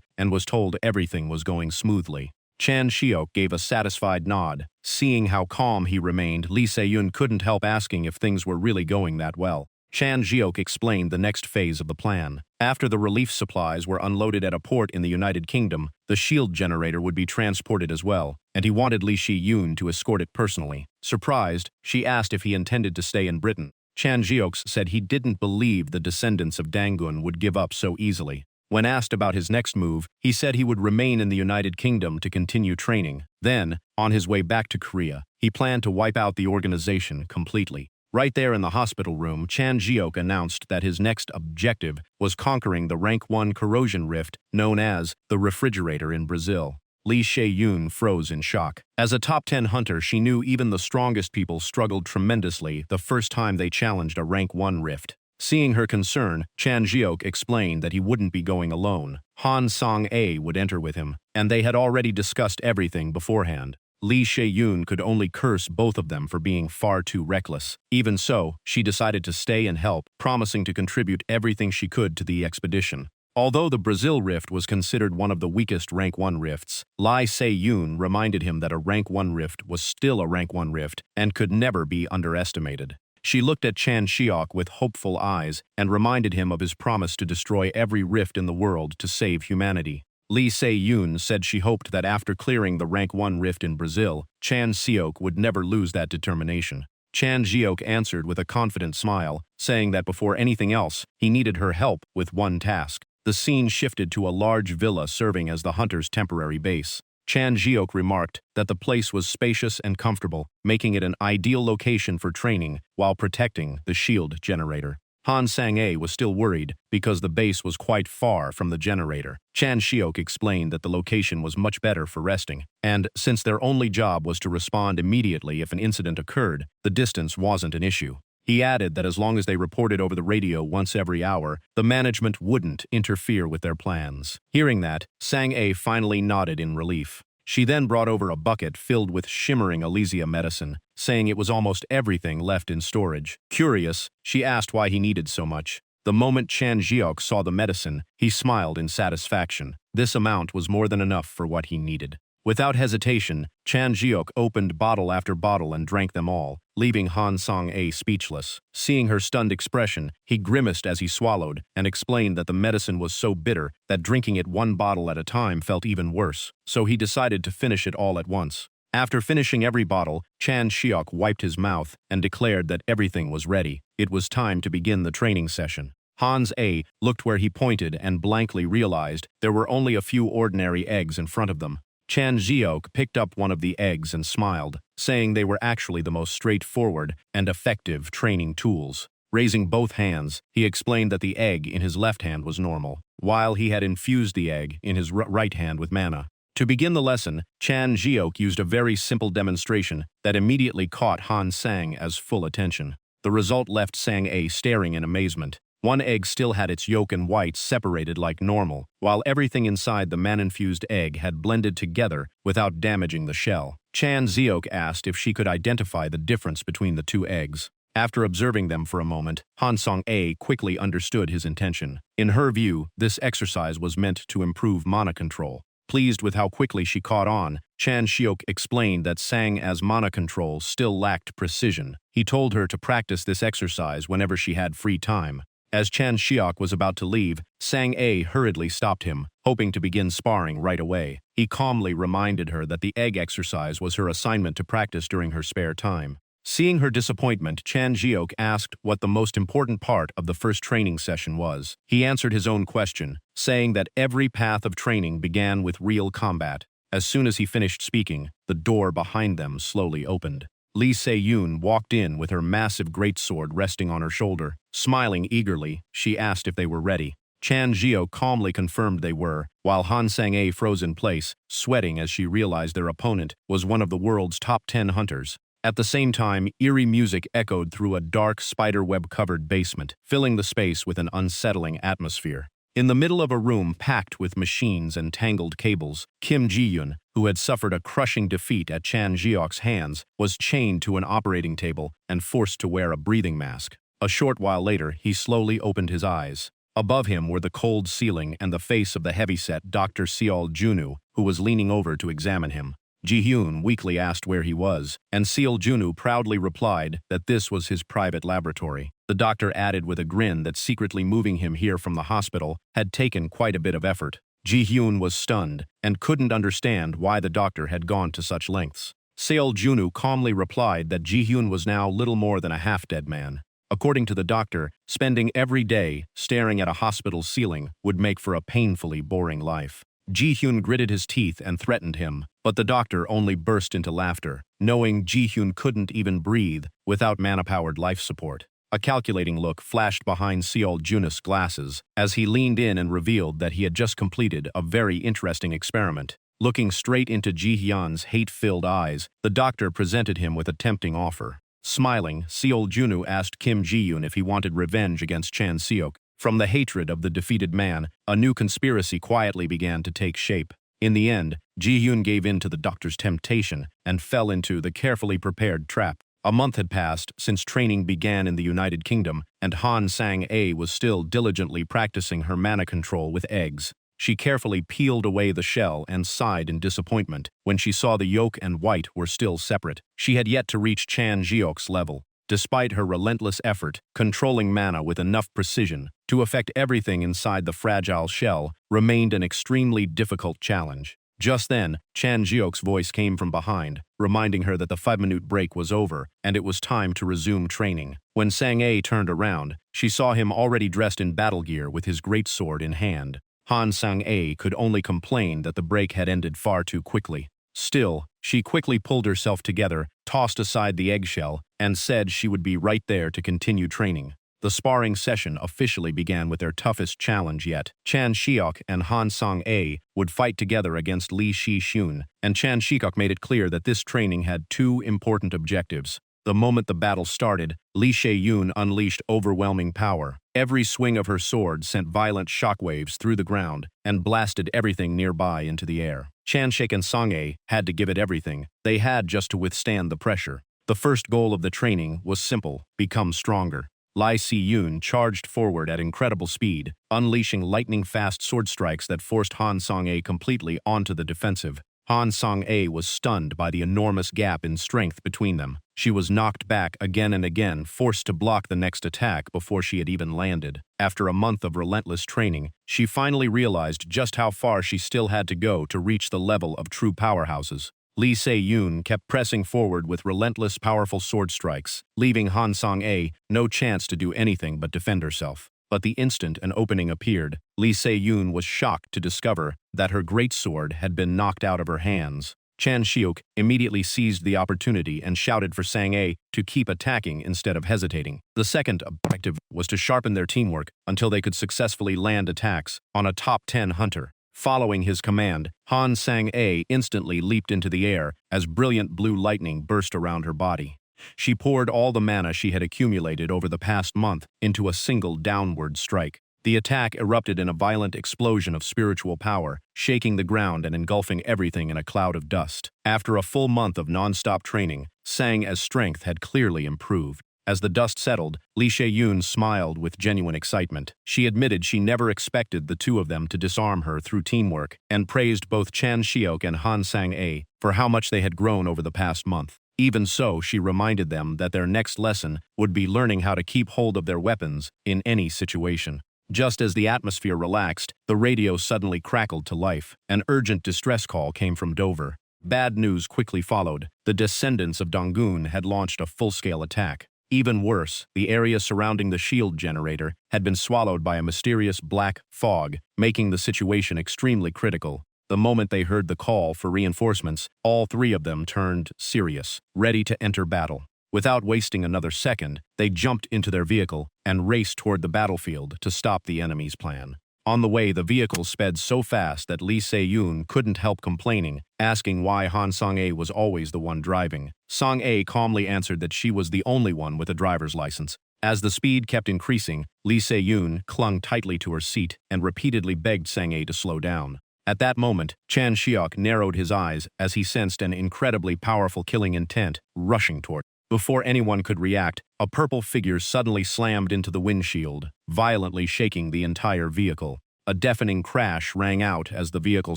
and was told everything was going smoothly. Chan Seok gave a satisfied nod. Seeing how calm he remained, Lee Se-yoon couldn't help asking if things were really going that well. Chan Seok explained the next phase of the plan. After the relief supplies were unloaded at a port in the United Kingdom, the shield generator would be transported as well, and he wanted Lee Se-yoon to escort it personally. Surprised, she asked if he intended to stay in Britain. Chan Seok said he didn't believe the descendants of Dangun would give up so easily. When asked about his next move, he said he would remain in the United Kingdom to continue training. Then, on his way back to Korea, he planned to wipe out the organization completely. Right there in the hospital room, Chan Seok announced that his next objective was conquering the Rank 1 corrosion rift known as the refrigerator in Brazil. Lee Se-yoon froze in shock. As a top 10 hunter, she knew even the strongest people struggled tremendously the first time they challenged a Rank 1 rift. Seeing her concern, Chan Seok explained that he wouldn't be going alone. Han Sang-a would enter with him, and they had already discussed everything beforehand. Lee Se-yoon could only curse both of them for being far too reckless. Even so, she decided to stay and help, promising to contribute everything she could to the expedition. Although the Brazil rift was considered one of the weakest Rank 1 rifts, Lee Se-yoon reminded him that a Rank 1 rift was still a Rank 1 rift and could never be underestimated. She looked at Chan Seok with hopeful eyes and reminded him of his promise to destroy every rift in the world to save humanity. Lee Se-yoon said she hoped that after clearing the Rank 1 rift in Brazil, Chan Seok would never lose that determination. Chan Seok answered with a confident smile, saying that before anything else, he needed her help with one task. The scene shifted to a large villa serving as the hunter's temporary base. Chan Seok remarked that the place was spacious and comfortable, making it an ideal location for training while protecting the shield generator. Han Sang-a was still worried because the base was quite far from the generator. Chan Seok explained that the location was much better for resting, and since their only job was to respond immediately if an incident occurred, the distance wasn't an issue. He added that as long as they reported over the radio once every hour, the management wouldn't interfere with their plans. Hearing that, Sang-a finally nodded in relief. She then brought over a bucket filled with shimmering Elysia medicine, saying it was almost everything left in storage. Curious, she asked why he needed so much. The moment Chan Seok saw the medicine, he smiled in satisfaction. This amount was more than enough for what he needed. Without hesitation, Chan Jiok opened bottle after bottle and drank them all, leaving Han Sang-a speechless. Seeing her stunned expression, he grimaced as he swallowed and explained that the medicine was so bitter that drinking it one bottle at a time felt even worse, so he decided to finish it all at once. After finishing every bottle, Chan Jiok wiped his mouth and declared that everything was ready. It was time to begin the training session. Hans A looked where he pointed and blankly realized there were only a few ordinary eggs in front of them. Chan Jiok picked up one of the eggs and smiled, saying they were actually the most straightforward and effective training tools. Raising both hands, he explained that the egg in his left hand was normal, while he had infused the egg in his right hand with mana. To begin the lesson, Chan Jiok used a very simple demonstration that immediately caught Han Sang-a's full attention. The result left Sang-a staring in amazement. One egg still had its yolk and whites separated like normal, while everything inside the man-infused egg had blended together without damaging the shell. Chan Jiok asked if she could identify the difference between the two eggs. After observing them for a moment, Han Sang-a quickly understood his intention. In her view, this exercise was meant to improve mana control. Pleased with how quickly she caught on, Chan Jiok explained that Sang-a's mana control still lacked precision. He told her to practice this exercise whenever she had free time. As Chan Jiok was about to leave, Sang-a hurriedly stopped him, hoping to begin sparring right away. He calmly reminded her that the egg exercise was her assignment to practice during her spare time. Seeing her disappointment, Chan Jiok asked what the most important part of the first training session was. He answered his own question, saying that every path of training began with real combat. As soon as he finished speaking, the door behind them slowly opened. Lee Se-yoon walked in with her massive greatsword resting on her shoulder. Smiling eagerly, she asked if they were ready. Chan Jiok calmly confirmed they were, while Han Sang-a froze in place, sweating as she realized their opponent was one of the world's top 10 hunters. At the same time, eerie music echoed through a dark spiderweb-covered basement, filling the space with an unsettling atmosphere. In the middle of a room packed with machines and tangled cables, Kim Ji-yoon, who had suffered a crushing defeat at Chan Jiok's hands, was chained to an operating table and forced to wear a breathing mask. A short while later, he slowly opened his eyes. Above him were the cold ceiling and the face of the heavyset Dr. Seol Junu, who was leaning over to examine him. Ji-hyun weakly asked where he was, and Seol Junu proudly replied that this was his private laboratory. The doctor added with a grin that secretly moving him here from the hospital had taken quite a bit of effort. Ji-hyun was stunned and couldn't understand why the doctor had gone to such lengths. Seol Junu calmly replied that Ji-hyun was now little more than a half-dead man. According to the doctor, spending every day staring at a hospital ceiling would make for a painfully boring life. Ji-hyun gritted his teeth and threatened him, but the doctor only burst into laughter, knowing Ji-hyun couldn't even breathe without mana-powered life support. A calculating look flashed behind Seol Junu's glasses as he leaned in and revealed that he had just completed a very interesting experiment. Looking straight into Ji-hyun's hate-filled eyes, the doctor presented him with a tempting offer. Smiling, Seol Junu asked Kim Ji-yoon if he wanted revenge against Chan Jiok. From the hatred of the defeated man, a new conspiracy quietly began to take shape. In the end, Ji-hyun gave in to the doctor's temptation and fell into the carefully prepared trap. A month had passed since training began in the United Kingdom, and Han Sang-a was still diligently practicing her mana control with eggs. She carefully peeled away the shell and sighed in disappointment when she saw the yolk and white were still separate. She had yet to reach Chan Jiok's level. Despite her relentless effort, controlling mana with enough precision to affect everything inside the fragile shell remained an extremely difficult challenge. Just then, Chan Jiok's voice came from behind, reminding her that the 5-minute break was over and it was time to resume training. When Sang-a turned around, she saw him already dressed in battle gear with his greatsword in hand. Han Sang-a could only complain that the break had ended far too quickly. Still, she quickly pulled herself together, tossed aside the eggshell, and said she would be right there to continue training. The sparring session officially began with their toughest challenge yet. Chan Jiok and Han Sang-a would fight together against Lee Se-yoon, and Chan Jiok made it clear that this training had two important objectives. The moment the battle started, Lee Se-yoon unleashed overwhelming power. Every swing of her sword sent violent shockwaves through the ground and blasted everything nearby into the air. Chan Jiok and Sang-a had to give it everything they had just to withstand the pressure. The first goal of the training was simple: become stronger. Lee Se-yoon charged forward at incredible speed, unleashing lightning-fast sword strikes that forced Han Sang-a completely onto the defensive. Han Sang-a was stunned by the enormous gap in strength between them. She was knocked back again and again, forced to block the next attack before she had even landed. After a month of relentless training, she finally realized just how far she still had to go to reach the level of true powerhouses. Lee Se-yoon kept pressing forward with relentless, powerful sword strikes, leaving Han Sang-a no chance to do anything but defend herself. But the instant an opening appeared, Lee Se-yoon was shocked to discover that her greatsword had been knocked out of her hands. Chan Shiok immediately seized the opportunity and shouted for Sang-a to keep attacking instead of hesitating. The second objective was to sharpen their teamwork until they could successfully land attacks on a top 10 hunter. Following his command, Han Sang-a instantly leaped into the air as brilliant blue lightning burst around her body. She poured all the mana she had accumulated over the past month into a single downward strike. The attack erupted in a violent explosion of spiritual power, shaking the ground and engulfing everything in a cloud of dust. After a full month of non-stop training, Sang-a's strength had clearly improved. As the dust settled, Lee Se-yoon smiled with genuine excitement. She admitted she never expected the two of them to disarm her through teamwork, and praised both Chan Shiok and Han Sang-a for how much they had grown over the past month. Even so, she reminded them that their next lesson would be learning how to keep hold of their weapons in any situation. Just as the atmosphere relaxed, the radio suddenly crackled to life. An urgent distress call came from Dover. Bad news quickly followed. The descendants of Donggun had launched a full-scale attack. Even worse, the area surrounding the shield generator had been swallowed by a mysterious black fog, making the situation extremely critical. The moment they heard the call for reinforcements, all three of them turned serious, ready to enter battle. Without wasting another second, they jumped into their vehicle and raced toward the battlefield to stop the enemy's plan. On the way, the vehicle sped so fast that Lee Se-yoon couldn't help complaining, asking why Han Sang-a was always the one driving. Sang-a calmly answered that she was the only one with a driver's license. As the speed kept increasing, Lee Se-yoon clung tightly to her seat and repeatedly begged Sang-a to slow down. At that moment, Chan Shiok narrowed his eyes as he sensed an incredibly powerful killing intent rushing toward him. Before anyone could react, a purple figure suddenly slammed into the windshield, violently shaking the entire vehicle. A deafening crash rang out as the vehicle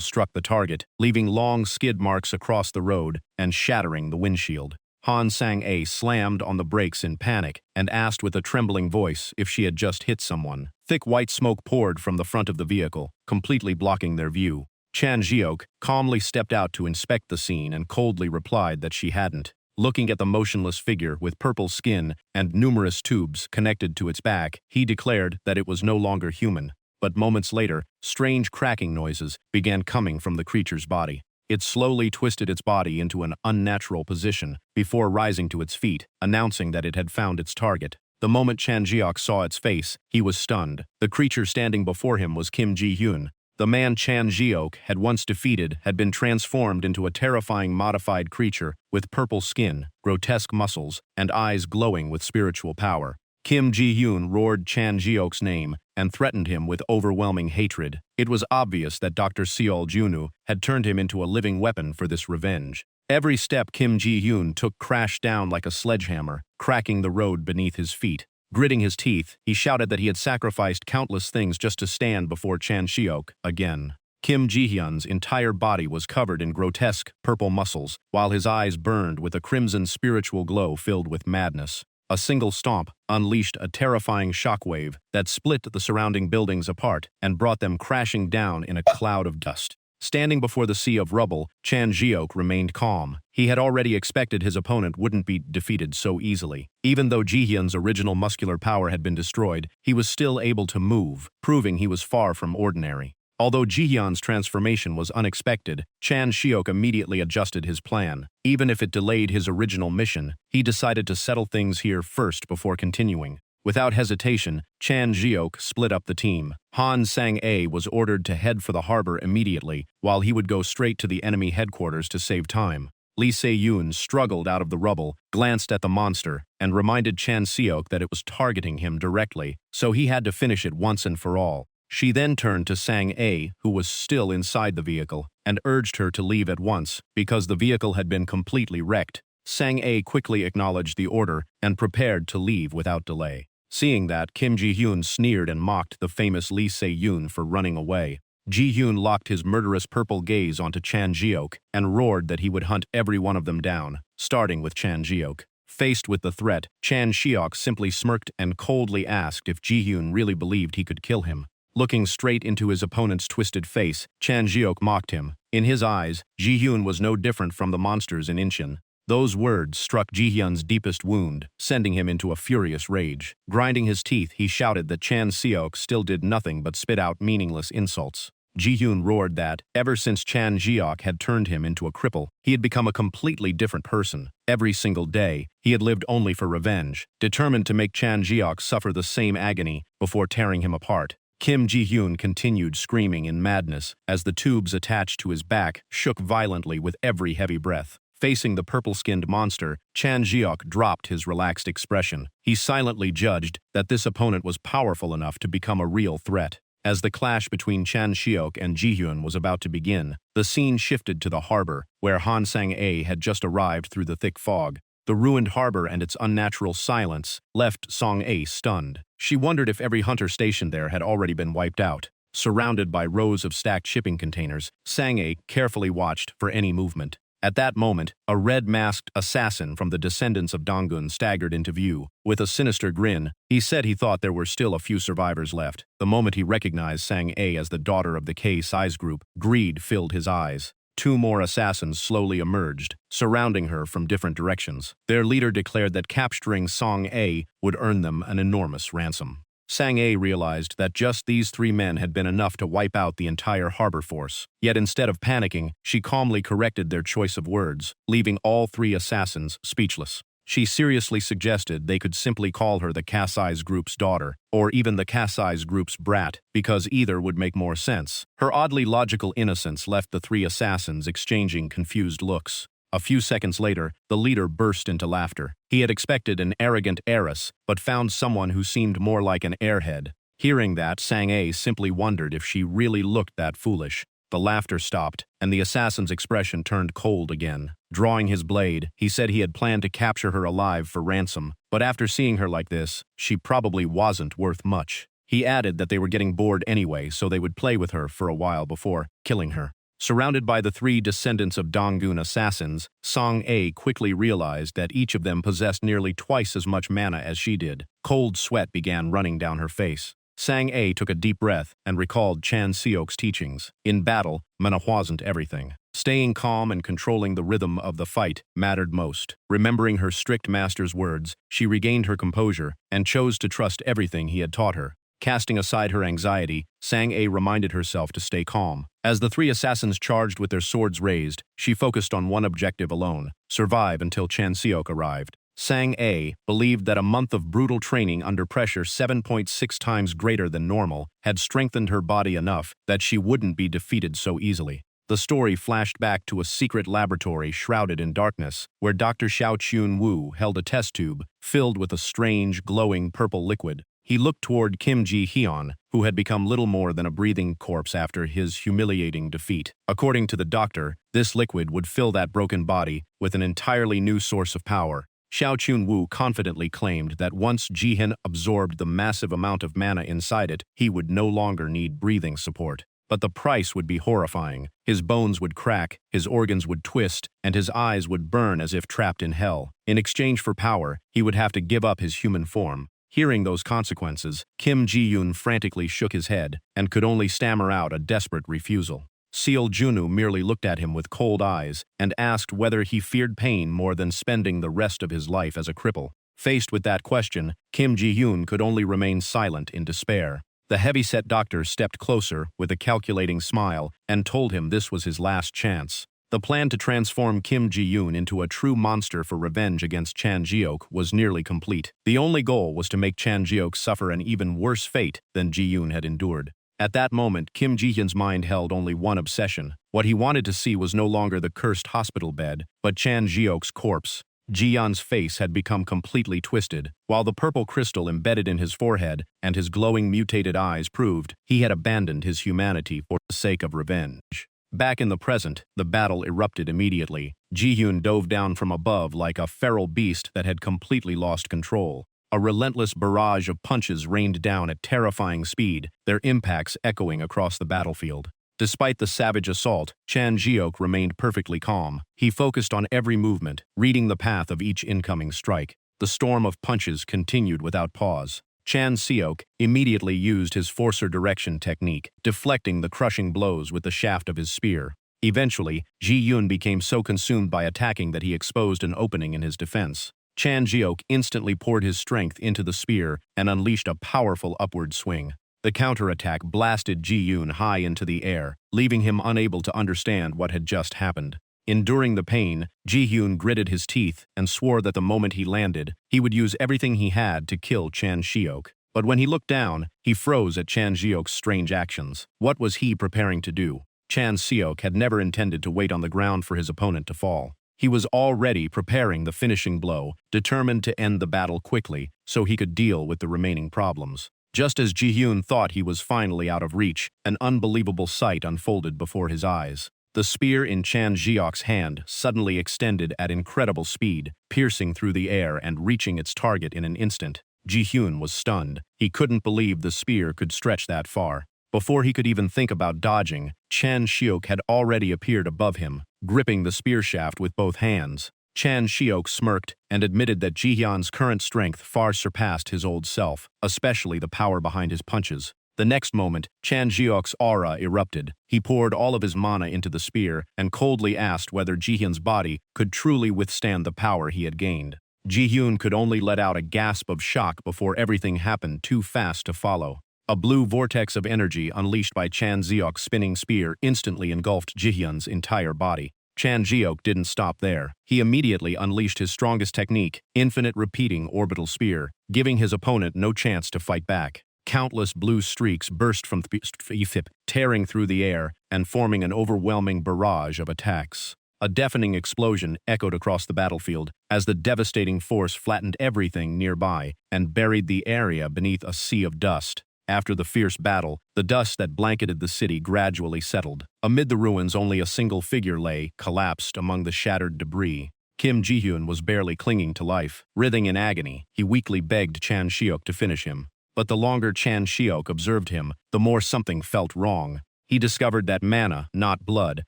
struck the target, leaving long skid marks across the road and shattering the windshield. Han Sang-a slammed on the brakes in panic and asked with a trembling voice if she had just hit someone. Thick white smoke poured from the front of the vehicle, completely blocking their view. Chan Shiok calmly stepped out to inspect the scene and coldly replied that she hadn't. Looking at the motionless figure with purple skin and numerous tubes connected to its back, he declared that it was no longer human. But moments later, strange cracking noises began coming from the creature's body. It slowly twisted its body into an unnatural position before rising to its feet, announcing that it had found its target. The moment Chan Shiok saw its face, he was stunned. The creature standing before him was Kim Ji-hyun. The man Chan Shiok had once defeated had been transformed into a terrifying modified creature with purple skin, grotesque muscles, and eyes glowing with spiritual power. Kim Ji-hyun roared Chan Shiok's name and threatened him with overwhelming hatred. It was obvious that Dr. Seol Junwoo had turned him into a living weapon for this revenge. Every step Kim Ji-hyun took crashed down like a sledgehammer, cracking the road beneath his feet. Gritting his teeth, he shouted that he had sacrificed countless things just to stand before Chan Shiok again. Kim Ji-hyun's entire body was covered in grotesque purple muscles, while his eyes burned with a crimson spiritual glow filled with madness. A single stomp unleashed a terrifying shockwave that split the surrounding buildings apart and brought them crashing down in a cloud of dust. Standing before the sea of rubble, Chan Shiok remained calm. He had already expected his opponent wouldn't be defeated so easily. Even though Ji-hyun's original muscular power had been destroyed, he was still able to move, proving he was far from ordinary. Although Ji-hyun's transformation was unexpected, Chan Shiok immediately adjusted his plan. Even if it delayed his original mission, he decided to settle things here first before continuing. Without hesitation, Chan Shiok split up the team. Han Sang-a was ordered to head for the harbor immediately, while he would go straight to the enemy headquarters to save time. Lee Se-yoon struggled out of the rubble, glanced at the monster, and reminded Chan Shiok that it was targeting him directly, so he had to finish it once and for all. She then turned to Sang-a, who was still inside the vehicle, and urged her to leave at once, because the vehicle had been completely wrecked. Sang-a quickly acknowledged the order and prepared to leave without delay. Seeing that, Kim Ji-hyun sneered and mocked the famous Lee Se-yoon for running away. Ji-hyun locked his murderous purple gaze onto Chan Jiok and roared that he would hunt every one of them down, starting with Chan Jiok. Faced with the threat, Chan Jiok simply smirked and coldly asked if Ji-hyun really believed he could kill him. Looking straight into his opponent's twisted face, Chan Jiok mocked him. In his eyes, Ji-hyun was no different from the monsters in Incheon. Those words struck Ji-hyun's deepest wound, sending him into a furious rage. Grinding his teeth, he shouted that Chan Jiok still did nothing but spit out meaningless insults. Ji-hyun roared that, ever since Chan Jiok had turned him into a cripple, he had become a completely different person. Every single day, he had lived only for revenge, determined to make Chan Jiok suffer the same agony before tearing him apart. Kim Ji-hyun continued screaming in madness as the tubes attached to his back shook violently with every heavy breath. Facing the purple-skinned monster, Chan Jiok dropped his relaxed expression. He silently judged that this opponent was powerful enough to become a real threat. As the clash between Chan Jiok and Ji-hyun was about to begin, the scene shifted to the harbor, where Han Sang-ae had just arrived through the thick fog. The ruined harbor and its unnatural silence left Sang-ae stunned. She wondered if every hunter stationed there had already been wiped out. Surrounded by rows of stacked shipping containers, Sang-ae carefully watched for any movement. At that moment, a red-masked assassin from the descendants of Donggun staggered into view. With a sinister grin, he said he thought there were still a few survivors left. The moment he recognized Sang-ae as the daughter of the K-size group, greed filled his eyes. Two more assassins slowly emerged, surrounding her from different directions. Their leader declared that capturing Sang-ae would earn them an enormous ransom. Sang-ae realized that just these three men had been enough to wipe out the entire harbor force. Yet instead of panicking, she calmly corrected their choice of words, leaving all three assassins speechless. She seriously suggested they could simply call her the K-size group's daughter, or even the K-size group's brat, because either would make more sense. Her oddly logical innocence left the three assassins exchanging confused looks. A few seconds later, the leader burst into laughter. He had expected an arrogant heiress, but found someone who seemed more like an airhead. Hearing that, Sang-ae simply wondered if she really looked that foolish. The laughter stopped, and the assassin's expression turned cold again. Drawing his blade, he said he had planned to capture her alive for ransom, but after seeing her like this, she probably wasn't worth much. He added that they were getting bored anyway, so they would play with her for a while before killing her. Surrounded by the three descendants of Donggun assassins, Sang-ae quickly realized that each of them possessed nearly twice as much mana as she did. Cold sweat began running down her face. Sang-ae took a deep breath and recalled Chan Jiok's teachings. In battle, mana wasn't everything. Staying calm and controlling the rhythm of the fight mattered most. Remembering her strict master's words, she regained her composure and chose to trust everything he had taught her. Casting aside her anxiety, Sang-ae reminded herself to stay calm. As the three assassins charged with their swords raised, she focused on one objective alone: survive until Chan Jiok arrived. Sang-ae believed that a month of brutal training under pressure 7.6 times greater than normal had strengthened her body enough that she wouldn't be defeated so easily. The story flashed back to a secret laboratory shrouded in darkness, where Dr. Xiao Chun-woo held a test tube filled with a strange, glowing purple liquid. He looked toward Kim Ji-hyun, who had become little more than a breathing corpse after his humiliating defeat. According to the doctor, this liquid would fill that broken body with an entirely new source of power. Xiao Chun-woo confidently claimed that once Ji-hyun absorbed the massive amount of mana inside it, he would no longer need breathing support. But the price would be horrifying. His bones would crack, his organs would twist, and his eyes would burn as if trapped in hell. In exchange for power, he would have to give up his human form. Hearing those consequences, Kim Ji-hyun frantically shook his head and could only stammer out a desperate refusal. Seo Junwoo merely looked at him with cold eyes and asked whether he feared pain more than spending the rest of his life as a cripple. Faced with that question, Kim Ji-hyun could only remain silent in despair. The heavy-set doctor stepped closer with a calculating smile and told him this was his last chance. The plan to transform Kim Ji-hyun into a true monster for revenge against Chan Jiok was nearly complete. The only goal was to make Chan Jiok suffer an even worse fate than Ji-hyun had endured. At that moment, Kim Ji-hyun's mind held only one obsession. What he wanted to see was no longer the cursed hospital bed, but Chan Jiok's corpse. Ji-hyun's face had become completely twisted, while the purple crystal embedded in his forehead and his glowing mutated eyes proved he had abandoned his humanity for the sake of revenge. Back in the present, the battle erupted immediately. Ji-hyun dove down from above like a feral beast that had completely lost control. A relentless barrage of punches rained down at terrifying speed, their impacts echoing across the battlefield. Despite the savage assault, Chan Jiok remained perfectly calm. He focused on every movement, reading the path of each incoming strike. The storm of punches continued without pause. Chan Seok immediately used his forcer direction technique, deflecting the crushing blows with the shaft of his spear. Eventually, Ji Yun became so consumed by attacking that he exposed an opening in his defense. Chan Jiok instantly poured his strength into the spear and unleashed a powerful upward swing. The counterattack blasted Ji Yun high into the air, leaving him unable to understand what had just happened. Enduring the pain, Ji Yun gritted his teeth and swore that the moment he landed, he would use everything he had to kill Chan Seok. But when he looked down, he froze at Chan Jiok's strange actions. What was he preparing to do? Chan Seok had never intended to wait on the ground for his opponent to fall. He was already preparing the finishing blow, determined to end the battle quickly so he could deal with the remaining problems. Just as Ji-hyun thought he was finally out of reach, an unbelievable sight unfolded before his eyes. The spear in Chan Jiok's hand suddenly extended at incredible speed, piercing through the air and reaching its target in an instant. Ji-hyun was stunned. He couldn't believe the spear could stretch that far. Before he could even think about dodging, Chan Seok had already appeared above him, gripping the spear shaft with both hands. Chan Seok smirked and admitted that Ji-hyun's current strength far surpassed his old self, especially the power behind his punches. The next moment, Chan Jiok's aura erupted. He poured all of his mana into the spear and coldly asked whether Ji-hyun's body could truly withstand the power he had gained. Ji-hyun could only let out a gasp of shock before everything happened too fast to follow. A blue vortex of energy unleashed by Chan Jiok's spinning spear instantly engulfed Ji-hyun's entire body. Chan Jiok didn't stop there. He immediately unleashed his strongest technique, infinite repeating orbital spear, giving his opponent no chance to fight back. Countless blue streaks burst from the tearing through the air and forming an overwhelming barrage of attacks. A deafening explosion echoed across the battlefield as the devastating force flattened everything nearby and buried the area beneath a sea of dust. After the fierce battle, the dust that blanketed the city gradually settled. Amid the ruins, only a single figure lay, collapsed among the shattered debris. Kim Ji-hyun was barely clinging to life. Writhing in agony, he weakly begged Chan Seok to finish him. But the longer Chan Seok observed him, the more something felt wrong. He discovered that mana, not blood,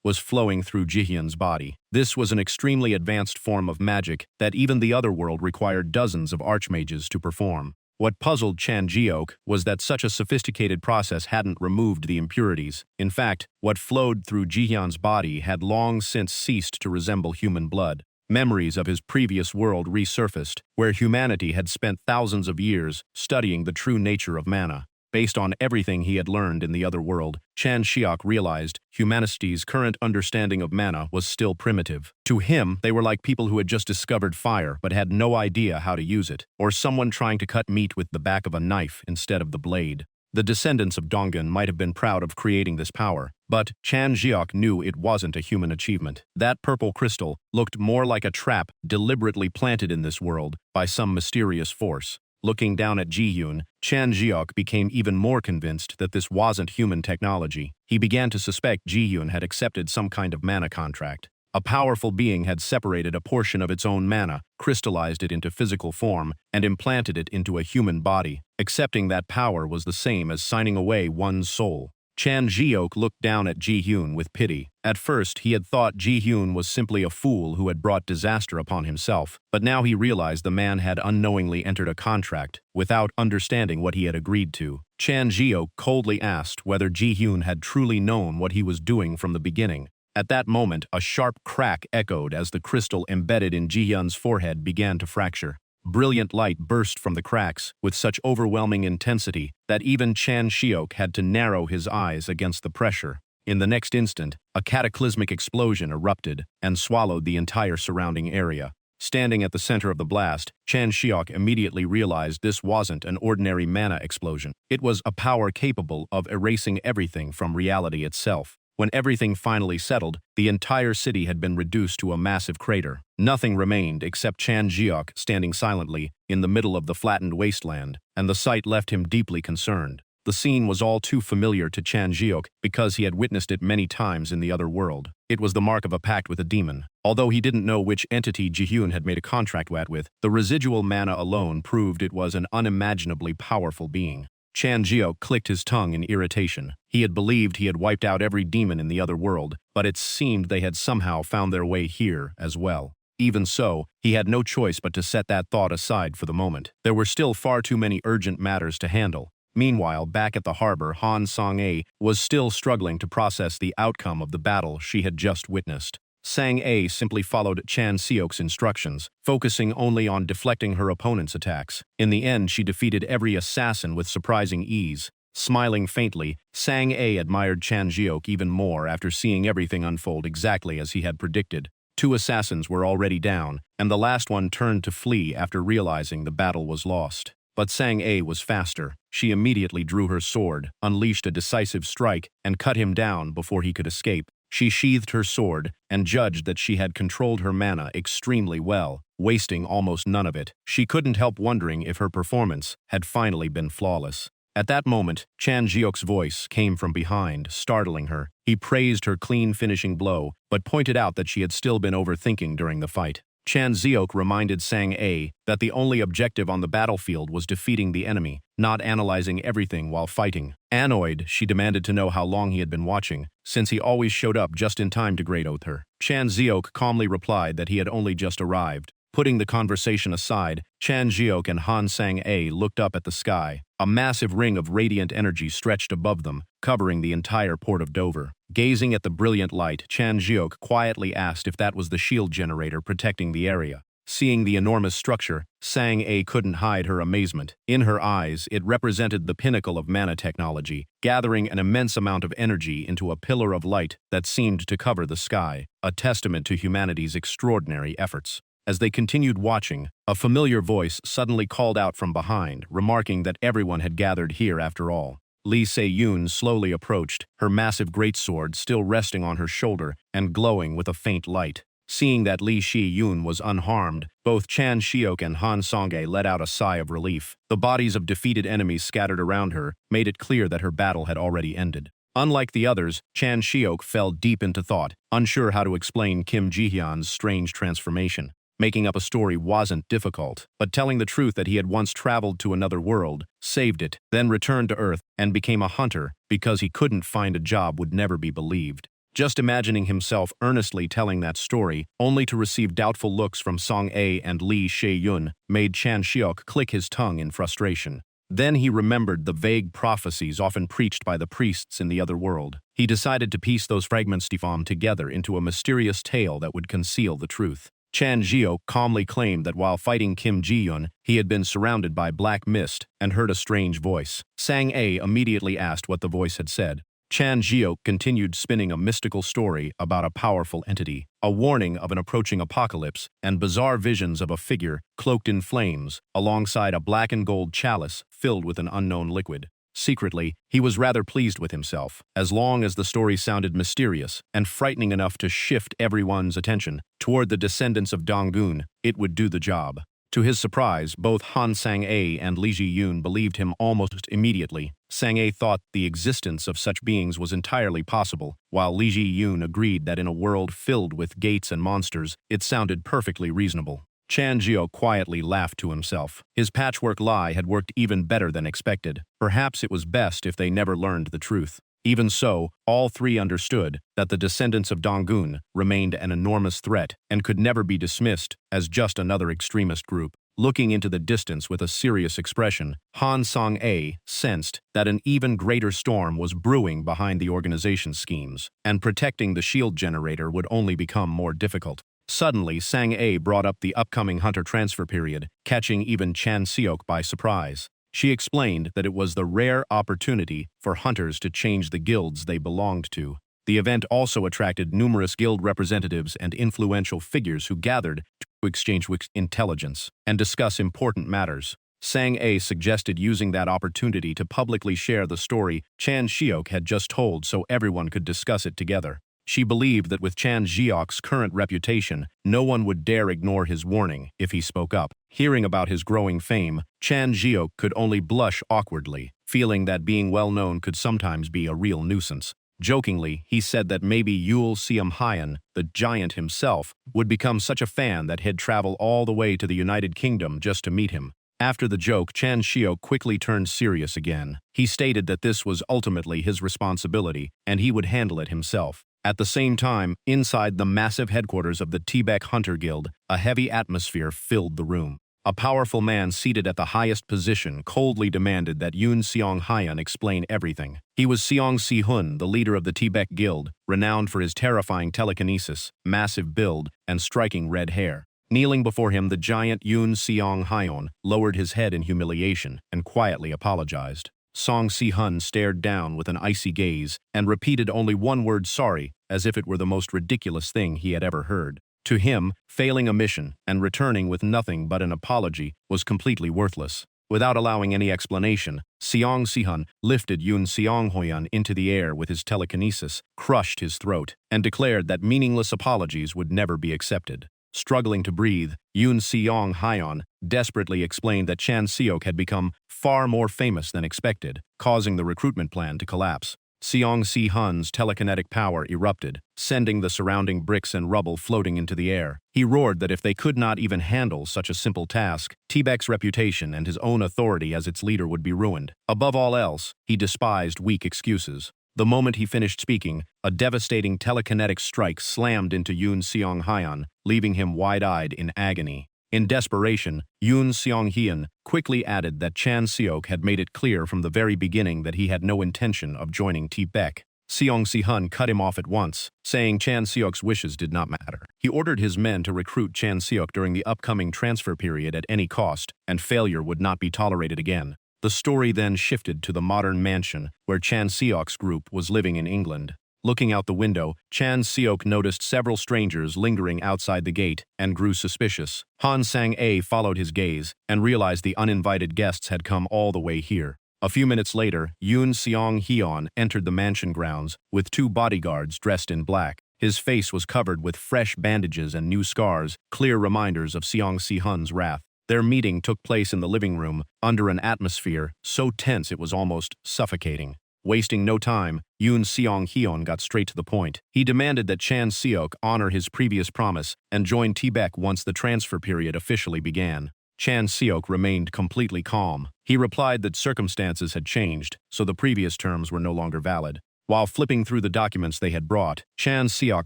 was flowing through Ji-hyun's body. This was an extremely advanced form of magic that even the other world required dozens of archmages to perform. What puzzled Chan Jiok was that such a sophisticated process hadn't removed the impurities. In fact, what flowed through Ji-hyun's body had long since ceased to resemble human blood. Memories of his previous world resurfaced, where humanity had spent thousands of years studying the true nature of mana. Based on everything he had learned in the other world, Chan Seok realized humanity's current understanding of mana was still primitive. To him, they were like people who had just discovered fire but had no idea how to use it, or someone trying to cut meat with the back of a knife instead of the blade. The descendants of Donggun might have been proud of creating this power, but Chan Jiok knew it wasn't a human achievement. That purple crystal looked more like a trap deliberately planted in this world by some mysterious force. Looking down at Ji-hyun, Chan Jiok became even more convinced that this wasn't human technology. He began to suspect Ji-hyun had accepted some kind of mana contract. A powerful being had separated a portion of its own mana, crystallized it into physical form, and implanted it into a human body. Accepting that power was the same as signing away one's soul. Chan Jiok looked down at Ji-hyun with pity. At first, he had thought Ji-hyun was simply a fool who had brought disaster upon himself, but now he realized the man had unknowingly entered a contract without understanding what he had agreed to. Chan Jiok coldly asked whether Ji-hyun had truly known what he was doing from the beginning. At that moment, a sharp crack echoed as the crystal embedded in Ji-hyun's forehead began to fracture. Brilliant light burst from the cracks with such overwhelming intensity that even Chan Seok had to narrow his eyes against the pressure. In the next instant, a cataclysmic explosion erupted and swallowed the entire surrounding area. Standing at the center of the blast, Chan Seok immediately realized this wasn't an ordinary mana explosion. It was a power capable of erasing everything from reality itself. When everything finally settled, the entire city had been reduced to a massive crater. Nothing remained except Chan Jiok standing silently in the middle of the flattened wasteland, and the sight left him deeply concerned. The scene was all too familiar to Chan Jiok because he had witnessed it many times in the other world. It was the mark of a pact with a demon. Although he didn't know which entity Jihyun had made a contract with, the residual mana alone proved it was an unimaginably powerful being. Chan Jiok clicked his tongue in irritation. He had believed he had wiped out every demon in the other world, but it seemed they had somehow found their way here as well. Even so, he had no choice but to set that thought aside for the moment. There were still far too many urgent matters to handle. Meanwhile, back at the harbor, Han Sang-a was still struggling to process the outcome of the battle she had just witnessed. Sang-a simply followed Chan Seok's instructions, focusing only on deflecting her opponent's attacks. In the end, she defeated every assassin with surprising ease. Smiling faintly, Sang-a admired Chan Jiok even more after seeing everything unfold exactly as he had predicted. 2 assassins were already down, and the last one turned to flee after realizing the battle was lost. But Sang-a was faster. She immediately drew her sword, unleashed a decisive strike, and cut him down before he could escape. She sheathed her sword and judged that she had controlled her mana extremely well, wasting almost none of it. She couldn't help wondering if her performance had finally been flawless. At that moment, Chan Jiok's voice came from behind, startling her. He praised her clean finishing blow, but pointed out that she had still been overthinking during the fight. Chan Jiok reminded Sang-a that the only objective on the battlefield was defeating the enemy, not analyzing everything while fighting. Annoyed, she demanded to know how long he had been watching, since he always showed up just in time to grade oath her. Chan Jiok calmly replied that he had only just arrived. Putting the conversation aside, Chan Jiok and Han Sang-a looked up at the sky. A massive ring of radiant energy stretched above them, covering the entire port of Dover. Gazing at the brilliant light, Chan Jiok quietly asked if that was the shield generator protecting the area. Seeing the enormous structure, Sang-a couldn't hide her amazement. In her eyes, it represented the pinnacle of mana technology, gathering an immense amount of energy into a pillar of light that seemed to cover the sky, a testament to humanity's extraordinary efforts. As they continued watching, a familiar voice suddenly called out from behind, remarking that everyone had gathered here after all. Lee Se-yoon slowly approached, her massive greatsword still resting on her shoulder and glowing with a faint light. Seeing that Lee Se-yoon was unharmed, both Chan Jiok and Han Sang-a let out a sigh of relief. The bodies of defeated enemies scattered around her made it clear that her battle had already ended. Unlike the others, Chan Jiok fell deep into thought, unsure how to explain Kim Ji-hyun's strange transformation. Making up a story wasn't difficult, but telling the truth that he had once traveled to another world, saved it, then returned to Earth, and became a hunter because he couldn't find a job would never be believed. Just imagining himself earnestly telling that story, only to receive doubtful looks from Sang-a and Lee Se-yoon, made Chan Jiok click his tongue in frustration. Then he remembered the vague prophecies often preached by the priests in the other world. He decided to piece those fragments together into a mysterious tale that would conceal the truth. Chan Jiok calmly claimed that while fighting Kim Ji-hyun, he had been surrounded by black mist and heard a strange voice. Sang-a immediately asked what the voice had said. Chan Jiok continued spinning a mystical story about a powerful entity, a warning of an approaching apocalypse, and bizarre visions of a figure cloaked in flames, alongside a black and gold chalice filled with an unknown liquid. Secretly, he was rather pleased with himself, as long as the story sounded mysterious and frightening enough to shift everyone's attention toward the descendants of Donggun. It would do the job. To his surprise, both Han Sang-a and Lee Ji-yoon believed him almost immediately. Sang-a thought the existence of such beings was entirely possible, while Lee Ji-yoon agreed that in a world filled with gates and monsters, it sounded perfectly reasonable. Chan Jiok quietly laughed to himself. His patchwork lie had worked even better than expected. Perhaps it was best if they never learned the truth. Even so, all three understood that the descendants of Donggun remained an enormous threat and could never be dismissed as just another extremist group. Looking into the distance with a serious expression, Han Sang-a sensed that an even greater storm was brewing behind the organization's schemes, and protecting the shield generator would only become more difficult. Suddenly, Sang-a brought up the upcoming hunter transfer period, catching even Chan Jiok by surprise. She explained that it was the rare opportunity for hunters to change the guilds they belonged to. The event also attracted numerous guild representatives and influential figures who gathered to exchange intelligence and discuss important matters. Sang-a suggested using that opportunity to publicly share the story Chan Jiok had just told so everyone could discuss it together. She believed that with Chan Jiok's current reputation, no one would dare ignore his warning if he spoke up. Hearing about his growing fame, Chan Jiok could only blush awkwardly, feeling that being well-known could sometimes be a real nuisance. Jokingly, he said that maybe Yul Seum Hyan, the giant himself, would become such a fan that he'd travel all the way to the United Kingdom just to meet him. After the joke, Chan Shio quickly turned serious again. He stated that this was ultimately his responsibility, and he would handle it himself. At the same time, inside the massive headquarters of the Tibet Hunter Guild, a heavy atmosphere filled the room. A powerful man seated at the highest position coldly demanded that Yoon Seong Hyan explain everything. He was Seong Si-hun, the leader of the Tibet Guild, renowned for his terrifying telekinesis, massive build, and striking red hair. Kneeling before him, the giant Yoon Seong Hyan lowered his head in humiliation and quietly apologized. Song Si-hun stared down with an icy gaze and repeated only one word, sorry, as if it were the most ridiculous thing he had ever heard. To him, failing a mission and returning with nothing but an apology was completely worthless. Without allowing any explanation, Seong Si-hun lifted Yoon Seong Hyan into the air with his telekinesis, crushed his throat, and declared that meaningless apologies would never be accepted. Struggling to breathe, Yoon Seong Hyan desperately explained that Chan Seok had become far more famous than expected, causing the recruitment plan to collapse. Seong Si-hun's telekinetic power erupted, sending the surrounding bricks and rubble floating into the air. He roared that if they could not even handle such a simple task, Tibet's reputation and his own authority as its leader would be ruined. Above all else, he despised weak excuses. The moment he finished speaking, a devastating telekinetic strike slammed into Yoon Seong Hyan, leaving him wide-eyed in agony. In desperation, Yoon Seong Hyan quickly added that Chan Seok had made it clear from the very beginning that he had no intention of joining Tibet. Seong Si-hun cut him off at once, saying Chan Seok's wishes did not matter. He ordered his men to recruit Chan Seok during the upcoming transfer period at any cost, and failure would not be tolerated again. The story then shifted to the modern mansion where Chan Seok's group was living in England. Looking out the window, Chan Seok noticed several strangers lingering outside the gate and grew suspicious. Han Sang-a followed his gaze and realized the uninvited guests had come all the way here. A few minutes later, Yoon Seong Hyan entered the mansion grounds with two bodyguards dressed in black. His face was covered with fresh bandages and new scars, clear reminders of Seong Si-hun's wrath. Their meeting took place in the living room, under an atmosphere so tense it was almost suffocating. Wasting no time, Yoon Seong Hyan got straight to the point. He demanded that Chan Seok honor his previous promise and join Tibet once the transfer period officially began. Chan Seok remained completely calm. He replied that circumstances had changed, so the previous terms were no longer valid. While flipping through the documents they had brought, Chan Seok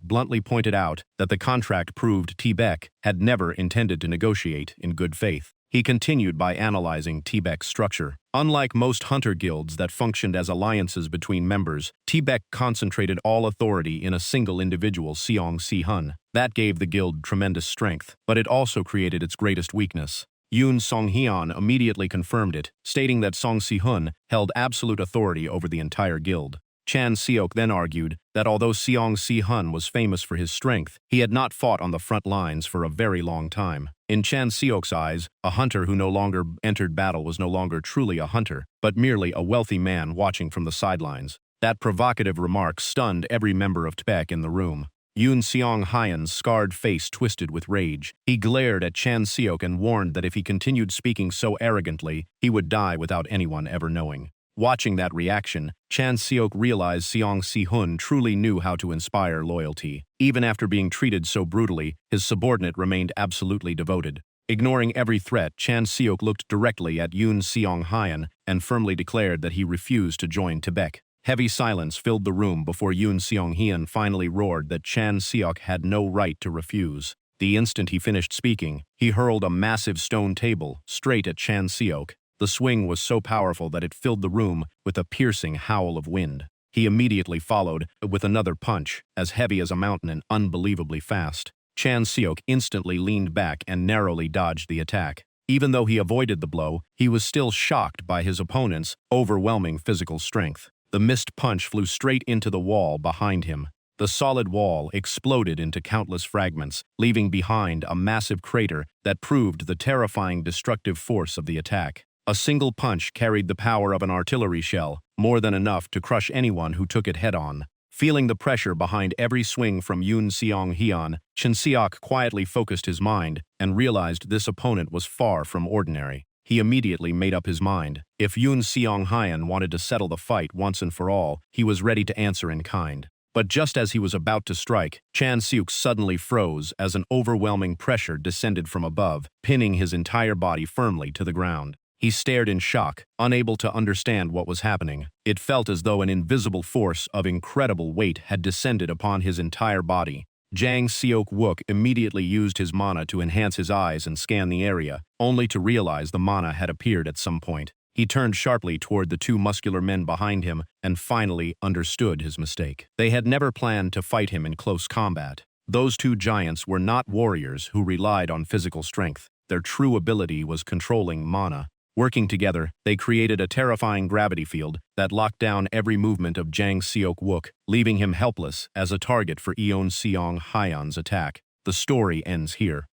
bluntly pointed out that the contract proved Tibet had never intended to negotiate in good faith. He continued by analyzing Tibet's structure. Unlike most hunter guilds that functioned as alliances between members, Tibet concentrated all authority in a single individual, Seong Si-hun. That gave the guild tremendous strength, but it also created its greatest weakness. Yoon Seong Hyan immediately confirmed it, stating that Seong Si-hun held absolute authority over the entire guild. Chan Seok then argued that although Seong Si-hun was famous for his strength, he had not fought on the front lines for a very long time. In Chan Seok's eyes, a hunter who no longer entered battle was no longer truly a hunter, but merely a wealthy man watching from the sidelines. That provocative remark stunned every member of Tibet in the room. Yoon Seong Hyan's scarred face twisted with rage. He glared at Chan Seok and warned that if he continued speaking so arrogantly, he would die without anyone ever knowing. Watching that reaction, Chan Seok realized Seong Si-hun truly knew how to inspire loyalty. Even after being treated so brutally, his subordinate remained absolutely devoted. Ignoring every threat, Chan Seok looked directly at Yoon Seong Hyan and firmly declared that he refused to join Tibet. Heavy silence filled the room before Yoon Seong Hyan finally roared that Chan Seok had no right to refuse. The instant he finished speaking, he hurled a massive stone table straight at Chan Seok. The swing was so powerful that it filled the room with a piercing howl of wind. He immediately followed with another punch, as heavy as a mountain and unbelievably fast. Chan Seok instantly leaned back and narrowly dodged the attack. Even though he avoided the blow, he was still shocked by his opponent's overwhelming physical strength. The missed punch flew straight into the wall behind him. The solid wall exploded into countless fragments, leaving behind a massive crater that proved the terrifying destructive force of the attack. A single punch carried the power of an artillery shell, more than enough to crush anyone who took it head-on. Feeling the pressure behind every swing from Yoon Seong-hyun, Chin Seok quietly focused his mind and realized this opponent was far from ordinary. He immediately made up his mind. If Yoon Seong-hyun wanted to settle the fight once and for all, he was ready to answer in kind. But just as he was about to strike, Chan Seok suddenly froze as an overwhelming pressure descended from above, pinning his entire body firmly to the ground. He stared in shock, unable to understand what was happening. It felt as though an invisible force of incredible weight had descended upon his entire body. Jang Seok-wook immediately used his mana to enhance his eyes and scan the area, only to realize the mana had appeared at some point. He turned sharply toward the two muscular men behind him and finally understood his mistake. They had never planned to fight him in close combat. Those two giants were not warriors who relied on physical strength. Their true ability was controlling mana. Working together, they created a terrifying gravity field that locked down every movement of Jang Seok-wook, leaving him helpless as a target for Eon Seong-hyun's attack. The story ends here.